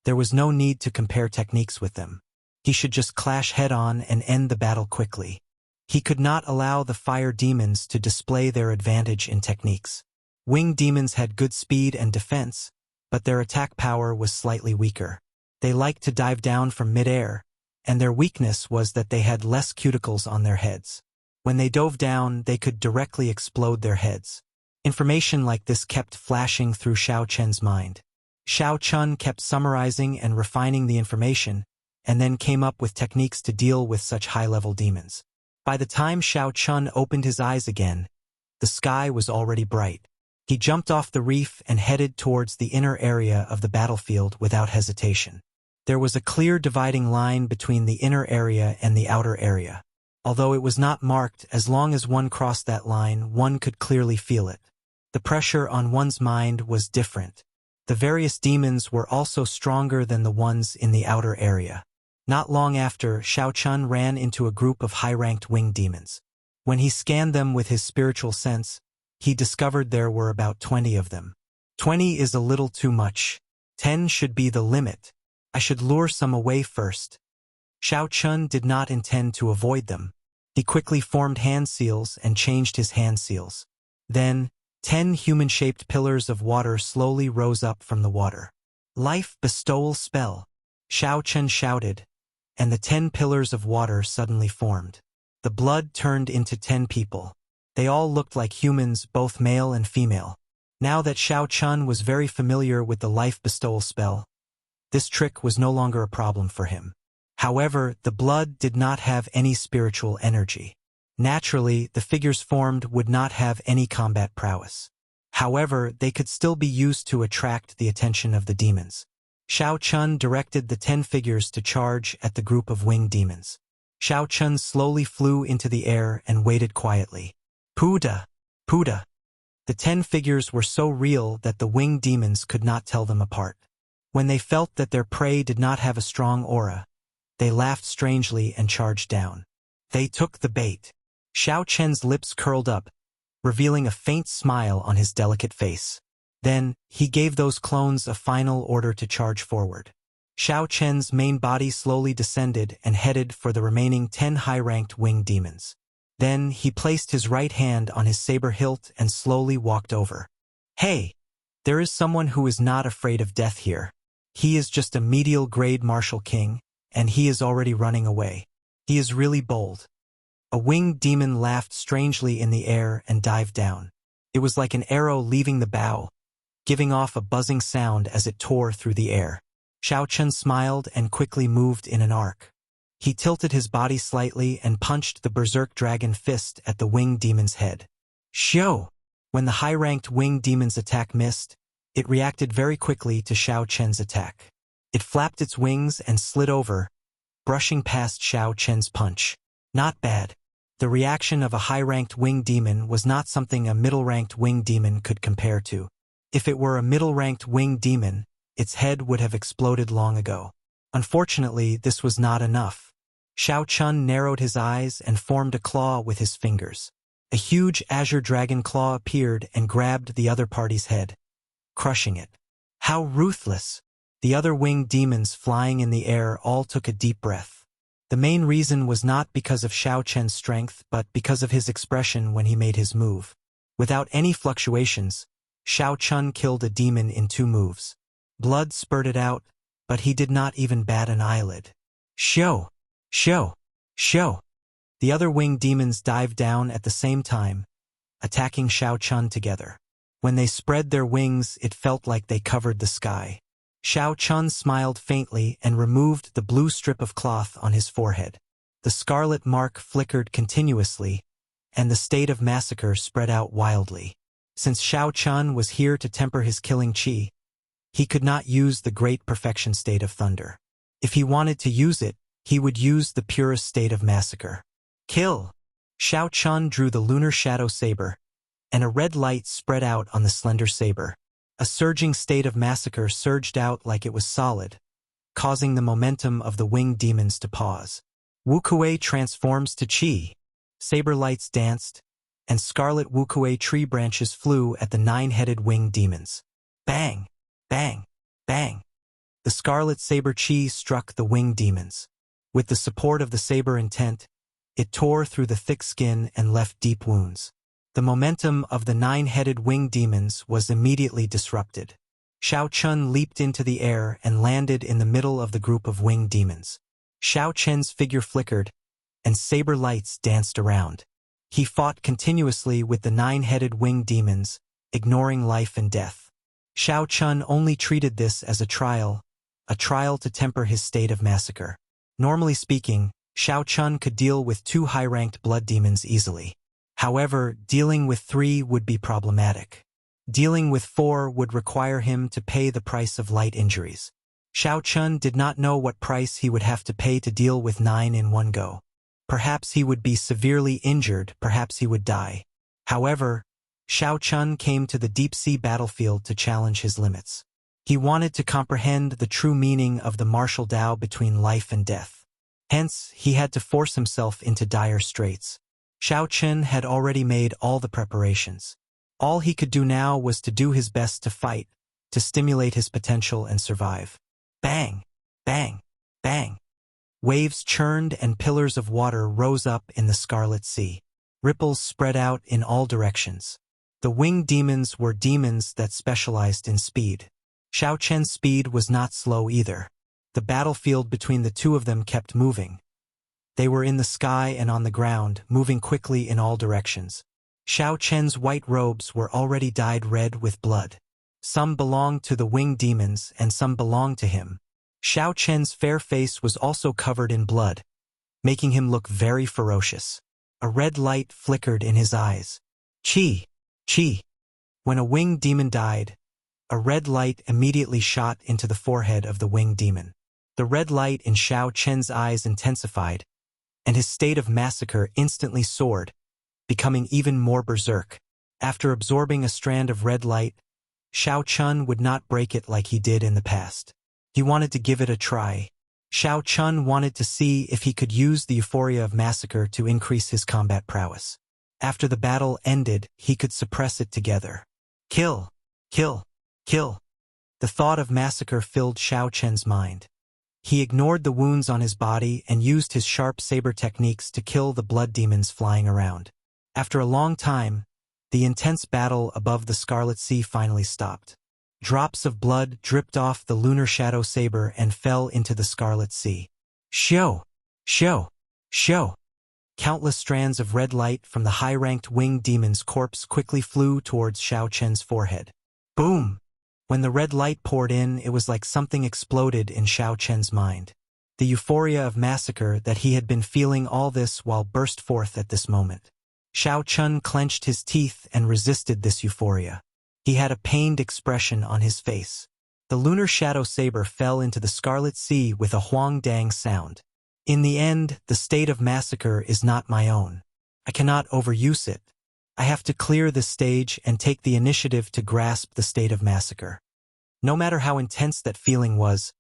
there was no need to compare techniques with them. He should just clash head-on and end the battle quickly. He could not allow the fire demons to display their advantage in techniques. Wing demons had good speed and defense, but their attack power was slightly weaker. They liked to dive down from mid-air, and their weakness was that they had less cuticles on their heads. When they dove down, they could directly explode their heads. Information like this kept flashing through Shao Chen's mind. Shao Chun kept summarizing and refining the information, and then came up with techniques to deal with such high-level demons. By the time Shao Chun opened his eyes again, the sky was already bright. He jumped off the reef and headed towards the inner area of the battlefield without hesitation. There was a clear dividing line between the inner area and the outer area. Although it was not marked, as long as one crossed that line, one could clearly feel it. The pressure on one's mind was different. The various demons were also stronger than the ones in the outer area. Not long after, Shao Chun ran into a group of high-ranked winged demons. When he scanned them with his spiritual sense, he discovered there were about 20 of them. 20 is a little too much. 10 should be the limit. I should lure some away first. Shao Chun did not intend to avoid them. He quickly formed hand seals and changed his hand seals. Then, 10 human-shaped pillars of water slowly rose up from the water. Life bestowal spell, Shao Chun shouted, and the 10 pillars of water suddenly formed. The blood turned into 10 people. They all looked like humans, both male and female. Now that Shao Chun was very familiar with the life bestowal spell, this trick was no longer a problem for him. However, the blood did not have any spiritual energy. Naturally, the figures formed would not have any combat prowess. However, they could still be used to attract the attention of the demons. Shao Chun directed the 10 figures to charge at the group of winged demons. Shao Chun slowly flew into the air and waited quietly. Puda! Puda! The 10 figures were so real that the winged demons could not tell them apart. When they felt that their prey did not have a strong aura, they laughed strangely and charged down. They took the bait. Shao Chen's lips curled up, revealing a faint smile on his delicate face. Then, he gave those clones a final order to charge forward. Shao Chen's main body slowly descended and headed for the remaining 10 high-ranked winged demons. Then, he placed his right hand on his saber hilt and slowly walked over. Hey! There is someone who is not afraid of death here. He is just a medial-grade martial king, and he is already running away. He is really bold. A winged demon laughed strangely in the air and dived down. It was like an arrow leaving the bow, giving off a buzzing sound as it tore through the air. Shao Chun smiled and quickly moved in an arc. He tilted his body slightly and punched the berserk dragon fist at the winged demon's head. Shoo! When the high-ranked winged demon's attack missed, it reacted very quickly to Shao Chen's attack. It flapped its wings and slid over, brushing past Shao Chen's punch. Not bad. The reaction of a high-ranked winged demon was not something a middle-ranked winged demon could compare to. If it were a middle-ranked winged demon, its head would have exploded long ago. Unfortunately, this was not enough. Shao Chun narrowed his eyes and formed a claw with his fingers. A huge azure dragon claw appeared and grabbed the other party's head, crushing it. How ruthless! The other winged demons flying in the air all took a deep breath. The main reason was not because of Shao Chen's strength, but because of his expression when he made his move. Without any fluctuations, Shao Chun killed a demon in 2 moves. Blood spurted out, but he did not even bat an eyelid. Shoo! Shoo! Shoo! The other winged demons dived down at the same time, attacking Shao Chun together. When they spread their wings, it felt like they covered the sky. Shao Chun smiled faintly and removed the blue strip of cloth on his forehead. The scarlet mark flickered continuously, and the state of massacre spread out wildly. Since Shao Chun was here to temper his killing chi, he could not use the great perfection state of thunder. If he wanted to use it, he would use the purest state of massacre. Kill! Xiao Chun drew the lunar shadow saber, and a red light spread out on the slender saber. A surging state of massacre surged out like it was solid, causing the momentum of the winged demons to pause. Wuxia transforms to Qi. Saber lights danced, and scarlet Wuxia tree branches flew at the nine-headed winged demons. Bang! Bang! Bang! The scarlet saber Qi struck the winged demons. With the support of the saber intent, it tore through the thick skin and left deep wounds. The momentum of the nine-headed winged demons was immediately disrupted. Xiao Chun leaped into the air and landed in the middle of the group of winged demons. Xiao Chen's figure flickered, and saber lights danced around. He fought continuously with the nine-headed winged demons, ignoring life and death. Xiao Chun only treated this as a trial to temper his state of massacre. Normally speaking, Xiao Chun could deal with 2 high-ranked blood demons easily. However, dealing with 3 would be problematic. Dealing with 4 would require him to pay the price of light injuries. Xiao Chun did not know what price he would have to pay to deal with 9 in one go. Perhaps he would be severely injured, perhaps he would die. However, Xiao Chun came to the deep-sea battlefield to challenge his limits. He wanted to comprehend the true meaning of the martial Tao between life and death. Hence, he had to force himself into dire straits. Xiao Chun had already made all the preparations. All he could do now was to do his best to fight, to stimulate his potential and survive. Bang! Bang! Bang! Waves churned and pillars of water rose up in the scarlet sea. Ripples spread out in all directions. The winged demons were demons that specialized in speed. Xiao Chen's speed was not slow either. The battlefield between the two of them kept moving. They were in the sky and on the ground, moving quickly in all directions. Xiao Chen's white robes were already dyed red with blood. Some belonged to the winged demons and some belonged to him. Xiao Chen's fair face was also covered in blood, making him look very ferocious. A red light flickered in his eyes. Qi! Qi! When a winged demon died, a red light immediately shot into the forehead of the winged demon. The red light in Xiao Chen's eyes intensified, and his state of massacre instantly soared, becoming even more berserk. After absorbing a strand of red light, Xiao Chun would not break it like he did in the past. He wanted to give it a try. Xiao Chun wanted to see if he could use the euphoria of massacre to increase his combat prowess. After the battle ended, he could suppress it together. Kill! Kill! Kill! The thought of massacre filled Xiao Chen's mind. He ignored the wounds on his body and used his sharp saber techniques to kill the blood demons flying around. After a long time, the intense battle above the Scarlet Sea finally stopped. Drops of blood dripped off the lunar shadow saber and fell into the Scarlet Sea. Shio! Shio! Shio! Countless strands of red light from the high-ranked winged demon's corpse quickly flew towards Xiao Chen's forehead. Boom! When the red light poured in, it was like something exploded in Xiao Chen's mind. The euphoria of massacre that he had been feeling all this while burst forth at this moment. Xiao Chun clenched his teeth and resisted this euphoria. He had a pained expression on his face. The lunar shadow saber fell into the Scarlet Sea with a huang-dang sound. In the end, the state of massacre is not my own. I cannot overuse it. I have to clear this stage and take the initiative to grasp the state of massacre. No matter how intense that feeling was,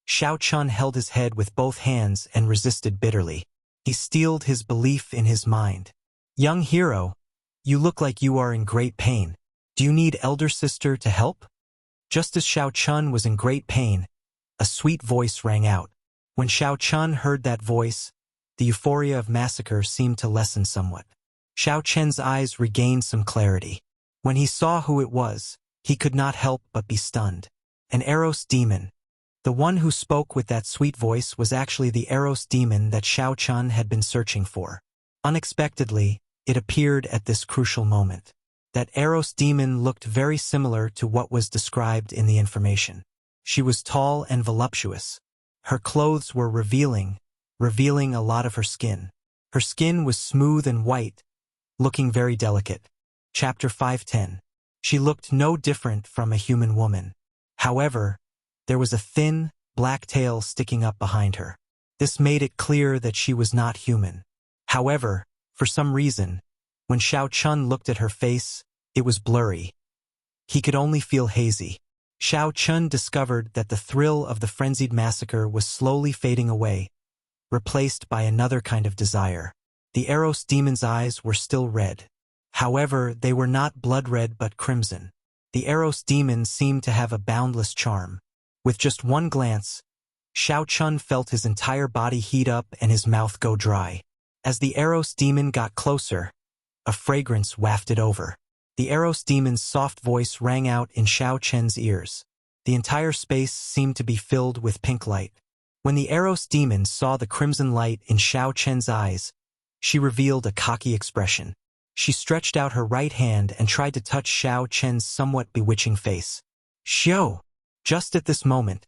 Xiao Chun held his head with both hands and resisted bitterly. He steeled his belief in his mind. Young hero, you look like you are in great pain. Do you need elder sister to help? Just as Xiao Chun was in great pain, a sweet voice rang out. When Xiao Chun heard that voice, the euphoria of massacre seemed to lessen somewhat. Xiao Chen's eyes regained some clarity. When he saw who it was, he could not help but be stunned. An Eros demon. The one who spoke with that sweet voice was actually the Eros demon that Xiao Chun had been searching for. Unexpectedly, it appeared at this crucial moment. That Eros demon looked very similar to what was described in the information. She was tall and voluptuous. Her clothes were revealing a lot of her skin. Her skin was smooth and white, looking very delicate. Chapter 510. She looked no different from a human woman. However, there was a thin, black tail sticking up behind her. This made it clear that she was not human. However, for some reason, when Xiao Chun looked at her face, it was blurry. He could only feel hazy. Xiao Chun discovered that the thrill of the frenzied massacre was slowly fading away, replaced by another kind of desire. The Eros demon's eyes were still red. However, they were not blood red but crimson. The Eros demon seemed to have a boundless charm. With just one glance, Xiao Chun felt his entire body heat up and his mouth go dry. As the Eros demon got closer, a fragrance wafted over. The Eros demon's soft voice rang out in Xiao Chen's ears. The entire space seemed to be filled with pink light. When the Eros demon saw the crimson light in Xiao Chen's eyes, she revealed a cocky expression. She stretched out her right hand and tried to touch Xiao Chen's somewhat bewitching face. Xiao! Just at this moment,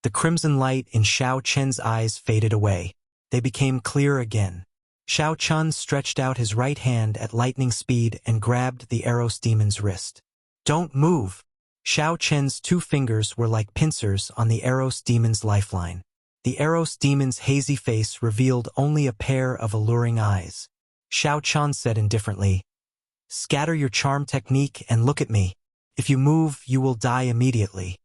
the crimson light in Xiao Chen's eyes faded away. They became clear again. Xiao Chun stretched out his right hand at lightning speed and grabbed the Eros demon's wrist. Don't move! Xiao Chen's two fingers were like pincers on the Eros demon's lifeline. The Eros demon's hazy face revealed only a pair of alluring eyes. Xiao Chun said indifferently, "Scatter your charm technique and look at me. If you move, you will die immediately."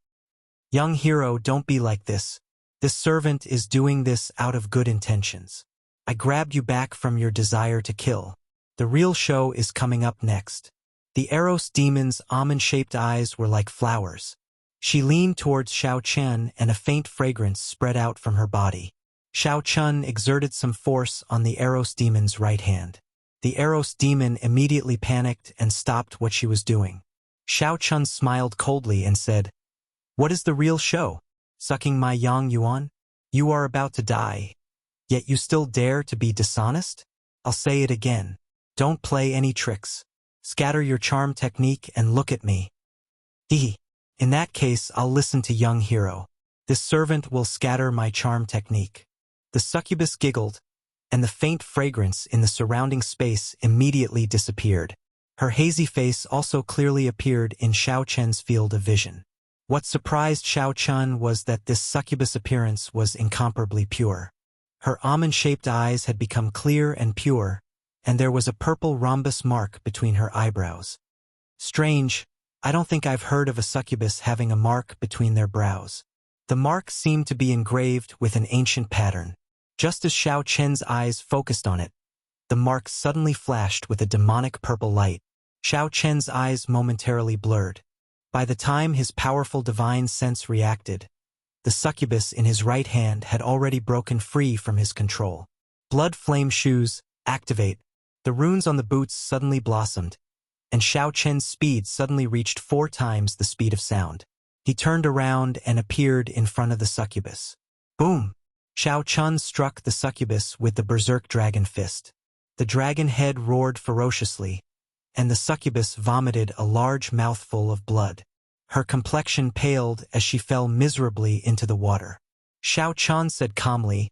Young hero, don't be like this. This servant is doing this out of good intentions. I grabbed you back from your desire to kill. The real show is coming up next. The Eros demon's almond-shaped eyes were like flowers. She leaned towards Xiao Chen and a faint fragrance spread out from her body. Xiao Chun exerted some force on the Eros demon's right hand. The Eros demon immediately panicked and stopped what she was doing. Xiao Chun smiled coldly and said, "What is the real show? Sucking my yang yuan? You are about to die, yet you still dare to be dishonest? I'll say it again. Don't play any tricks. Scatter your charm technique and look at me." In that case, I'll listen to young hero. This servant will scatter my charm technique." The succubus giggled, and the faint fragrance in the surrounding space immediately disappeared. Her hazy face also clearly appeared in Xiao Chen's field of vision. What surprised Xiao Chun was that this succubus appearance was incomparably pure. Her almond-shaped eyes had become clear and pure, and there was a purple rhombus mark between her eyebrows. Strange, I don't think I've heard of a succubus having a mark between their brows. The mark seemed to be engraved with an ancient pattern. Just as Xiao Chen's eyes focused on it, the mark suddenly flashed with a demonic purple light. Xiao Chen's eyes momentarily blurred. By the time his powerful divine sense reacted, the succubus in his right hand had already broken free from his control. Blood flame shoes, activate. The runes on the boots suddenly blossomed, and Xiao Chen's speed suddenly reached 4 times the speed of sound. He turned around and appeared in front of the succubus. Boom! Xiao Chun struck the succubus with the berserk dragon fist. The dragon head roared ferociously, and the succubus vomited a large mouthful of blood. Her complexion paled as she fell miserably into the water. Xiao Chun said calmly,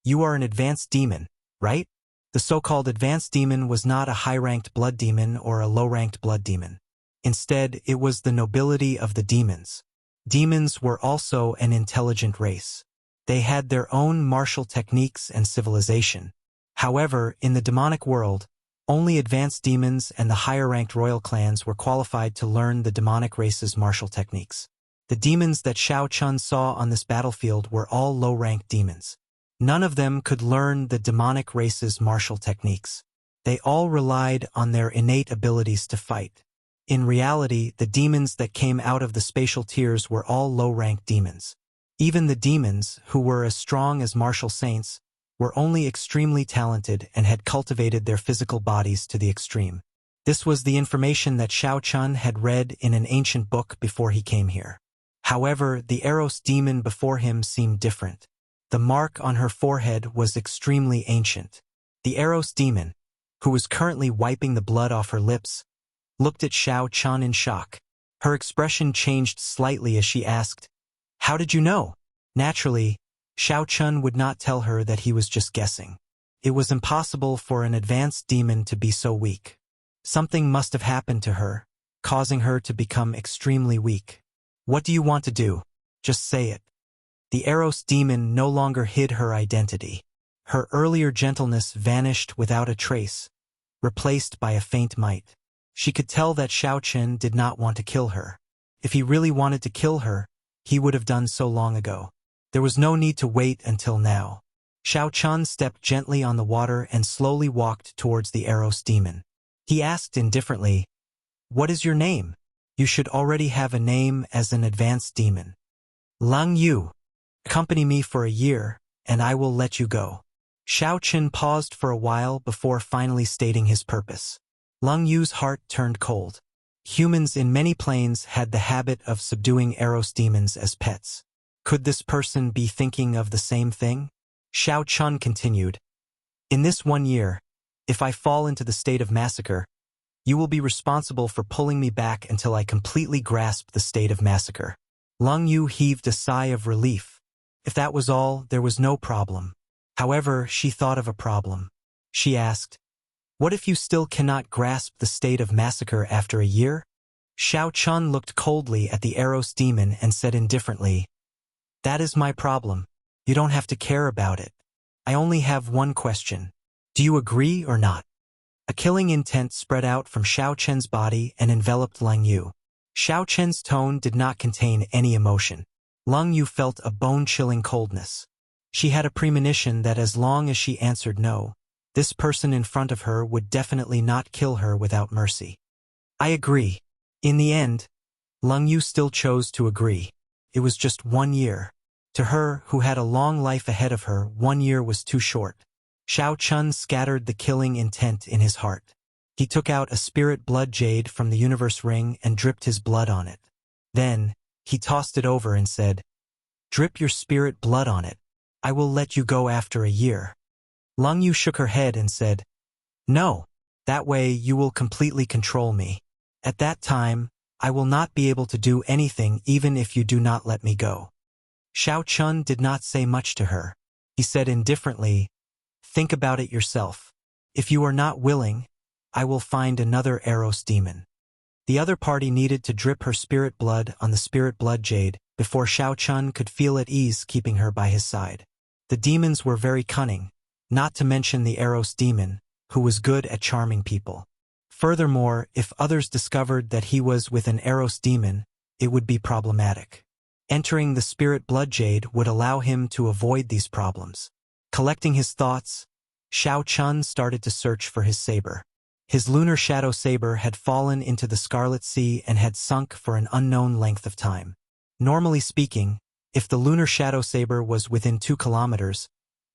"You are an advanced demon, right?" The so-called advanced demon was not a high-ranked blood demon or a low-ranked blood demon. Instead, it was the nobility of the demons. Demons were also an intelligent race. They had their own martial techniques and civilization. However, in the demonic world, only advanced demons and the higher-ranked royal clans were qualified to learn the demonic race's martial techniques. The demons that Xiao Chun saw on this battlefield were all low-ranked demons. None of them could learn the demonic race's martial techniques. They all relied on their innate abilities to fight. In reality, the demons that came out of the spatial tiers were all low-ranked demons. Even the demons, who were as strong as martial saints, were only extremely talented and had cultivated their physical bodies to the extreme. This was the information that Xiao Chun had read in an ancient book before he came here. However, the Eros demon before him seemed different. The mark on her forehead was extremely ancient. The Eros demon, who was currently wiping the blood off her lips, looked at Xiao Chun in shock. Her expression changed slightly as she asked, "How did you know?" Naturally, Xiao Chun would not tell her that he was just guessing. It was impossible for an advanced demon to be so weak. Something must have happened to her, causing her to become extremely weak. "What do you want to do? Just say it." The Eros demon no longer hid her identity. Her earlier gentleness vanished without a trace, replaced by a faint might. She could tell that Xiao Chen did not want to kill her. If he really wanted to kill her, he would have done so long ago. There was no need to wait until now. Xiao Chen stepped gently on the water and slowly walked towards the Eros demon. He asked indifferently, "What is your name? You should already have a name as an advanced demon." "Lang Yu. Accompany me for a year, and I will let you go." Xiao Chen paused for a while before finally stating his purpose. Lang Yu's heart turned cold. Humans in many planes had the habit of subduing Eros demons as pets. Could this person be thinking of the same thing? Xiao Chen continued, "In this 1 year, if I fall into the state of massacre, you will be responsible for pulling me back until I completely grasp the state of massacre." Lang Yu heaved a sigh of relief. If that was all, there was no problem. However, she thought of a problem. She asked, "What if you still cannot grasp the state of massacre after a year?" Xiao Chen looked coldly at the Eros demon and said indifferently, "That is my problem. You don't have to care about it. I only have one question. Do you agree or not?" A killing intent spread out from Xiao Chen's body and enveloped Lang Yu. Xiao Chen's tone did not contain any emotion. Lang Yu felt a bone-chilling coldness. She had a premonition that as long as she answered no, this person in front of her would definitely not kill her without mercy. "I agree." In the end, Lang Yu still chose to agree. It was just 1 year. To her, who had a long life ahead of her, 1 year was too short. Xiao Chen scattered the killing intent in his heart. He took out a spirit blood jade from the universe ring and dripped his blood on it. Then, he tossed it over and said, "Drip your spirit blood on it. I will let you go after a year." Lang Yu shook her head and said, "No. That way you will completely control me. At that time, I will not be able to do anything even if you do not let me go." Xiao Chen did not say much to her. He said indifferently, "Think about it yourself. If you are not willing, I will find another Eros demon." The other party needed to drip her spirit blood on the spirit blood jade before Xiao Chen could feel at ease keeping her by his side. The demons were very cunning, not to mention the Eros demon, who was good at charming people. Furthermore, if others discovered that he was with an Eros demon, it would be problematic. Entering the spirit blood jade would allow him to avoid these problems. Collecting his thoughts, Xiao Chen started to search for his saber. His lunar shadow saber had fallen into the Scarlet Sea and had sunk for an unknown length of time. Normally speaking, if the lunar shadow saber was within 2 kilometers,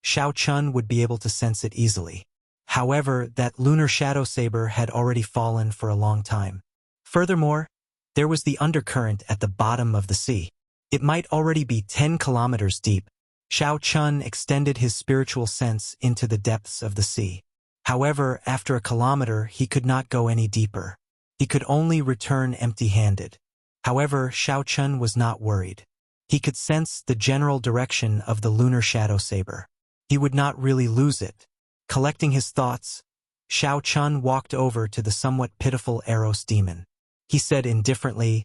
Xiao Chen would be able to sense it easily. However, that lunar shadow saber had already fallen for a long time. Furthermore, there was the undercurrent at the bottom of the sea. It might already be 10 kilometers deep. Xiao Chen extended his spiritual sense into the depths of the sea. However, after a kilometer, he could not go any deeper. He could only return empty-handed. However, Xiao Chen was not worried. He could sense the general direction of the lunar shadow saber. He would not really lose it. Collecting his thoughts, Xiao Chen walked over to the somewhat pitiful Eros demon. He said indifferently,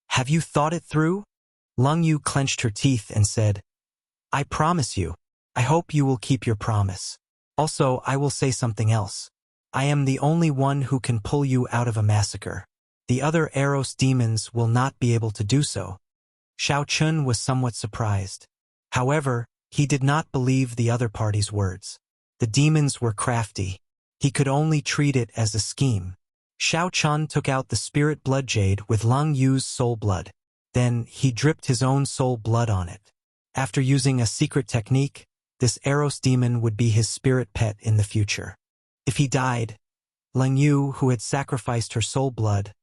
"Have you thought it through?" Lang Yu clenched her teeth and said, "I promise you. I hope you will keep your promise. Also, I will say something else. I am the only one who can pull you out of a massacre. The other Eros demons will not be able to do so." Xiao Chen was somewhat surprised. However, he did not believe the other party's words. The demons were crafty. He could only treat it as a scheme. Xiao Chen took out the spirit blood jade with Lang Yu's soul blood. Then, he dripped his own soul blood on it. After using a secret technique, this Eros demon would be his spirit pet in the future. If he died, Lang Yu, who had sacrificed her soul blood,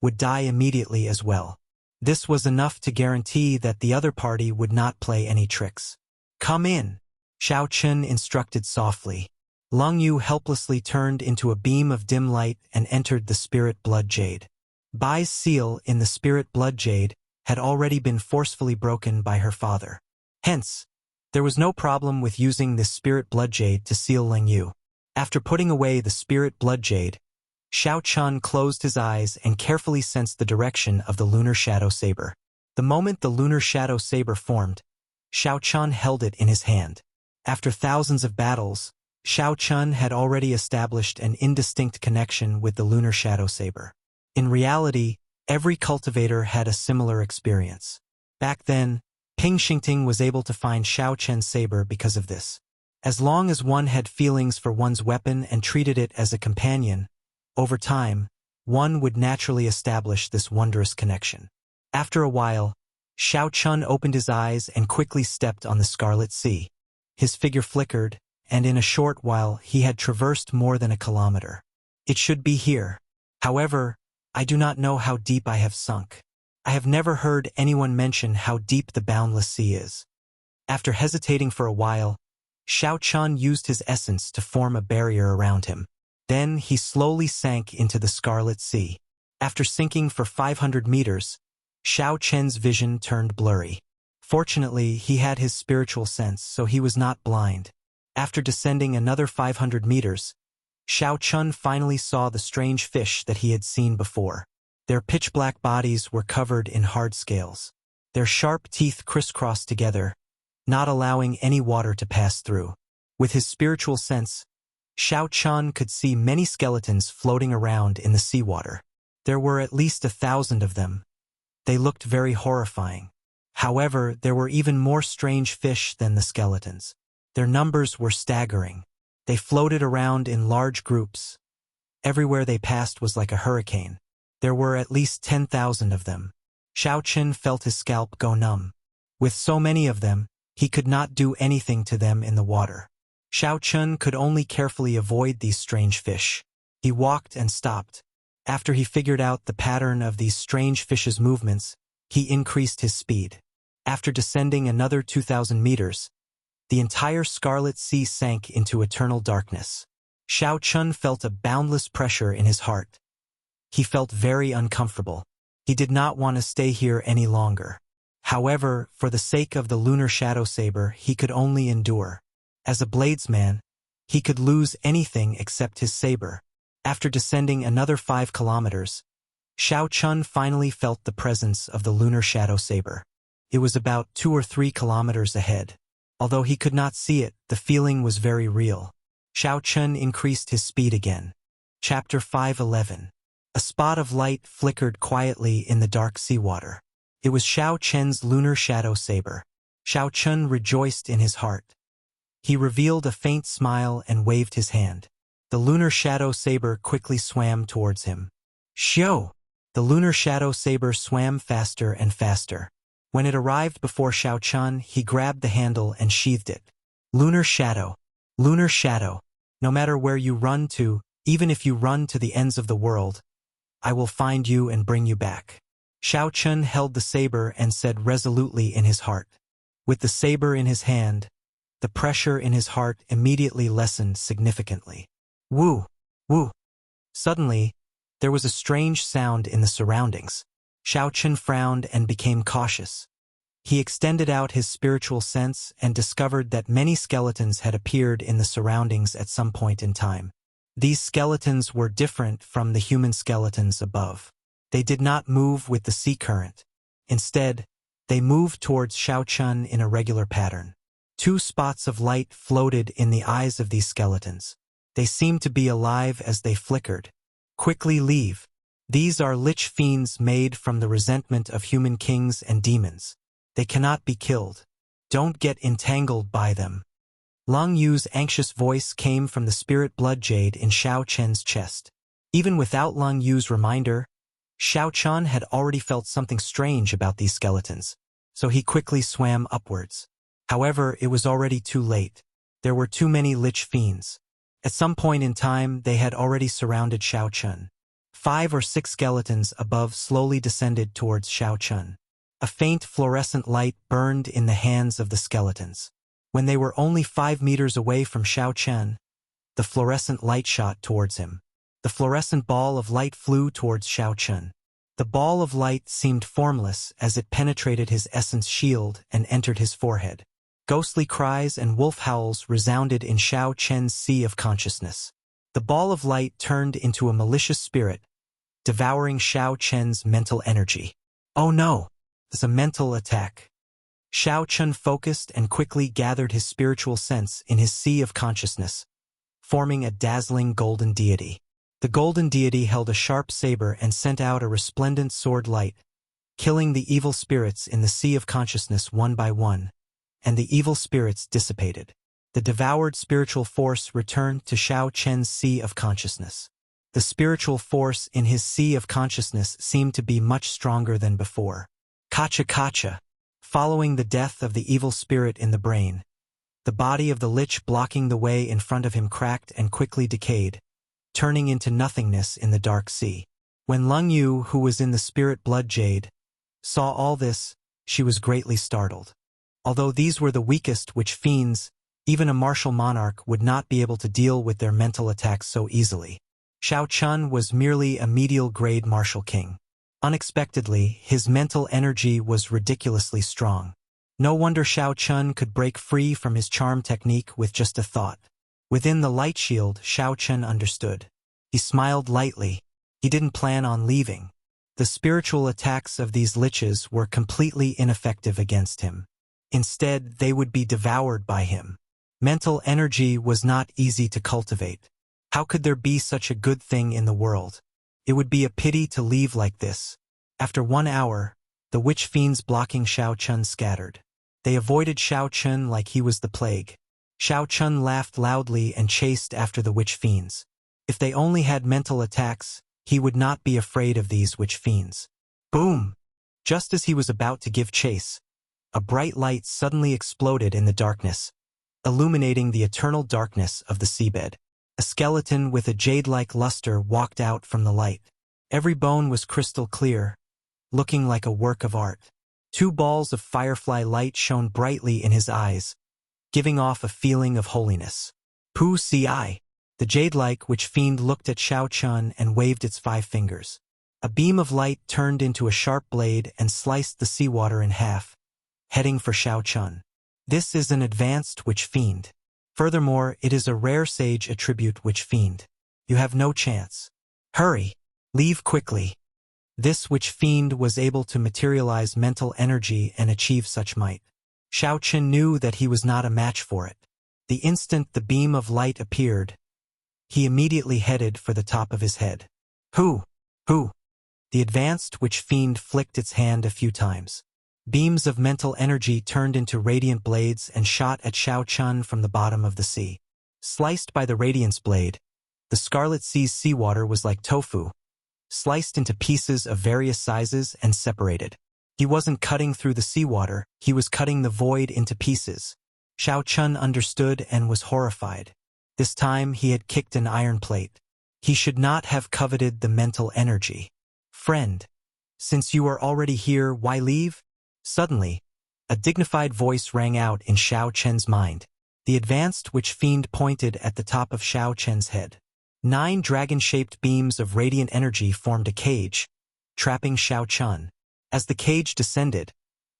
would die immediately as well. This was enough to guarantee that the other party would not play any tricks. "Come in," Xiao Chen instructed softly. Lang Yu helplessly turned into a beam of dim light and entered the spirit blood jade. Bai's seal in the spirit blood jade had already been forcefully broken by her father. Hence, there was no problem with using this spirit blood jade to seal Lang Yu. After putting away the spirit blood jade, Xiao Chen closed his eyes and carefully sensed the direction of the lunar shadow saber. The moment the lunar shadow saber formed, Xiao Chun held it in his hand. After thousands of battles, Xiao Chun had already established an indistinct connection with the lunar shadow saber. In reality, every cultivator had a similar experience. Back then, Ping Xingting was able to find Xiao Chen's saber because of this. As long as one had feelings for one's weapon and treated it as a companion, over time, one would naturally establish this wondrous connection. After a while, Xiao Chun opened his eyes and quickly stepped on the Scarlet Sea. His figure flickered, and in a short while he had traversed more than a kilometer. It should be here. However, I do not know how deep I have sunk. I have never heard anyone mention how deep the Boundless Sea is. After hesitating for a while, Xiao Chun used his essence to form a barrier around him. Then he slowly sank into the Scarlet Sea. After sinking for 500 meters, Xiao Chen's vision turned blurry. Fortunately, he had his spiritual sense, so he was not blind. After descending another 500 meters, Xiao Chun finally saw the strange fish that he had seen before. Their pitch-black bodies were covered in hard scales. Their sharp teeth crisscrossed together, not allowing any water to pass through. With his spiritual sense, Xiao Chun could see many skeletons floating around in the seawater. There were at least 1,000 of them. They looked very horrifying. However, there were even more strange fish than the skeletons. Their numbers were staggering. They floated around in large groups. Everywhere they passed was like a hurricane. There were at least 10,000 of them. Xiao Chun felt his scalp go numb. With so many of them, he could not do anything to them in the water. Xiao Chun could only carefully avoid these strange fish. He walked and stopped. After he figured out the pattern of these strange fish's movements, he increased his speed. After descending another 2,000 meters, the entire Scarlet Sea sank into eternal darkness. Xiao Chun felt a boundless pressure in his heart. He felt very uncomfortable. He did not want to stay here any longer. However, for the sake of the lunar shadow saber, he could only endure. As a bladesman, he could lose anything except his saber. After descending another 5 kilometers, Xiao Chun finally felt the presence of the lunar shadow saber. It was about 2 or 3 kilometers ahead. Although he could not see it, the feeling was very real. Xiao Chun increased his speed again. Chapter 5:11. A spot of light flickered quietly in the dark seawater. It was Xiao Chen's lunar shadow saber. Xiao Chun rejoiced in his heart. He revealed a faint smile and waved his hand. The lunar shadow saber quickly swam towards him. Xiao! The lunar shadow saber swam faster and faster. When it arrived before Xiao Chun, he grabbed the handle and sheathed it. Lunar shadow. Lunar shadow. No matter where you run to, even if you run to the ends of the world, I will find you and bring you back. Xiao Chun held the saber and said resolutely in his heart. With the saber in his hand, the pressure in his heart immediately lessened significantly. Woo! Woo! Suddenly, there was a strange sound in the surroundings. Xiao Chun frowned and became cautious. He extended out his spiritual sense and discovered that many skeletons had appeared in the surroundings at some point in time. These skeletons were different from the human skeletons above. They did not move with the sea current. Instead, they moved towards Xiao Chun in a regular pattern. 2 spots of light floated in the eyes of these skeletons. They seemed to be alive as they flickered. Quickly leave. These are lich fiends made from the resentment of human kings and demons. They cannot be killed. Don't get entangled by them. Lang Yu's anxious voice came from the spirit blood jade in Xiao Chen's chest. Even without Lang Yu's reminder, Xiao Chun had already felt something strange about these skeletons, so he quickly swam upwards. However, it was already too late. There were too many lich fiends. At some point in time, they had already surrounded Xiao Chun. 5 or 6 skeletons above slowly descended towards Xiao Chun. A faint fluorescent light burned in the hands of the skeletons. When they were only 5 meters away from Xiao Chun, the fluorescent light shot towards him. The fluorescent ball of light flew towards Xiao Chun. The ball of light seemed formless as it penetrated his essence shield and entered his forehead. Ghostly cries and wolf howls resounded in Xiao Chen's sea of consciousness. The ball of light turned into a malicious spirit, devouring Xiao Chen's mental energy. Oh no! It's a mental attack. Shao Chun focused and quickly gathered his spiritual sense in his sea of consciousness, forming a dazzling golden deity. The golden deity held a sharp saber and sent out a resplendent sword light, killing the evil spirits in the sea of consciousness one by one, and the evil spirits dissipated. The devoured spiritual force returned to Shao Chen's sea of consciousness. The spiritual force in his sea of consciousness seemed to be much stronger than before. Kacha kacha. Following the death of the evil spirit in the brain, the body of the lich blocking the way in front of him cracked and quickly decayed, turning into nothingness in the dark sea. When Lung Yu, who was in the spirit blood jade, saw all this, she was greatly startled. Although these were the weakest witch fiends, even a martial monarch would not be able to deal with their mental attacks so easily. Shao Chun was merely a medial-grade martial king. Unexpectedly, his mental energy was ridiculously strong. No wonder Shao Chun could break free from his charm technique with just a thought. Within the light shield, Shao Chun understood. He smiled lightly. He didn't plan on leaving. The spiritual attacks of these liches were completely ineffective against him. Instead, they would be devoured by him. Mental energy was not easy to cultivate. How could there be such a good thing in the world? It would be a pity to leave like this. After 1 hour, the witch fiends blocking Shao Chun scattered. They avoided Shao Chun like he was the plague. Shao Chun laughed loudly and chased after the witch fiends. If they only had mental attacks, he would not be afraid of these witch fiends. Boom! Just as he was about to give chase, a bright light suddenly exploded in the darkness, illuminating the eternal darkness of the seabed. A skeleton with a jade-like luster walked out from the light. Every bone was crystal clear, looking like a work of art. 2 balls of firefly light shone brightly in his eyes, giving off a feeling of holiness. Pu Si. The jade-like witch fiend looked at Shao Chun and waved its 5 fingers. A beam of light turned into a sharp blade and sliced the seawater in half, heading for Shao Chun. This is an advanced witch fiend. Furthermore, it is a rare sage attribute witch fiend. You have no chance. Hurry! Leave quickly. This witch fiend was able to materialize mental energy and achieve such might. Shao Chun knew that he was not a match for it. The instant the beam of light appeared, he immediately headed for the top of his head. Who? The advanced witch fiend flicked its hand a few times. Beams of mental energy turned into radiant blades and shot at Shao Chun from the bottom of the sea. Sliced by the radiance blade, the Scarlet Sea's seawater was like tofu, sliced into pieces of various sizes and separated. He wasn't cutting through the seawater, he was cutting the void into pieces. Shao Chun understood and was horrified. This time he had kicked an iron plate. He should not have coveted the mental energy. Friend, since you are already here, why leave? Suddenly, a dignified voice rang out in Shao Chen's mind. The advanced witch fiend pointed at the top of Shao Chen's head. 9 dragon-shaped beams of radiant energy formed a cage, trapping Shao Chun. As the cage descended,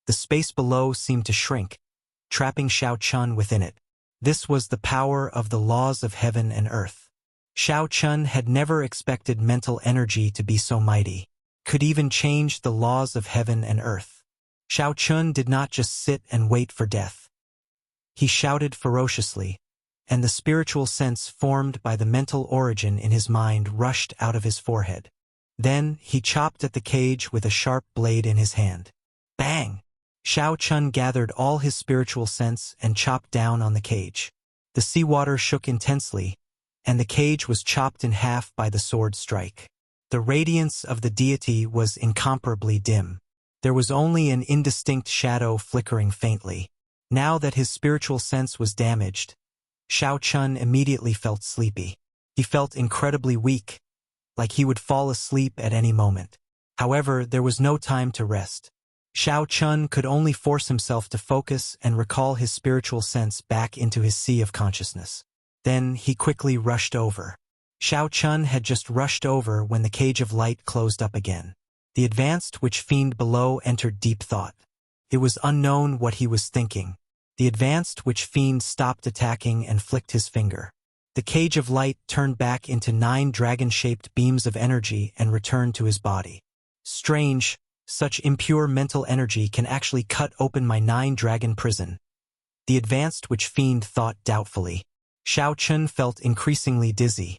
the space below seemed to shrink, trapping Shao Chun within it. This was the power of the laws of heaven and earth. Shao Chun had never expected mental energy to be so mighty, could even change the laws of heaven and earth. Shao Chun did not just sit and wait for death. He shouted ferociously, and the spiritual sense formed by the mental origin in his mind rushed out of his forehead. Then he chopped at the cage with a sharp blade in his hand. Bang! Shao Chun gathered all his spiritual sense and chopped down on the cage. The seawater shook intensely, and the cage was chopped in half by the sword strike. The radiance of the deity was incomparably dim. There was only an indistinct shadow flickering faintly. Now that his spiritual sense was damaged, Shao Chun immediately felt sleepy. He felt incredibly weak, like he would fall asleep at any moment. However, there was no time to rest. Shao Chun could only force himself to focus and recall his spiritual sense back into his sea of consciousness. Then he quickly rushed over. Shao Chun had just rushed over when the cage of light closed up again. The advanced witch fiend below entered deep thought. It was unknown what he was thinking. The advanced witch fiend stopped attacking and flicked his finger. The cage of light turned back into 9 dragon-shaped beams of energy and returned to his body. Strange, Such impure mental energy can actually cut open my 9-dragon prison. The advanced witch fiend thought doubtfully. Xiao Chun felt increasingly dizzy.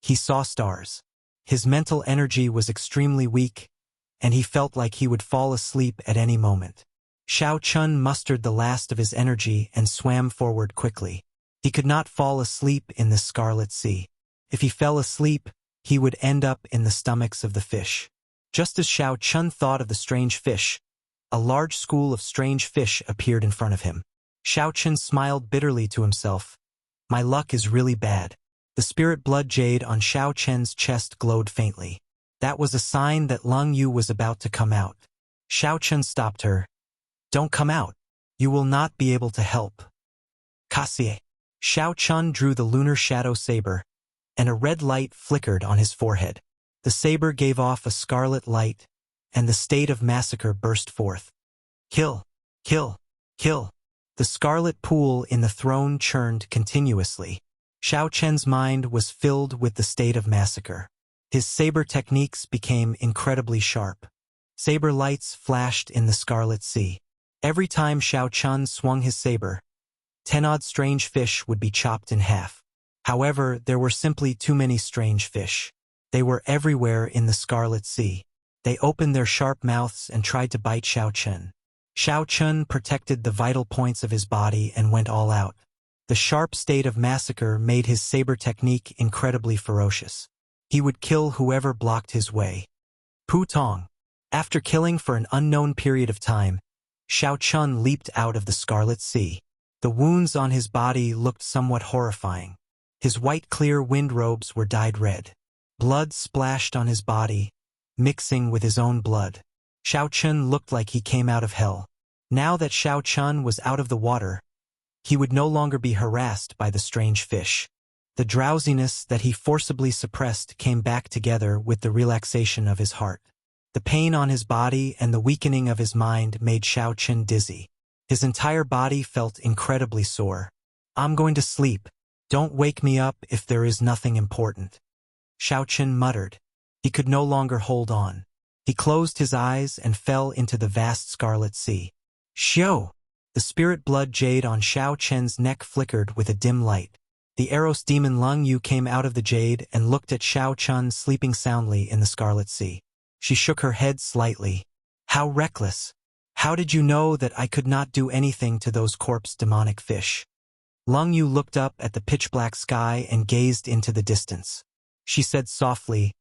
He saw stars. His mental energy was extremely weak, and he felt like he would fall asleep at any moment. Xiao Chun mustered the last of his energy and swam forward quickly. He could not fall asleep in the Scarlet Sea. If he fell asleep, he would end up in the stomachs of the fish. Just as Xiao Chun thought of the strange fish, a large school of strange fish appeared in front of him. Xiao Chun smiled bitterly to himself. My luck is really bad. The spirit blood jade on Xiao Chen's chest glowed faintly. That was a sign that Lung Yu was about to come out. Xiao Chun stopped her. Don't come out. You will not be able to help. Kasie. Xiao Chun drew the lunar shadow saber, and a red light flickered on his forehead. The saber gave off a scarlet light, and the state of massacre burst forth. Kill! Kill! Kill! The scarlet pool in the throne churned continuously. Xiao Chen's mind was filled with the state of massacre. His saber techniques became incredibly sharp. Saber lights flashed in the Scarlet Sea. Every time Xiao Chun swung his saber, 10-odd strange fish would be chopped in half. However, there were simply too many strange fish. They were everywhere in the Scarlet Sea. They opened their sharp mouths and tried to bite Xiao Chun. Xiao Chun protected the vital points of his body and went all out. The sharp state of massacre made his saber technique incredibly ferocious. He would kill whoever blocked his way. Pu Tong. After killing for an unknown period of time, Xiao Chun leaped out of the Scarlet Sea. The wounds on his body looked somewhat horrifying. His white clear wind robes were dyed red. Blood splashed on his body, mixing with his own blood. Xiao Chun looked like he came out of hell. Now that Xiao Chun was out of the water, he would no longer be harassed by the strange fish. The drowsiness that he forcibly suppressed came back together with the relaxation of his heart. The pain on his body and the weakening of his mind made Xiao Chun dizzy. His entire body felt incredibly sore. I'm going to sleep. Don't wake me up if there is nothing important. Xiao Chun muttered. He could no longer hold on. He closed his eyes and fell into the vast Scarlet Sea. Xiao! The spirit blood jade on Xiao Chen's neck flickered with a dim light. The Eros demon Lung Yu came out of the jade and looked at Xiao Chun sleeping soundly in the Scarlet Sea. She shook her head slightly. How reckless! How did you know that I could not do anything to those corpse demonic fish? Lung Yu looked up at the pitch-black sky and gazed into the distance. She said softly,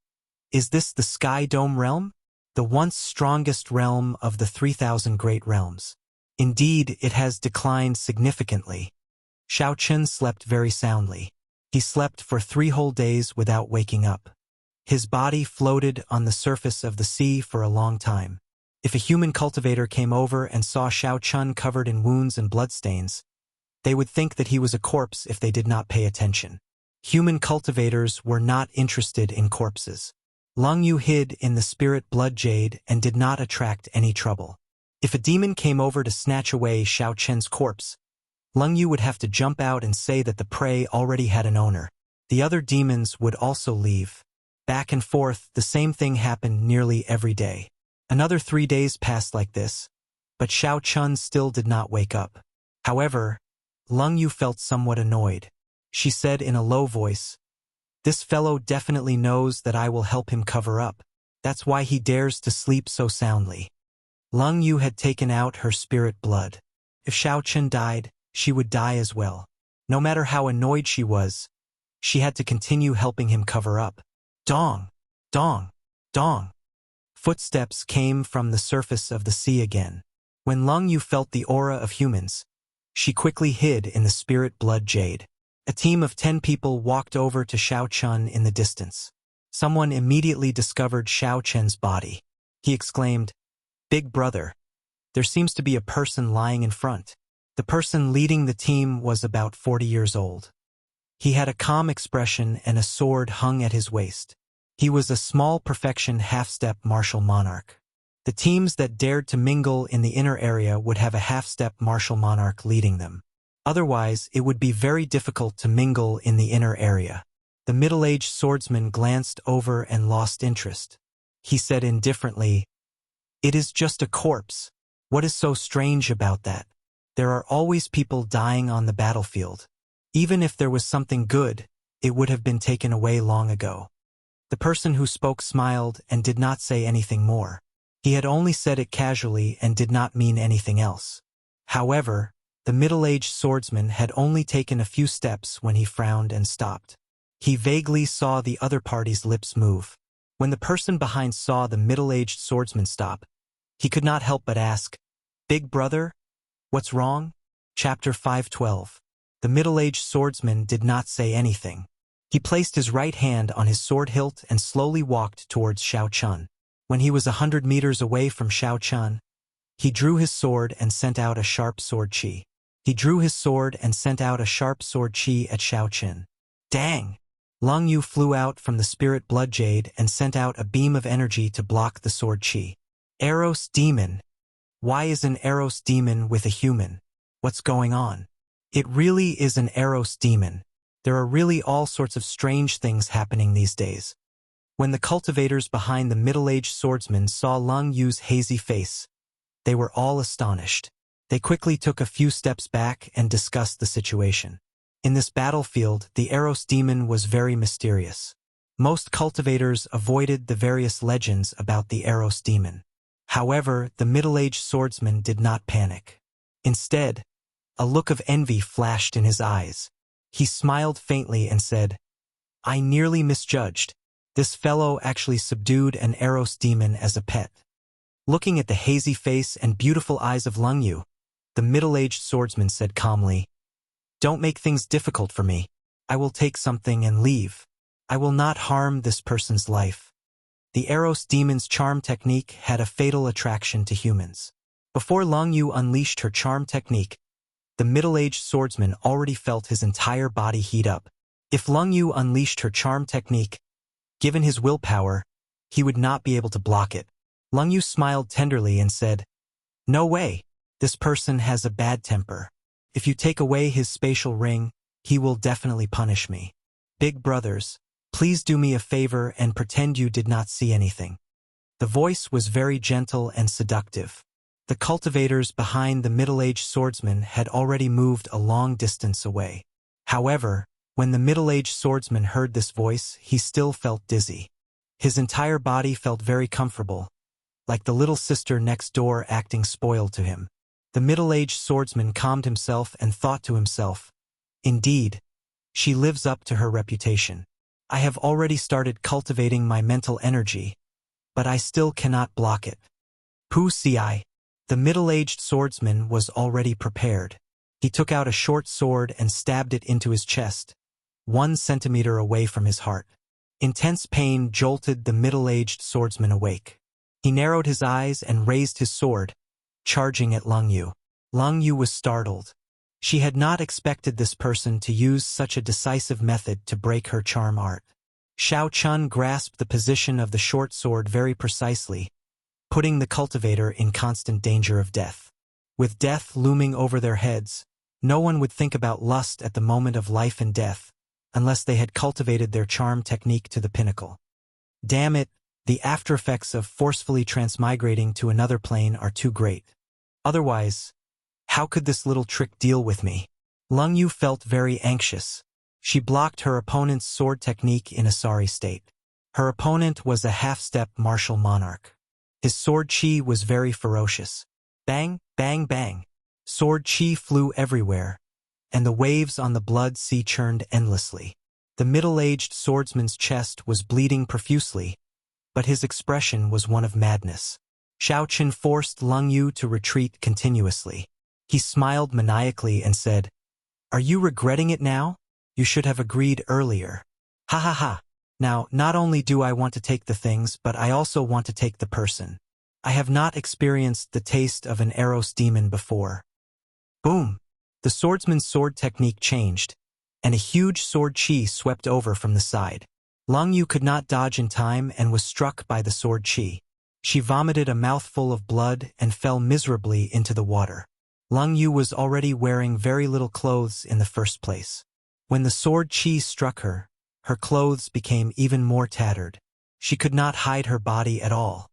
Is this the Sky Dome realm? The once strongest realm of the 3,000 great realms. Indeed, it has declined significantly. Xiao Chun slept very soundly. He slept for 3 whole days without waking up. His body floated on the surface of the sea for a long time. If a human cultivator came over and saw Xiao Chun covered in wounds and bloodstains, they would think that he was a corpse if they did not pay attention. Human cultivators were not interested in corpses. Lung Yu hid in the spirit blood jade and did not attract any trouble. If a demon came over to snatch away Xiao Chen's corpse, Lung Yu would have to jump out and say that the prey already had an owner. The other demons would also leave. Back and forth, the same thing happened nearly every day. Another 3 days passed like this, but Xiao Chun still did not wake up. However, Lung Yu felt somewhat annoyed. She said in a low voice, This fellow definitely knows that I will help him cover up. That's why he dares to sleep so soundly. Lung Yu had taken out her spirit blood. If Xiao Chun died, she would die as well. No matter how annoyed she was, she had to continue helping him cover up. Dong! Dong! Dong! Footsteps came from the surface of the sea again. When Lung Yu felt the aura of humans, she quickly hid in the spirit blood jade. A team of 10 people walked over to Xiao Chun in the distance. Someone immediately discovered Xiao Chen's body. He exclaimed, Big brother, there seems to be a person lying in front. The person leading the team was about 40 years old. He had a calm expression and a sword hung at his waist. He was a small perfection half-step martial monarch. The teams that dared to mingle in the inner area would have a half-step martial monarch leading them. Otherwise, it would be very difficult to mingle in the inner area. The middle-aged swordsman glanced over and lost interest. He said indifferently, It is just a corpse. What is so strange about that? There are always people dying on the battlefield. Even if there was something good, it would have been taken away long ago. The person who spoke smiled and did not say anything more. He had only said it casually and did not mean anything else. However, the middle-aged swordsman had only taken a few steps when he frowned and stopped. He vaguely saw the other party's lips move. When the person behind saw the middle-aged swordsman stop, he could not help but ask, "Big brother? What's wrong?" Chapter 512. The middle-aged swordsman did not say anything. He placed his right hand on his sword hilt and slowly walked towards Xiao Chun. When he was 100 meters away from Xiao Chun, he drew his sword and sent out a sharp sword chi. He drew his sword and sent out a sharp sword chi at Xiao Chun. Dang! Lung Yu flew out from the spirit blood jade and sent out a beam of energy to block the sword chi. Eros demon. Why is an Eros demon with a human? What's going on? It really is an Eros demon. There are really all sorts of strange things happening these days. When the cultivators behind the middle-aged swordsman saw Lung Yu's hazy face, they were all astonished. They quickly took a few steps back and discussed the situation. In this battlefield, the Eros demon was very mysterious. Most cultivators avoided the various legends about the Eros demon. However, the middle-aged swordsman did not panic. Instead, a look of envy flashed in his eyes. He smiled faintly and said, "I nearly misjudged. This fellow actually subdued an Eros demon as a pet." Looking at the hazy face and beautiful eyes of Lung Yu, the middle-aged swordsman said calmly, "Don't make things difficult for me. I will take something and leave. I will not harm this person's life." The Eros demon's charm technique had a fatal attraction to humans. Before Lung Yu unleashed her charm technique, the middle-aged swordsman already felt his entire body heat up. If Lung Yu unleashed her charm technique, given his willpower, he would not be able to block it. Lung Yu smiled tenderly and said, "No way. This person has a bad temper. If you take away his spatial ring, he will definitely punish me. Big brothers, please do me a favor and pretend you did not see anything." The voice was very gentle and seductive. The cultivators behind the middle-aged swordsman had already moved a long distance away. However, when the middle-aged swordsman heard this voice, he still felt dizzy. His entire body felt very comfortable, like the little sister next door acting spoiled to him. The middle-aged swordsman calmed himself and thought to himself, "Indeed, she lives up to her reputation. I have already started cultivating my mental energy, but I still cannot block it." Pu Ci. The middle-aged swordsman was already prepared. He took out a short sword and stabbed it into his chest, 1 centimeter away from his heart. Intense pain jolted the middle-aged swordsman awake. He narrowed his eyes and raised his sword, charging at Lung Yu. Lung Yu was startled. She had not expected this person to use such a decisive method to break her charm art. Xiao Chun grasped the position of the short sword very precisely, putting the cultivator in constant danger of death. With death looming over their heads, no one would think about lust at the moment of life and death, unless they had cultivated their charm technique to the pinnacle. Damn it, the aftereffects of forcefully transmigrating to another plane are too great. Otherwise, how could this little trick deal with me? Lung Yu felt very anxious. She blocked her opponent's sword technique in a sorry state. Her opponent was a half-step martial monarch. His sword chi was very ferocious. Bang, bang, bang. Sword chi flew everywhere, and the waves on the blood sea churned endlessly. The middle-aged swordsman's chest was bleeding profusely, but his expression was one of madness. Xiao Chun forced Lung Yu to retreat continuously. He smiled maniacally and said, "Are you regretting it now? You should have agreed earlier. Ha ha ha. Now, not only do I want to take the things, but I also want to take the person. I have not experienced the taste of an Eros demon before." Boom! The swordsman's sword technique changed, and a huge sword chi swept over from the side. Lung Yu could not dodge in time and was struck by the sword chi. She vomited a mouthful of blood and fell miserably into the water. Lung Yu was already wearing very little clothes in the first place. When the sword chi struck her, her clothes became even more tattered. She could not hide her body at all.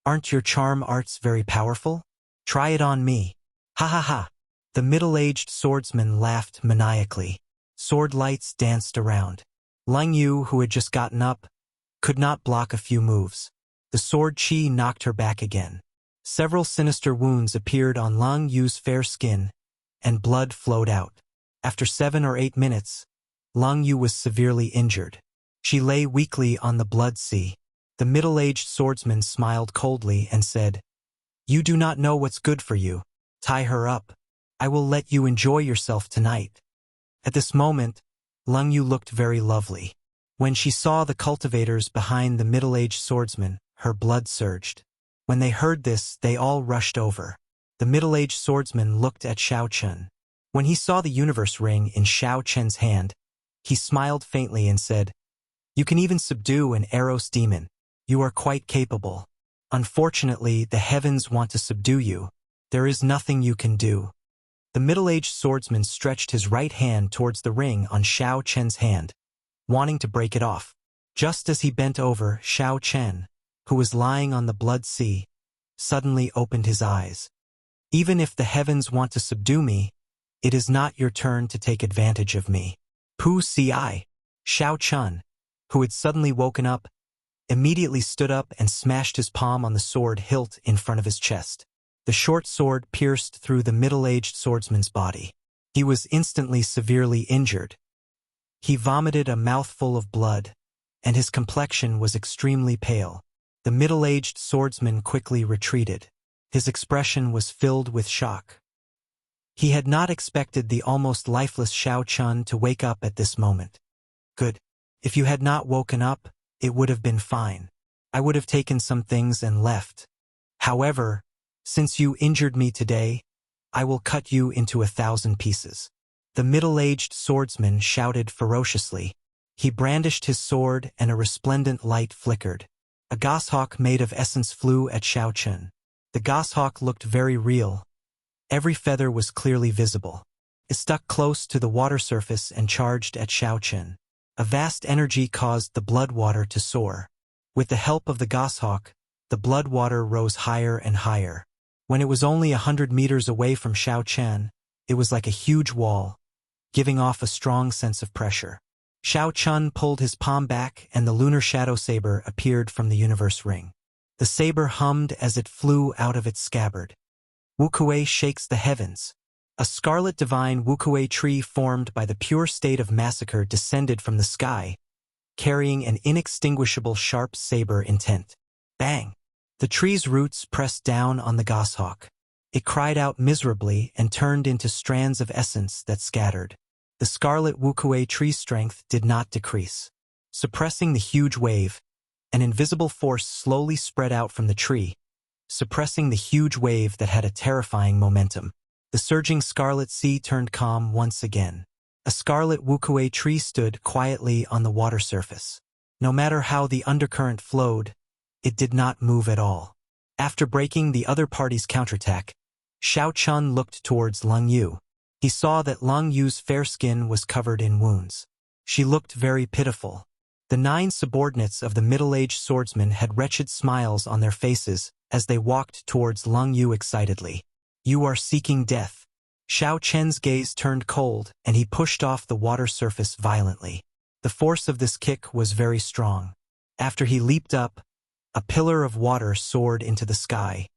Aren't your charm arts very powerful? Try it on me. Ha ha ha. The middle-aged swordsman laughed maniacally. Sword lights danced around. Lang Yu, who had just gotten up, could not block a few moves. The sword chi knocked her back again. Several sinister wounds appeared on Lang Yu's fair skin, and blood flowed out. After 7 or 8 minutes, Lang Yu was severely injured. She lay weakly on the blood sea. The middle-aged swordsman smiled coldly and said, "You do not know what's good for you. Tie her up. I will let you enjoy yourself tonight." At this moment, Lang Yu looked very lovely. When she saw the cultivators behind the middle-aged swordsman, her blood surged. When they heard this, they all rushed over. The middle-aged swordsman looked at Xiao Chen. When he saw the universe ring in Xiao Chen's hand, he smiled faintly and said, "You can even subdue an Eros demon. You are quite capable. Unfortunately, the heavens want to subdue you. There is nothing you can do." The middle-aged swordsman stretched his right hand towards the ring on Xiao Chen's hand, wanting to break it off. Just as he bent over, Xiao Chen, who was lying on the blood sea, suddenly opened his eyes. "Even if the heavens want to subdue me, it is not your turn to take advantage of me." Pu Ci. Xiao Chen, who had suddenly woken up, immediately stood up and smashed his palm on the sword hilt in front of his chest. The short sword pierced through the middle-aged swordsman's body. He was instantly severely injured. He vomited a mouthful of blood, and his complexion was extremely pale. The middle-aged swordsman quickly retreated. His expression was filled with shock. He had not expected the almost lifeless Xiao Chen to wake up at this moment. "Good. If you had not woken up, it would have been fine. I would have taken some things and left. However, since you injured me today, I will cut you into 1,000 pieces." The middle-aged swordsman shouted ferociously. He brandished his sword and a resplendent light flickered. A goshawk made of essence flew at Xiao Chen. The goshawk looked very real. Every feather was clearly visible. It stuck close to the water surface and charged at Xiao Chen. A vast energy caused the blood water to soar. With the help of the goshawk, the blood water rose higher and higher. When it was only 100 meters away from Xiao Chen, it was like a huge wall, giving off a strong sense of pressure. Xiao Chen pulled his palm back and the lunar shadow saber appeared from the universe ring. The saber hummed as it flew out of its scabbard. Wuxia shakes the heavens. A scarlet divine Wuxia tree formed by the pure state of massacre descended from the sky, carrying an inextinguishable sharp saber intent. Bang! The tree's roots pressed down on the goshawk. It cried out miserably and turned into strands of essence that scattered. The scarlet Wuxia tree strength did not decrease. Suppressing the huge wave, an invisible force slowly spread out from the tree, suppressing the huge wave that had a terrifying momentum. The surging scarlet sea turned calm once again. A scarlet Wuxia tree stood quietly on the water surface. No matter how the undercurrent flowed, it did not move at all. After breaking the other party's counterattack, Xiao Chen looked towards Lang Yu. He saw that Lang Yu's fair skin was covered in wounds. She looked very pitiful. The 9 subordinates of the middle-aged swordsman had wretched smiles on their faces as they walked towards Lang Yu excitedly. "You are seeking death." Xiao Chen's gaze turned cold and he pushed off the water surface violently. The force of this kick was very strong. After he leaped up, a pillar of water soared into the sky.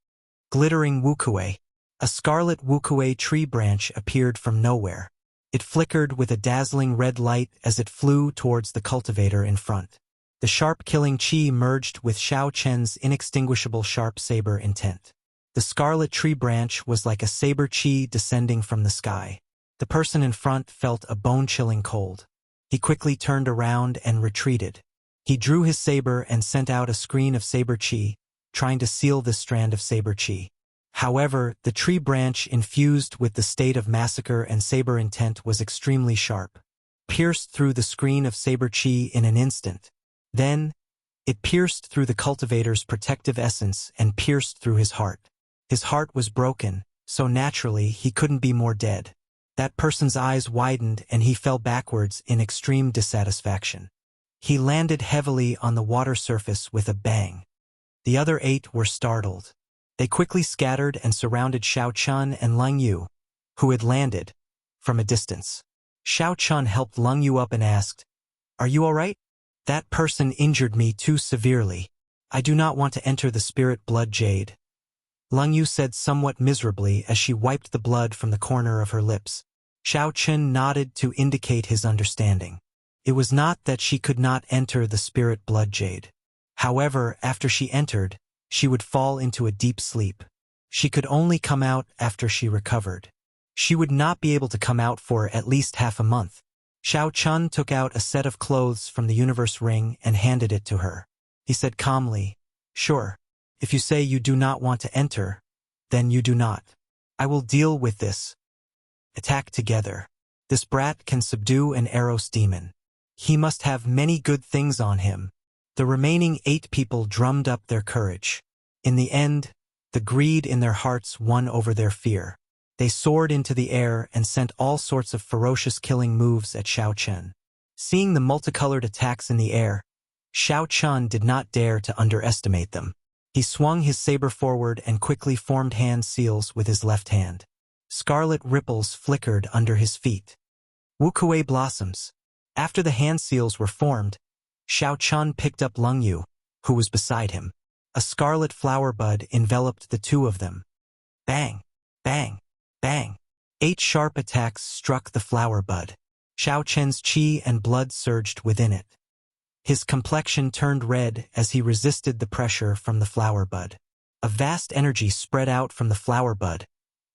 Glittering Wuxia. A scarlet Wuxia tree branch appeared from nowhere. It flickered with a dazzling red light as it flew towards the cultivator in front. The sharp killing chi merged with Xiao Chen's inextinguishable sharp saber intent. The scarlet tree branch was like a saber chi descending from the sky. The person in front felt a bone-chilling cold. He quickly turned around and retreated. He drew his saber and sent out a screen of saber chi, trying to seal this strand of saber chi. However, the tree branch infused with the state of massacre and saber intent was extremely sharp, pierced through the screen of saber chi in an instant. Then, it pierced through the cultivator's protective essence and pierced through his heart. His heart was broken, so naturally he couldn't be more dead. That person's eyes widened and he fell backwards in extreme dissatisfaction. He landed heavily on the water surface with a bang. The other 8 were startled. They quickly scattered and surrounded Xiao Chun and Leng Yu, who had landed from a distance. Xiao Chun helped Leng Yu up and asked, "Are you all right? That person injured me too severely. I do not want to enter the spirit blood jade." Leng Yu said somewhat miserably as she wiped the blood from the corner of her lips. Xiao Chun nodded to indicate his understanding. It was not that she could not enter the spirit blood jade. However, after she entered, she would fall into a deep sleep. She could only come out after she recovered. She would not be able to come out for at least half a month. Xiao Chun took out a set of clothes from the universe ring and handed it to her. He said calmly, "Sure. If you say you do not want to enter, then you do not. I will deal with this. Attack together. This brat can subdue an Eros demon. He must have many good things on him." The remaining 8 people drummed up their courage. In the end, the greed in their hearts won over their fear. They soared into the air and sent all sorts of ferocious killing moves at Xiao Chun. Seeing the multicolored attacks in the air, Xiao Chun did not dare to underestimate them. He swung his saber forward and quickly formed hand seals with his left hand. Scarlet ripples flickered under his feet. Wuxia blossoms. After the hand seals were formed, Xiao Chun picked up Leng Yu, who was beside him. A scarlet flower bud enveloped the two of them. Bang! Bang! Bang! 8 sharp attacks struck the flower bud. Xiao Chen's qi and blood surged within it. His complexion turned red as he resisted the pressure from the flower bud. A vast energy spread out from the flower bud,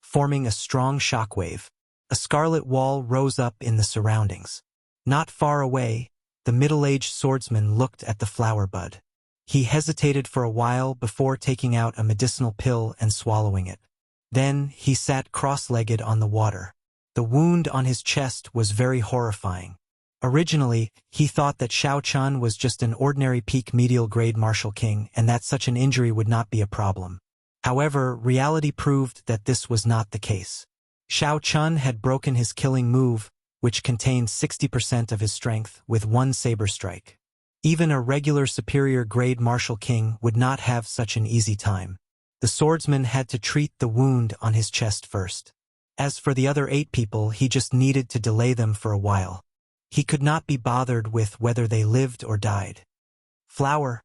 forming a strong shockwave. A scarlet wall rose up in the surroundings. Not far away, the middle-aged swordsman looked at the flower bud. He hesitated for a while before taking out a medicinal pill and swallowing it. Then he sat cross-legged on the water. The wound on his chest was very horrifying. Originally, he thought that Xiao Chun was just an ordinary peak medial grade martial king and that such an injury would not be a problem. However, reality proved that this was not the case. Xiao Chun had broken his killing move, which contained 60% of his strength, with 1 saber strike. Even a regular superior grade martial king would not have such an easy time. The swordsman had to treat the wound on his chest first. As for the other 8 people, he just needed to delay them for a while. He could not be bothered with whether they lived or died. Flower.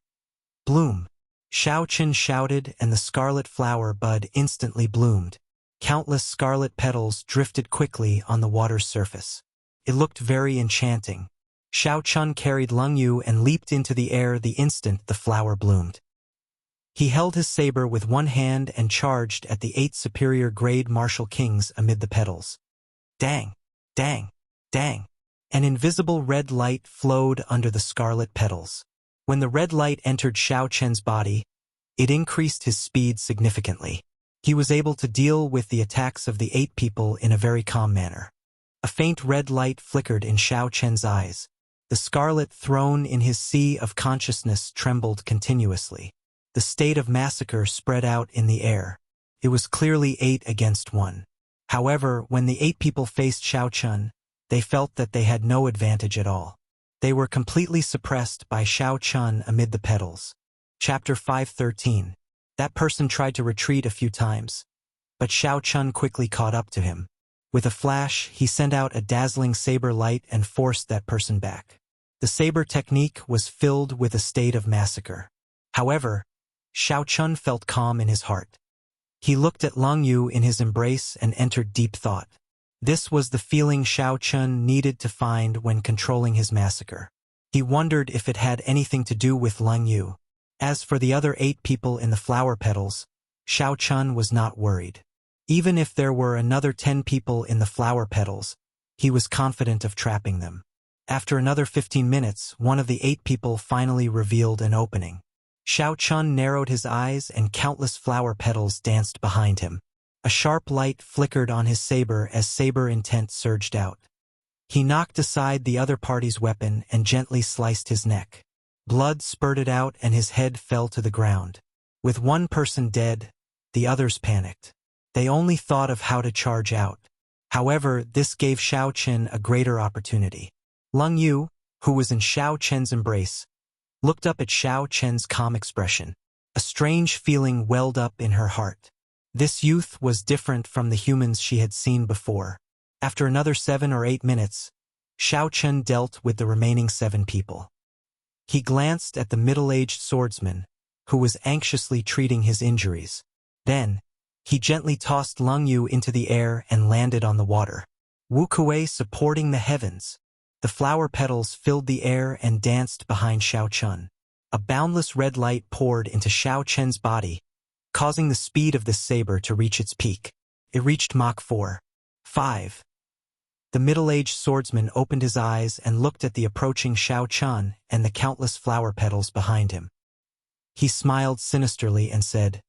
Bloom. Xiao Chun shouted, and the scarlet flower bud instantly bloomed. Countless scarlet petals drifted quickly on the water's surface. It looked very enchanting. Xiao Chun carried Leng Yu and leaped into the air the instant the flower bloomed. He held his saber with one hand and charged at the 8 superior grade martial kings amid the petals. Dang! Dang! Dang! An invisible red light flowed under the scarlet petals. When the red light entered Xiao Chen's body, it increased his speed significantly. He was able to deal with the attacks of the 8 people in a very calm manner. A faint red light flickered in Xiao Chen's eyes. The scarlet throne in his sea of consciousness trembled continuously. The state of massacre spread out in the air. It was clearly 8 against 1. However, when the 8 people faced Xiao Chun, they felt that they had no advantage at all. They were completely suppressed by Xiao Chun amid the petals. Chapter 513. That person tried to retreat a few times, but Xiao Chun quickly caught up to him. With a flash, he sent out a dazzling saber light and forced that person back. The saber technique was filled with a state of massacre. However, Xiao Chun felt calm in his heart. He looked at Leng Yu in his embrace and entered deep thought. This was the feeling Xiao Chun needed to find when controlling his massacre. He wondered if it had anything to do with Leng Yu. As for the other 8 people in the flower petals, Xiao Chun was not worried. Even if there were another 10 people in the flower petals, he was confident of trapping them. After another 15 minutes, one of the 8 people finally revealed an opening. Xiao Chun narrowed his eyes and countless flower petals danced behind him. A sharp light flickered on his saber as saber intent surged out. He knocked aside the other party's weapon and gently sliced his neck. Blood spurted out and his head fell to the ground. With one person dead, the others panicked. They only thought of how to charge out. However, this gave Xiao Chun a greater opportunity. Leng Yu, who was in Xiao Chen's embrace, looked up at Xiao Chen's calm expression. A strange feeling welled up in her heart. This youth was different from the humans she had seen before. After another 7 or 8 minutes, Xiao Chun dealt with the remaining 7 people. He glanced at the middle-aged swordsman, who was anxiously treating his injuries. Then, he gently tossed Lung Yu into the air and landed on the water. Wuxia supporting the heavens. The flower petals filled the air and danced behind Xiao Chun. A boundless red light poured into Xiao Chun's body, causing the speed of this saber to reach its peak. It reached Mach 4. 5. The middle-aged swordsman opened his eyes and looked at the approaching Xiao Chun and the countless flower petals behind him. He smiled sinisterly and said,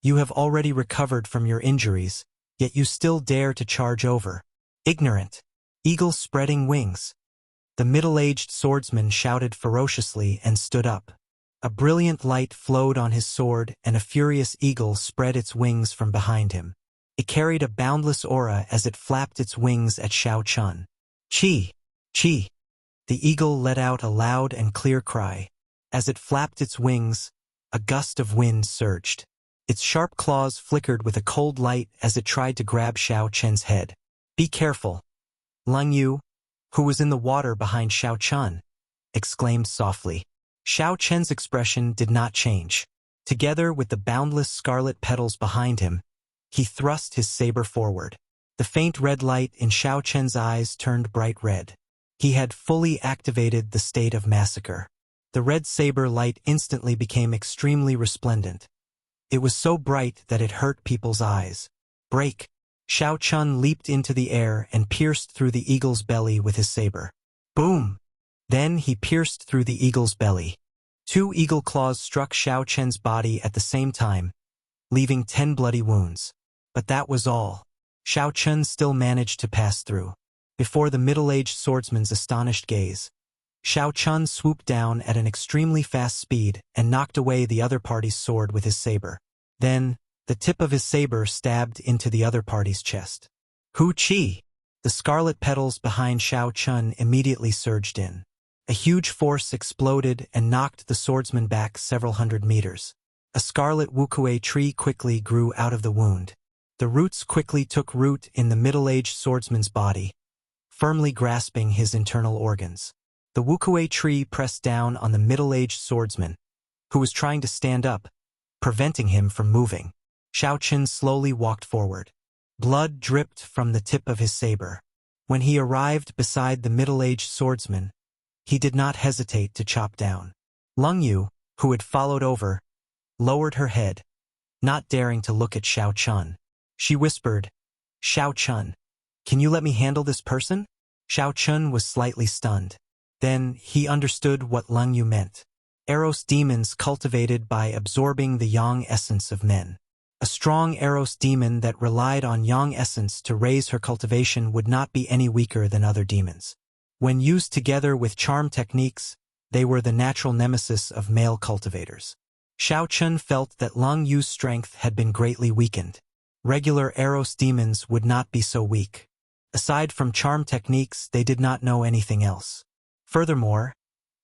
"You have already recovered from your injuries, yet you still dare to charge over. Ignorant. Eagle spreading wings." The middle-aged swordsman shouted ferociously and stood up. A brilliant light flowed on his sword and a furious eagle spread its wings from behind him. It carried a boundless aura as it flapped its wings at Xiao Chun. "Chi! Chi!" The eagle let out a loud and clear cry. As it flapped its wings, a gust of wind surged. Its sharp claws flickered with a cold light as it tried to grab Xiao Chun's head. "Be careful." Lung Yu, who was in the water behind Xiao Chun, exclaimed softly. Xiao Chun's expression did not change. Together with the boundless scarlet petals behind him, he thrust his saber forward. The faint red light in Xiao Chun's eyes turned bright red. He had fully activated the state of massacre. The red saber light instantly became extremely resplendent. It was so bright that it hurt people's eyes. "Break!" Xiao Chun leaped into the air and pierced through the eagle's belly with his saber. Boom! Then he pierced through the eagle's belly. 2 eagle claws struck Xiao Chun's body at the same time, leaving 10 bloody wounds. But that was all. Xiao Chun still managed to pass through. Before the middle-aged swordsman's astonished gaze, Xiao Chun swooped down at an extremely fast speed and knocked away the other party's sword with his saber. Then, the tip of his saber stabbed into the other party's chest. Hu Chi! The scarlet petals behind Xiao Chun immediately surged in. A huge force exploded and knocked the swordsman back several hundred meters. A scarlet Wuxia tree quickly grew out of the wound. The roots quickly took root in the middle-aged swordsman's body, firmly grasping his internal organs. The Wuxia tree pressed down on the middle-aged swordsman, who was trying to stand up, preventing him from moving. Xiao Chun slowly walked forward. Blood dripped from the tip of his saber. When he arrived beside the middle-aged swordsman, he did not hesitate to chop down. Lung Yu, who had followed over, lowered her head, not daring to look at Xiao Chun. She whispered, "Xiao Chun, can you let me handle this person?" Xiao Chun was slightly stunned. Then he understood what Lung Yu meant. Eros demons cultivated by absorbing the yang essence of men. A strong Eros demon that relied on yang essence to raise her cultivation would not be any weaker than other demons. When used together with charm techniques, they were the natural nemesis of male cultivators. Xiao Chun felt that Lung Yu's strength had been greatly weakened. Regular Eros demons would not be so weak. Aside from charm techniques, they did not know anything else. Furthermore,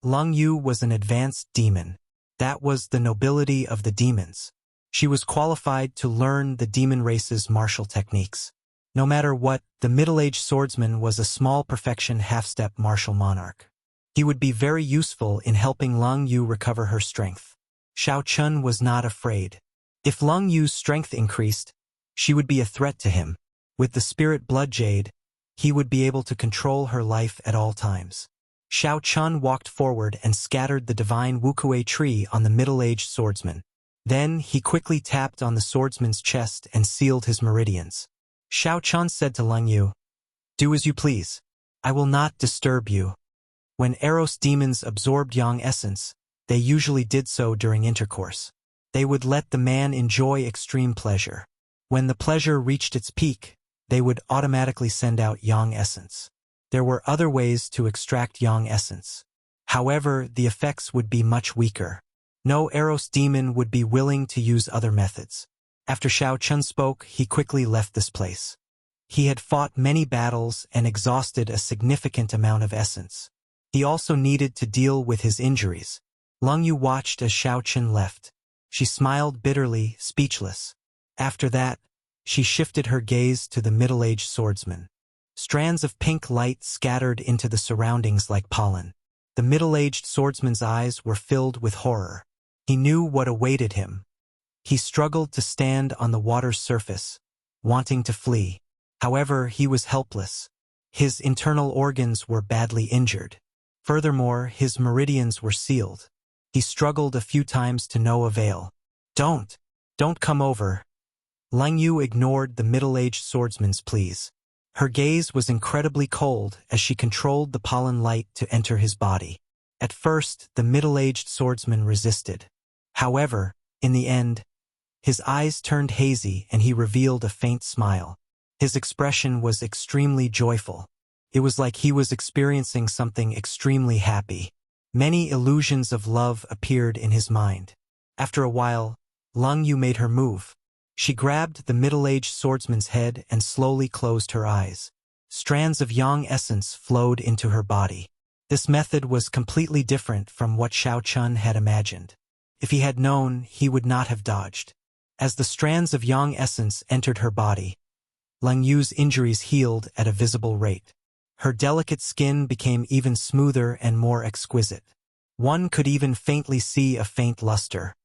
Lung Yu was an advanced demon. That was the nobility of the demons. She was qualified to learn the demon race's martial techniques. No matter what, the middle-aged swordsman was a small perfection half-step martial monarch. He would be very useful in helping Lung Yu recover her strength. Xiao Chun was not afraid. If Lung Yu's strength increased, she would be a threat to him. With the spirit blood jade, he would be able to control her life at all times. Xiao Chun walked forward and scattered the divine Wuxia tree on the middle-aged swordsman. Then he quickly tapped on the swordsman's chest and sealed his meridians. Xiao Chun said to Lung Yu, "Do as you please. I will not disturb you." When Eros demons absorbed yang essence, they usually did so during intercourse. They would let the man enjoy extreme pleasure. When the pleasure reached its peak, they would automatically send out yang essence. There were other ways to extract yang essence. However, the effects would be much weaker. No Eros demon would be willing to use other methods. After Xiao Chun spoke, he quickly left this place. He had fought many battles and exhausted a significant amount of essence. He also needed to deal with his injuries. Lung Yu watched as Xiao Chun left. She smiled bitterly, speechless. After that, she shifted her gaze to the middle-aged swordsman. Strands of pink light scattered into the surroundings like pollen. The middle-aged swordsman's eyes were filled with horror. He knew what awaited him. He struggled to stand on the water's surface, wanting to flee. However, he was helpless. His internal organs were badly injured. Furthermore, his meridians were sealed. He struggled a few times to no avail. Don't come over." Lang Yu ignored the middle-aged swordsman's pleas. Her gaze was incredibly cold as she controlled the pollen light to enter his body. At first, the middle-aged swordsman resisted. However, in the end, his eyes turned hazy and he revealed a faint smile. His expression was extremely joyful. It was like he was experiencing something extremely happy. Many illusions of love appeared in his mind. After a while, Lang Yu made her move. She grabbed the middle-aged swordsman's head and slowly closed her eyes. Strands of yang essence flowed into her body. This method was completely different from what Xiao Chun had imagined. If he had known, he would not have dodged. As the strands of yang essence entered her body, Lang Yu's injuries healed at a visible rate. Her delicate skin became even smoother and more exquisite. One could even faintly see a faint luster.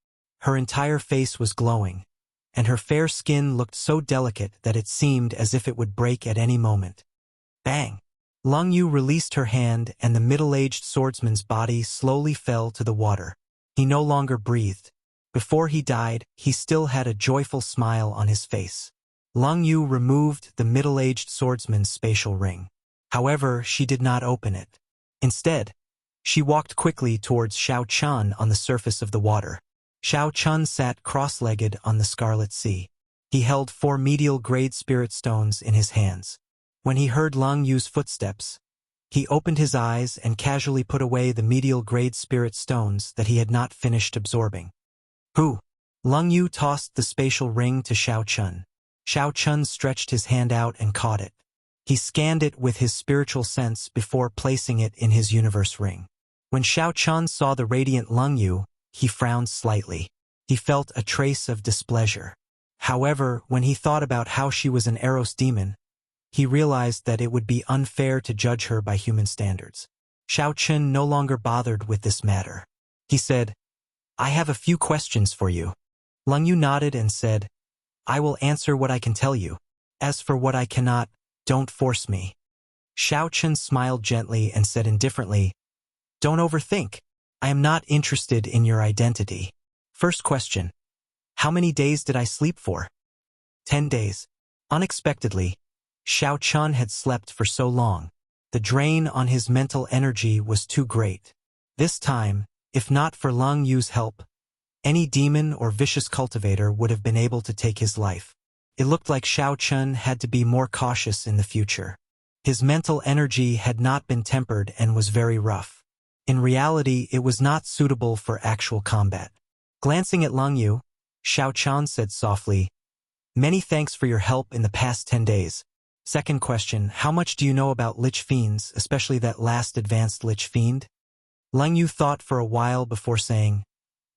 Her entire face was glowing, and her fair skin looked so delicate that it seemed as if it would break at any moment. Bang! Lang Yu released her hand and the middle-aged swordsman's body slowly fell to the water. He no longer breathed. Before he died, he still had a joyful smile on his face. Lang Yu removed the middle-aged swordsman's spatial ring. However, she did not open it. Instead, she walked quickly towards Xiao Chun on the surface of the water. Xiao Chun sat cross-legged on the Scarlet Sea. He held 4 medial grade spirit stones in his hands. When he heard Lang Yu's footsteps, he opened his eyes and casually put away the medial grade spirit stones that he had not finished absorbing. "Who?" Lang Yu tossed the spatial ring to Xiao Chun. Xiao Chun stretched his hand out and caught it. He scanned it with his spiritual sense before placing it in his universe ring. When Xiao Chun saw the radiant Lang Yu, he frowned slightly. He felt a trace of displeasure. However, when he thought about how she was an Eros demon, he realized that it would be unfair to judge her by human standards. Xiao Chun no longer bothered with this matter. He said, "I have a few questions for you." Lang Yu nodded and said, "I will answer what I can tell you. As for what I cannot, don't force me." Xiao Chun smiled gently and said indifferently, "Don't overthink. I am not interested in your identity. First question. How many days did I sleep for?" 10 days. Unexpectedly, Xiao Chun had slept for so long. The drain on his mental energy was too great. This time, if not for Lang Yu's help, any demon or vicious cultivator would have been able to take his life. It looked like Xiao Chun had to be more cautious in the future. His mental energy had not been tempered and was very rough. In reality, it was not suitable for actual combat. Glancing at Lang Yu, Xiao Chun said softly, "Many thanks for your help in the past 10 days. Second question, how much do you know about Lich Fiends, especially that last advanced Lich Fiend?" Lang Yu thought for a while before saying,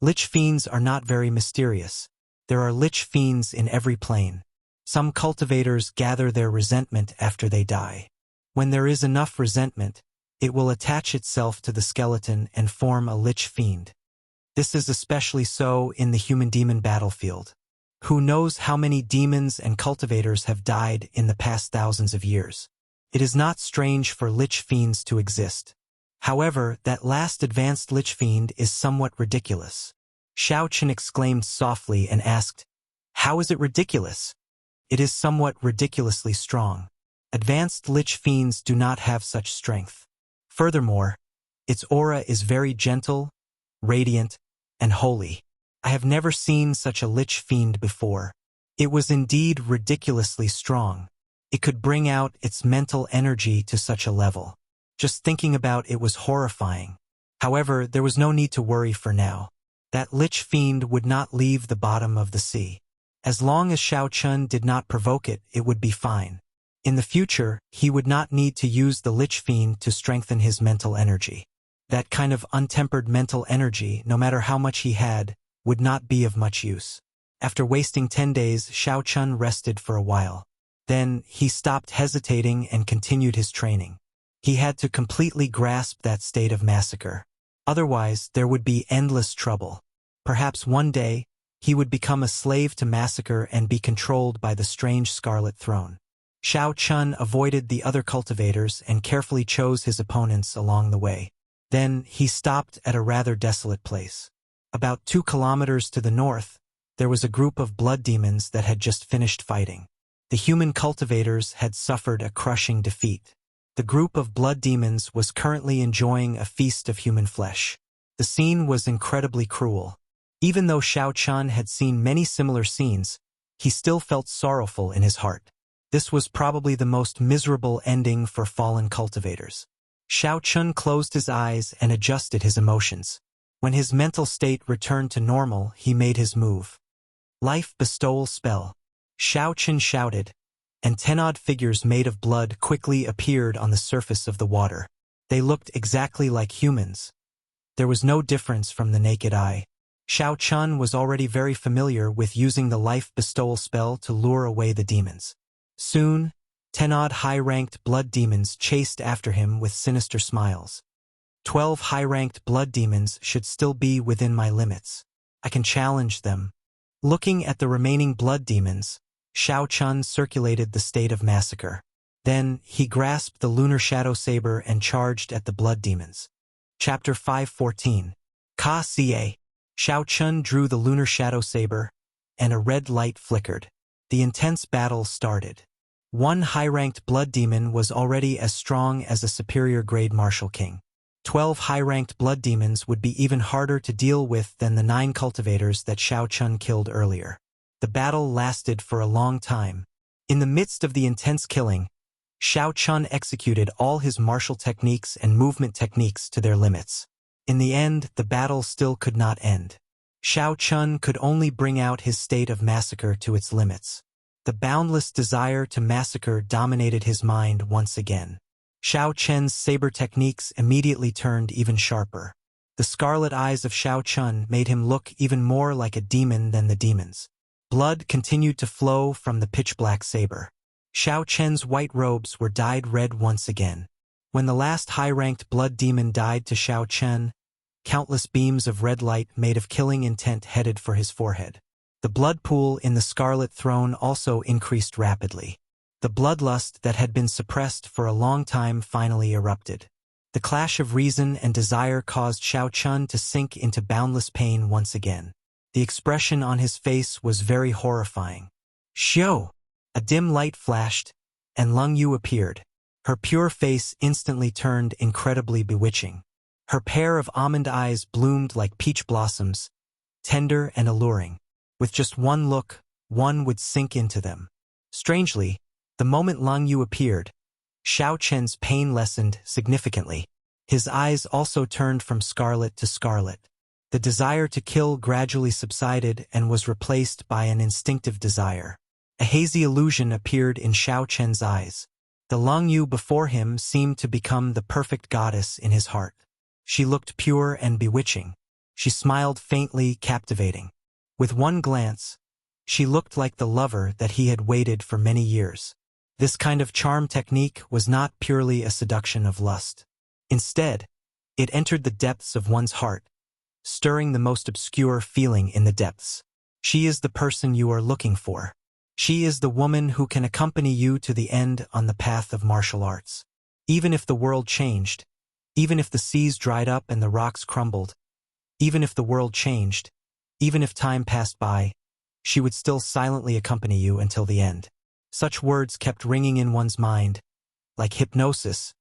"Lich Fiends are not very mysterious. There are Lich Fiends in every plane. Some cultivators gather their resentment after they die. When there is enough resentment, it will attach itself to the skeleton and form a Lich Fiend. This is especially so in the human-demon battlefield. Who knows how many demons and cultivators have died in the past thousands of years. It is not strange for Lich Fiends to exist. However, that last advanced Lich Fiend is somewhat ridiculous." Xiao Chun exclaimed softly and asked, "How is it ridiculous?" "It is somewhat ridiculously strong. Advanced Lich Fiends do not have such strength. Furthermore, its aura is very gentle, radiant, and holy. I have never seen such a Lich Fiend before. It was indeed ridiculously strong. It could bring out its mental energy to such a level. Just thinking about it was horrifying. However, there was no need to worry for now. That Lich Fiend would not leave the bottom of the sea. As long as Xiao Chun did not provoke it, it would be fine. In the future, he would not need to use the Lich Fiend to strengthen his mental energy. That kind of untempered mental energy, no matter how much he had, would not be of much use. After wasting 10 days, Xiao Chun rested for a while. Then, he stopped hesitating and continued his training. He had to completely grasp that state of massacre. Otherwise, there would be endless trouble. Perhaps one day, he would become a slave to massacre and be controlled by the strange Scarlet Throne. Xiao Chun avoided the other cultivators and carefully chose his opponents along the way. Then, he stopped at a rather desolate place. About 2 kilometers to the north, there was a group of blood demons that had just finished fighting. The human cultivators had suffered a crushing defeat. The group of blood demons was currently enjoying a feast of human flesh. The scene was incredibly cruel. Even though Xiao Chun had seen many similar scenes, he still felt sorrowful in his heart. This was probably the most miserable ending for fallen cultivators. Xiao Chun closed his eyes and adjusted his emotions. When his mental state returned to normal, he made his move. Life bestowal spell. Xiao Chun shouted, and 10 odd figures made of blood quickly appeared on the surface of the water. They looked exactly like humans. There was no difference from the naked eye. Xiao Chun was already very familiar with using the life bestowal spell to lure away the demons. Soon, 10 odd high-ranked blood demons chased after him with sinister smiles. 12 high-ranked blood demons should still be within my limits. I can challenge them. Looking at the remaining blood demons, Xiao Chun circulated the state of massacre. Then, he grasped the lunar shadow saber and charged at the blood demons. Chapter 514. Ka Ca. Xiao Chun drew the lunar shadow saber, and a red light flickered. The intense battle started. One high-ranked blood demon was already as strong as a superior-grade martial king. 12 high-ranked blood demons would be even harder to deal with than the 9 cultivators that Xiao Chun killed earlier. The battle lasted for a long time. In the midst of the intense killing, Xiao Chun executed all his martial techniques and movement techniques to their limits. In the end, the battle still could not end. Xiao Chun could only bring out his state of massacre to its limits. The boundless desire to massacre dominated his mind once again. Xiao Chen's saber techniques immediately turned even sharper. The scarlet eyes of Xiao Chun made him look even more like a demon than the demons. Blood continued to flow from the pitch-black saber. Xiao Chen's white robes were dyed red once again. When the last high-ranked blood demon died to Xiao Chen, countless beams of red light made of killing intent headed for his forehead. The blood pool in the Scarlet Throne also increased rapidly. The bloodlust that had been suppressed for a long time finally erupted. The clash of reason and desire caused Xiao Chun to sink into boundless pain once again. The expression on his face was very horrifying. Xiao! A dim light flashed, and Lung Yu appeared. Her pure face instantly turned incredibly bewitching. Her pair of almond eyes bloomed like peach blossoms, tender and alluring. With just one look, one would sink into them. Strangely, the moment Lung Yu appeared, Xiao Chen's pain lessened significantly. His eyes also turned from scarlet to scarlet. The desire to kill gradually subsided and was replaced by an instinctive desire. A hazy illusion appeared in Xiao Chen's eyes. The Lung Yu before him seemed to become the perfect goddess in his heart. She looked pure and bewitching. She smiled faintly, captivating. With one glance, she looked like the lover that he had waited for many years. This kind of charm technique was not purely a seduction of lust. Instead, it entered the depths of one's heart, stirring the most obscure feeling in the depths. She is the person you are looking for. She is the woman who can accompany you to the end on the path of martial arts. Even if the world changed, even if the seas dried up and the rocks crumbled, even if the world changed, even if time passed by, she would still silently accompany you until the end. Such words kept ringing in one's mind, like hypnosis,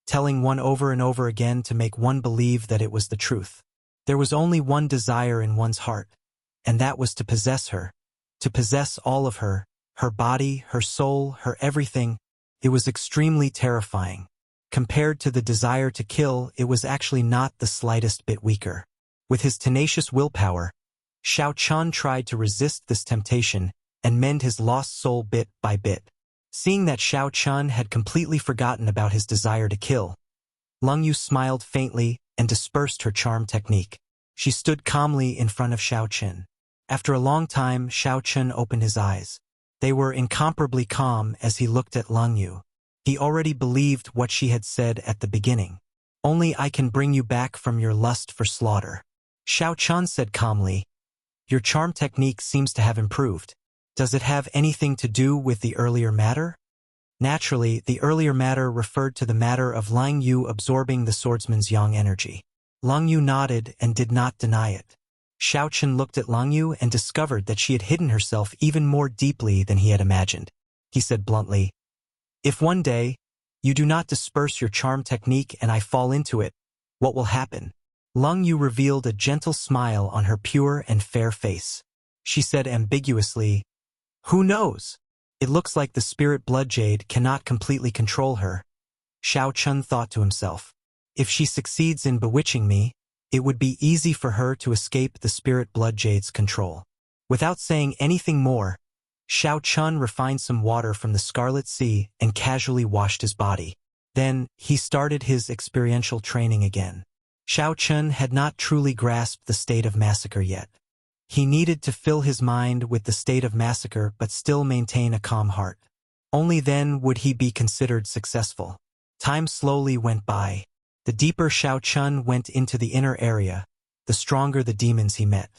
telling one over and over again to make one believe that it was the truth. There was only one desire in one's heart, and that was to possess her, to possess all of her, her body, her soul, her everything. It was extremely terrifying. Compared to the desire to kill, it was actually not the slightest bit weaker. With his tenacious willpower, Xiao Chun tried to resist this temptation and mend his lost soul bit by bit. Seeing that Xiao Chun had completely forgotten about his desire to kill, Lung Yu smiled faintly and dispersed her charm technique. She stood calmly in front of Xiao Chen. After a long time, Xiao Chen opened his eyes. They were incomparably calm as he looked at Lang Yu. He already believed what she had said at the beginning. Only I can bring you back from your lust for slaughter. Xiao Chen said calmly, your charm technique seems to have improved. Does it have anything to do with the earlier matter? Naturally, the earlier matter referred to the matter of Lang Yu absorbing the swordsman's yang energy. Lang Yu nodded and did not deny it. Xiao Chen looked at Lang Yu and discovered that she had hidden herself even more deeply than he had imagined. He said bluntly, if one day you do not disperse your charm technique and I fall into it, what will happen? Lang Yu revealed a gentle smile on her pure and fair face. She said ambiguously, who knows? It looks like the spirit blood jade cannot completely control her. Xiao Chen thought to himself, if she succeeds in bewitching me, it would be easy for her to escape the spirit blood jade's control. Without saying anything more, Xiao Chen refined some water from the Scarlet Sea and casually washed his body. Then, he started his experiential training again. Xiao Chen had not truly grasped the state of massacre yet. He needed to fill his mind with the state of massacre but still maintain a calm heart. Only then would he be considered successful. Time slowly went by. The deeper Xiao Chen went into the inner area, the stronger the demons he met.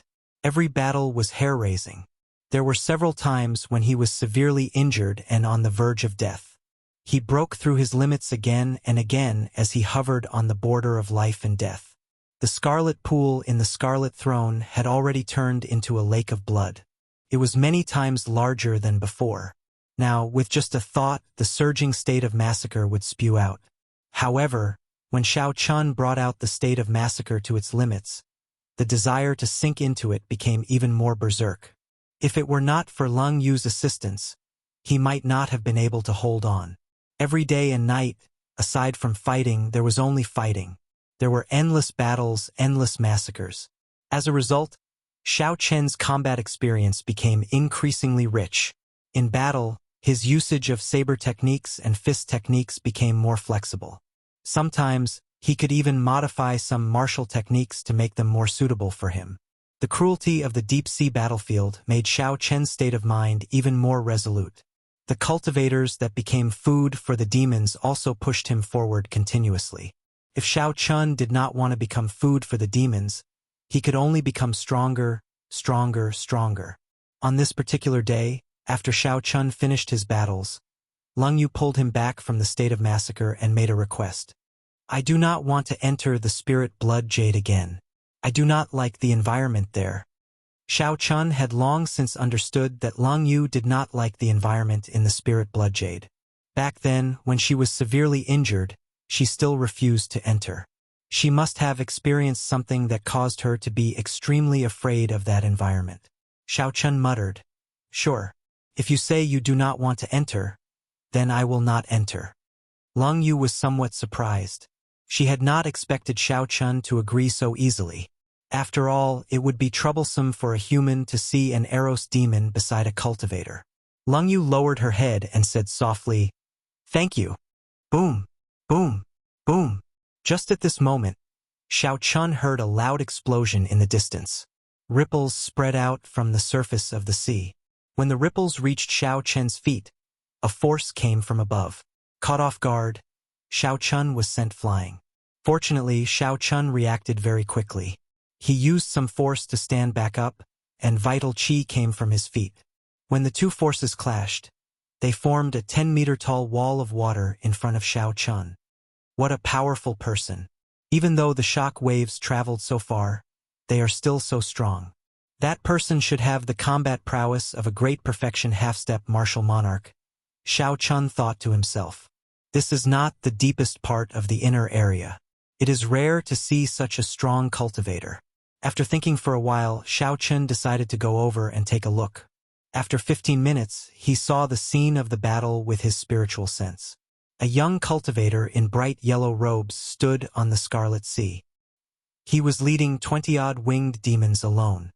Every battle was hair-raising. There were several times when he was severely injured and on the verge of death. He broke through his limits again and again as he hovered on the border of life and death. The scarlet pool in the Scarlet Throne had already turned into a lake of blood. It was many times larger than before. Now, with just a thought, the surging state of massacre would spew out. However, when Xiao Chen brought out the state of massacre to its limits, the desire to sink into it became even more berserk. If it were not for Lang Yu's assistance, he might not have been able to hold on. Every day and night, aside from fighting, there was only fighting. There were endless battles, endless massacres. As a result, Xiao Chen's combat experience became increasingly rich. In battle, his usage of saber techniques and fist techniques became more flexible. Sometimes, he could even modify some martial techniques to make them more suitable for him. The cruelty of the deep-sea battlefield made Xiao Chen's state of mind even more resolute. The cultivators that became food for the demons also pushed him forward continuously. If Xiao Chen did not want to become food for the demons, he could only become stronger, stronger, stronger. On this particular day, after Xiao Chen finished his battles, Lang Yu pulled him back from the state of massacre and made a request. I do not want to enter the spirit blood jade again. I do not like the environment there. Xiao Chen had long since understood that Lang Yu did not like the environment in the spirit blood jade. Back then, when she was severely injured, she still refused to enter. She must have experienced something that caused her to be extremely afraid of that environment. Xiao Chen muttered, sure, if you say you do not want to enter, then I will not enter. Lang Yu was somewhat surprised. She had not expected Xiao Chen to agree so easily. After all, it would be troublesome for a human to see an Eros demon beside a cultivator. Lang Yu lowered her head and said softly, thank you. Boom, boom, boom. Just at this moment, Xiao Chen heard a loud explosion in the distance. Ripples spread out from the surface of the sea. When the ripples reached Xiao Chen's feet, a force came from above. Caught off guard, Xiao Chen was sent flying. Fortunately, Xiao Chen reacted very quickly. He used some force to stand back up, and vital qi came from his feet. When the two forces clashed, they formed a 10-meter-tall wall of water in front of Xiao Chen. What a powerful person. Even though the shock waves traveled so far, they are still so strong. That person should have the combat prowess of a great perfection half-step martial monarch. Xiao Chen thought to himself. This is not the deepest part of the inner area. It is rare to see such a strong cultivator. After thinking for a while, Xiao Chen decided to go over and take a look. After 15 minutes, he saw the scene of the battle with his spiritual sense. A young cultivator in bright yellow robes stood on the Scarlet Sea. He was leading 20-odd winged demons alone.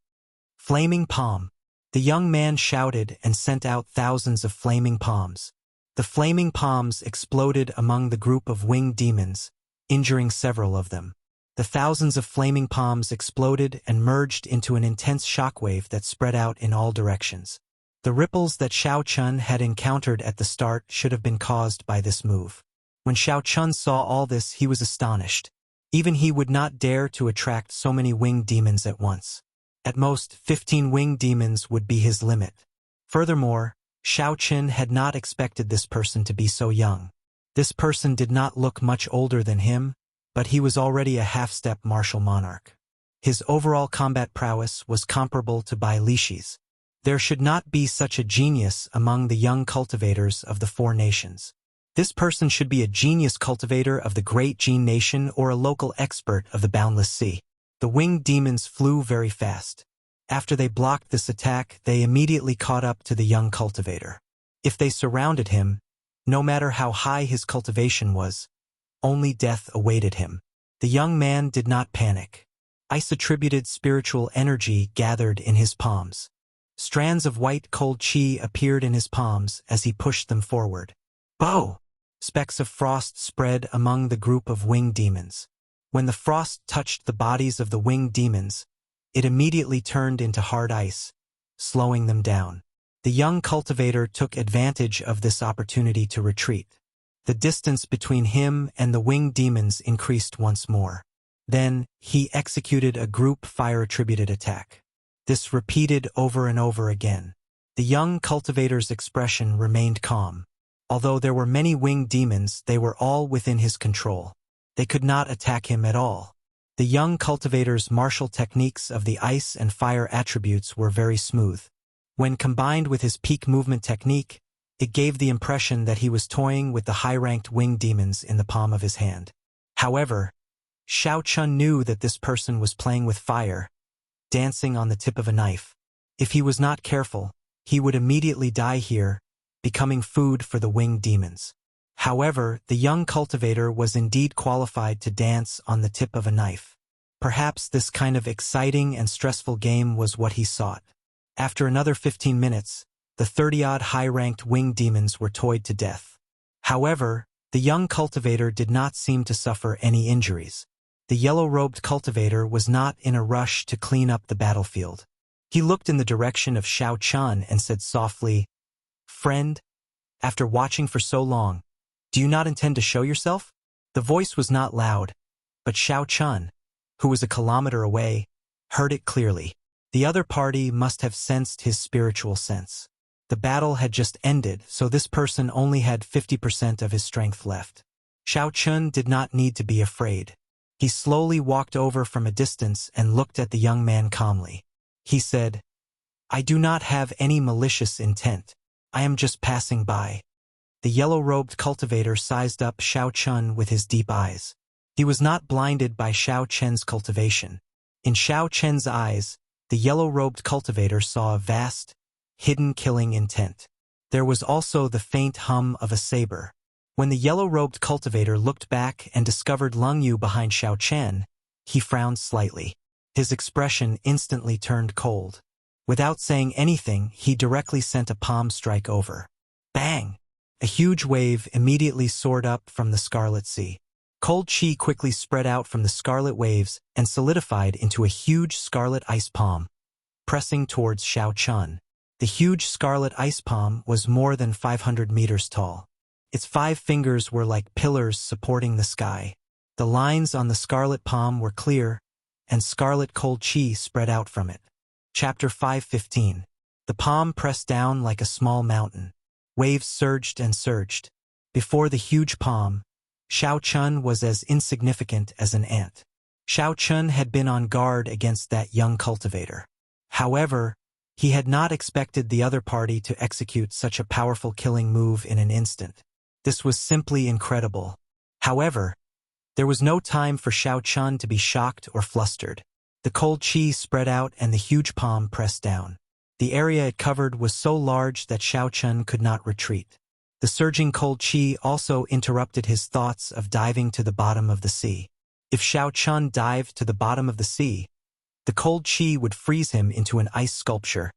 Flaming palm. The young man shouted and sent out thousands of flaming palms. The flaming palms exploded among the group of winged demons, injuring several of them. The thousands of flaming palms exploded and merged into an intense shockwave that spread out in all directions. The ripples that Xiao Chun had encountered at the start should have been caused by this move. When Xiao Chun saw all this, he was astonished. Even he would not dare to attract so many winged demons at once. At most, 15 winged demons would be his limit. Furthermore, Xiao Chun had not expected this person to be so young. This person did not look much older than him, but he was already a half-step martial monarch. His overall combat prowess was comparable to Bai Lishi's. There should not be such a genius among the young cultivators of the four nations. This person should be a genius cultivator of the Great Gene Nation or a local expert of the Boundless Sea. The winged demons flew very fast. After they blocked this attack, they immediately caught up to the young cultivator. If they surrounded him, no matter how high his cultivation was, only death awaited him. The young man did not panic. Ice-attributed spiritual energy gathered in his palms. Strands of white cold chi appeared in his palms as he pushed them forward. Bow! Specks of frost spread among the group of winged demons. When the frost touched the bodies of the winged demons, it immediately turned into hard ice, slowing them down. The young cultivator took advantage of this opportunity to retreat. The distance between him and the winged demons increased once more. Then, he executed a group fire-attributed attack. This repeated over and over again. The young cultivator's expression remained calm. Although there were many winged demons, they were all within his control. They could not attack him at all. The young cultivator's martial techniques of the ice and fire attributes were very smooth. When combined with his peak movement technique, it gave the impression that he was toying with the high-ranked winged demons in the palm of his hand. However, Xiao Chun knew that this person was playing with fire, dancing on the tip of a knife. If he was not careful, he would immediately die here, becoming food for the winged demons. However, the young cultivator was indeed qualified to dance on the tip of a knife. Perhaps this kind of exciting and stressful game was what he sought. After another 15 minutes, the 30-odd high-ranked winged demons were toyed to death. However, the young cultivator did not seem to suffer any injuries. The yellow-robed cultivator was not in a rush to clean up the battlefield. He looked in the direction of Xiao Chun and said softly, "Friend, after watching for so long, do you not intend to show yourself?" The voice was not loud, but Xiao Chun, who was a kilometer away, heard it clearly. The other party must have sensed his spiritual sense. The battle had just ended, so this person only had 50% of his strength left. Xiao Chun did not need to be afraid. He slowly walked over from a distance and looked at the young man calmly. He said, "I do not have any malicious intent. I am just passing by." The yellow-robed cultivator sized up Xiao Chun with his deep eyes. He was not blinded by Xiao Chen's cultivation. In Xiao Chen's eyes, the yellow-robed cultivator saw a vast, hidden killing intent. There was also the faint hum of a saber. When the yellow-robed cultivator looked back and discovered Lung Yu behind Xiao Chen, he frowned slightly. His expression instantly turned cold. Without saying anything, he directly sent a palm strike over. Bang! A huge wave immediately soared up from the Scarlet Sea. Cold chi quickly spread out from the scarlet waves and solidified into a huge scarlet ice palm, pressing towards Xiao Chun. The huge scarlet ice palm was more than 500 meters tall. Its 5 fingers were like pillars supporting the sky. The lines on the scarlet palm were clear, and scarlet cold chi spread out from it. Chapter 5:15. The palm pressed down like a small mountain. Waves surged and surged. Before the huge palm, Xiao Chun was as insignificant as an ant. Xiao Chun had been on guard against that young cultivator. However, he had not expected the other party to execute such a powerful killing move in an instant. This was simply incredible. However, there was no time for Xiao Chun to be shocked or flustered. The cold chi spread out and the huge palm pressed down. The area it covered was so large that Xiao Chun could not retreat. The surging cold chi also interrupted his thoughts of diving to the bottom of the sea. If Xiao Chun dived to the bottom of the sea, the cold chi would freeze him into an ice sculpture,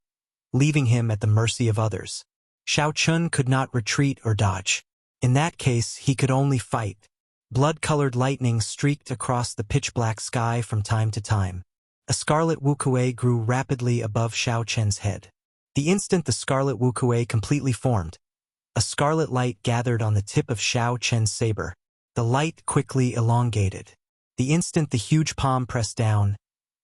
leaving him at the mercy of others. Xiao Chun could not retreat or dodge. In that case, he could only fight. Blood-colored lightning streaked across the pitch-black sky from time to time. A scarlet Wuxia grew rapidly above Xiao Chen's head. The instant the scarlet Wuxia completely formed, a scarlet light gathered on the tip of Xiao Chen's saber. The light quickly elongated. The instant the huge palm pressed down,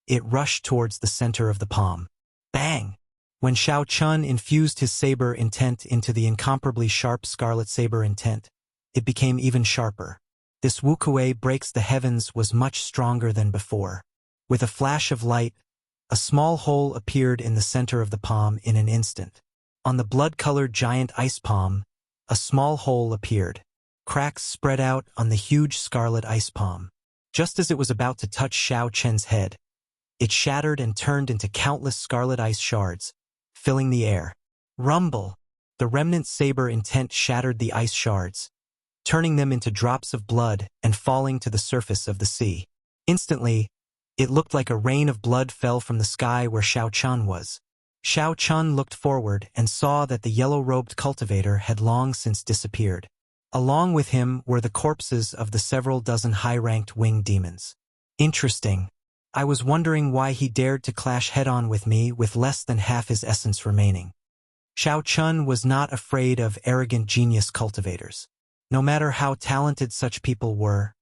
it rushed towards the center of the palm. Bang! When Xiao Chen infused his saber intent into the incomparably sharp scarlet saber intent, it became even sharper. This Wuxia breaks the heavens was much stronger than before. With a flash of light, a small hole appeared in the center of the palm in an instant. On the blood-colored giant ice palm, a small hole appeared. Cracks spread out on the huge scarlet ice palm. Just as it was about to touch Xiao Chen's head, it shattered and turned into countless scarlet ice shards, filling the air. Rumble! The remnant saber intent shattered the ice shards, turning them into drops of blood and falling to the surface of the sea. Instantly, it looked like a rain of blood fell from the sky where Xiao Chen was. Xiao Chen looked forward and saw that the yellow-robed cultivator had long since disappeared. Along with him were the corpses of the several dozen high-ranked winged demons. Interesting. I was wondering why he dared to clash head-on with me with less than half his essence remaining. Xiao Chen was not afraid of arrogant genius cultivators. No matter how talented such people were,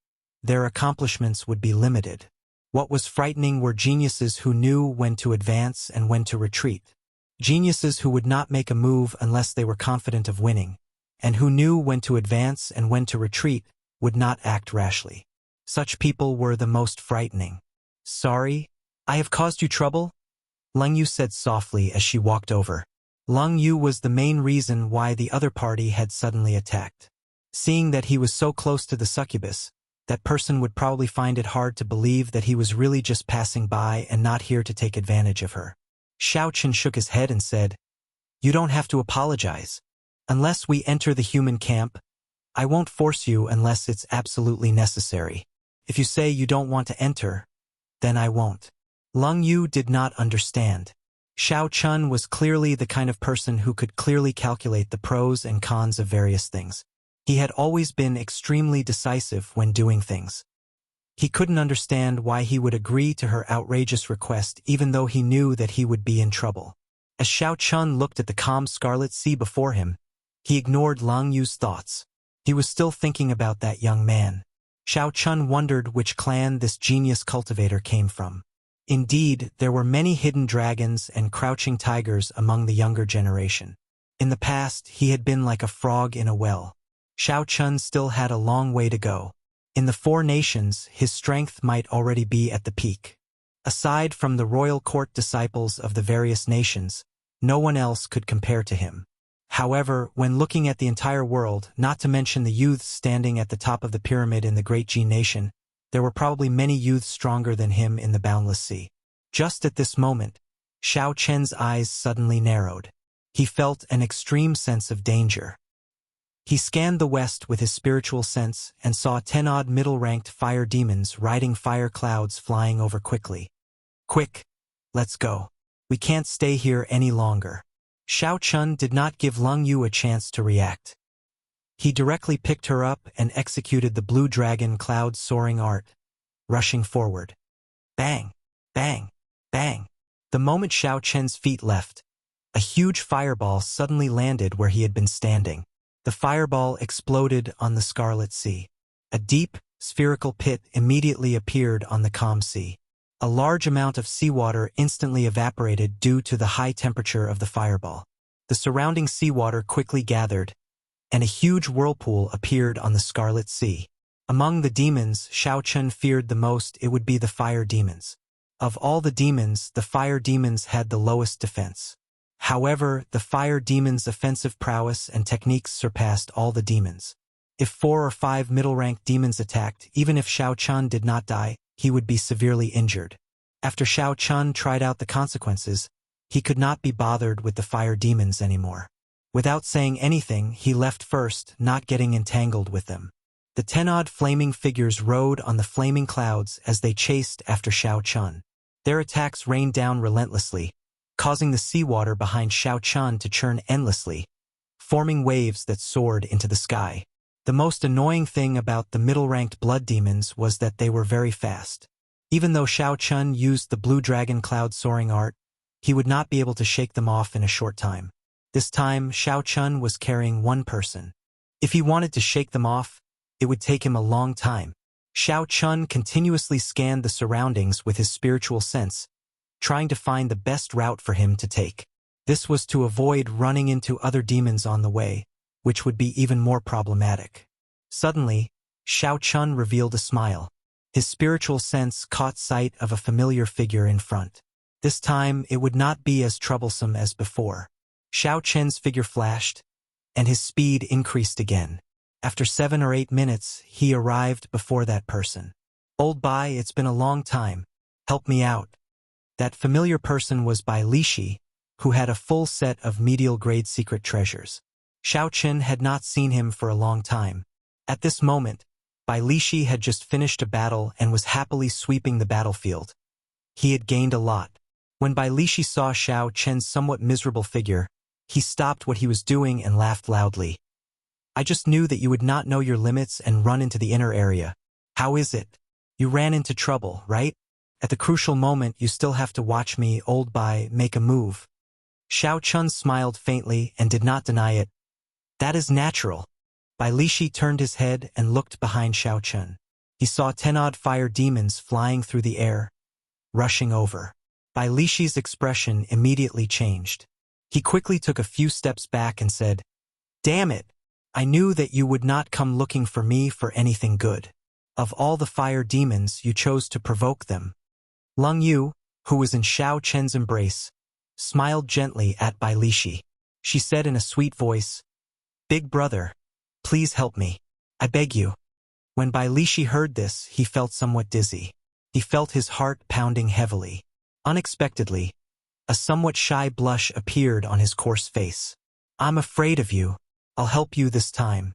their accomplishments would be limited. What was frightening were geniuses who knew when to advance and when to retreat. Geniuses who would not make a move unless they were confident of winning, and who knew when to advance and when to retreat, would not act rashly. Such people were the most frightening. "Sorry, I have caused you trouble?" Leng Yu said softly as she walked over. Leng Yu was the main reason why the other party had suddenly attacked. Seeing that he was so close to the succubus, that person would probably find it hard to believe that he was really just passing by and not here to take advantage of her. Xiao Chen shook his head and said, "You don't have to apologize. Unless we enter the human camp, I won't force you unless it's absolutely necessary. If you say you don't want to enter, then I won't." Leng Yu did not understand. Xiao Chen was clearly the kind of person who could clearly calculate the pros and cons of various things. He had always been extremely decisive when doing things. He couldn't understand why he would agree to her outrageous request even though he knew that he would be in trouble. As Xiao Chen looked at the calm scarlet sea before him, he ignored Leng Yu's thoughts. He was still thinking about that young man. Xiao Chen wondered which clan this genius cultivator came from. Indeed, there were many hidden dragons and crouching tigers among the younger generation. In the past, he had been like a frog in a well. Xiao Chen still had a long way to go. In the four nations, his strength might already be at the peak. Aside from the royal court disciples of the various nations, no one else could compare to him. However, when looking at the entire world, not to mention the youths standing at the top of the pyramid in the Great Ji nation, there were probably many youths stronger than him in the Boundless Sea. Just at this moment, Xiao Chen's eyes suddenly narrowed. He felt an extreme sense of danger. He scanned the west with his spiritual sense and saw 10-odd middle-ranked fire demons riding fire clouds flying over quickly. "Quick, let's go. We can't stay here any longer." Xiao Chen did not give Leng Yu a chance to react. He directly picked her up and executed the blue dragon cloud soaring art, rushing forward. Bang! Bang! Bang! The moment Xiao Chen's feet left, a huge fireball suddenly landed where he had been standing. The fireball exploded on the Scarlet Sea. A deep, spherical pit immediately appeared on the calm sea. A large amount of seawater instantly evaporated due to the high temperature of the fireball. The surrounding seawater quickly gathered, and a huge whirlpool appeared on the Scarlet Sea. Among the demons Xiao Chen feared the most, it would be the fire demons. Of all the demons, the fire demons had the lowest defense. However, the fire demons' offensive prowess and techniques surpassed all the demons. If 4 or 5 middle-ranked demons attacked, even if Xiao Chen did not die, he would be severely injured. After Xiao Chen tried out the consequences, he could not be bothered with the fire demons anymore. Without saying anything, he left first, not getting entangled with them. The 10-odd flaming figures rode on the flaming clouds as they chased after Xiao Chen. Their attacks rained down relentlessly, causing the seawater behind Xiao Chen to churn endlessly, forming waves that soared into the sky. The most annoying thing about the middle-ranked blood demons was that they were very fast. Even though Xiao Chun used the blue dragon cloud soaring art, he would not be able to shake them off in a short time. This time, Xiao Chun was carrying one person. If he wanted to shake them off, it would take him a long time. Xiao Chun continuously scanned the surroundings with his spiritual sense, trying to find the best route for him to take. This was to avoid running into other demons on the way, which would be even more problematic. Suddenly, Xiao Chun revealed a smile. His spiritual sense caught sight of a familiar figure in front. This time, it would not be as troublesome as before. Xiao Chen's figure flashed, and his speed increased again. After 7 or 8 minutes, he arrived before that person. "Old Bai, it's been a long time. Help me out." That familiar person was Bai Lishi, who had a full set of medial-grade secret treasures. Xiao Chen had not seen him for a long time. At this moment, Bai Lishi had just finished a battle and was happily sweeping the battlefield. He had gained a lot. When Bai Lishi saw Xiao Chen's somewhat miserable figure, he stopped what he was doing and laughed loudly. "I just knew that you would not know your limits and run into the inner area. How is it? You ran into trouble, right? At the crucial moment, you still have to watch me, old Bai, make a move." Xiao Chun smiled faintly and did not deny it. "That is natural." Bai Lishi turned his head and looked behind Xiao Chun. He saw 10-odd fire demons flying through the air, rushing over. Bai Lishi's expression immediately changed. He quickly took a few steps back and said, "Damn it! I knew that you would not come looking for me for anything good. Of all the fire demons, you chose to provoke them." Lung Yu, who was in Xiao Chen's embrace, smiled gently at Bai Lishi. She said in a sweet voice, "Big brother, please help me. I beg you." When Bai Lishi heard this, he felt somewhat dizzy. He felt his heart pounding heavily. Unexpectedly, a somewhat shy blush appeared on his coarse face. "I'm afraid of you. I'll help you this time."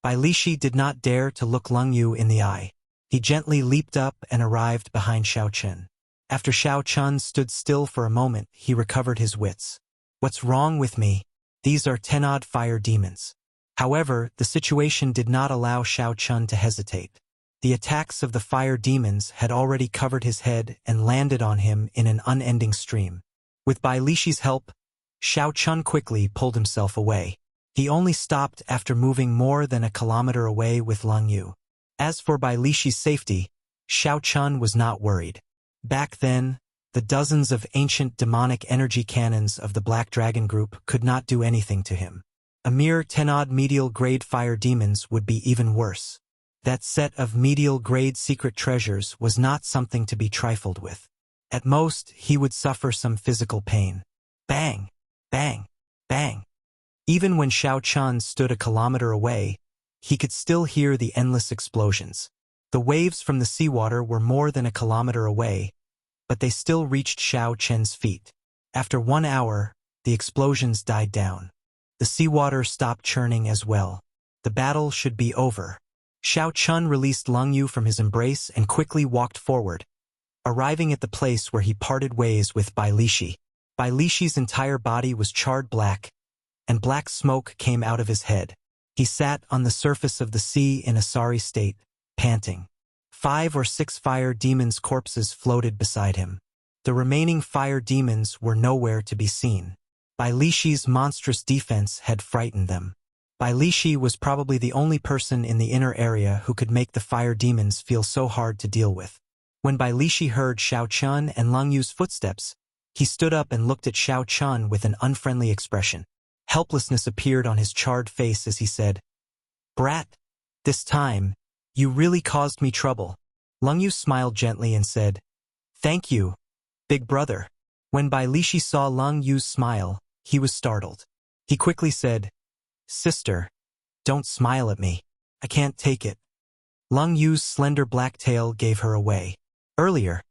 Bai Lishi did not dare to look Lung Yu in the eye. He gently leaped up and arrived behind Xiao Chen. After Xiao Chun stood still for a moment, he recovered his wits. "What's wrong with me? These are 10-odd fire demons." However, the situation did not allow Xiao Chun to hesitate. The attacks of the fire demons had already covered his head and landed on him in an unending stream. With Bai Lishi's help, Xiao Chun quickly pulled himself away. He only stopped after moving more than a kilometer away with Lung Yu. As for Bai Lishi's safety, Xiao Chun was not worried. Back then, the dozens of ancient demonic energy cannons of the Black Dragon Group could not do anything to him. A mere 10-odd medial-grade fire demons would be even worse. That set of medial-grade secret treasures was not something to be trifled with. At most, he would suffer some physical pain. Bang! Bang! Bang! Even when Xiao Chun stood a kilometer away, he could still hear the endless explosions. The waves from the seawater were more than a kilometer away, but they still reached Xiao Chen's feet. After 1 hour, the explosions died down. The seawater stopped churning as well. The battle should be over. Xiao Chun released Lung Yu from his embrace and quickly walked forward, arriving at the place where he parted ways with Bai Lishi. Bai Lishi's entire body was charred black, and black smoke came out of his head. He sat on the surface of the sea in a sorry state, panting. 5 or 6 fire demons' corpses floated beside him. The remaining fire demons were nowhere to be seen. Bai Lishi's monstrous defense had frightened them. Bai Lishi was probably the only person in the inner area who could make the fire demons feel so hard to deal with. When Bai Lishi heard Xiao Chun and Lung Yu's footsteps, he stood up and looked at Xiao Chun with an unfriendly expression. Helplessness appeared on his charred face as he said, "Brat, this time, you really caused me trouble." Lung Yu smiled gently and said, "Thank you, big brother." When Bai Lishi saw Lung Yu's smile, he was startled. He quickly said, "Sister, don't smile at me. I can't take it." Lung Yu's slender black tail gave her away. Earlier,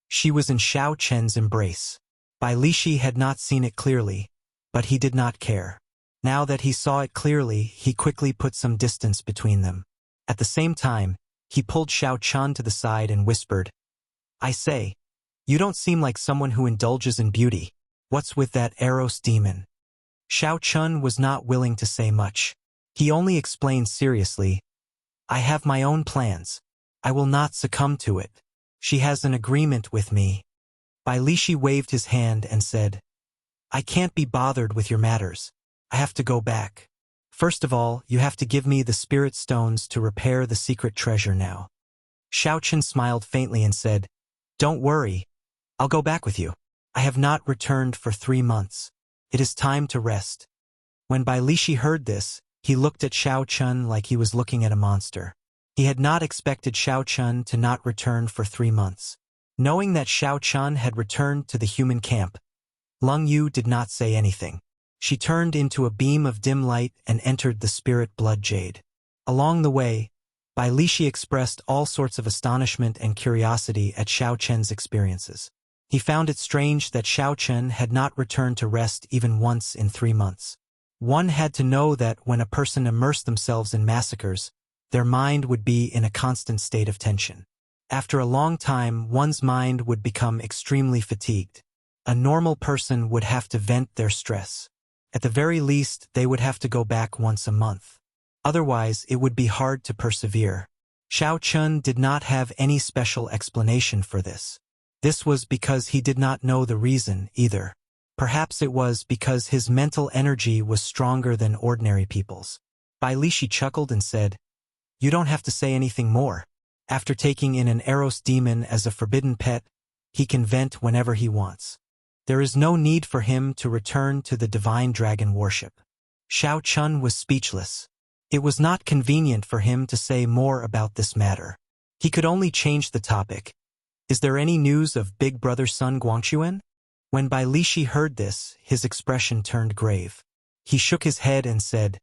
she was in Xiao Chen's embrace. Bai Lishi had not seen it clearly, but he did not care. Now that he saw it clearly, he quickly put some distance between them. At the same time, he pulled Xiao Chun to the side and whispered, "I say, you don't seem like someone who indulges in beauty. What's with that Eros demon?" Xiao Chun was not willing to say much. He only explained seriously, I have my own plans. I will not succumb to it. She has an agreement with me. Bai Lishi waved his hand and said, I can't be bothered with your matters. I have to go back. First of all, you have to give me the spirit stones to repair the secret treasure now. Xiaochen smiled faintly and said, Don't worry. I'll go back with you. I have not returned for 3 months. It is time to rest. When Bai Lishi heard this, he looked at Xiaochen like he was looking at a monster. He had not expected Xiaochen to not return for 3 months. Knowing that Xiaochen had returned to the human camp, Leng Yu did not say anything. She turned into a beam of dim light and entered the spirit blood jade. Along the way, Bai Lishi expressed all sorts of astonishment and curiosity at Xiaochen's experiences. He found it strange that Xiaochen had not returned to rest even once in 3 months. One had to know that when a person immersed themselves in massacres, their mind would be in a constant state of tension. After a long time, one's mind would become extremely fatigued. A normal person would have to vent their stress. At the very least, they would have to go back once a month. Otherwise, it would be hard to persevere. Xiaochen did not have any special explanation for this. This was because he did not know the reason either. Perhaps it was because his mental energy was stronger than ordinary people's. Bai Lishi chuckled and said, You don't have to say anything more. After taking in an Eros demon as a forbidden pet, he can vent whenever he wants. There is no need for him to return to the divine dragon worship. Xiaochen was speechless. It was not convenient for him to say more about this matter. He could only change the topic. Is there any news of Big Brother's son Guangxuan? When Bai Lishi heard this, his expression turned grave. He shook his head and said,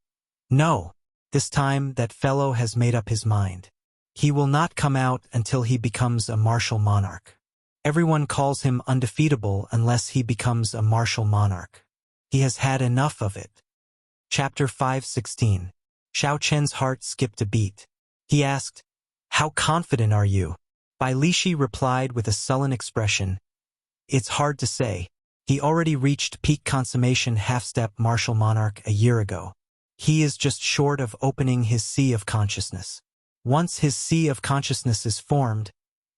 No, this time that fellow has made up his mind. He will not come out until he becomes a martial monarch. Everyone calls him undefeatable unless he becomes a martial monarch. He has had enough of it. Chapter 5:16. Xiaochen's heart skipped a beat. He asked, How confident are you? Bai Lishi replied with a sullen expression, It's hard to say. He already reached peak consummation half-step martial monarch a year ago. He is just short of opening his sea of consciousness. Once his sea of consciousness is formed,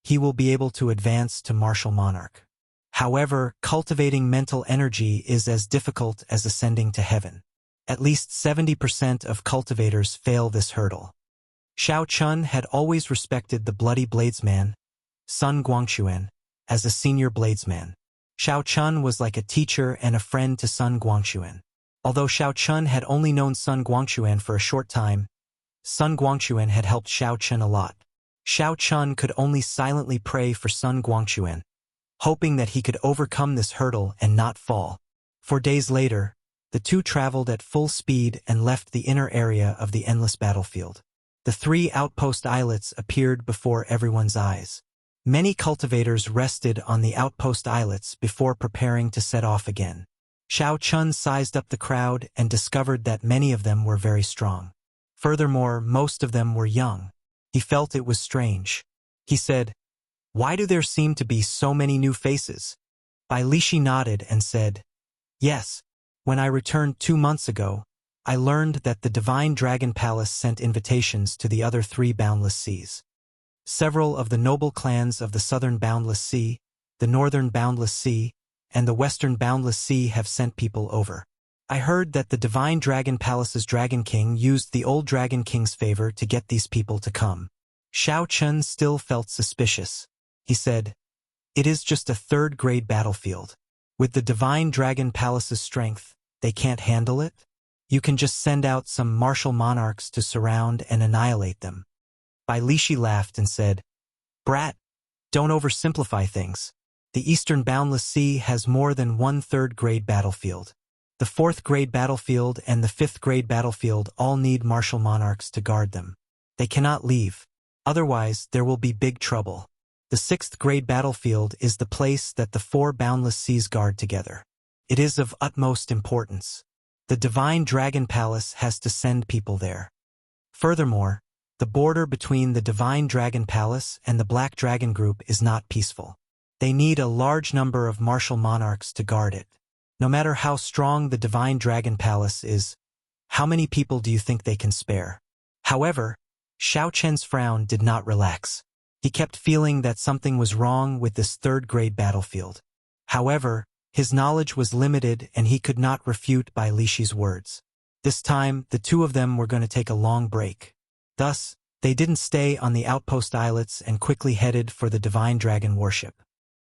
he will be able to advance to martial monarch. However, cultivating mental energy is as difficult as ascending to heaven. At least 70% of cultivators fail this hurdle. Xiaochen had always respected the bloody bladesman, Sun Guangxuan, as a senior bladesman. Xiaochen was like a teacher and a friend to Sun Guangxuan. Although Xiaochen had only known Sun Guangxuan for a short time, Sun Guangxuan had helped Xiaochen a lot. Xiaochen could only silently pray for Sun Guangxuan, hoping that he could overcome this hurdle and not fall. 4 days later, the two traveled at full speed and left the inner area of the endless battlefield. The 3 outpost islets appeared before everyone's eyes. Many cultivators rested on the outpost islets before preparing to set off again. Xiaochen sized up the crowd and discovered that many of them were very strong. Furthermore, most of them were young. He felt it was strange. He said, Why do there seem to be so many new faces? Bai Lishi nodded and said, Yes, when I returned 2 months ago, I learned that the Divine Dragon Palace sent invitations to the other 3 Boundless Seas. Several of the noble clans of the Southern Boundless Sea, the Northern Boundless Sea, and the Western Boundless Sea have sent people over. I heard that the Divine Dragon Palace's Dragon King used the old Dragon King's favor to get these people to come. Xiaochen still felt suspicious. He said, It is just a 3rd-grade battlefield. With the Divine Dragon Palace's strength, they can't handle it? You can just send out some martial monarchs to surround and annihilate them. Bai Lishi laughed and said, Brat, don't oversimplify things. The Eastern Boundless Sea has more than 1 3rd-grade battlefield. The 4th-grade battlefield and the 5th-grade battlefield all need martial monarchs to guard them. They cannot leave. Otherwise, there will be big trouble. The 6th-grade battlefield is the place that the 4 Boundless Seas guard together. It is of utmost importance. The Divine Dragon Palace has to send people there. Furthermore, the border between the Divine Dragon Palace and the Black Dragon Group is not peaceful. They need a large number of martial monarchs to guard it. No matter how strong the Divine Dragon Palace is, How many people do you think they can spare? However, Xiao Chen's frown did not relax. He kept feeling that something was wrong with this third-grade battlefield. However, his knowledge was limited and he could not refute Bai Lishi's words. This time, the two of them were going to take a long break. Thus, they didn't stay on the outpost islets and quickly headed for the Divine Dragon Warship.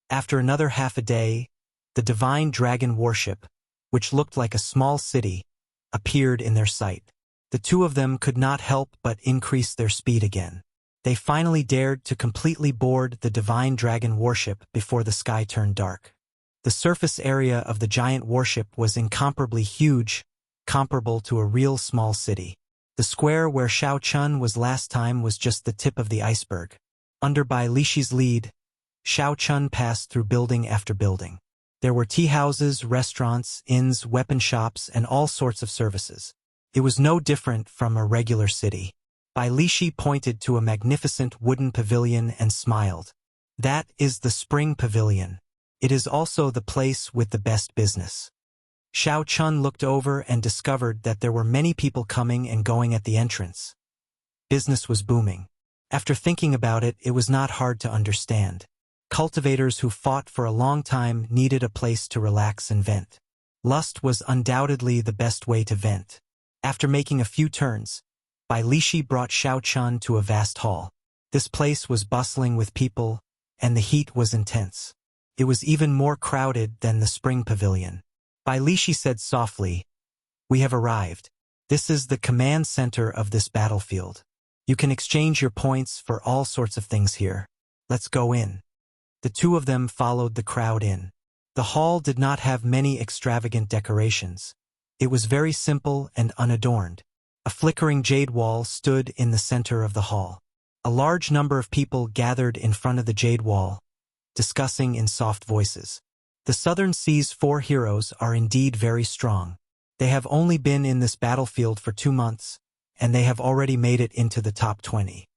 After another half a day, the Divine Dragon Warship, which looked like a small city, appeared in their sight. The two of them could not help but increase their speed again. They finally dared to completely board the Divine Dragon Warship before the sky turned dark. The surface area of the giant warship was incomparably huge, comparable to a real small city. The square where Xiao Chun was last time was just the tip of the iceberg. Under Bai Lishi's lead, Xiao Chun passed through building after building. There were tea houses, restaurants, inns, weapon shops, and all sorts of services. It was no different from a regular city. Bai Lishi pointed to a magnificent wooden pavilion and smiled. That is the Spring Pavilion. It is also the place with the best business. Xiao Chun looked over and discovered that there were many people coming and going at the entrance. Business was booming. After thinking about it, it was not hard to understand. Cultivators who fought for a long time needed a place to relax and vent. Lust was undoubtedly the best way to vent. After making a few turns, Bai Lishi brought Xiao Chun to a vast hall. This place was bustling with people, and the heat was intense. It was even more crowded than the Spring Pavilion. Bai Lishi said softly, "We have arrived. This is the command center of this battlefield. You can exchange your points for all sorts of things here. Let's go in." The two of them followed the crowd in. The hall did not have many extravagant decorations. It was very simple and unadorned. A flickering jade wall stood in the center of the hall. A large number of people gathered in front of the jade wall, discussing in soft voices. The Southern Sea's 4 heroes are indeed very strong. They have only been in this battlefield for 2 months, and they have already made it into the top 20.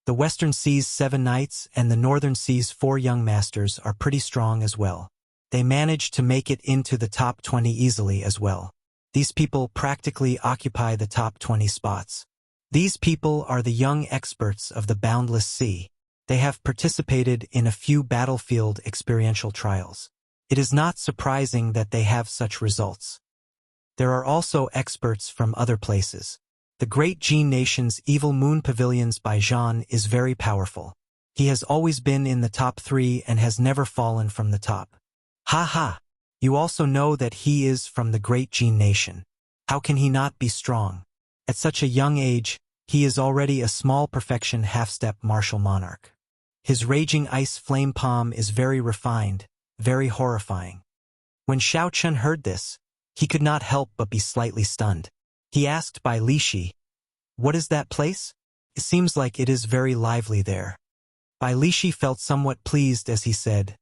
The Western Sea's 7 knights and the Northern Sea's 4 young masters are pretty strong as well. They managed to make it into the top 20 easily as well. These people practically occupy the top 20 spots. These people are the young experts of the Boundless Sea. They have participated in a few battlefield experiential trials. It is not surprising that they have such results. There are also experts from other places. The Great Jin Nation's Evil Moon Pavilion's Bai Zhan is very powerful. He has always been in the top 3 and has never fallen from the top. Ha ha! You also know that he is from the Great Jin Nation. How can he not be strong? At such a young age, he is already a small perfection half-step martial monarch. His raging ice flame palm is very refined, very horrifying. When Xiao Chun heard this, he could not help but be slightly stunned. He asked Bai Lishi, "What is that place? It seems like it is very lively there." Bai Lishi felt somewhat pleased as he said,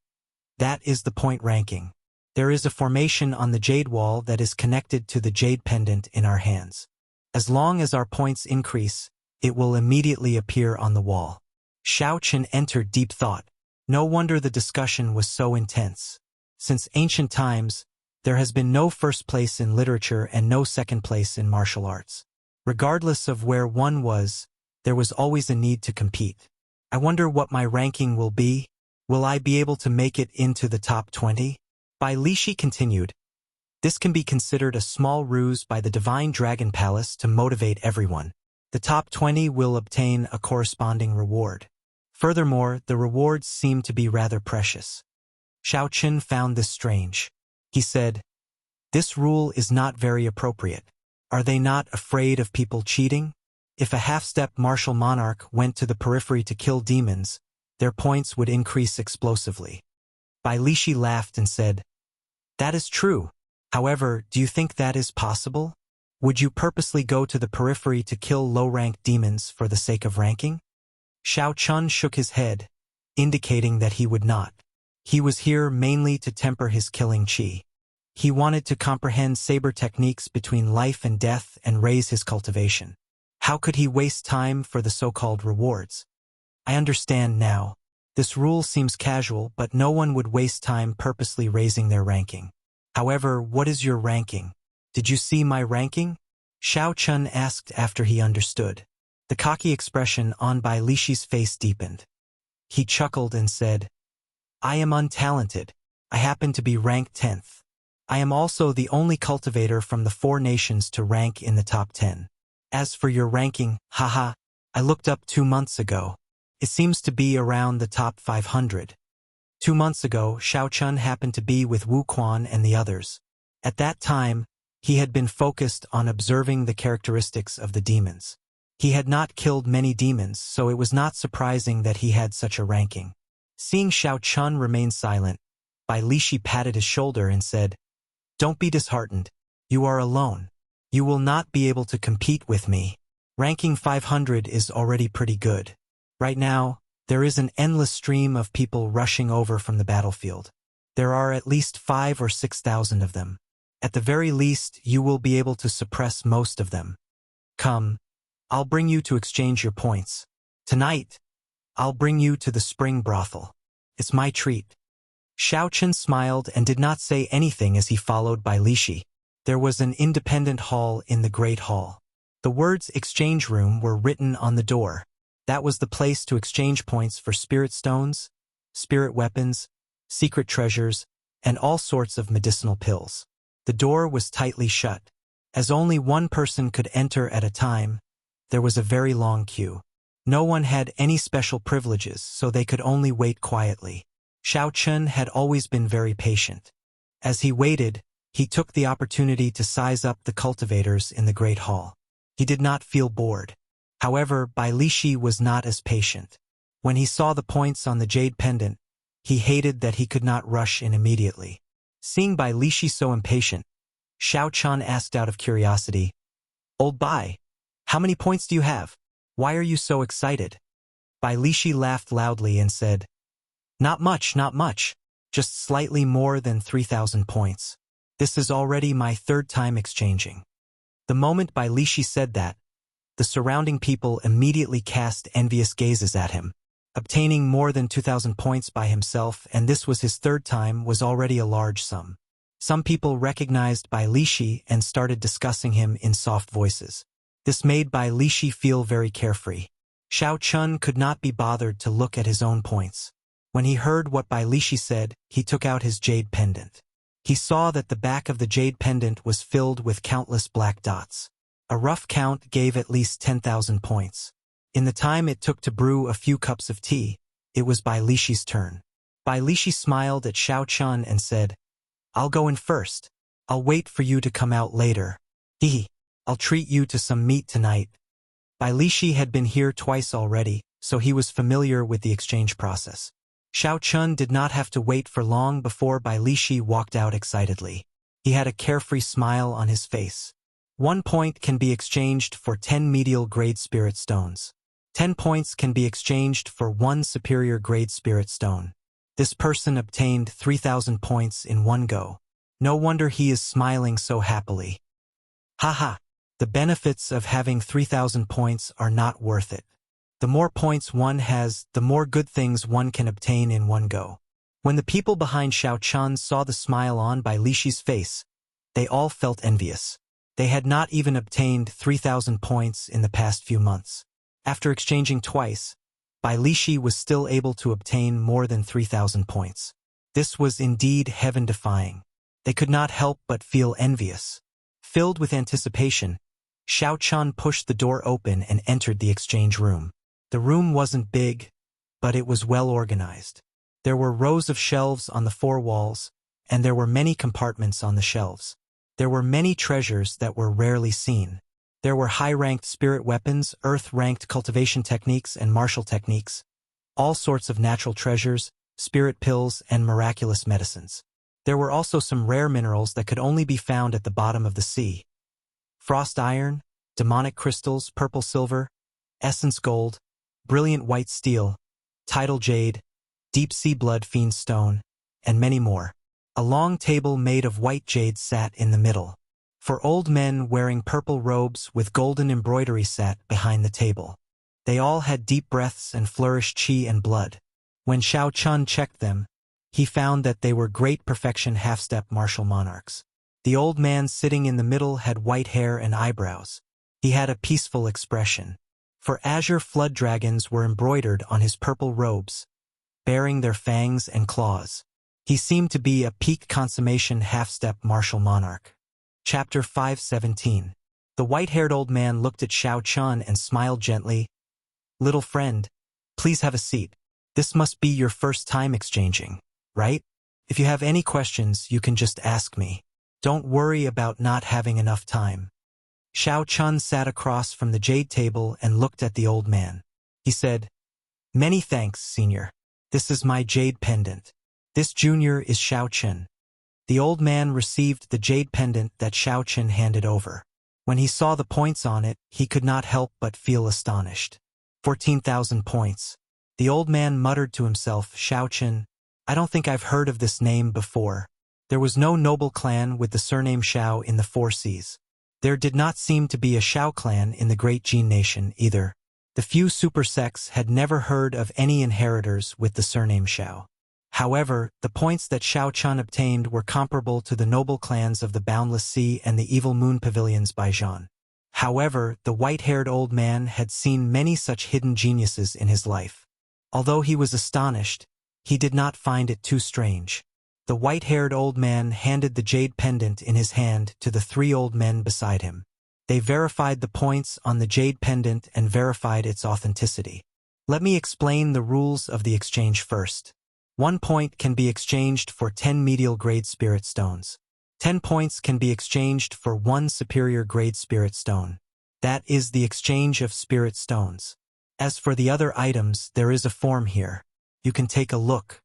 "That is the point ranking. There is a formation on the jade wall that is connected to the jade pendant in our hands. As long as our points increase, it will immediately appear on the wall." Xiao Chun entered deep thought. No wonder the discussion was so intense. Since ancient times, there has been no first place in literature and no second place in martial arts. Regardless of where one was, there was always a need to compete. I wonder what my ranking will be. Will I be able to make it into the top 20? Bai Lishi continued, "This can be considered a small ruse by the Divine Dragon Palace to motivate everyone. The top 20 will obtain a corresponding reward. Furthermore, the rewards seem to be rather precious." Xiao Chun found this strange. He said, "This rule is not very appropriate. Are they not afraid of people cheating? If a half-step martial monarch went to the periphery to kill demons, their points would increase explosively." Bai Lishi laughed and said, "That is true. However, do you think that is possible? Would you purposely go to the periphery to kill low-ranked demons for the sake of ranking?" Xiao Chun shook his head, indicating that he would not. He was here mainly to temper his killing chi. He wanted to comprehend saber techniques between life and death and raise his cultivation. How could he waste time for the so-called rewards? I understand now. This rule seems casual, but no one would waste time purposely raising their ranking. However, what is your ranking? Did you see my ranking? Xiao Chun asked after he understood. The cocky expression on Bai Lishi's face deepened. He chuckled and said, I am untalented. I happen to be ranked 10th. I am also the only cultivator from the 4 nations to rank in the top 10. As for your ranking, haha, I looked up 2 months ago. It seems to be around the top 500. 2 months ago, Xiao Chun happened to be with Wu Quan and the others. At that time, he had been focused on observing the characteristics of the demons. He had not killed many demons, so it was not surprising that he had such a ranking. Seeing Xiao Chun remain silent, Bai Lishi patted his shoulder and said, Don't be disheartened. You are alone. You will not be able to compete with me. Ranking 500 is already pretty good. Right now, there is an endless stream of people rushing over from the battlefield. There are at least 5,000 or 6,000 of them. At the very least, you will be able to suppress most of them. Come, I'll bring you to exchange your points. Tonight, I'll bring you to the spring brothel. It's my treat. Xiao Chun smiled and did not say anything as he followed Bai Lishi. There was an independent hall in the Great Hall. The words exchange room were written on the door. That was the place to exchange points for spirit stones, spirit weapons, secret treasures, and all sorts of medicinal pills. The door was tightly shut. As only one person could enter at a time, there was a very long queue. No one had any special privileges, so they could only wait quietly. Xiao Chun had always been very patient. As he waited, he took the opportunity to size up the cultivators in the Great Hall. He did not feel bored. However, Bai Lishi was not as patient. When he saw the points on the jade pendant, he hated that he could not rush in immediately. Seeing Bai Lishi so impatient, Xiao Chun asked out of curiosity, Old Bai, how many points do you have? Why are you so excited? Bai Lishi laughed loudly and said, Not much, not much. Just slightly more than 3,000 points. This is already my 3rd time exchanging. The moment Bai Lishi said that, the surrounding people immediately cast envious gazes at him. Obtaining more than 2,000 points by himself, and this was his 3rd time, was already a large sum. Some people recognized Bai Lishi and started discussing him in soft voices. This made Bai Lishi feel very carefree. Xiao Chun could not be bothered to look at his own points. When he heard what Bai Lishi said, he took out his jade pendant. He saw that the back of the jade pendant was filled with countless black dots. A rough count gave at least 10,000 points. In the time it took to brew a few cups of tea, it was Bai Lishi's turn. Bai Lishi smiled at Xiao Chun and said, I'll go in first. I'll wait for you to come out later. I'll treat you to some meat tonight. Bai Lishi had been here twice already, so he was familiar with the exchange process. Xiao Chun did not have to wait for long before Bai Lishi walked out excitedly. He had a carefree smile on his face. 1 point can be exchanged for 10 medial grade spirit stones. 10 points can be exchanged for 1 superior grade spirit stone. This person obtained 3,000 points in one go. No wonder he is smiling so happily. Haha, the benefits of having 3,000 points are not worth it. The more points one has, the more good things one can obtain in one go. When the people behind Xiao Chun saw the smile on Bai Lishi's face, they all felt envious. They had not even obtained 3,000 points in the past few months. After exchanging twice, Bai Lishi was still able to obtain more than 3,000 points. This was indeed heaven-defying. They could not help but feel envious. Filled with anticipation, Xiao Chun pushed the door open and entered the exchange room. The room wasn't big, but it was well organized. There were rows of shelves on the 4 walls, and there were many compartments on the shelves. There were many treasures that were rarely seen. There were high-ranked spirit weapons, earth-ranked cultivation techniques and martial techniques, all sorts of natural treasures, spirit pills, and miraculous medicines. There were also some rare minerals that could only be found at the bottom of the sea. Frost iron, demonic crystals, purple silver, essence gold, brilliant white steel, tidal jade, deep-sea blood fiend stone, and many more. A long table made of white jade sat in the middle. 4 old men wearing purple robes with golden embroidery sat behind the table. They all had deep breaths and flourished qi and blood. When Xiao Chun checked them, he found that they were great perfection half-step martial monarchs. The old man sitting in the middle had white hair and eyebrows. He had a peaceful expression. For azure flood dragons were embroidered on his purple robes, bearing their fangs and claws. He seemed to be a peak consummation half-step martial monarch. Chapter 5:17. The white-haired old man looked at Xiao Chun and smiled gently. "Little friend, please have a seat. This must be your first time exchanging, right? If you have any questions, you can just ask me. Don't worry about not having enough time." Xiao Chun sat across from the jade table and looked at the old man. He said, "Many thanks, senior. This is my jade pendant. This junior is Xiao Chun." The old man received the jade pendant that Xiao Chun handed over. When he saw the points on it, he could not help but feel astonished. 14,000 points. The old man muttered to himself, "Xiao Chun, I don't think I've heard of this name before." There was no noble clan with the surname Xiao in the Four Seas. There did not seem to be a Xiao clan in the Great Jin Nation either. The few super sects had never heard of any inheritors with the surname Xiao. However, the points that Xiao Chun obtained were comparable to the noble clans of the Boundless Sea and the Evil Moon Pavilions by Zhan. However, the white-haired old man had seen many such hidden geniuses in his life. Although he was astonished, he did not find it too strange. The white-haired old man handed the jade pendant in his hand to the three old men beside him. They verified the points on the jade pendant and verified its authenticity. Let me explain the rules of the exchange first. 1 point can be exchanged for 10 medial-grade spirit stones. 10 points can be exchanged for 1 superior-grade spirit stone. That is the exchange of spirit stones. As for the other items, there is a form here. You can take a look.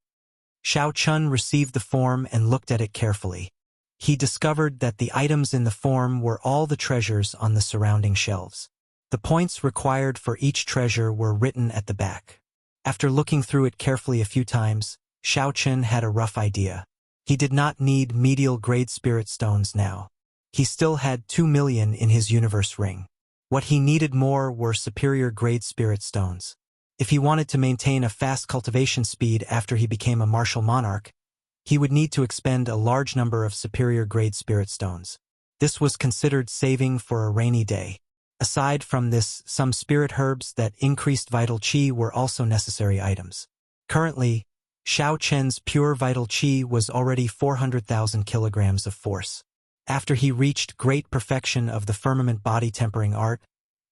Xiao Chun received the form and looked at it carefully. He discovered that the items in the form were all the treasures on the surrounding shelves. The points required for each treasure were written at the back. After looking through it carefully a few times, Xiao Chun had a rough idea. He did not need medial-grade spirit stones now. He still had 2 million in his universe ring. What he needed more were superior-grade spirit stones. If he wanted to maintain a fast cultivation speed after he became a martial monarch, he would need to expend a large number of superior-grade spirit stones. This was considered saving for a rainy day. Aside from this, some spirit herbs that increased vital qi were also necessary items. Currently, Xiao Chen's pure vital qi was already 400,000 kilograms of force. After he reached great perfection of the firmament body tempering art,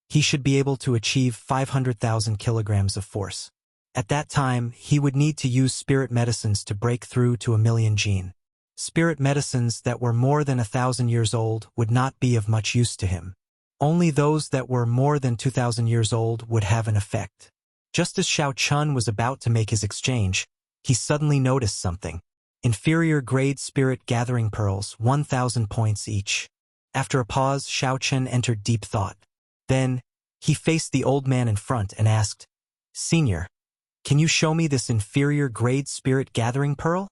he should be able to achieve 500,000 kilograms of force. At that time, he would need to use spirit medicines to break through to 1,000,000 gene. Spirit medicines that were more than 1,000 years old would not be of much use to him. Only those that were more than 2,000 years old would have an effect. Just as Xiao Chun was about to make his exchange, he suddenly noticed something. Inferior-grade spirit gathering pearls, 1,000 points each. After a pause, Xiao Chun entered deep thought. Then, he faced the old man in front and asked, "Senior, can you show me this inferior-grade spirit gathering pearl?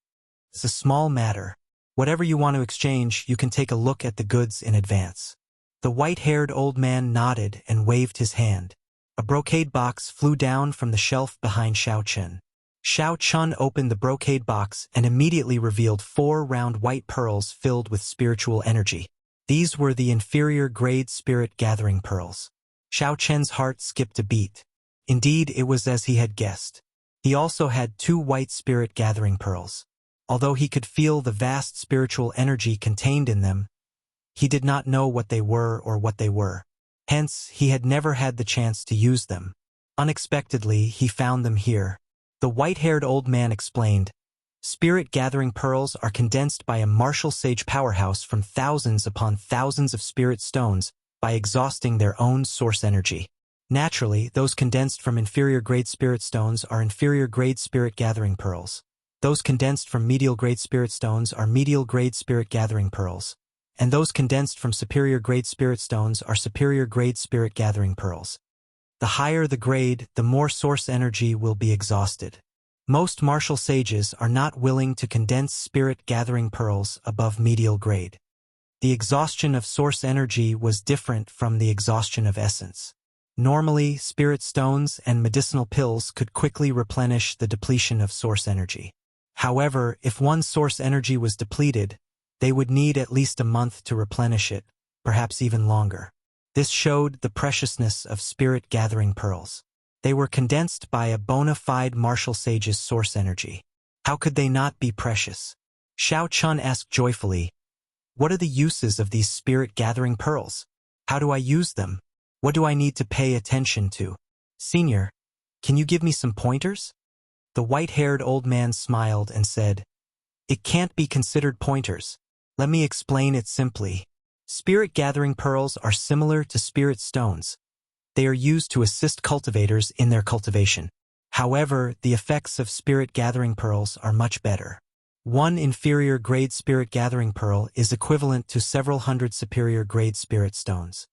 It's a small matter. Whatever you want to exchange, you can take a look at the goods in advance." The white-haired old man nodded and waved his hand. A brocade box flew down from the shelf behind Xiao Chun. Xiao Chun opened the brocade box and immediately revealed 4 round white pearls filled with spiritual energy. These were the inferior-grade spirit gathering pearls. Xiao Chen's heart skipped a beat. Indeed, it was as he had guessed. He also had 2 white spirit gathering pearls. Although he could feel the vast spiritual energy contained in them, he did not know what they were or what they were. Hence, he had never had the chance to use them. Unexpectedly, he found them here. The white-haired old man explained, "Spirit-gathering pearls are condensed by a martial sage powerhouse from thousands upon thousands of spirit stones by exhausting their own source energy. Naturally, those condensed from inferior-grade spirit stones are inferior-grade spirit-gathering pearls. Those condensed from medial-grade spirit stones are medial-grade spirit-gathering pearls. And those condensed from superior-grade spirit stones are superior-grade spirit-gathering pearls. The higher the grade, the more source energy will be exhausted. Most martial sages are not willing to condense spirit-gathering pearls above medial grade. The exhaustion of source energy was different from the exhaustion of essence. Normally, spirit stones and medicinal pills could quickly replenish the depletion of source energy. However, if one's source energy was depleted, They would need at least a month to replenish it, perhaps even longer. This showed the preciousness of spirit-gathering pearls. They were condensed by a bona fide martial sage's source energy. How could they not be precious? Xiao Chun asked joyfully, "What are the uses of these spirit-gathering pearls? How do I use them? What do I need to pay attention to? Senior, can you give me some pointers?" The white-haired old man smiled and said, "It can't be considered pointers. Let me explain it simply. Spirit-gathering pearls are similar to spirit stones. They are used to assist cultivators in their cultivation. However, the effects of spirit-gathering pearls are much better. One inferior-grade spirit-gathering pearl is equivalent to several hundred superior-grade spirit stones.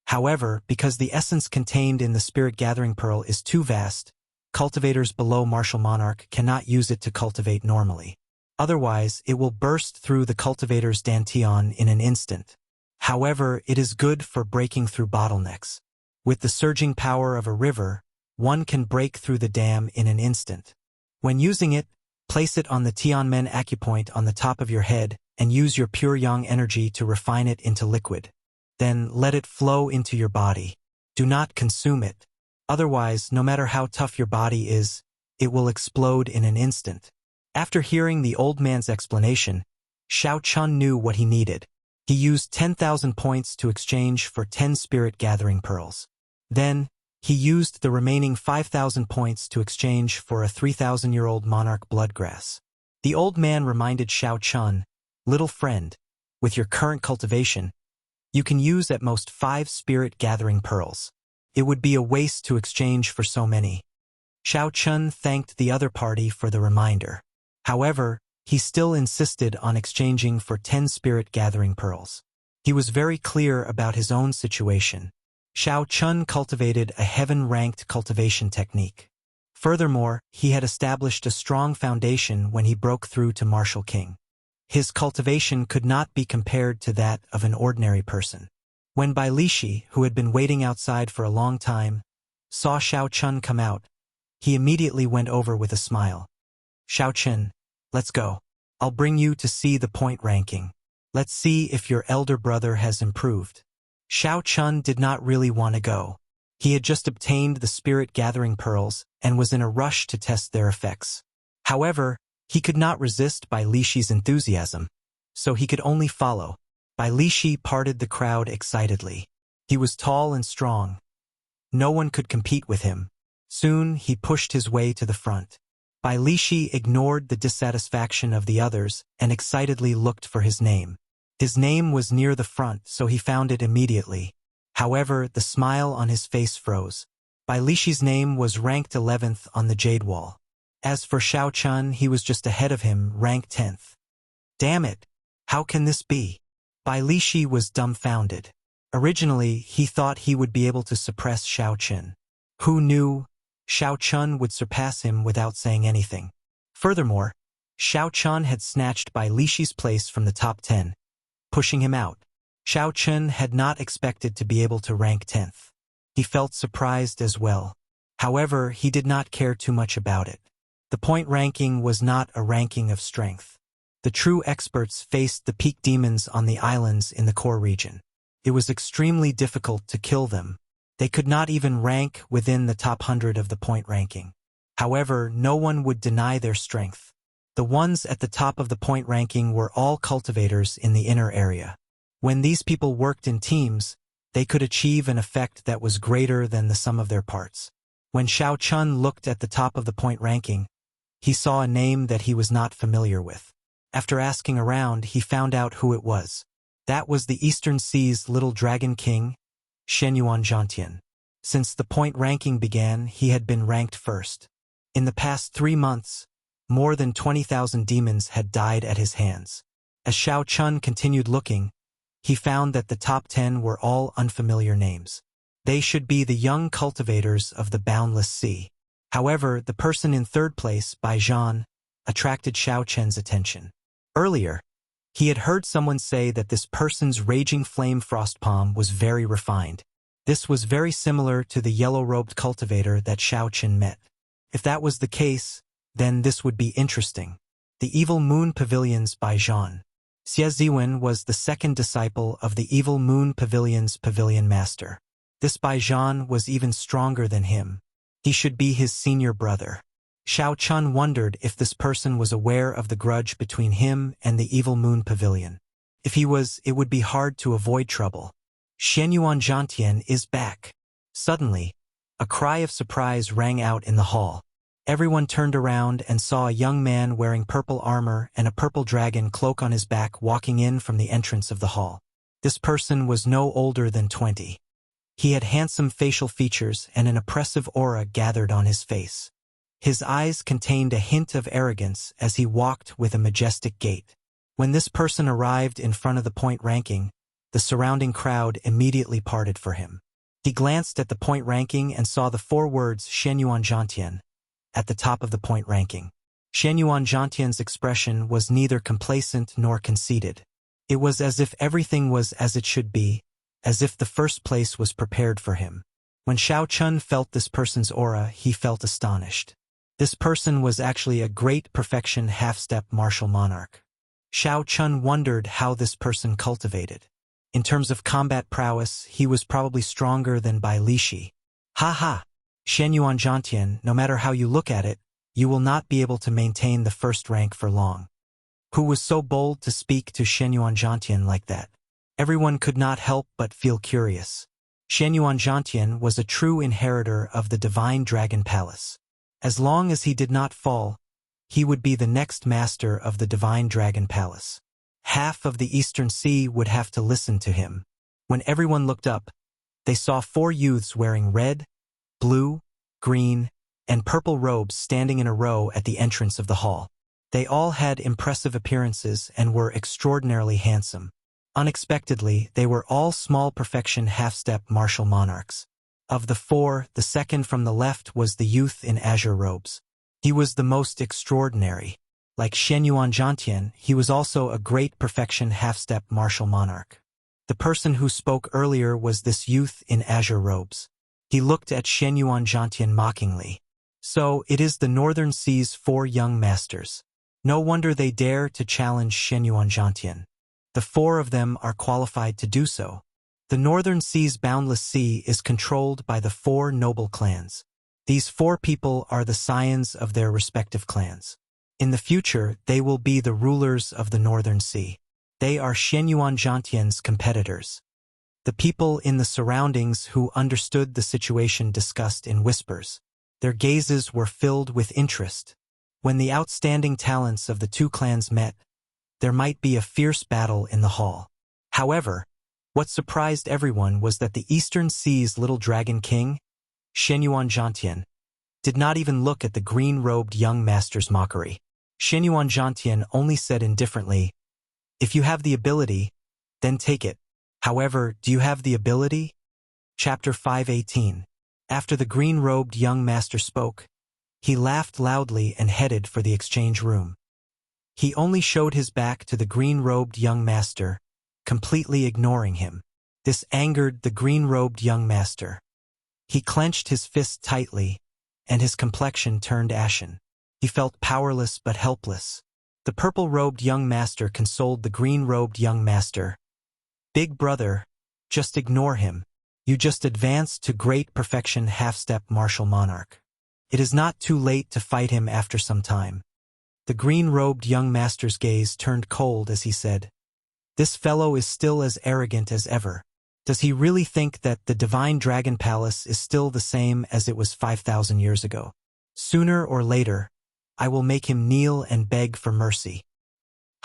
However, because the essence contained in the spirit-gathering pearl is too vast, cultivators below Martial Monarch cannot use it to cultivate normally. Otherwise, it will burst through the cultivator's dantian in an instant. However, it is good for breaking through bottlenecks. With the surging power of a river, one can break through the dam in an instant. When using it, place it on the Tianmen acupoint on the top of your head and use your pure yang energy to refine it into liquid. Then let it flow into your body. Do not consume it. Otherwise, no matter how tough your body is, it will explode in an instant. After hearing the old man's explanation, Xiao Chun knew what he needed. He used 10,000 points to exchange for 10 spirit-gathering pearls. Then, he used the remaining 5,000 points to exchange for a 3,000-year-old monarch bloodgrass. The old man reminded Xiao Chun, "Little friend, with your current cultivation, you can use at most 5 spirit-gathering pearls. It would be a waste to exchange for so many." Xiao Chun thanked the other party for the reminder. However, he still insisted on exchanging for 10 spirit-gathering pearls. He was very clear about his own situation. Xiao Chun cultivated a heaven-ranked cultivation technique. Furthermore, he had established a strong foundation when he broke through to Martial King. His cultivation could not be compared to that of an ordinary person. When Bai Lishi, who had been waiting outside for a long time, saw Xiao Chun come out, he immediately went over with a smile. "Xiao Chun, let's go. I'll bring you to see the point ranking. Let's see if your elder brother has improved." Xiao Chun did not really want to go. He had just obtained the spirit-gathering pearls and was in a rush to test their effects. However, he could not resist Bai Lishi's enthusiasm, so he could only follow. Bai Lishi parted the crowd excitedly. He was tall and strong. No one could compete with him. Soon, he pushed his way to the front. Bai Lishi ignored the dissatisfaction of the others and excitedly looked for his name. His name was near the front, so he found it immediately. However, the smile on his face froze. Bai Lishi's name was ranked 11th on the Jade Wall. As for Xiao Chun, he was just ahead of him, ranked 10th. Damn it! How can this be? Bai Lishi was dumbfounded. Originally, he thought he would be able to suppress Xiao Chun. Who knew? Xiao Chun would surpass him without saying anything. Furthermore, Xiao Chun had snatched Bai Lishi's place from the top 10, pushing him out. Xiao Chun had not expected to be able to rank 10th. He felt surprised as well. However, he did not care too much about it. The point ranking was not a ranking of strength. The true experts faced the peak demons on the islands in the core region. It was extremely difficult to kill them. They could not even rank within the top 100 of the point ranking. However, no one would deny their strength. The ones at the top of the point ranking were all cultivators in the inner area. When these people worked in teams, they could achieve an effect that was greater than the sum of their parts. When Xiao Chun looked at the top of the point ranking, he saw a name that he was not familiar with. After asking around, he found out who it was. That was the Eastern Sea's little dragon king, Shenyuan Zhantian. Since the point ranking began, he had been ranked first. In the past 3 months, more than 20,000 demons had died at his hands. As Xiao Chun continued looking, he found that the top 10 were all unfamiliar names. They should be the young cultivators of the Boundless Sea. However, the person in third place, Bai Zhan, attracted Xiao Chen's attention. Earlier, he had heard someone say that this person's raging flame frostpalm was very refined. This was very similar to the yellow-robed cultivator that Xiao Chen met. If that was the case, then this would be interesting. The Evil Moon Pavilions by Zhan. Xie Ziwen was the second disciple of the Evil Moon Pavilion's pavilion master. This Baijian was even stronger than him. He should be his senior brother. Xiao Chun wondered if this person was aware of the grudge between him and the Evil Moon Pavilion. If he was, it would be hard to avoid trouble. Xianyuan Zhantian is back. Suddenly, a cry of surprise rang out in the hall. Everyone turned around and saw a young man wearing purple armor and a purple dragon cloak on his back walking in from the entrance of the hall. This person was no older than 20. He had handsome facial features and an oppressive aura gathered on his face. His eyes contained a hint of arrogance as he walked with a majestic gait. When this person arrived in front of the point ranking, the surrounding crowd immediately parted for him. He glanced at the point ranking and saw the 4 words Xianyuan Zhantian at the top of the point ranking. Xianyuan Zhantian's expression was neither complacent nor conceited. It was as if everything was as it should be, as if the first place was prepared for him. When Xiao Chun felt this person's aura, he felt astonished. This person was actually a great perfection half-step martial monarch. Xiao Chun wondered how this person cultivated. In terms of combat prowess, he was probably stronger than Bai Lishi. Ha ha! Xianyuan Zhantian, no matter how you look at it, you will not be able to maintain the first rank for long. Who was so bold to speak to Xianyuan Zhantian like that? Everyone could not help but feel curious. Xianyuan Zhantian was a true inheritor of the Divine Dragon Palace. As long as he did not fall, he would be the next master of the Divine Dragon Palace. Half of the Eastern Sea would have to listen to him. When everyone looked up, they saw 4 youths wearing red, blue, green, and purple robes standing in a row at the entrance of the hall. They all had impressive appearances and were extraordinarily handsome. Unexpectedly, they were all small perfection half-step martial monarchs. Of the 4, the second from the left was the youth in azure robes. He was the most extraordinary. Like Xianyuan Zhantian, he was also a great perfection half-step martial monarch. The person who spoke earlier was this youth in azure robes. He looked at Xianyuan Zhantian mockingly. So, it is the Northern Sea's 4 young masters. No wonder they dare to challenge Xianyuan Zhantian. The 4 of them are qualified to do so. The Northern Sea's Boundless Sea is controlled by the 4 noble clans. These 4 people are the scions of their respective clans. In the future, they will be the rulers of the Northern Sea. They are Xianyuan Zhantian's competitors. The people in the surroundings who understood the situation discussed in whispers. Their gazes were filled with interest. When the outstanding talents of the 2 clans met, there might be a fierce battle in the hall. However, what surprised everyone was that the Eastern Sea's little dragon king, Xianyuan Zhantian, did not even look at the green-robed young master's mockery. Xianyuan Zhantian only said indifferently, "If you have the ability, then take it. However, do you have the ability?" Chapter 518. After the green-robed young master spoke, he laughed loudly and headed for the exchange room. He only showed his back to the green-robed young master, completely ignoring him. This angered the green-robed young master. He clenched his fist tightly, and his complexion turned ashen. He felt powerless but helpless. The purple-robed young master consoled the green-robed young master. "Big brother, just ignore him. You just advanced to great perfection half-step martial monarch. It is not too late to fight him after some time." The green-robed young master's gaze turned cold as he said, "This fellow is still as arrogant as ever. Does he really think that the Divine Dragon Palace is still the same as it was 5,000 years ago? Sooner or later, I will make him kneel and beg for mercy."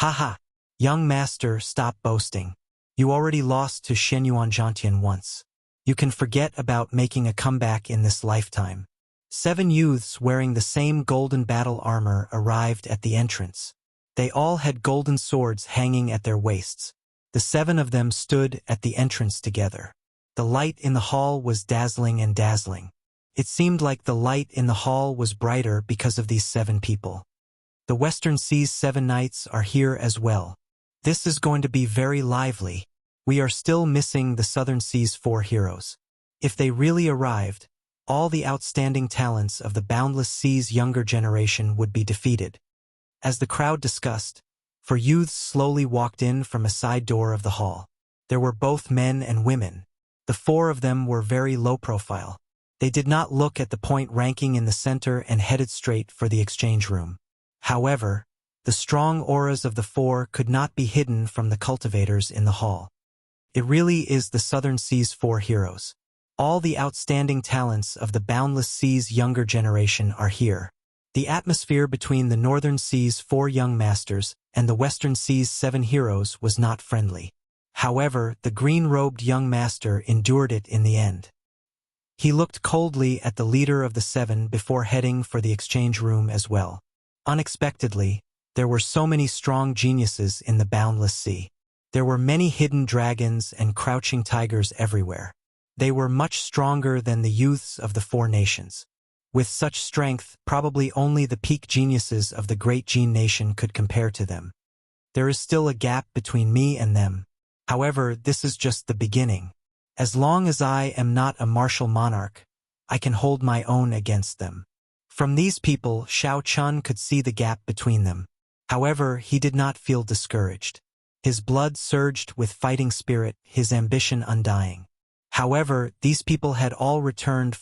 "Ha ha! Young master, stop boasting. You already lost to Xianyuan Zhantian once. You can forget about making a comeback in this lifetime." 7 youths wearing the same golden battle armor arrived at the entrance. They all had golden swords hanging at their waists. The 7 of them stood at the entrance together. The light in the hall was dazzling and dazzling. It seemed like the light in the hall was brighter because of these 7 people. The Western Sea's 7 knights are here as well. This is going to be very lively. We are still missing the Southern Sea's 4 heroes. If they really arrived, all the outstanding talents of the Boundless Sea's younger generation would be defeated. As the crowd discussed, 4 youths slowly walked in from a side door of the hall. There were both men and women. The 4 of them were very low profile. They did not look at the point ranking in the center and headed straight for the exchange room. However, the strong auras of the 4 could not be hidden from the cultivators in the hall. It really is the Southern Sea's 4 heroes. All the outstanding talents of the Boundless Sea's younger generation are here. The atmosphere between the Northern Sea's 4 young masters and the Western Sea's 7 heroes was not friendly. However, the green-robed young master endured it in the end. He looked coldly at the leader of the 7 before heading for the exchange room as well. Unexpectedly, there were so many strong geniuses in the Boundless Sea. There were many hidden dragons and crouching tigers everywhere. They were much stronger than the youths of the 4 nations. With such strength, probably only the peak geniuses of the Great Gene Nation could compare to them. There is still a gap between me and them. However, this is just the beginning. As long as I am not a martial monarch, I can hold my own against them. From these people, Xiao Chun could see the gap between them. However, he did not feel discouraged. His blood surged with fighting spirit, his ambition undying. However, these people had all returned from